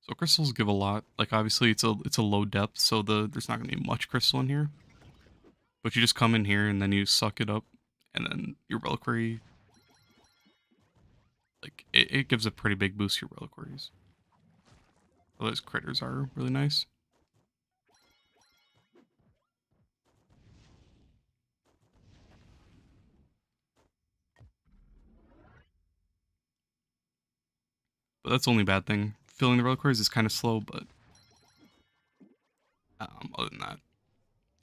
So crystals give a lot. Like obviously it's a low depth, so there's not gonna be much crystal in here. But you just come in here and then you suck it up, and then your reliquary, like it gives a pretty big boost to your reliquaries. Oh, those critters are really nice. But that's the only bad thing. Filling the reliquaries is kind of slow, but other than that,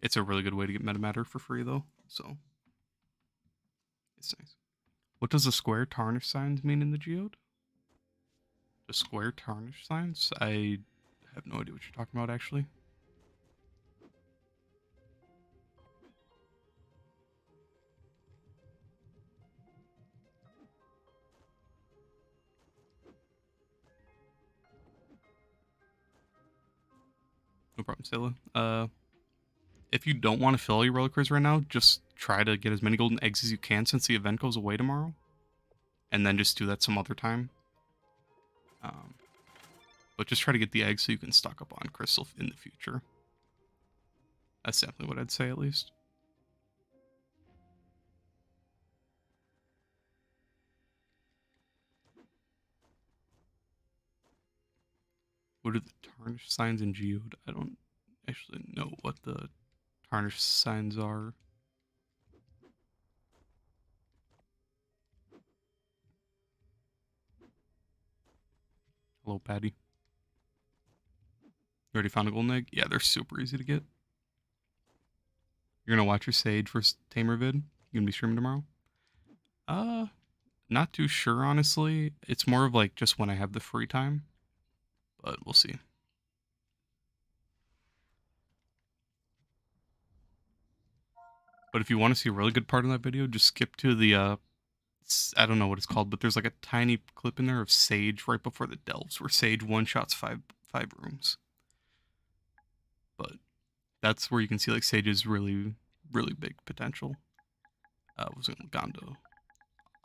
it's a really good way to get metamatter for free though. So it's nice. What does the square tarnish signs mean in the Geode? The square tarnish signs? I have no idea what you're talking about actually. No problem, Sela. If you don't want to fill all your reliquaries right now, just try to get as many golden eggs as you can since the event goes away tomorrow. And then just do that some other time. But just try to get the eggs so you can stock up on crystal in the future. That's definitely what I'd say, at least. What are the tarnish signs in Geode? I don't actually know what the tarnish signs are. Hello, Patty. You already found a golden egg? Yeah, they're super easy to get. You're gonna watch your Sage vs. Tamer vid? You gonna be streaming tomorrow? Not too sure, honestly. It's more of like just when I have the free time. But we'll see. But if you want to see a really good part of that video, just skip to the, I don't know what it's called, but there's like a tiny clip in there of Sage right before the Delves, where Sage one-shots five rooms. But that's where you can see like Sage's really, really big potential. Was it Gonda?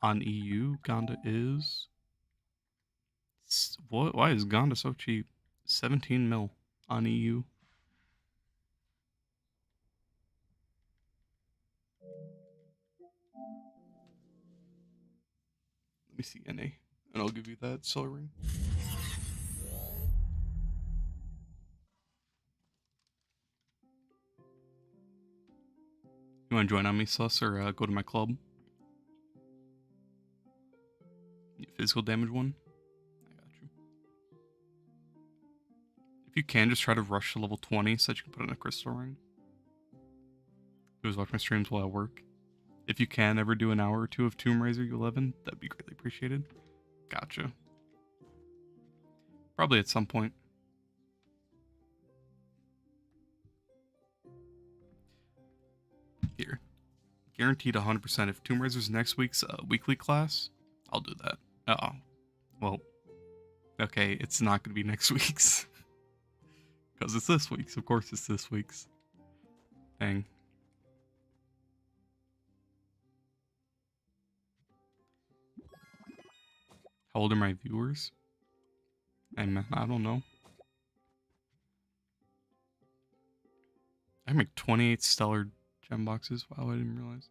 On EU, Gonda is... What? Why is Gonda so cheap? 17 mil on EU. Let me see NA, and I'll give you that solar ring. You want to join on me, Sus, or go to my club? Physical damage one? I got you. If you can, just try to rush to level 20 so that you can put in a crystal ring. You guys watch my streams while I work. If you can ever do an hour or two of Tomb Raider 11, that'd be greatly appreciated. Gotcha. Probably at some point. Here. Guaranteed 100%. If Tomb Raider's next week's weekly class, I'll do that. Well, Okay, it's not going to be next week's. Because it's this week's. Of course it's this week's. Dang. How old are my viewers? I don't know. I make 28 stellar gem boxes. Wow, I didn't realize.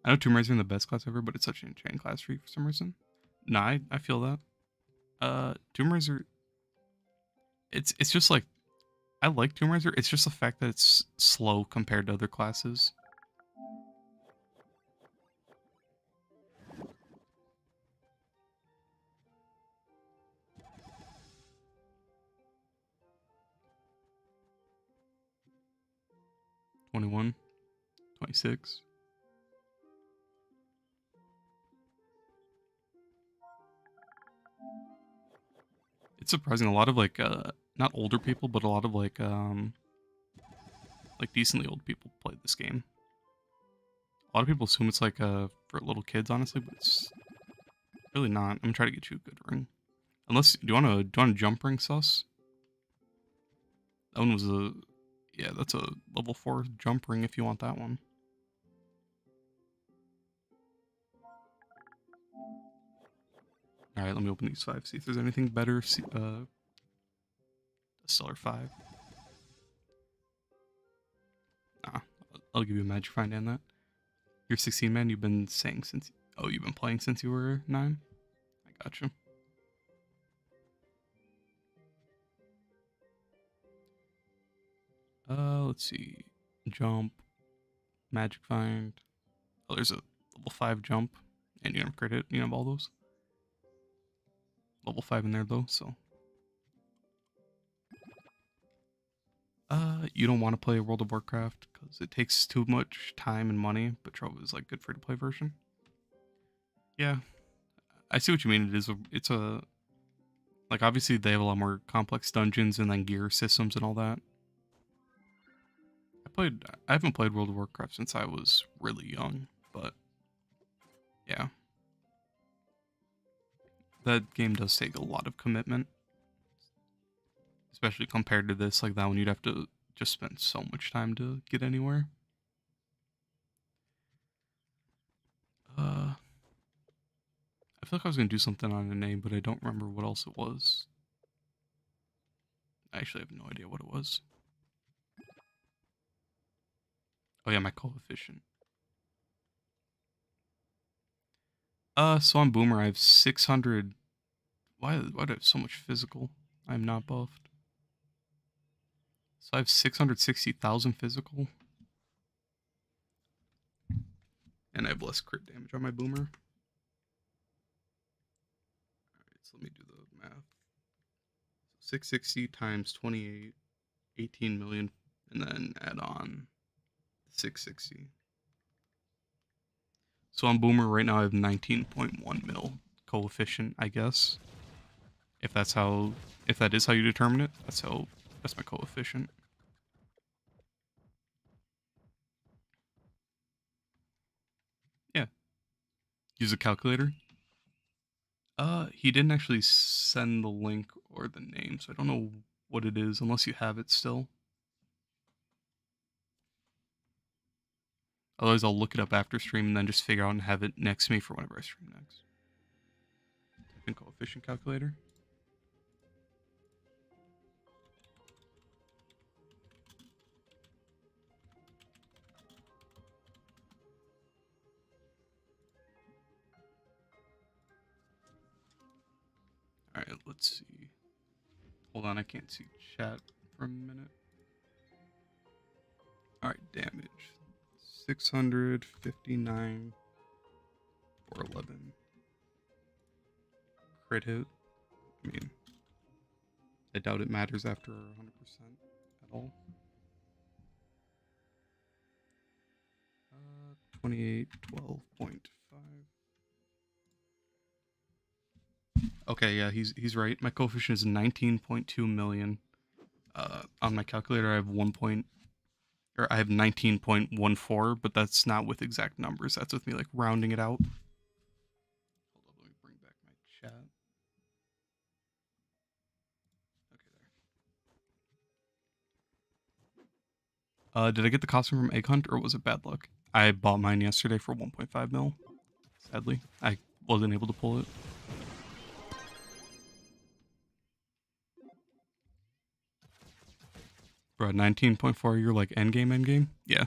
I know Tomb Raider is the best class ever, but it's such an enchanting class for some reason. Nah, I feel that. Tomb Raider, it's just like, I like Tomb Raider. It's just the fact that it's slow compared to other classes. $21, $26. It's surprising. A lot of like not older people, but a lot of like decently old people play this game. A lot of people assume it's like for little kids, honestly, but it's really not. I'm gonna try to get you a good ring. Unless do you want a jump ring, sus? That one was yeah, that's a level 4 jump ring if you want that one. All right, let me open these 5. See if there's anything better. See, a stellar 5. Nah, I'll give you a magic find and that. You're 16, man. You've been saying since. Oh, you've been playing since you were 9. I gotcha. Let's see. Jump. Magic find. Oh, there's a level 5 jump. And you have credit. You have all those. Level 5 in there, though, so. You don't want to play World of Warcraft because it takes too much time and money, but Trove is like good free-to-play version. Yeah. I see what you mean. It's a like obviously they have a lot more complex dungeons and then gear systems and all that. I haven't played World of Warcraft since I was really young, but yeah. That game does take a lot of commitment. Especially compared to this, like that one you'd have to just spend so much time to get anywhere. I feel like I was gonna do something on a name, but I don't remember what else it was. I actually have no idea what it was. Oh yeah, my coefficient. So on Boomer I have 600. Why do I have so much physical? I'm not buffed. So I have 660,000 physical. And I have less crit damage on my Boomer. Alright, so let me do the math. 660 times 28, 18 million, and then add on 660. So on Boomer right now I have 19.1 mil coefficient, I guess. If that is how you determine it, that's my coefficient. Yeah. Use a calculator. He didn't actually send the link or the name, so I don't know what it is unless you have it still. Otherwise, I'll look it up after stream and then just figure out and have it next to me for whenever I stream next. Type in coefficient calculator. Alright, let's see. Hold on, I can't see chat for a minute. Alright, damage. 659 for 11. Crit hit. I mean, I doubt it matters after 100% at all. 2812.5. Okay, yeah, he's right. My coefficient is 19.2 million. On my calculator, I have 19.14, but that's not with exact numbers. That's with me like rounding it out. Hold up, let me bring back my chat. Did I get the costume from Egg Hunt or was it bad luck? I bought mine yesterday for 1.5 mil. Sadly, I wasn't able to pull it. Bro, 19.4, you're like endgame? Yeah.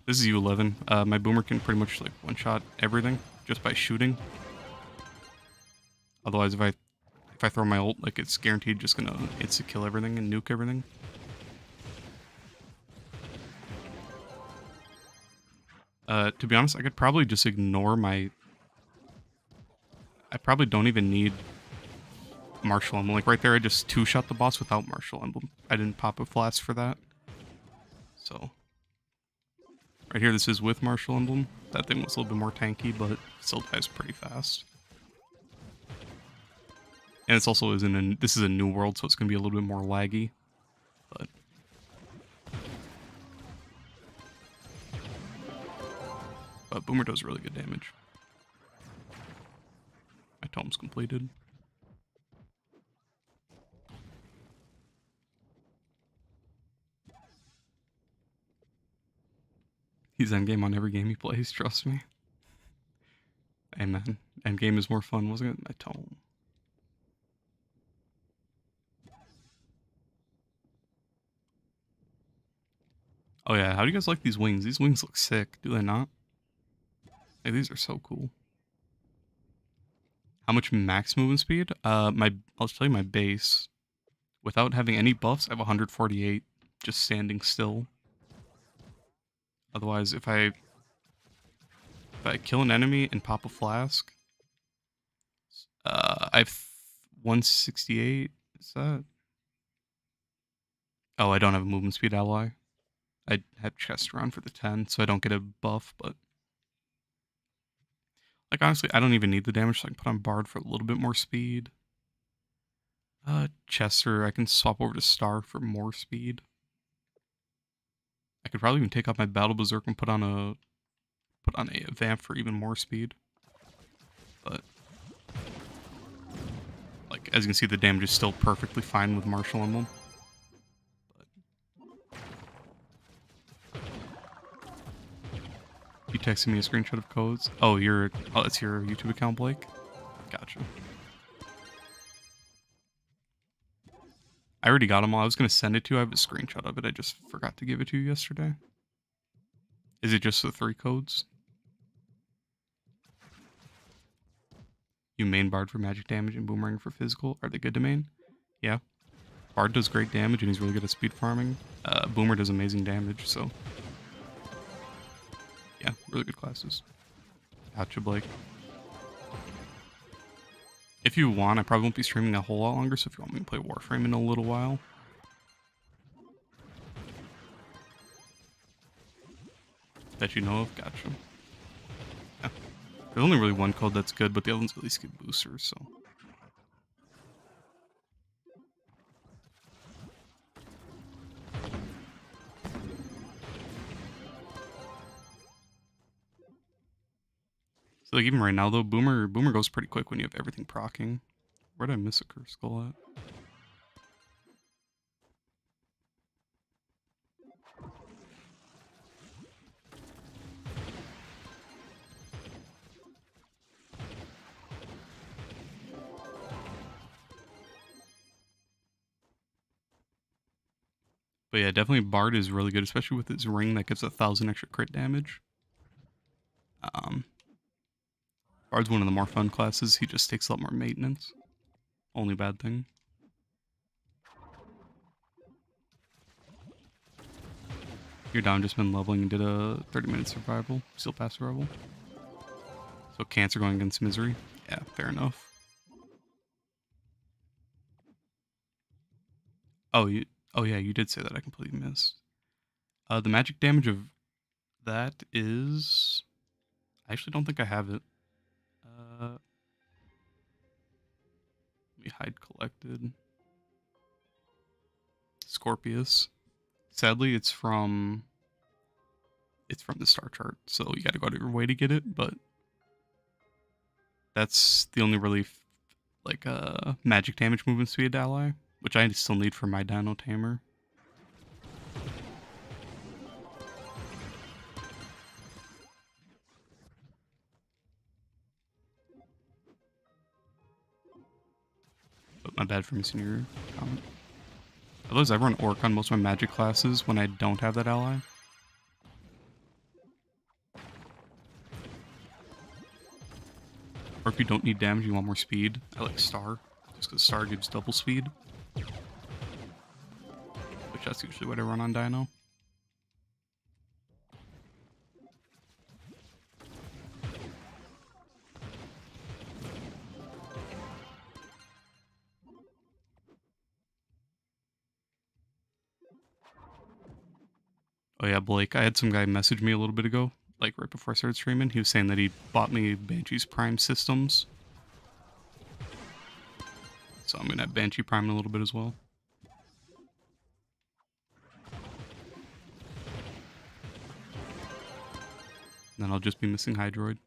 This is U11. My boomer can pretty much like one-shot everything just by shooting. Otherwise, if I throw my ult, like it's guaranteed just gonna insta-kill everything and nuke everything. To be honest, I could probably just ignore my... I probably don't even need Martial Emblem. Like right there, I just two-shot the boss without Martial Emblem. I didn't pop a flask for that. So... Right here, this is with Martial Emblem. That thing was a little bit more tanky, but still dies pretty fast. And it's also this is a new world, so it's gonna be a little bit more laggy. But Boomer does really good damage. My tome's completed. He's endgame on every game he plays, trust me. Amen. Endgame is more fun, wasn't it? My tome. Oh yeah, how do you guys like these wings? These wings look sick, do they not? Hey, these are so cool. How much max movement speed? I'll tell you my base. Without having any buffs, I have 148, just standing still. Otherwise, if I kill an enemy and pop a flask, I have 168. Is that? Oh, I don't have a movement speed ally. I have chest around for the 10, so I don't get a buff, but... Like, honestly, I don't even need the damage, so I can put on Bard for a little bit more speed. Chester, I can swap over to Star for more speed. I could probably even take off my Battle Berserk and put on a Vamp for even more speed. But... Like, as you can see, the damage is still perfectly fine with Martial Emblem. You texted me a screenshot of codes? Oh, it's your YouTube account, Blake? Gotcha. I already got them all. I was going to send it to you. I have a screenshot of it. I just forgot to give it to you yesterday. Is it just the 3 codes? You main Bard for magic damage and Boomerang for physical. Are they good to main? Yeah. Bard does great damage and he's really good at speed farming. Boomer does amazing damage, so... Yeah, really good classes. Gotcha, Blake. If you want, I probably won't be streaming a whole lot longer, so if you want me to play Warframe in a little while. That you know of? Gotcha. Yeah. There's only really one code that's good, but the other ones at least get boosters, so... So like even right now though, Boomer goes pretty quick when you have everything proccing. Where did I miss a curse skull at? But yeah, definitely Bard is really good, especially with his ring that gives 1,000 extra crit damage. Bard's one of the more fun classes. He just takes a lot more maintenance. Only bad thing. You're down just been leveling and did a 30-minute survival. Still pass survival. So cancer going against misery. Yeah, fair enough. Oh, yeah, you did say that. I completely missed. The magic damage of that is... I actually don't think I have it. Let me hide collected. Scorpius. Sadly, it's from the star chart, so you gotta go out of your way to get it, but that's the only really like magic damage movement speed ally, which I still need for my Dino Tamer. My bad for missing your comment. Otherwise, I run Orc on most of my magic classes when I don't have that ally. Or if you don't need damage, you want more speed, I like Star. Just because Star gives double speed. Which that's usually what I run on Dino. Oh yeah, Blake, I had some guy message me a little bit ago, like right before I started streaming. He was saying that he bought me Banshee's Prime systems. So I'm going to have Banshee Prime in a little bit as well. And then I'll just be missing Hydroid.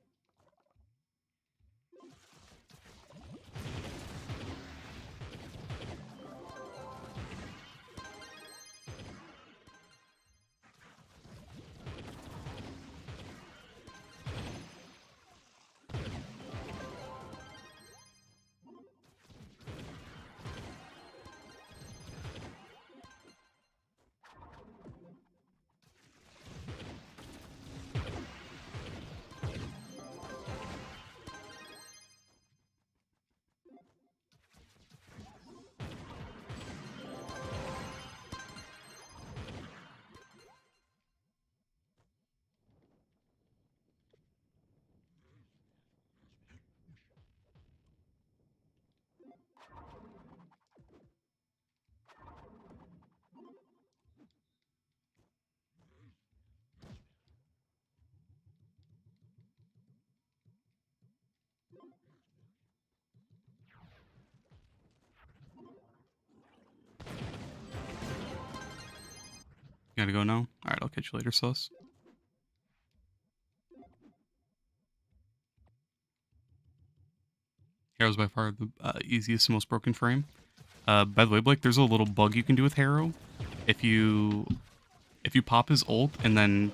You gotta go now? Alright, I'll catch you later, Sus. Harrow's by far the easiest and most broken frame. By the way, Blake, there's a little bug you can do with Harrow. If you pop his ult and then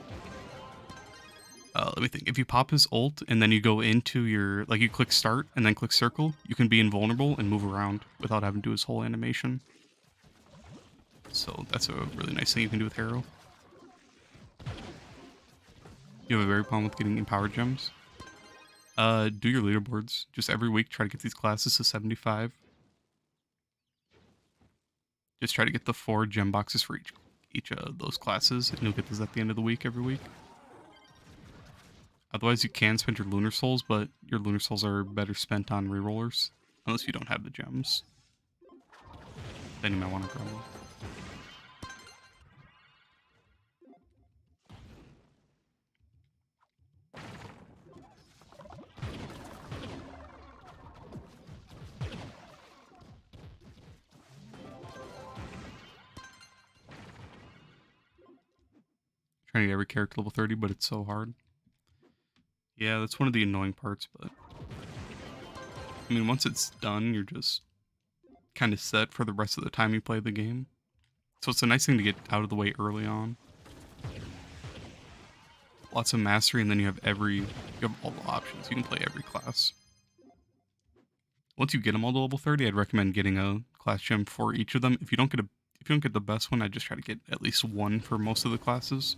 let me think. If you pop his ult and then you go into your, like you click start and then click circle, you can be invulnerable and move around without having to do his whole animation. So that's a really nice thing you can do with Harrow. You have a very problem with getting empowered gems. Do your leaderboards. Just every week, try to get these classes to 75. Just try to get the 4 gem boxes for each of those classes, and you'll get those at the end of the week every week. Otherwise, you can spend your Lunar Souls, but your Lunar Souls are better spent on rerollers, unless you don't have the gems. Then you might want to grab them. Trying to get every character level 30, but it's so hard. Yeah, that's one of the annoying parts, but I mean, once it's done, you're just kind of set for the rest of the time you play the game. So it's a nice thing to get out of the way early on. Lots of mastery, and then you have all the options. You can play every class. Once you get them all to level 30, I'd recommend getting a class gem for each of them. If you don't get the best one, I'd just try to get at least one for most of the classes.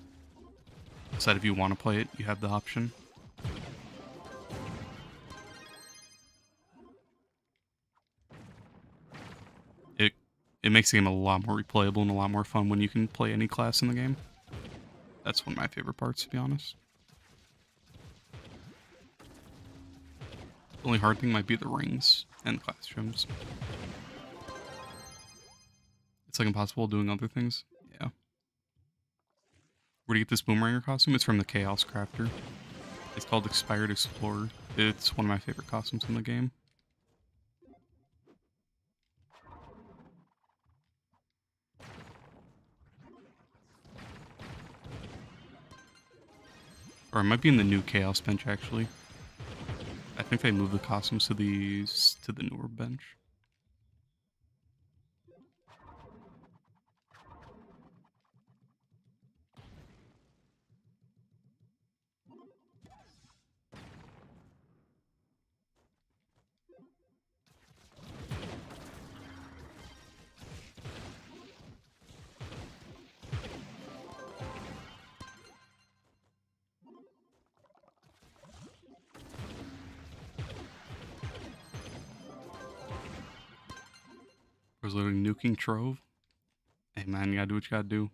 So that if you want to play it, you have the option. It makes the game a lot more replayable and a lot more fun when you can play any class in the game. That's one of my favorite parts, to be honest. The only hard thing might be the rings and the class gems. It's like impossible doing other things. Yeah. Where do you get this Boomerang costume? It's from the Chaos Crafter. It's called Expired Explorer. It's one of my favorite costumes in the game. Or it might be in the new Chaos bench, actually. I think they moved the costumes to the newer bench. Was literally nuking Trove. Hey man, you gotta do what you gotta do.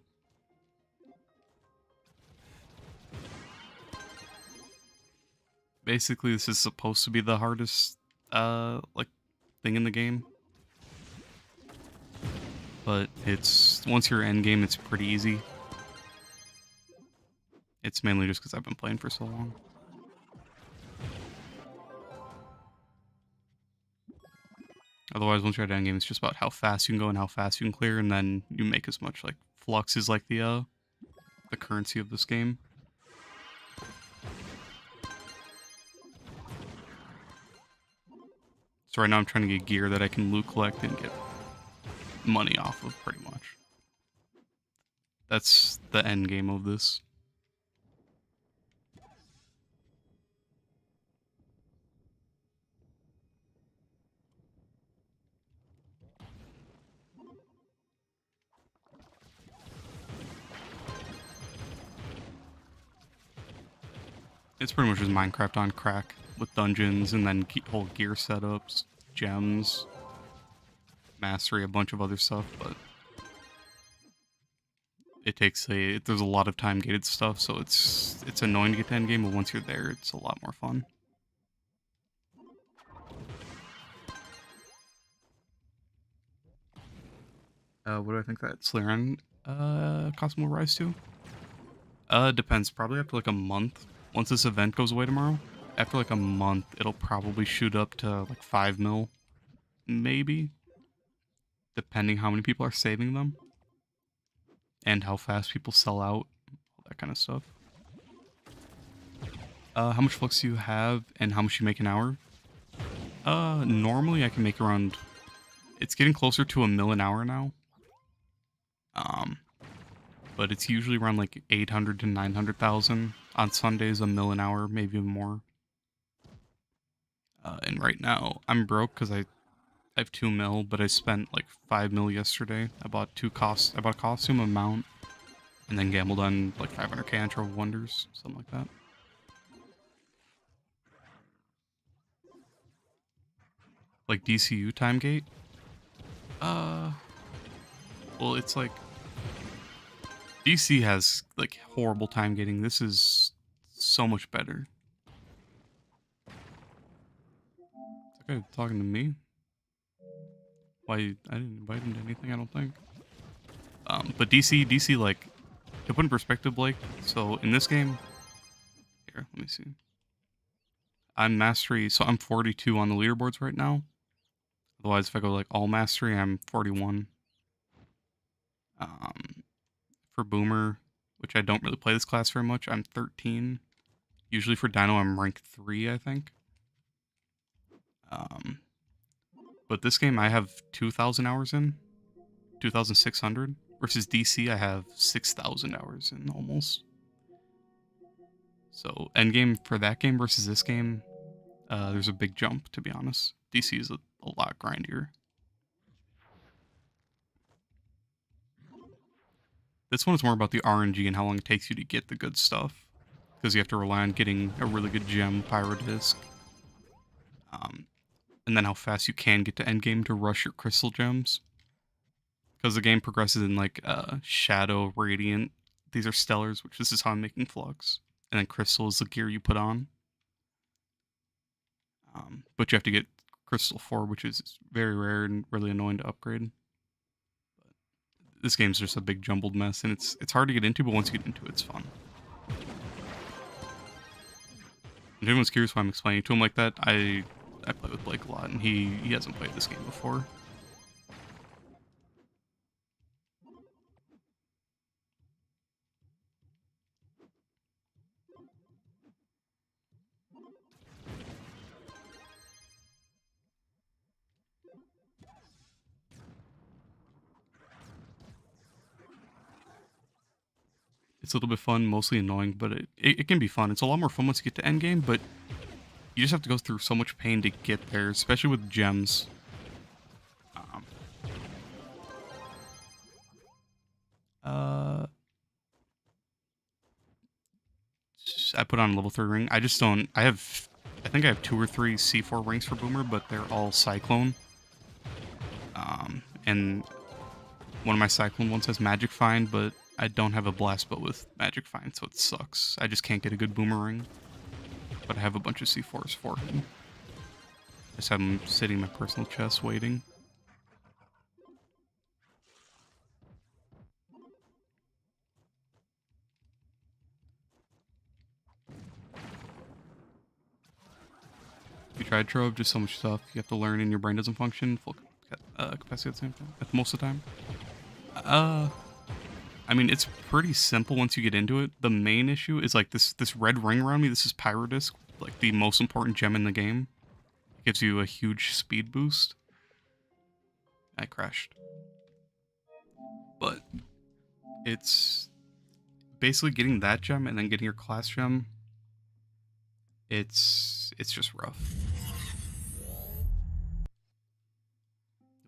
Basically, this is supposed to be the hardest, like, thing in the game. But it's, once you're endgame, it's pretty easy. It's mainly just because I've been playing for so long. Otherwise, once you're at endgame, it's just about how fast you can go and how fast you can clear, and then you make as much, like, flux is like the currency of this game. So right now I'm trying to get gear that I can loot collect and get money off of, pretty much. That's the end game of this. It's pretty much just Minecraft on crack with dungeons and then whole gear setups, gems, mastery, a bunch of other stuff, but it takes there's a lot of time gated stuff, so it's annoying to get to endgame, but once you're there, it's a lot more fun. What do I think that Slytherin cost will rise to? Depends. Probably after like a month. Once this event goes away tomorrow, after like a month, it'll probably shoot up to like 5 mil, maybe, depending how many people are saving them and how fast people sell out, all that kind of stuff. How much flux do you have and how much you make an hour? Normally I can make around, it's getting closer to 1 mil an hour now. But it's usually around like 800 to 900,000. On Sundays, 1 mil an hour, maybe more. And right now, I'm broke because I have 2 mil, but I spent like 5 mil yesterday. I bought I bought a costume, a mount, and then gambled on like 500k on Trove Wonders, something like that. Like DCU time gate? Well, it's like DC has like horrible time gating. This is so much better. Is that guy talking to me? Why? I didn't invite him to anything, I don't think. But DC, like, to put in perspective, Blake, so in this game, here, let me see. I'm mastery, so I'm 42 on the leaderboards right now. Otherwise, if I go like all mastery, I'm 41. For Boomer, which I don't really play this class very much, I'm 13. Usually for Dino, I'm rank 3, I think. But this game, I have 2,000 hours in. 2,600. Versus DC, I have 6,000 hours in, almost. So, endgame for that game versus this game, there's a big jump, to be honest. DC is a lot grindier. This one is more about the RNG and how long it takes you to get the good stuff. Because you have to rely on getting a really good gem, Pyro Disc. And then how fast you can get to endgame to rush your crystal gems. Because the game progresses in like Shadow, Radiant. These are Stellars, which this is how I'm making Flux. And then Crystal is the gear you put on. But you have to get Crystal 4, which is very rare and really annoying to upgrade. This game's just a big jumbled mess, and it's hard to get into, but once you get into it, it's fun. If anyone's curious why I'm explaining to him like that, I play with Blake a lot, and he hasn't played this game before. It's a little bit fun, mostly annoying, but it can be fun. It's a lot more fun once you get to endgame, but you just have to go through so much pain to get there, especially with gems. I put on a level 3 ring. I just don't... I think I have 2 or 3 C4 rings for Boomer, but they're all Cyclone. And one of my Cyclone ones has Magic Find, but I don't have a Blast Bow with Magic Find, so it sucks. I just can't get a good Boomerang. But I have a bunch of C4s for him. Just have him sitting in my personal chest waiting. If you tried Trove, just so much stuff you have to learn and your brain doesn't function full capacity at the same time, at most of the time. I mean, it's pretty simple once you get into it. The main issue is like this red ring around me. This is Pyrodisc, like the most important gem in the game. It gives you a huge speed boost. I crashed. But it's basically getting that gem and then getting your class gem. It's just rough.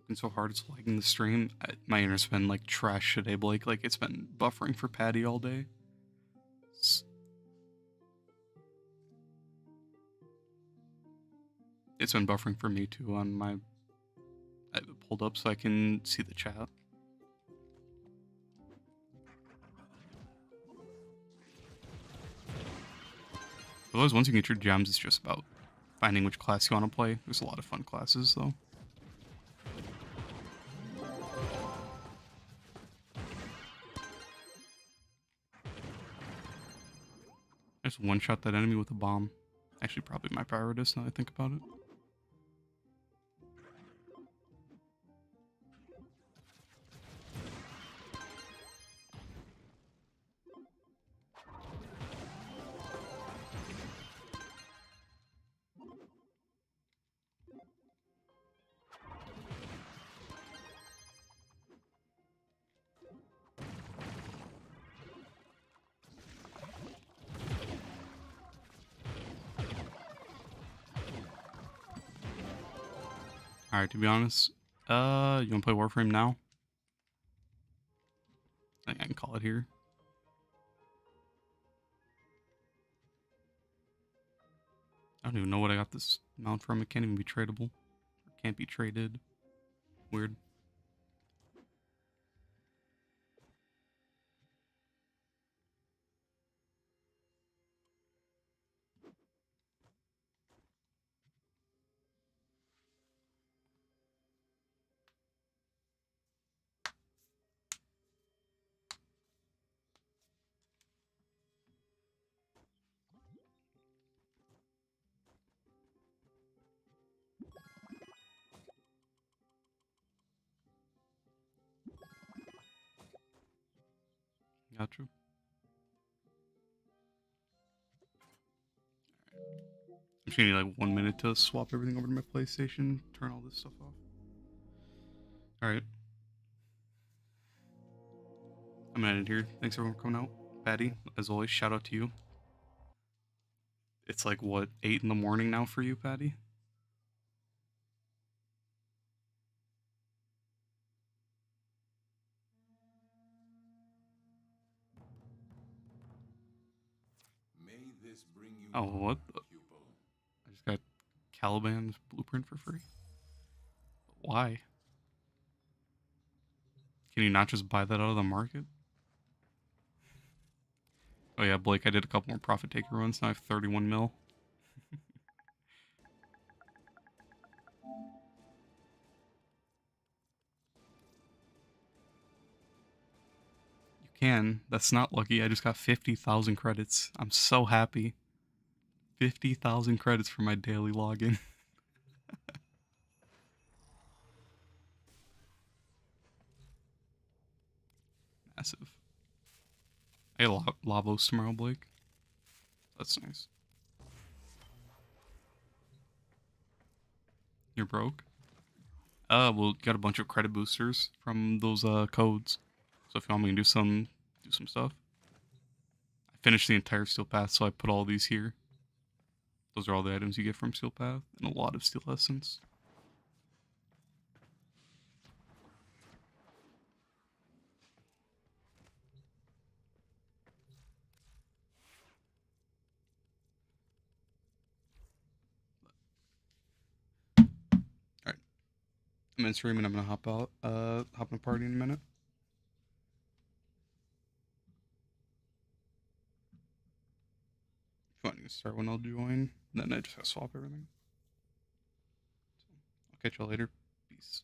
Been so hard, it's lagging the stream. My internet's been like trash today, Blake. Like it's been buffering for Patty all day. It's been buffering for me too on my. I have it pulled up so I can see the chat. Otherwise, once you get your gems, it's just about finding which class you want to play. There's a lot of fun classes though. I just one-shot that enemy with a bomb. Actually, probably my Pyrodisc now that I think about it. Alright, to be honest, you wanna play Warframe now? I think I can call it here. I don't even know what I got this mount from. It can't even be tradable. It can't be traded. Weird. Gotcha. I'm just gonna need like 1 minute to swap everything over to my PlayStation, turn all this stuff off. Alright. I'm gonna end it here. Thanks everyone for coming out. Patty, as always, shout out to you. It's like, what, 8 in the morning now for you, Patty? May this bring you Oh, what? pupil. I just got Caliban's blueprint for free. Why? Can you not just buy that out of the market? Oh yeah, Blake, I did a couple more profit taker runs. Now I have 31 mil. You can. That's not lucky. I just got 50,000 credits. I'm so happy. 50,000 credits for my daily login. Massive. I get Lavos tomorrow, Blake. That's nice. You're broke? Well, got a bunch of credit boosters from those codes. So if you want me to do some stuff. I finished the entire Steel Path, so I put all these here. Those are all the items you get from Steel Path, and a lot of Steel Essence. Alright. I'm in stream and I'm gonna hop out. Hop in a party in a minute. If you want to start one, I'll join. Then I just gotta swap everything. So, I'll catch y'all later. Peace.